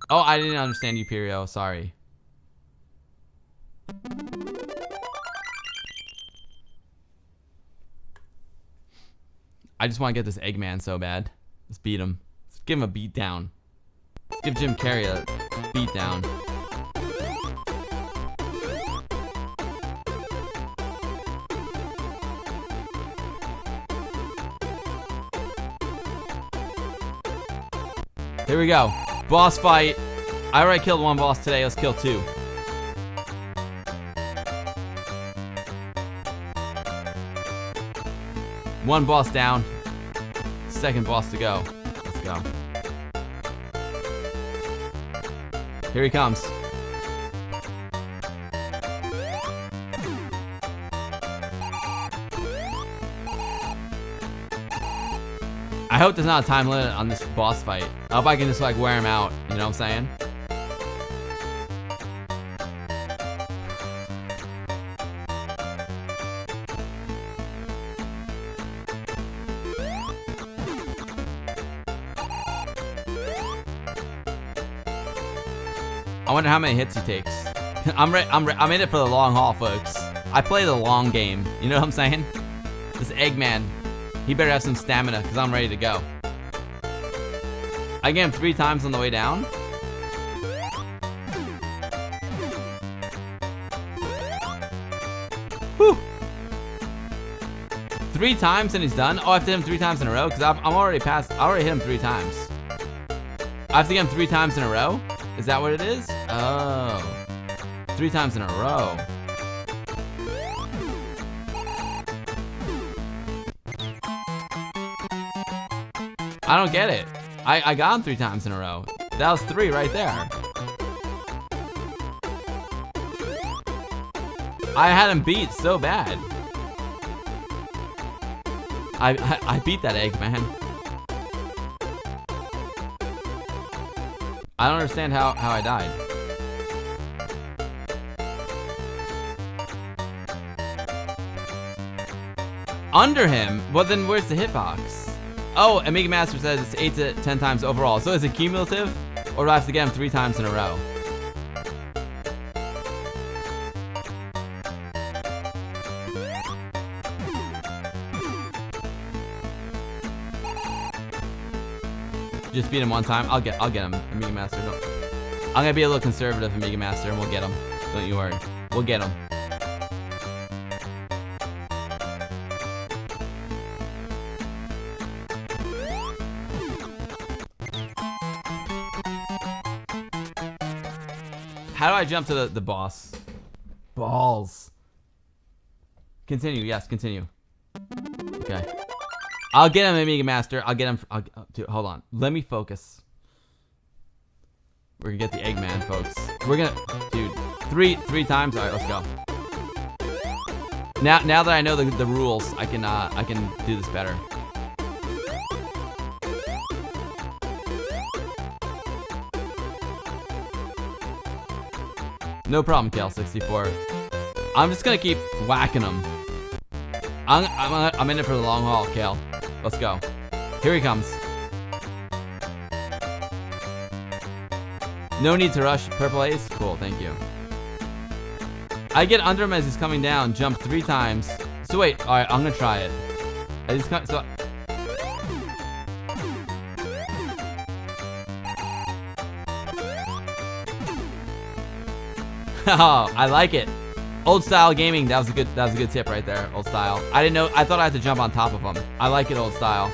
Oh, I didn't understand you, Pirio. Sorry. I just want to get this Eggman so bad. Let's beat him. Let's give him a beat down. Let's give Jim Carrey a beat down. Here we go. Boss fight. I already killed one boss today. Let's kill two. One boss down. Second boss to go. Let's go. Here he comes. I hope there's not a time limit on this boss fight. I hope I can just like wear him out. You know what I'm saying? I wonder how many hits he takes. I'm in it for the long haul, folks. I play the long game. You know what I'm saying? This Eggman, he better have some stamina because I'm ready to go. I get him 3 times on the way down. Whew. 3 times and he's done? Oh, I have to hit him 3 times in a row? Because I'm already past. I already hit him 3 times. I have to get him 3 times in a row? Is that what it is? Oh. 3 times in a row. I don't get it. I got him 3 times in a row. That was 3 right there. I had him beat so bad. I beat that Eggman. I don't understand how I died. Under him? Well, then where's the hitbox? Oh, Amiga Master says it's 8 to 10 times overall. So is it cumulative? Or do I have to get him 3 times in a row? Just beat him 1 time. I'll get him, Amiga Master. I'm gonna be a little conservative, Amiga Master, and we'll get him. Don't you worry. We'll get him. How do I jump to the boss? Balls. Continue. Yes, continue. Okay. I'll get him, Amiga Master. I'll get him. Dude, hold on. Let me focus. We're gonna get the Eggman, folks. We're gonna, dude. Three times. All right, let's go. Now that I know the rules, I can do this better. No problem, Kel64. I'm just gonna keep whacking him. I'm in it for the long haul, Kale. Let's go. Here he comes. No need to rush. Purple Ace? Cool, thank you. I get under him as he's coming down. Jump 3 times. So wait, all right, I'm gonna try it. So. Oh, I like it. Old style gaming. That was a good tip right there. Old style. I didn't know. I thought I had to jump on top of them. I like it old style.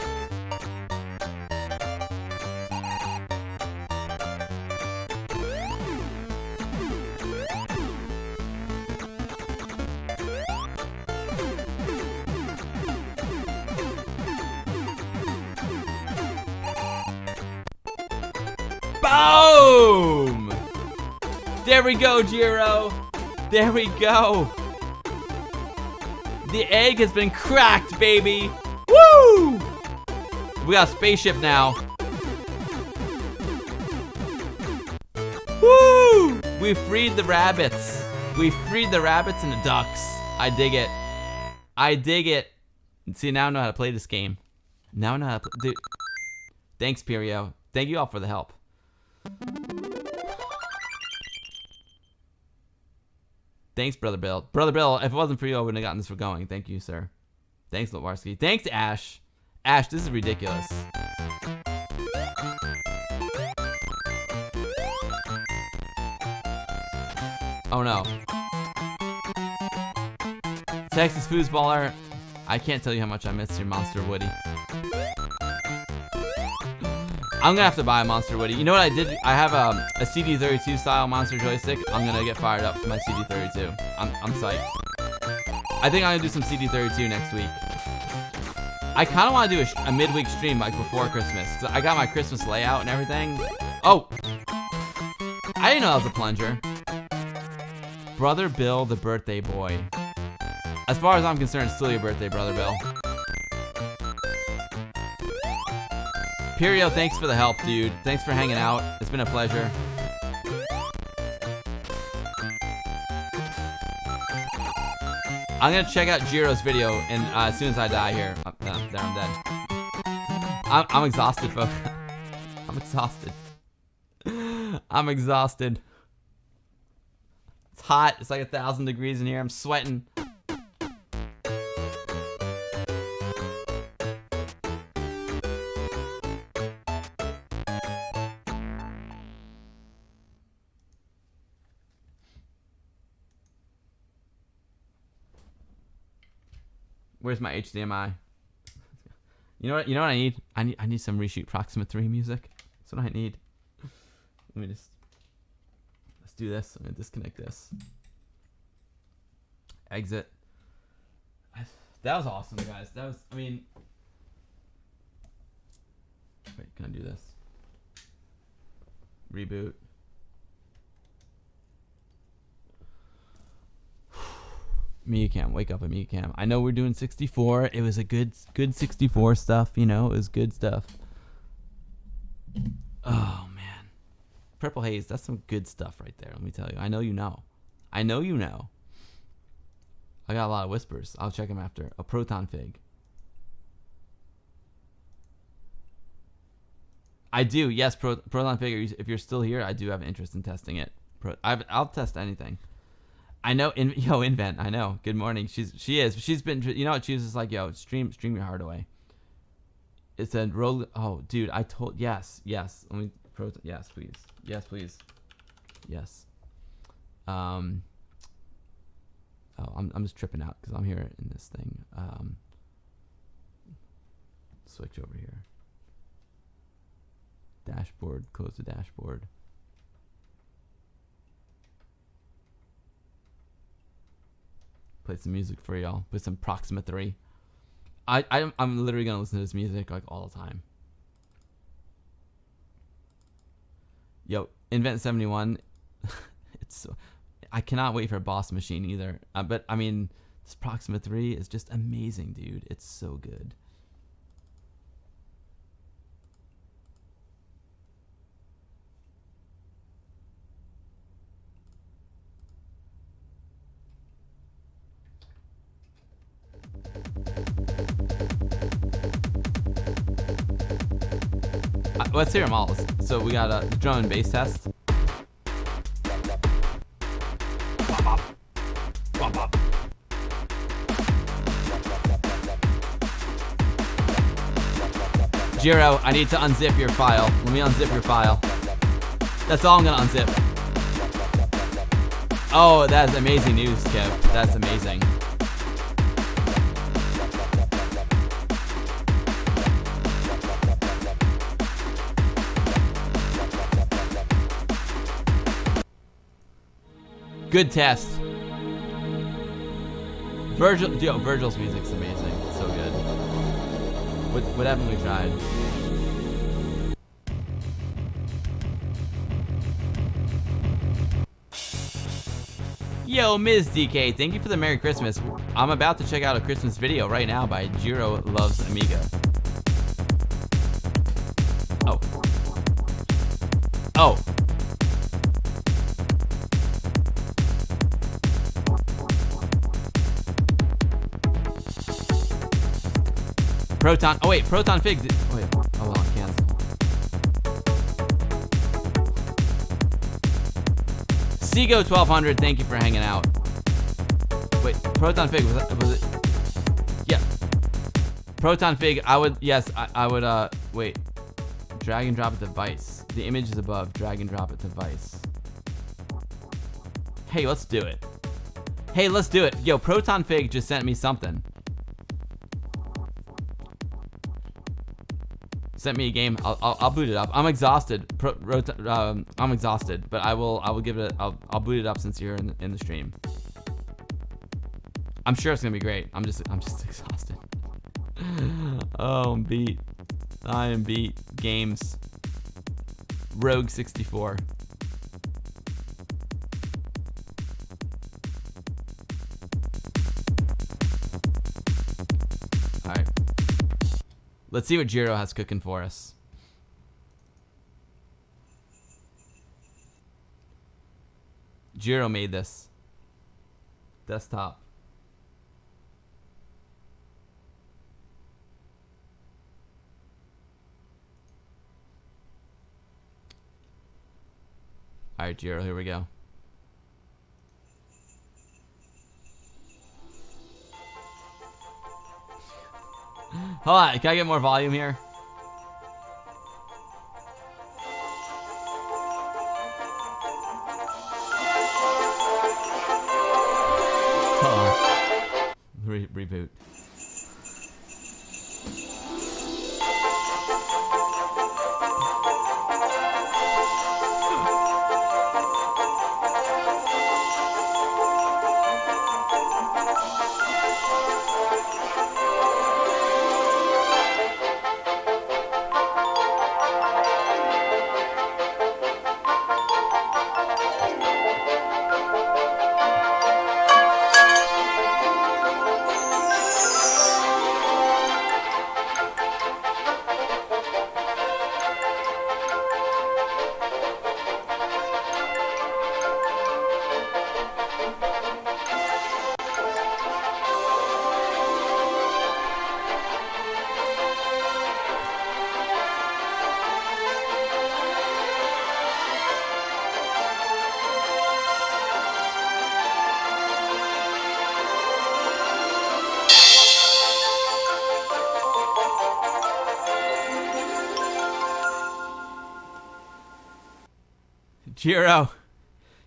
Boom! There we go, Jiro. There we go. The egg has been cracked, baby. Woo! We got a spaceship now. Woo! We freed the rabbits. We freed the rabbits and the ducks. I dig it. I dig it. See, now I know how to play this game. Now I know how to play. Dude. Thanks, Pirio. Thank you all for the help. Thanks, Brother Bill. Brother Bill, if it wasn't for you, I wouldn't have gotten this for going. Thank you, sir. Thanks, Lowarski. Thanks, Ash. Ash, this is ridiculous. Oh, no. Texas Foosballer, I can't tell you how much I miss your Monster Woody. I'm gonna have to buy a Monster Woody. You know what I did? I have a CD32 style Monster joystick. I'm gonna get fired up for my CD32. I'm psyched. I think I'm gonna do some CD32 next week. I kind of want to do a midweek stream like before Christmas. So I got my Christmas layout and everything. Oh! I didn't know that was a plunger. Brother Bill, the birthday boy. As far as I'm concerned, it's still your birthday, Brother Bill. Pirio, thanks for the help, dude. Thanks for hanging out. It's been a pleasure. I'm gonna check out Jiro's video, and as soon as I die here, there I'm dead. I'm exhausted, folks. I'm exhausted. I'm exhausted. It's hot. It's like 1,000 degrees in here. I'm sweating. Where's my HDMI? You know what I need? I need some Reshoot Proxima 3 music. That's what I need. Let's do this. I'm gonna disconnect this. Exit. That was awesome, guys. That was, I mean, wait, can I do this? Reboot. Amiga Cam, wake up, Amiga Cam. I know we're doing 64. It was a good 64 stuff, you know. It was good stuff. Oh man, Purple Haze. That's some good stuff right there. Let me tell you. I know you know. I know you know. I got a lot of whispers. I'll check them after. A Proton Fig. I do. Yes, Proton Fig. If you're still here, I do have interest in testing it. I'll test anything. I know, Invent. I know. Good morning. She's been. You know what? She was just like, yo, stream your heart away. It said roll. Oh, dude, I told. Yes. Let me. Yes, please. Yes, please. Yes. Oh, I'm just tripping out because I'm here in this thing. Switch over here. Dashboard. Close the dashboard. Play some music for y'all. Play some Proxima 3. I'm literally gonna listen to this music like all the time. Yo, Invent 71. It's so, I cannot wait for Boss Machine either. But I mean, this Proxima 3 is just amazing, dude. It's so good. Let's hear them all. So we got a drum and bass test. Jiro, I need to unzip your file. Let me unzip your file. That's all I'm gonna unzip. Oh, that's amazing news, Kev. That's amazing. Good test. Virgil's music's amazing. It's so good. What haven't we tried? Yo, Ms. DK, thank you for the Merry Christmas. I'm about to check out a Christmas video right now by Jiro Loves Amiga. Oh. Oh. Proton. Oh wait, Proton Fig. Wait. Oh well, cancel. Seago 1200. Thank you for hanging out. Wait, Proton Fig was it? Yeah. Proton Fig. I would. Yes, I would. Wait. Drag and drop a device. The image is above. Drag and drop a device. Hey, let's do it. Hey, let's do it. Yo, Proton Fig just sent me something. Sent me a game. I'll boot it up. I'm exhausted. I'm exhausted, but I will give it. I'll boot it up since you're in the stream. I'm sure it's gonna be great. I'm just exhausted. Oh, I'm beat. I am beat. Games. Rogue 64. All right. Let's see what Jiro has cooking for us. Jiro made this. Desktop. All right, Jiro, here we go. Hold on, can I get more volume here? Hold on. Reboot.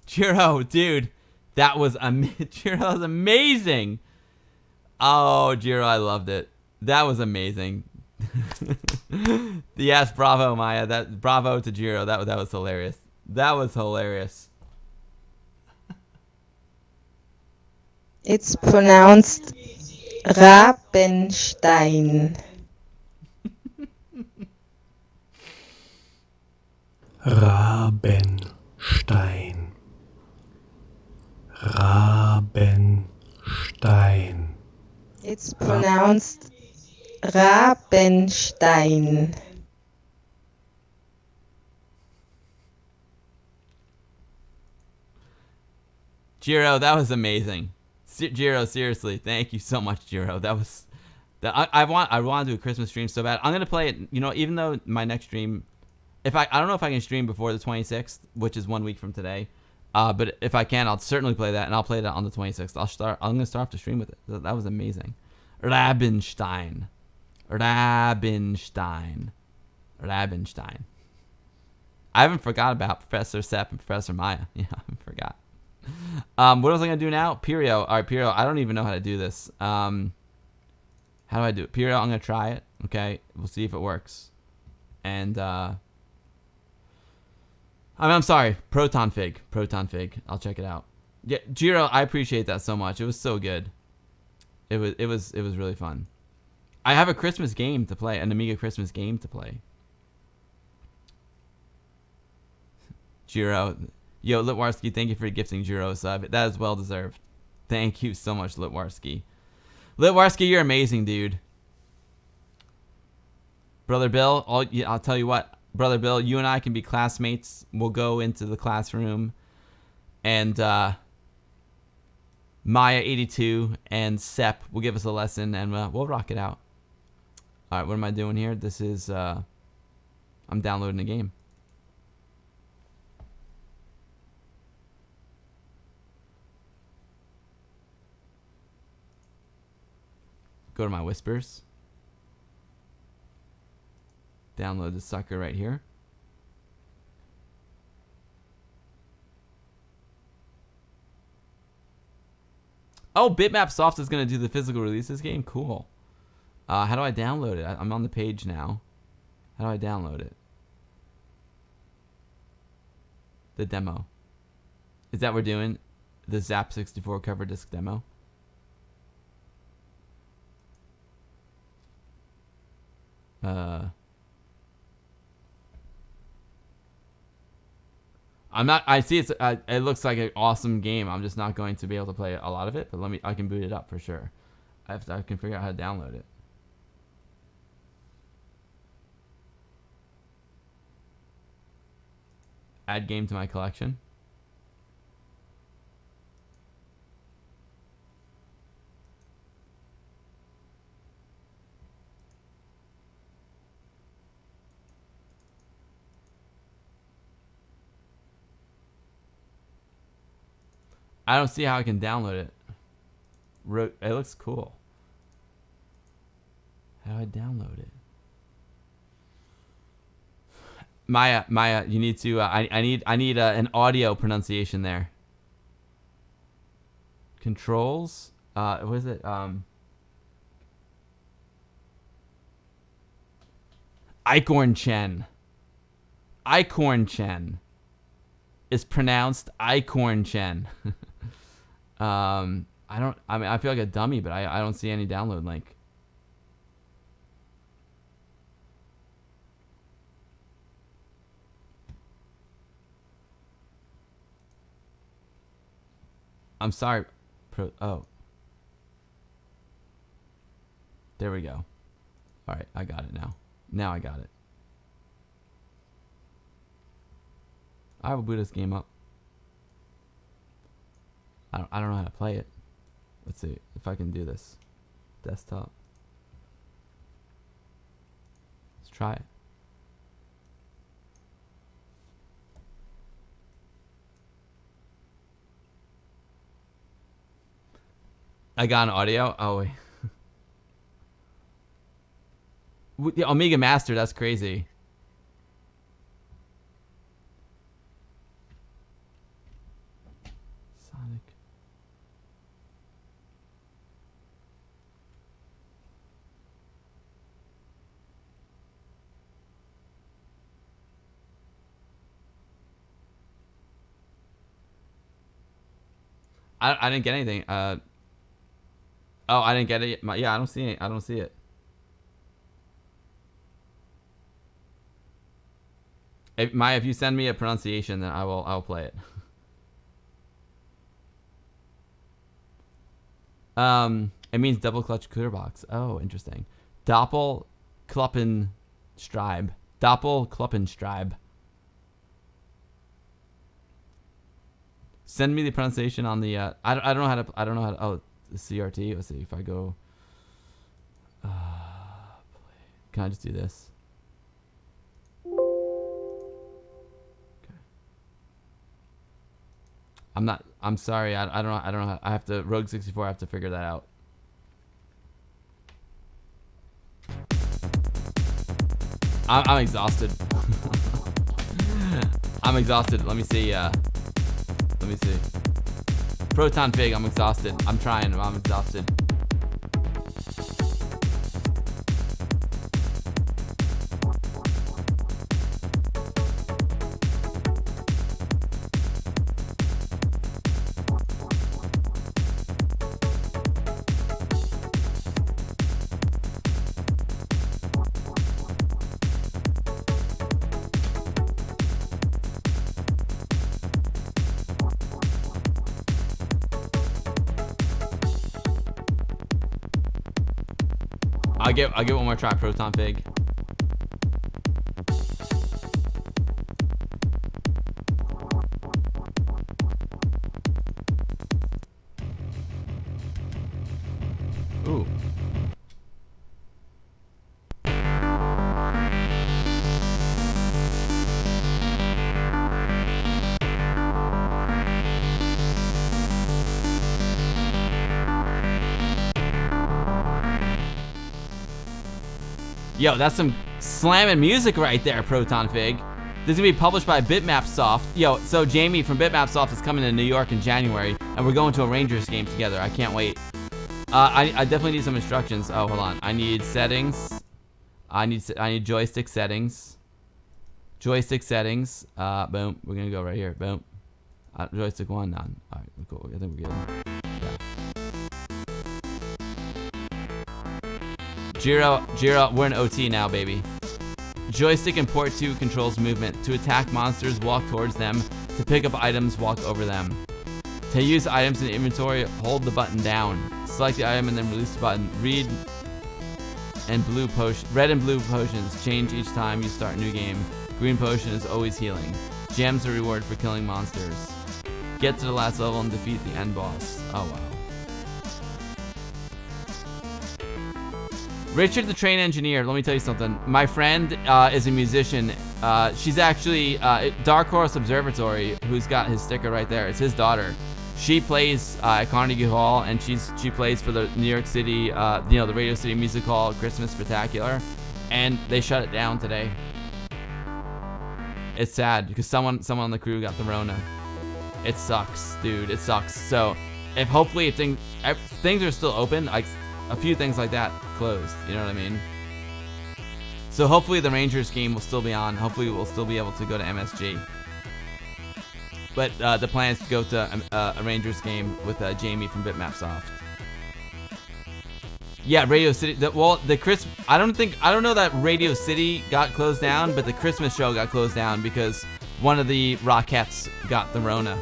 Jiro, dude, that was Jiro, that was amazing. Oh, Jiro, I loved it. That was amazing. Yes, bravo, Maya. Bravo to Jiro. That was hilarious. That was hilarious. It's pronounced Rabenstein. Rabenstein. Rabenstein. It's pronounced Rabenstein. Jiro, that was amazing. Jiro, seriously, thank you so much, Jiro. That was I want to do a Christmas stream so bad. I'm gonna play it. You know, even though my next stream, I don't know if I can stream before the 26th, which is 1 week from today. But if I can, I'll certainly play that, and I'll play that on the 26th. I'm gonna start off the stream with it. That was amazing. Rabenstein. Rabenstein. I haven't forgot about Professor Sepp and Professor Maya. Yeah, I forgot. What was I going to do now? Pirio. All right, Pirio, I don't even know how to do this. How do I do it? Pirio, I'm going to try it. Okay, we'll see if it works. And, I'm sorry. Proton Fig. I'll check it out. Yeah, Jiro, I appreciate that so much. It was so good. It was really fun. I have a Christmas game to play, an Amiga Christmas game to play. Jiro, yo, Litwarski, thank you for gifting Jiro a sub. That is well deserved. Thank you so much, Litwarski. Litwarski, you're amazing, dude. Brother Bill, I'll tell you what, Brother Bill, you and I can be classmates. We'll go into the classroom, and Maya82 and Sepp will give us a lesson, and we'll rock it out. All right, what am I doing here? This is I'm downloading a game. Go to my whispers. Download the sucker right here. Oh, Bitmap Soft is going to do the physical release of this game? Cool. How do I download it? I'm on the page now. How do I download it? The demo. Is that what we're doing? The Zap64 cover disc demo? I'm not. I see it's. It looks like an awesome game. I'm just not going to be able to play a lot of it. But let me. I can boot it up for sure. I can figure out how to download it. Add game to my collection. I don't see how I can download it. It looks cool. How do I download it? Maya, you need to. I need an audio pronunciation there. Controls. What is it? Icorn Chen. Icorn Chen. Is pronounced Icorn Chen. I mean, I feel like a dummy, but I don't see any download link. I'm sorry. Oh. There we go. All right, I got it now. Now I got it. I will boot this game up. I don't know how to play it. Let's see if I can do this. Desktop. Let's try it. I got an audio. Oh wait. The Amiga Master. That's crazy. Sonic. I didn't get anything. Oh, I didn't get it. Yeah, I don't see it. I don't see it. If you send me a pronunciation, then I'll play it. It means double clutch cooler box. Oh, interesting. Doppelklappenstreib. Doppelklappenstreib. Send me the pronunciation on the. I don't know how to. I don't know how to. Oh, the CRT. Let's see if I go. Can I just do this? I'm sorry. I don't know. I don't know. I have to Rogue 64. I have to figure that out. I'm exhausted. I'm exhausted. Let me see. Proton Fig, I'm exhausted. I'm trying. I'm exhausted. I'll give one more try, Proton Fig. Ooh. Yo, that's some slamming music right there, Proton Fig. This is gonna be published by Bitmapsoft. Yo, so Jamie from Bitmapsoft is coming to New York in January, and we're going to a Rangers game together. I can't wait. I definitely need some instructions. Oh, hold on. I need settings. I need joystick settings. Joystick settings. Boom. We're gonna go right here. Boom. Joystick 1, none. All right, cool. I think we're good. Jiro, we're in OT now, baby. Joystick and port 2 controls movement. To attack monsters, walk towards them. To pick up items, walk over them. To use items in the inventory, hold the button down. Select the item and then release the button. Red and blue potions change each time you start a new game. Green potion is always healing. Gems are reward for killing monsters. Get to the last level and defeat the end boss. Oh wow. Richard the train engineer, let me tell you something. My friend is a musician. She's actually Dark Horse Observatory, who's got his sticker right there. It's his daughter. She plays at Carnegie Hall, and she plays for the New York City, the Radio City Music Hall Christmas Spectacular, and they shut it down today. It's sad because someone on the crew got the Rona. It sucks, dude. It sucks. So, if things are still open, like a few things like that closed, you know what I mean? So hopefully the Rangers game will still be on. Hopefully we'll still be able to go to MSG. But the plan is to go to a Rangers game with Jamie from Bitmapsoft. Yeah, Radio City. I don't know that Radio City got closed down, but the Christmas show got closed down because one of the Rockettes got the Rona.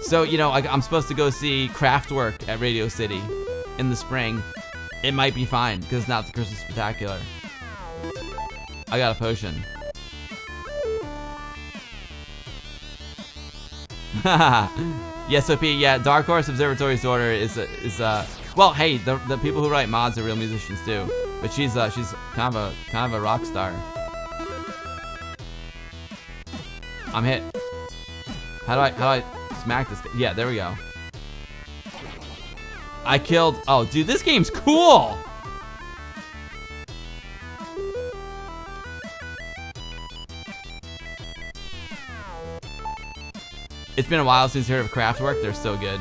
So I'm supposed to go see Kraftwerk at Radio City in the spring. It might be fine because it's not the Christmas Spectacular. I got a potion. Yes, OP. Yeah, Dark Horse Observatory's order is well, hey, the people who write mods are real musicians too, but she's kind of a rock star. I'm hit. How do I smack this guy? Yeah, there we go. I killed. Oh, dude, this game's cool. It's been a while since you heard of Kraftwerk. They're so good.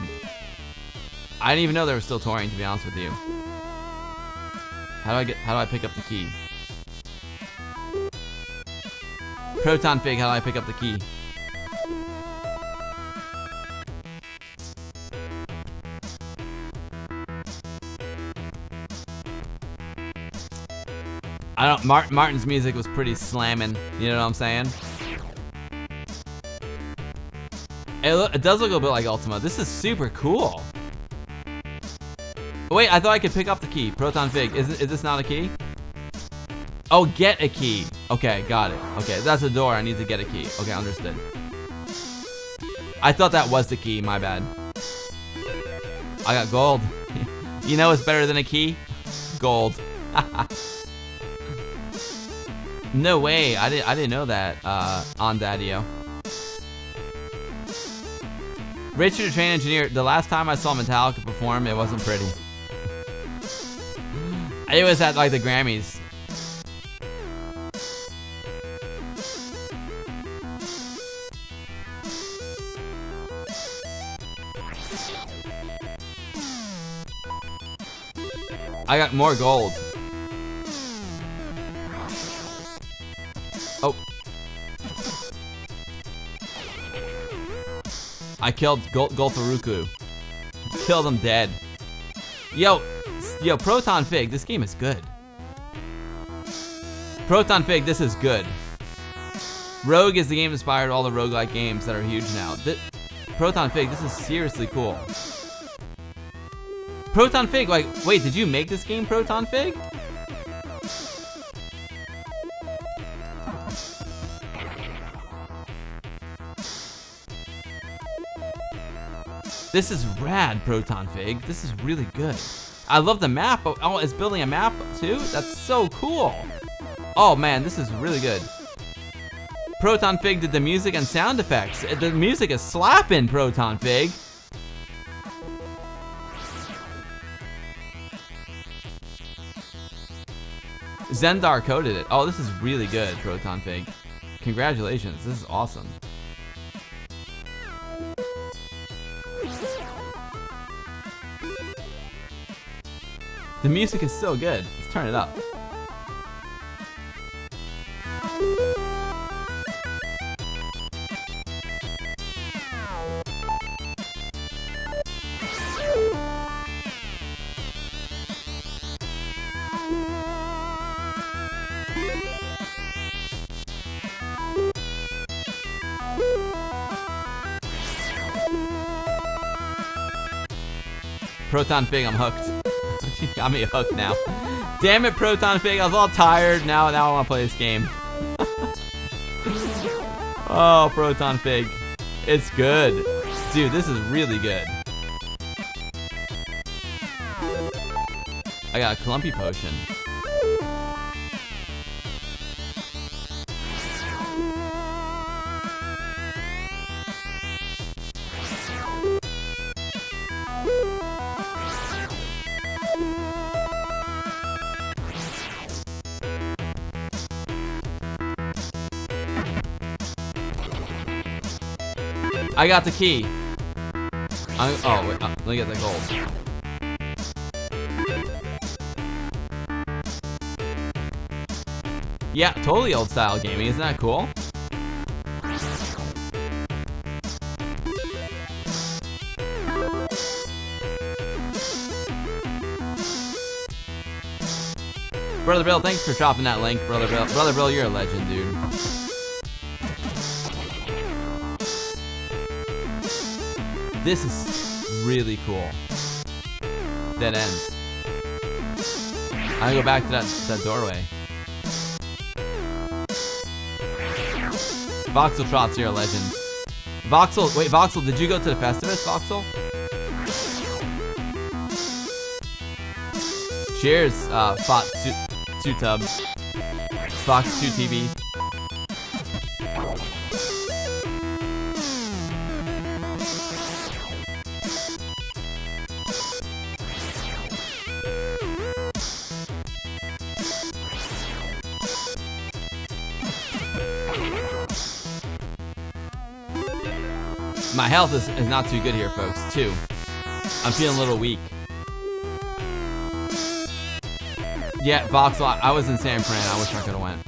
I didn't even know they were still touring, to be honest with you. How do I pick up the key? Proton Fig, how do I pick up the key? Martin's music was pretty slamming. You know what I'm saying? It does look a little bit like Ultima. This is super cool. Wait, I thought I could pick up the key. Proton Fig. Is this not a key? Oh, get a key. Okay, got it. Okay, that's a door. I need to get a key. Okay, understood. I thought that was the key. My bad. I got gold. You know what's better than a key? Gold. No way. I didn't know that on Daddio. Richard, the train engineer. The last time I saw Metallica perform, it wasn't pretty. It was at like the Grammys. I got more gold. Oh. I killed Goltaruku. Killed him dead. Yo, Proton Fig, this game is good. Proton Fig, this is good. Rogue is the game inspired all the roguelike games that are huge now. Proton Fig, this is seriously cool. Proton Fig, like, wait, did you make this game, Proton Fig? This is rad, Proton Fig. This is really good. I love the map. Oh, it's building a map too? That's so cool. Oh man, this is really good. Proton Fig did the music and sound effects. The music is slapping, Proton Fig. Zendar coded it. Oh, this is really good, Proton Fig. Congratulations, this is awesome. The music is so good. Let's turn it up. Proton Fig, I'm hooked. You got me hooked now. Damn it, Proton Fig, I was all tired. Now I want to play this game. Oh, Proton Fig. It's good. Dude, this is really good. I got a Clumpy Potion. I got the key. Oh, wait, let me get the gold. Yeah, totally old style gaming. Isn't that cool? Brother Bill, thanks for dropping that link, Brother Bill. Brother Bill, you're a legend, dude. This is really cool. Dead end. I'm gonna go back to that doorway. Voxel Trots, you're a legend. Voxel, wait, Voxel, did you go to the Festivus, Voxel? Cheers, Fox 2 Tub. Fox 2 TV. My health is not too good here, folks, too. I'm feeling a little weak. Yeah, Voxel, I was in San Fran. I wish I could have went.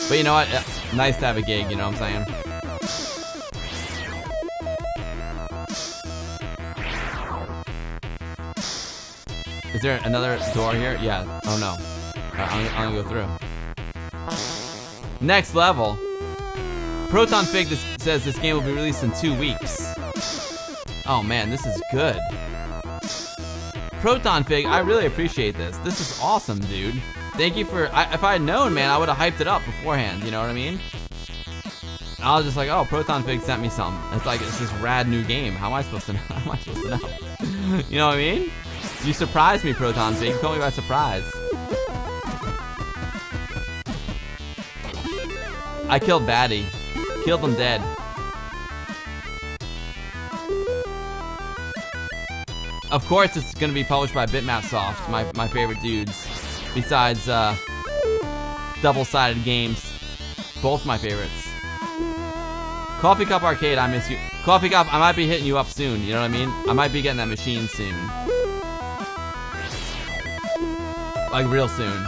But you know what? Nice to have a gig, you know what I'm saying? Is there another door here? Yeah. Oh, no. I'm gonna go through. Next level. Proton Fig says this game will be released in 2 weeks. Oh man, this is good. Proton Fig, I really appreciate this. This is awesome, dude. Thank you for... if I had known, man, I would have hyped it up beforehand, you know what I mean? I was just like, oh, Proton Fig sent me some. It's like, it's this rad new game. How am I supposed to know? How am I supposed to know? You know what I mean? You surprised me, Proton Fig. You caught me by surprise. I killed Batty. Killed him dead. Of course, it's gonna be published by Bitmapsoft, my favorite dudes. Besides double-sided games, both my favorites. Coffee Cup Arcade, I miss you. Coffee Cup, I might be hitting you up soon, you know what I mean? I might be getting that machine soon. Like real soon.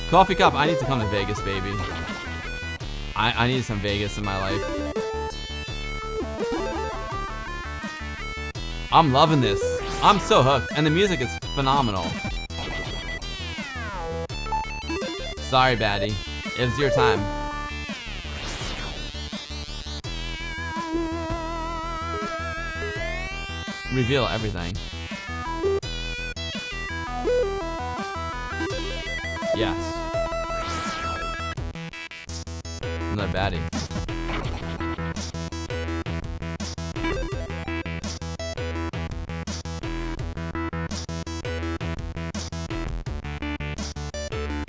Coffee Cup, I need to come to Vegas, baby. I need some Vegas in my life. I'm loving this. I'm so hooked, and the music is phenomenal. Sorry, baddie. It was your time. Reveal everything. Yes. Another baddie.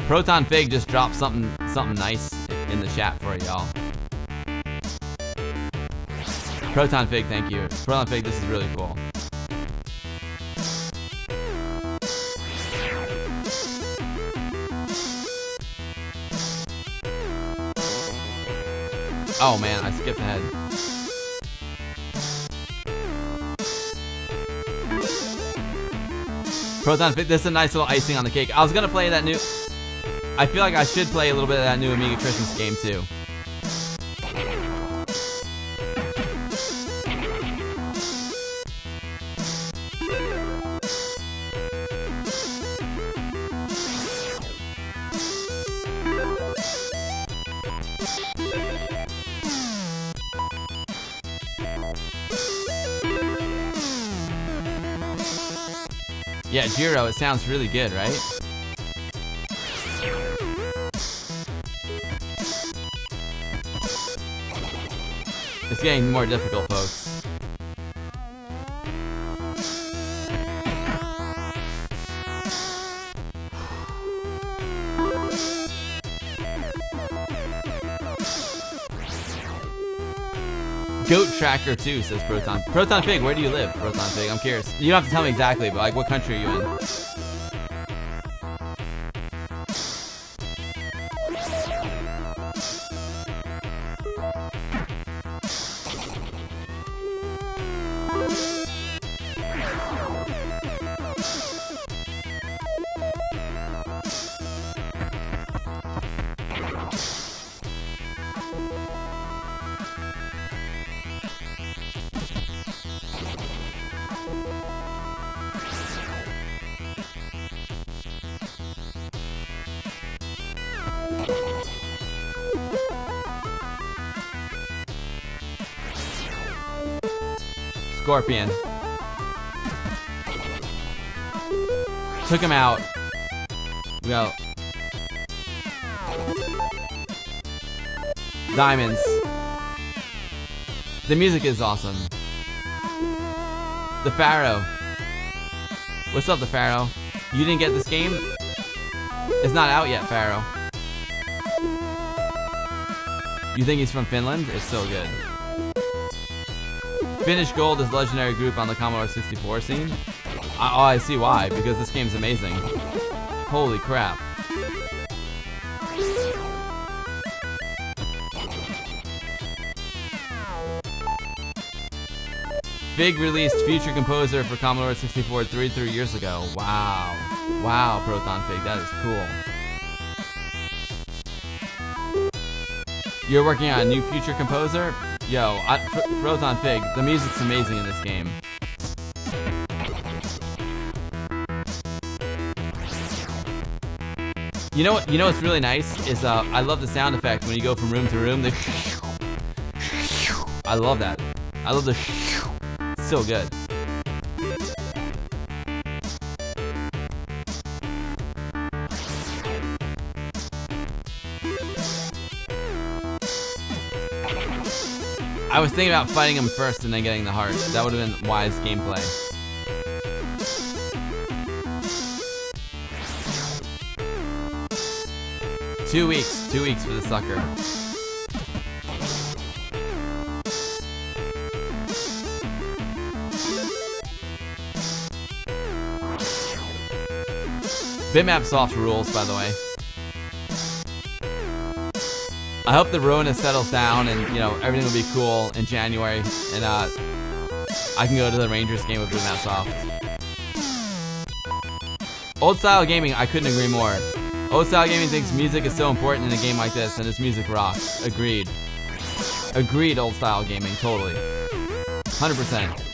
Proton Fig just dropped something nice in the chat for y'all. Proton Fig, thank you. Proton Fig, this is really cool. Oh man, I skipped ahead. Proton Fig, this is a nice little icing on the cake. I was gonna play that new... I feel like I should play a little bit of that new Amiga Christmas game too. Yeah, Jiro, it sounds really good, right? It's getting more difficult, folks. Goat Tracker 2, says Proton. Proton Fig, where do you live, Proton Fig? I'm curious. You don't have to tell me exactly, but like, what country are you in? Scorpion. Took him out. We go. Diamonds. The music is awesome. The Pharaoh. What's up, the Pharaoh? You didn't get this game? It's not out yet, Pharaoh. You think he's from Finland? It's so good. Finnish Gold is legendary group on the Commodore 64 scene. I see why, because this game's amazing. Holy crap. Fig released Future Composer for Commodore 64 3 years ago. Wow. Wow, Proton Fig, that is cool. You're working on a new Future Composer? Yo, Proton Fig, the music's amazing in this game. You know what's really nice is I love the sound effect when you go from room to room. I love that. I love the it's so good. I was thinking about fighting him first and then getting the heart. That would have been wise gameplay. Two weeks for the sucker. Bitmap Soft rules, by the way. I hope the Rona settles down and, you know, everything will be cool in January. And I can go to the Rangers game with Blue Mouse Soft. Old Style Gaming, I couldn't agree more. Old Style Gaming thinks music is so important in a game like this, and this music rocks. Agreed. Agreed, Old Style Gaming, totally. 100%.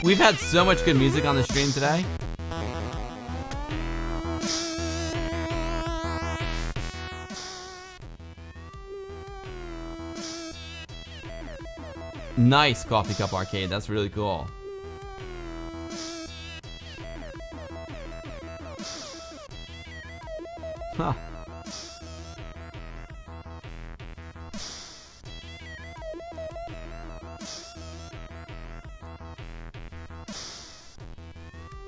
We've had so much good music on the stream today. Nice Coffee Cup Arcade, that's really cool. Huh.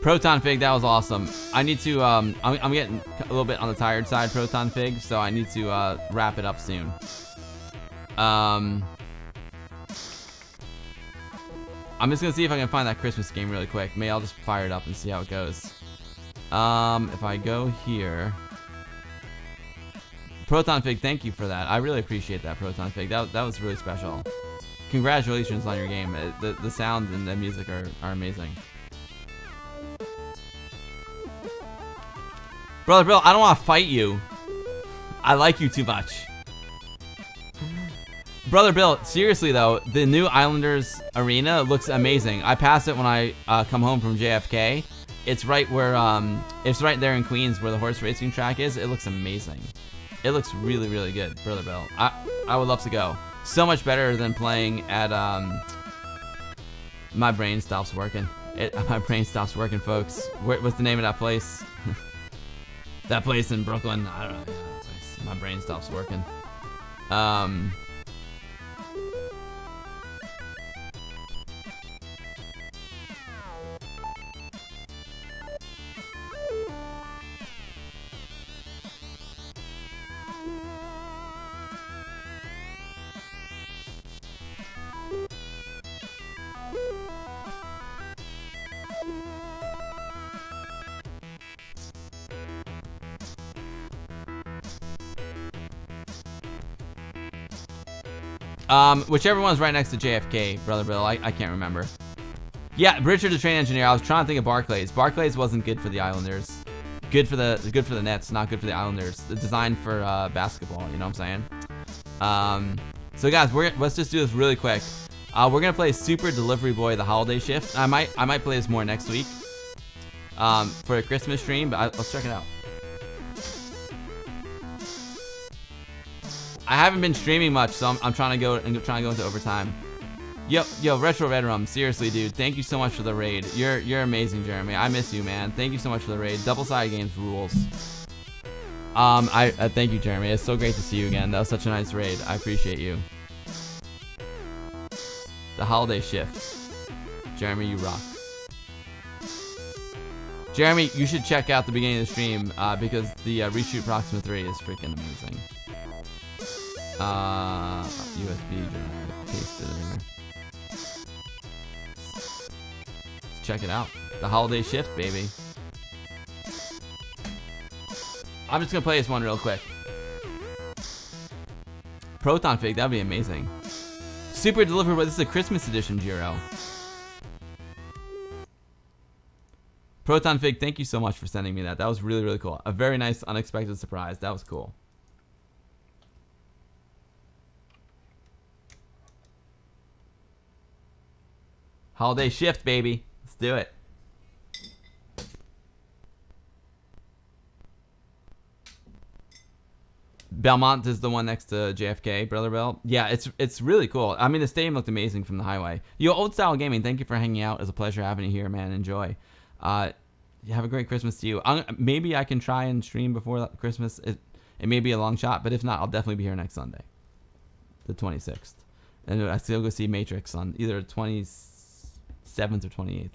Proton Fig, that was awesome. I need to, I'm getting a little bit on the tired side, Proton Fig, so I need to wrap it up soon. I'm just gonna see if I can find that Christmas game really quick. Maybe I'll just fire it up and see how it goes. If I go here, Proton Fig, thank you for that. I really appreciate that, Proton Fig. That was really special. Congratulations on your game. The sound and the music are amazing. Brother Bill, I don't want to fight you. I like you too much. Brother Bill, seriously though, the new Islanders arena looks amazing. I pass it when I come home from JFK. It's right where it's right there in Queens where the horse racing track is. It looks amazing. It looks really, really good, Brother Bill. I would love to go. So much better than playing at my brain stops working. My brain stops working, folks. What's the name of that place? That place in Brooklyn. I don't know. Yeah, that place. My brain stops working. Whichever one's right next to JFK, Brother Bill, I can't remember. Yeah, Richard the train engineer. I was trying to think of Barclays. Barclays wasn't good for the Islanders. Good for the Nets, not good for the Islanders. It's designed for basketball. You know what I'm saying? So guys, let's just do this really quick. We're gonna play Super Delivery Boy: The Holiday Shift. I might play this more next week for a Christmas stream, but let's check it out. I haven't been streaming much, so I'm trying to go into overtime. Yo, Retro Red Rum, seriously, dude, thank you so much for the raid. You're amazing, Jeremy. I miss you, man. Thank you so much for the raid. Double-sided games rules. I thank you, Jeremy. It's so great to see you again. That was such a nice raid. I appreciate you. The Holiday Shift. Jeremy, you rock. Jeremy, you should check out the beginning of the stream because the Reshoot Proxima 3 is freaking amazing. USB drive, paste it in there. Let's check it out. The Holiday Shift, baby. I'm just gonna play this one real quick. Proton Fig, that'd be amazing. Super Delivery Boy, this is a Christmas edition, Jiro. Proton Fig, thank you so much for sending me that. That was really, really cool. A very nice, unexpected surprise. That was cool. Holiday Shift, baby. Let's do it. Belmont is the one next to JFK, Brother Bell. Yeah, it's really cool. I mean, the stadium looked amazing from the highway. Yo, Old Style Gaming, thank you for hanging out. It's a pleasure having you here, man. Enjoy. Have a great Christmas to you. Maybe I can try and stream before Christmas. It may be a long shot, but if not, I'll definitely be here next Sunday, the 26th. And I still go see Matrix on either 27th or 28th.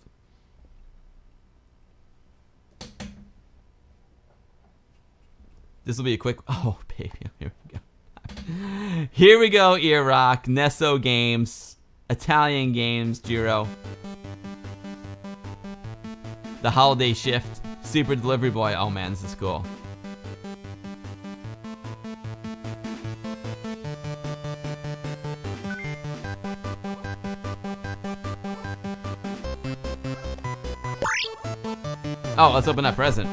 This will be a quick... Oh, baby. Here we go. Here we go, Iraq. Nesso Games. Italian Games, Jiro. The Holiday Shift. Super Delivery Boy. Oh, man, this is cool. Oh, let's open that present.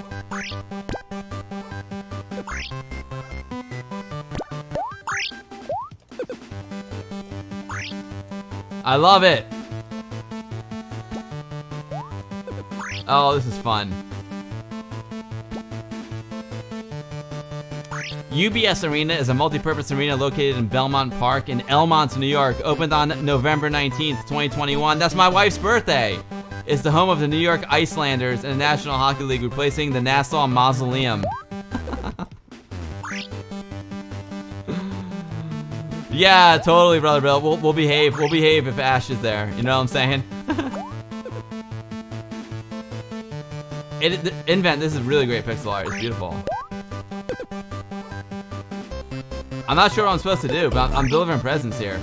I love it. Oh, this is fun. UBS Arena is a multi-purpose arena located in Belmont Park in Elmont, New York. Opened on November 19th, 2021. That's my wife's birthday. It's the home of the New York Icelanders in the National Hockey League, replacing the Nassau Mausoleum. Yeah, totally, Brother Bill. We'll behave. We'll behave if Ash is there. You know what I'm saying? Invent, this is really great pixel art. It's beautiful. I'm not sure what I'm supposed to do, but I'm delivering presents here.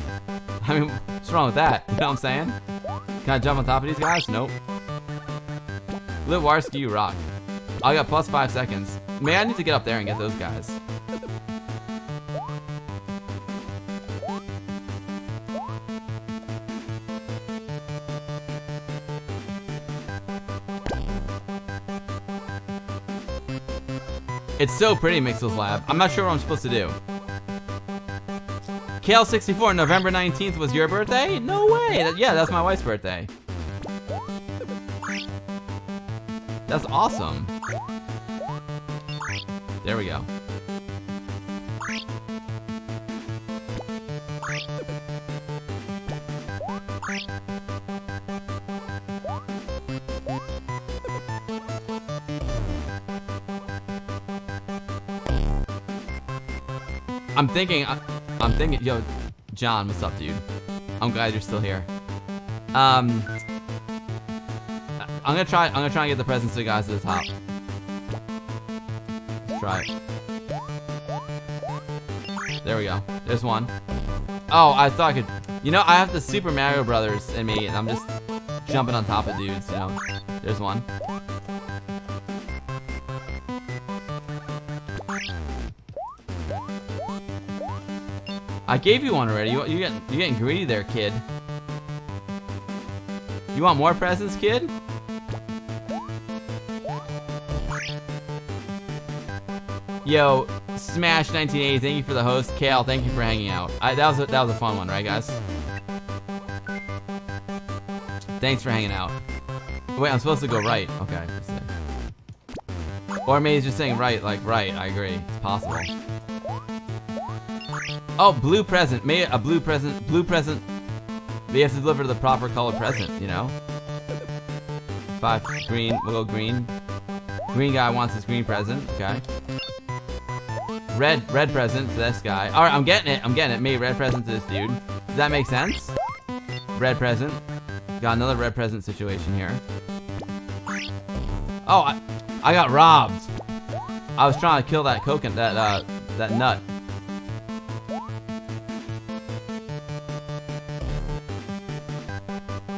I mean, what's wrong with that? You know what I'm saying? Can I jump on top of these guys? Nope. Litwarski, you rock. I got plus 5 seconds. Maybe I need to get up there and get those guys. It's so pretty, Mixel's Lab. I'm not sure what I'm supposed to do. KL64, November 19th was your birthday? No way! Yeah, that's my wife's birthday. That's awesome. There we go. I'm thinking, yo, John, what's up, dude? I'm glad you're still here. I'm gonna try and get the presents to the guys at the top. Let's try it. There we go. There's one. Oh, I thought I could. You know, I have the Super Mario Brothers in me, and I'm just jumping on top of dudes. You know. There's one. I gave you one already. You're getting greedy there, kid. You want more presents, kid? Yo, Smash 1980, thank you for the host. Kale, thank you for hanging out. That was a fun one, right, guys? Thanks for hanging out. Wait, I'm supposed to go right. Okay. Let's see. Or maybe he's just saying right, like right. I agree. It's possible. Oh, blue present. May a blue present. Blue present. We have to deliver the proper color present, you know? 5, green. We'll go green. Green guy wants his green present. Okay. Red present to this guy. Alright, I'm getting it. Maybe red present to this dude. Does that make sense? Red present. Got another red present situation here. Oh, I got robbed. I was trying to kill that coconut, that nut.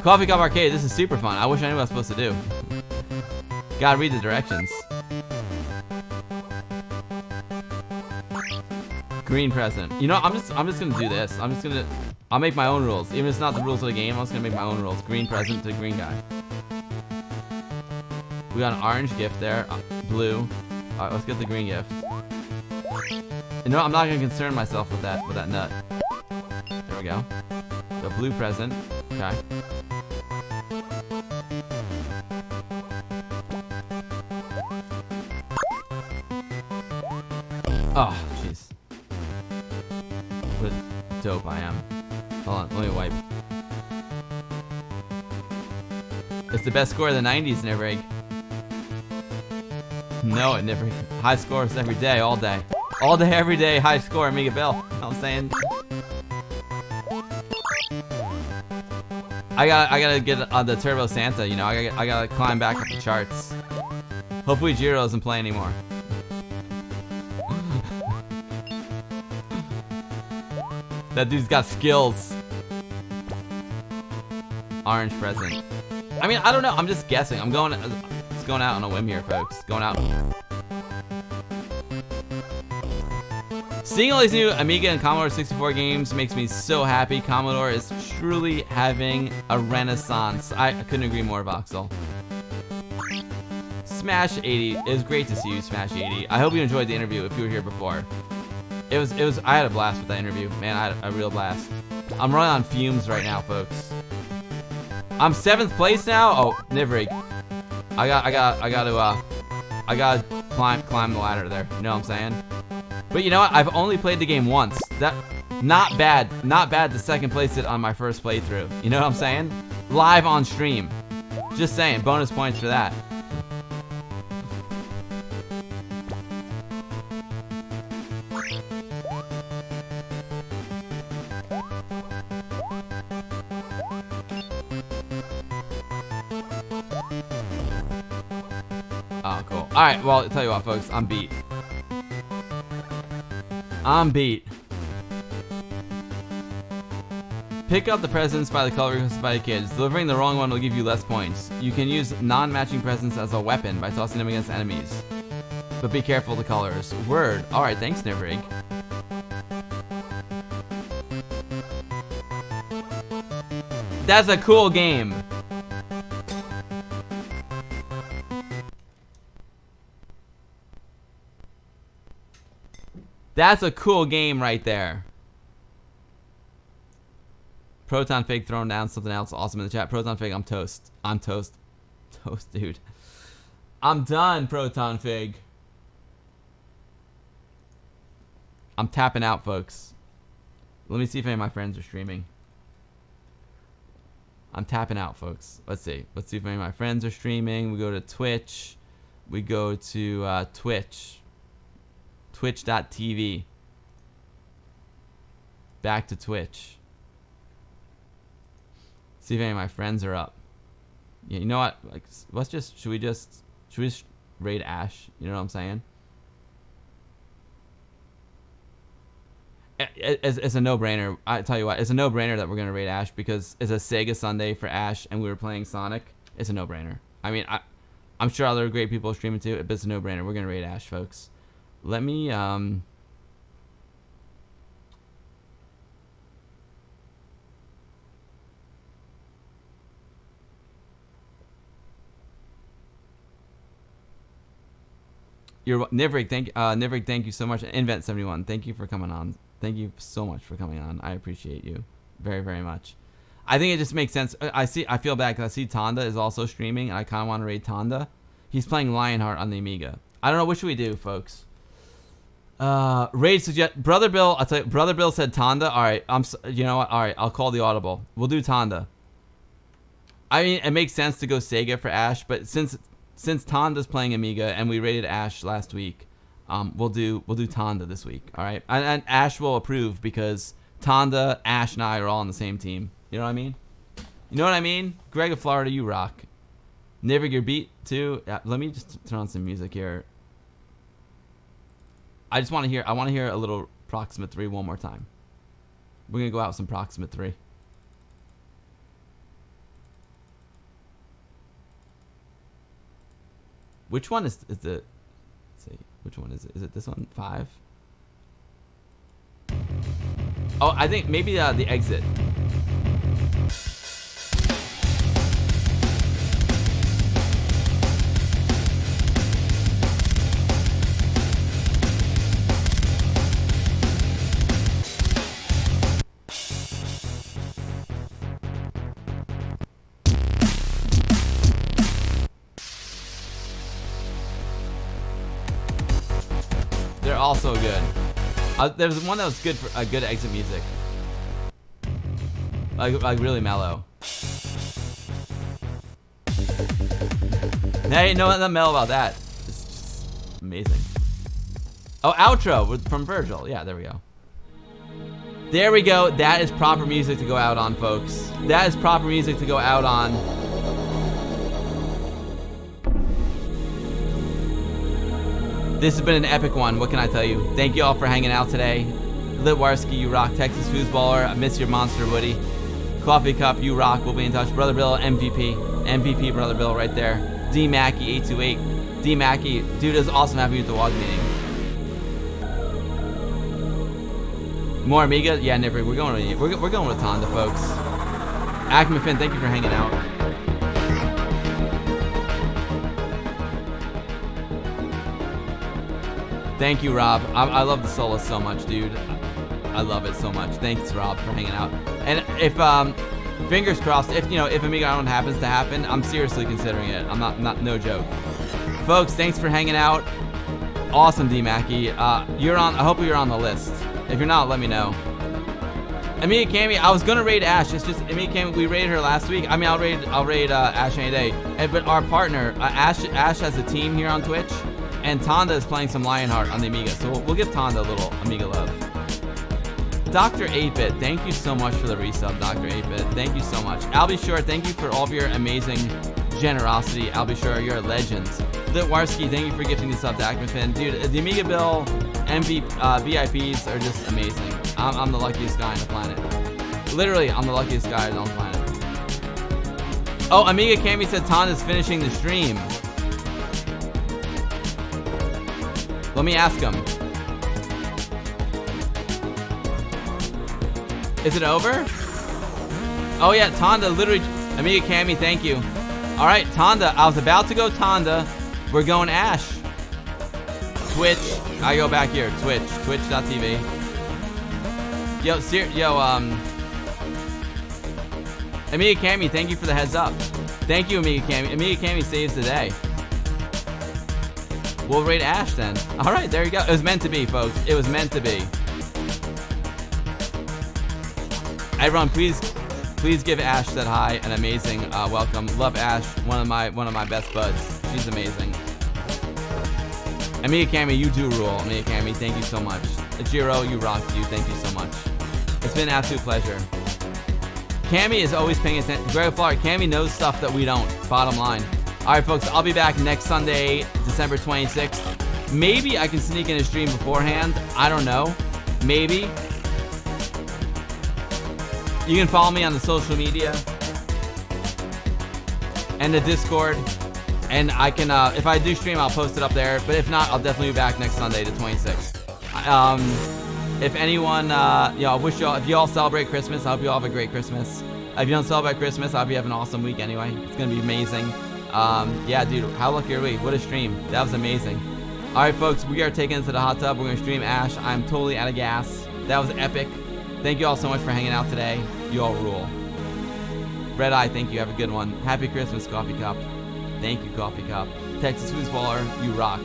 Coffee Cup Arcade, this is super fun. I wish I knew what I was supposed to do. Gotta read the directions. Green present. You know, I'm just gonna do this. I'll make my own rules. Even if it's not the rules of the game, I'm just gonna make my own rules. Green present to the green guy. We got an orange gift there. Blue. Alright, let's get the green gift. You know, I'm not gonna concern myself with that nut. There we go. The blue present. Okay. Oh, jeez. What dope I am. Hold on, let me wipe. It's the best score of the 90s, Nivrig. No, it never. High scores every day, all day. All day, every day, high score, Amiga Bill. You know what I'm saying? I gotta get on the Turbo Santa, you know. I gotta climb back up the charts. Hopefully Jiro doesn't play anymore. That dude's got skills. Orange present. I mean, I don't know. I'm just guessing. Just going out on a whim here, folks. Going out. Seeing all these new Amiga and Commodore 64 games makes me so happy. Commodore is truly having a renaissance. I couldn't agree more, Voxel. Smash 80. It was great to see you, Smash 80. I hope you enjoyed the interview if you were here before. It was. I had a blast with that interview. Man, I had a real blast. I'm running on fumes right now, folks. I'm 7th place now. Oh, Nivrig. I gotta climb the ladder there. You know what I'm saying? But you know what? I've only played the game once. That, not bad. Not bad to 2nd place it on my first playthrough. You know what I'm saying? Live on stream. Just saying. Bonus points for that. Oh, cool. Alright, well, I'll tell you what, folks. I'm beat. I'm beat. Pick up the presents by the color requested by the kids. Delivering the wrong one will give you less points. You can use non-matching presents as a weapon by tossing them against enemies. But be careful of the colors. Word. Alright, thanks, Nivrig. That's a cool game. That's a cool game right there. Proton Fig throwing down something else awesome in the chat. Proton Fig, I'm toast. I'm toast. Toast, dude. I'm done, Proton Fig. I'm tapping out, folks. Let me see if any of my friends are streaming. I'm tapping out, folks. Let's see. Let's see if any of my friends are streaming. We go to Twitch. We go to Twitch. Twitch.tv. Back to Twitch. See if any of my friends are up. Yeah, you know what? Like, let's just. Should we just raid Ash? You know what I'm saying? It's a no-brainer. I tell you what, it's a no-brainer that we're gonna raid Ash because it's a Sega Sunday for Ash, and we were playing Sonic. It's a no-brainer. I mean, I'm sure other great people are streaming too, but it's a no-brainer. We're gonna raid Ash, folks. Let me Nivrig, thank you so much. Invent71, thank you for coming on. Thank you so much for coming on. I appreciate you very, very much. I think it just makes sense. I feel bad because I see Tonda is also streaming, and I kind of want to raid Tonda. He's playing Lionheart on the Amiga. I don't know, what should we do, folks? Raid suggest Brother Bill. I'll tell you, Brother Bill said Tonda. All right, you know what? All right, I'll call the audible. We'll do Tonda. I mean, it makes sense to go Sega for Ash, but since Tonda's playing Amiga and we raided Ash last week, we'll do Tonda this week. All right, and Ash will approve because Tonda, Ash, and I are all on the same team. You know what I mean? You know what I mean? Greg of Florida, you rock. Nivrig, your beat too. Let me just turn on some music here. I want to hear a little Proxima 3 one more time. We're gonna go out with some Proxima 3. Which one is the? Let's see. Which one is it? Is it this one? 5? Oh, I think maybe the exit. They're all so good. There's one that was good for good exit music. Like really mellow. Hey, no, nothing mellow about that. It's just amazing. Oh, outro from Virgil. Yeah, there we go. There we go. That is proper music to go out on, folks. That is proper music to go out on. This has been an epic one. What can I tell you? Thank you all for hanging out today. Litwarski, you rock. Texas Foosballer, I miss your monster, Woody. Coffee Cup, you rock. We'll be in touch. Brother Bill, MVP. MVP, Brother Bill, right there. D Mackey, 828. D Mackey, dude, it's awesome having you at the WOG meeting. More Amiga? Yeah, Nivrig, we're going with Tonda, folks. Acme Finn, thank you for hanging out. Thank you, Rob. I love the Solus so much, dude. I love it so much. Thanks, Rob, for hanging out. And if fingers crossed, if Amiga Island happens to happen, I'm seriously considering it. I'm not no joke. Folks, thanks for hanging out. Awesome, D-Mackie. You're on. I hope you're on the list. If you're not, let me know. Amiga Cami, I was gonna raid Ash. It's just Amiga Cami. We raided her last week. I mean, I'll raid Ash any day. But our partner, Ash has a team here on Twitch, and Tonda is playing some Lionheart on the Amiga. So we'll give Tonda a little Amiga love. Dr. 8-Bit, thank you so much for the resub, Dr. 8-Bit. Thank you so much. I'll be sure. Thank you for all of your amazing generosity. I'll be sure you're a legend. Litwarski, thank you for gifting this up to Acmafin. Dude, the Amiga Bill VIPs are just amazing. I'm the luckiest guy on the planet. Literally, I'm the luckiest guy on the planet. Oh, Amiga Cami said Tonda's finishing the stream. Let me ask him. Is it over? Oh yeah, Tonda, literally, Amiga Cami, thank you. All right, Tonda, I was about to go Tonda. We're going Ash. Twitch, I go back here, twitch.tv. Amiga Cami, thank you for the heads up. Thank you, Amiga Cami. Amiga Cami saves the day. We'll raid Ash then. All right, there you go. It was meant to be, folks. It was meant to be. Everyone, please give Ash said hi an amazing welcome. Love Ash, one of my best buds. She's amazing. Amiga Cami, you do rule. Amiga Cami, thank you so much. Jiro, you rock. You, thank you so much. It's been an absolute pleasure. Cami is always paying attention. Greg Flart, Cami knows stuff that we don't. Bottom line. All right, folks. I'll be back next Sunday, December 26th. Maybe I can sneak in a stream beforehand. I don't know. Maybe. You can follow me on the social media and the Discord, and I can, if I do stream, I'll post it up there. But if not, I'll definitely be back next Sunday, the 26th. If anyone, I wish y'all, if you all celebrate Christmas, I hope you all have a great Christmas. If you don't celebrate Christmas, I hope you have an awesome week anyway. It's gonna be amazing. Yeah, dude, how lucky are we? What a stream. That was amazing. All right, folks, we are taking it to the hot tub. We're gonna stream Ash. I'm totally out of gas. That was epic. Thank you all so much for hanging out today. You all rule. Red Eye, thank you. Have a good one. Happy Christmas, Coffee Cup. Thank you, Coffee Cup. Texas Foosballer, you rock.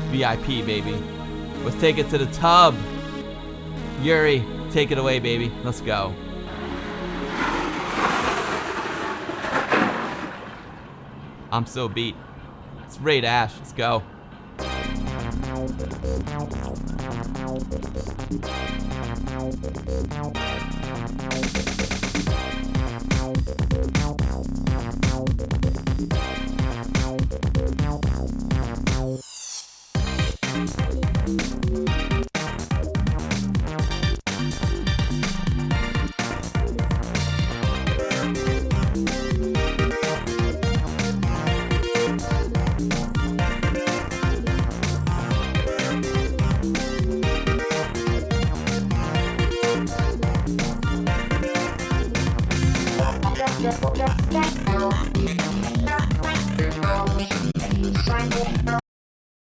VIP, baby. Let's take it to the tub. Yuri, take it away, baby. Let's go. I'm so beat. Let's raid Ash. Let's go. Just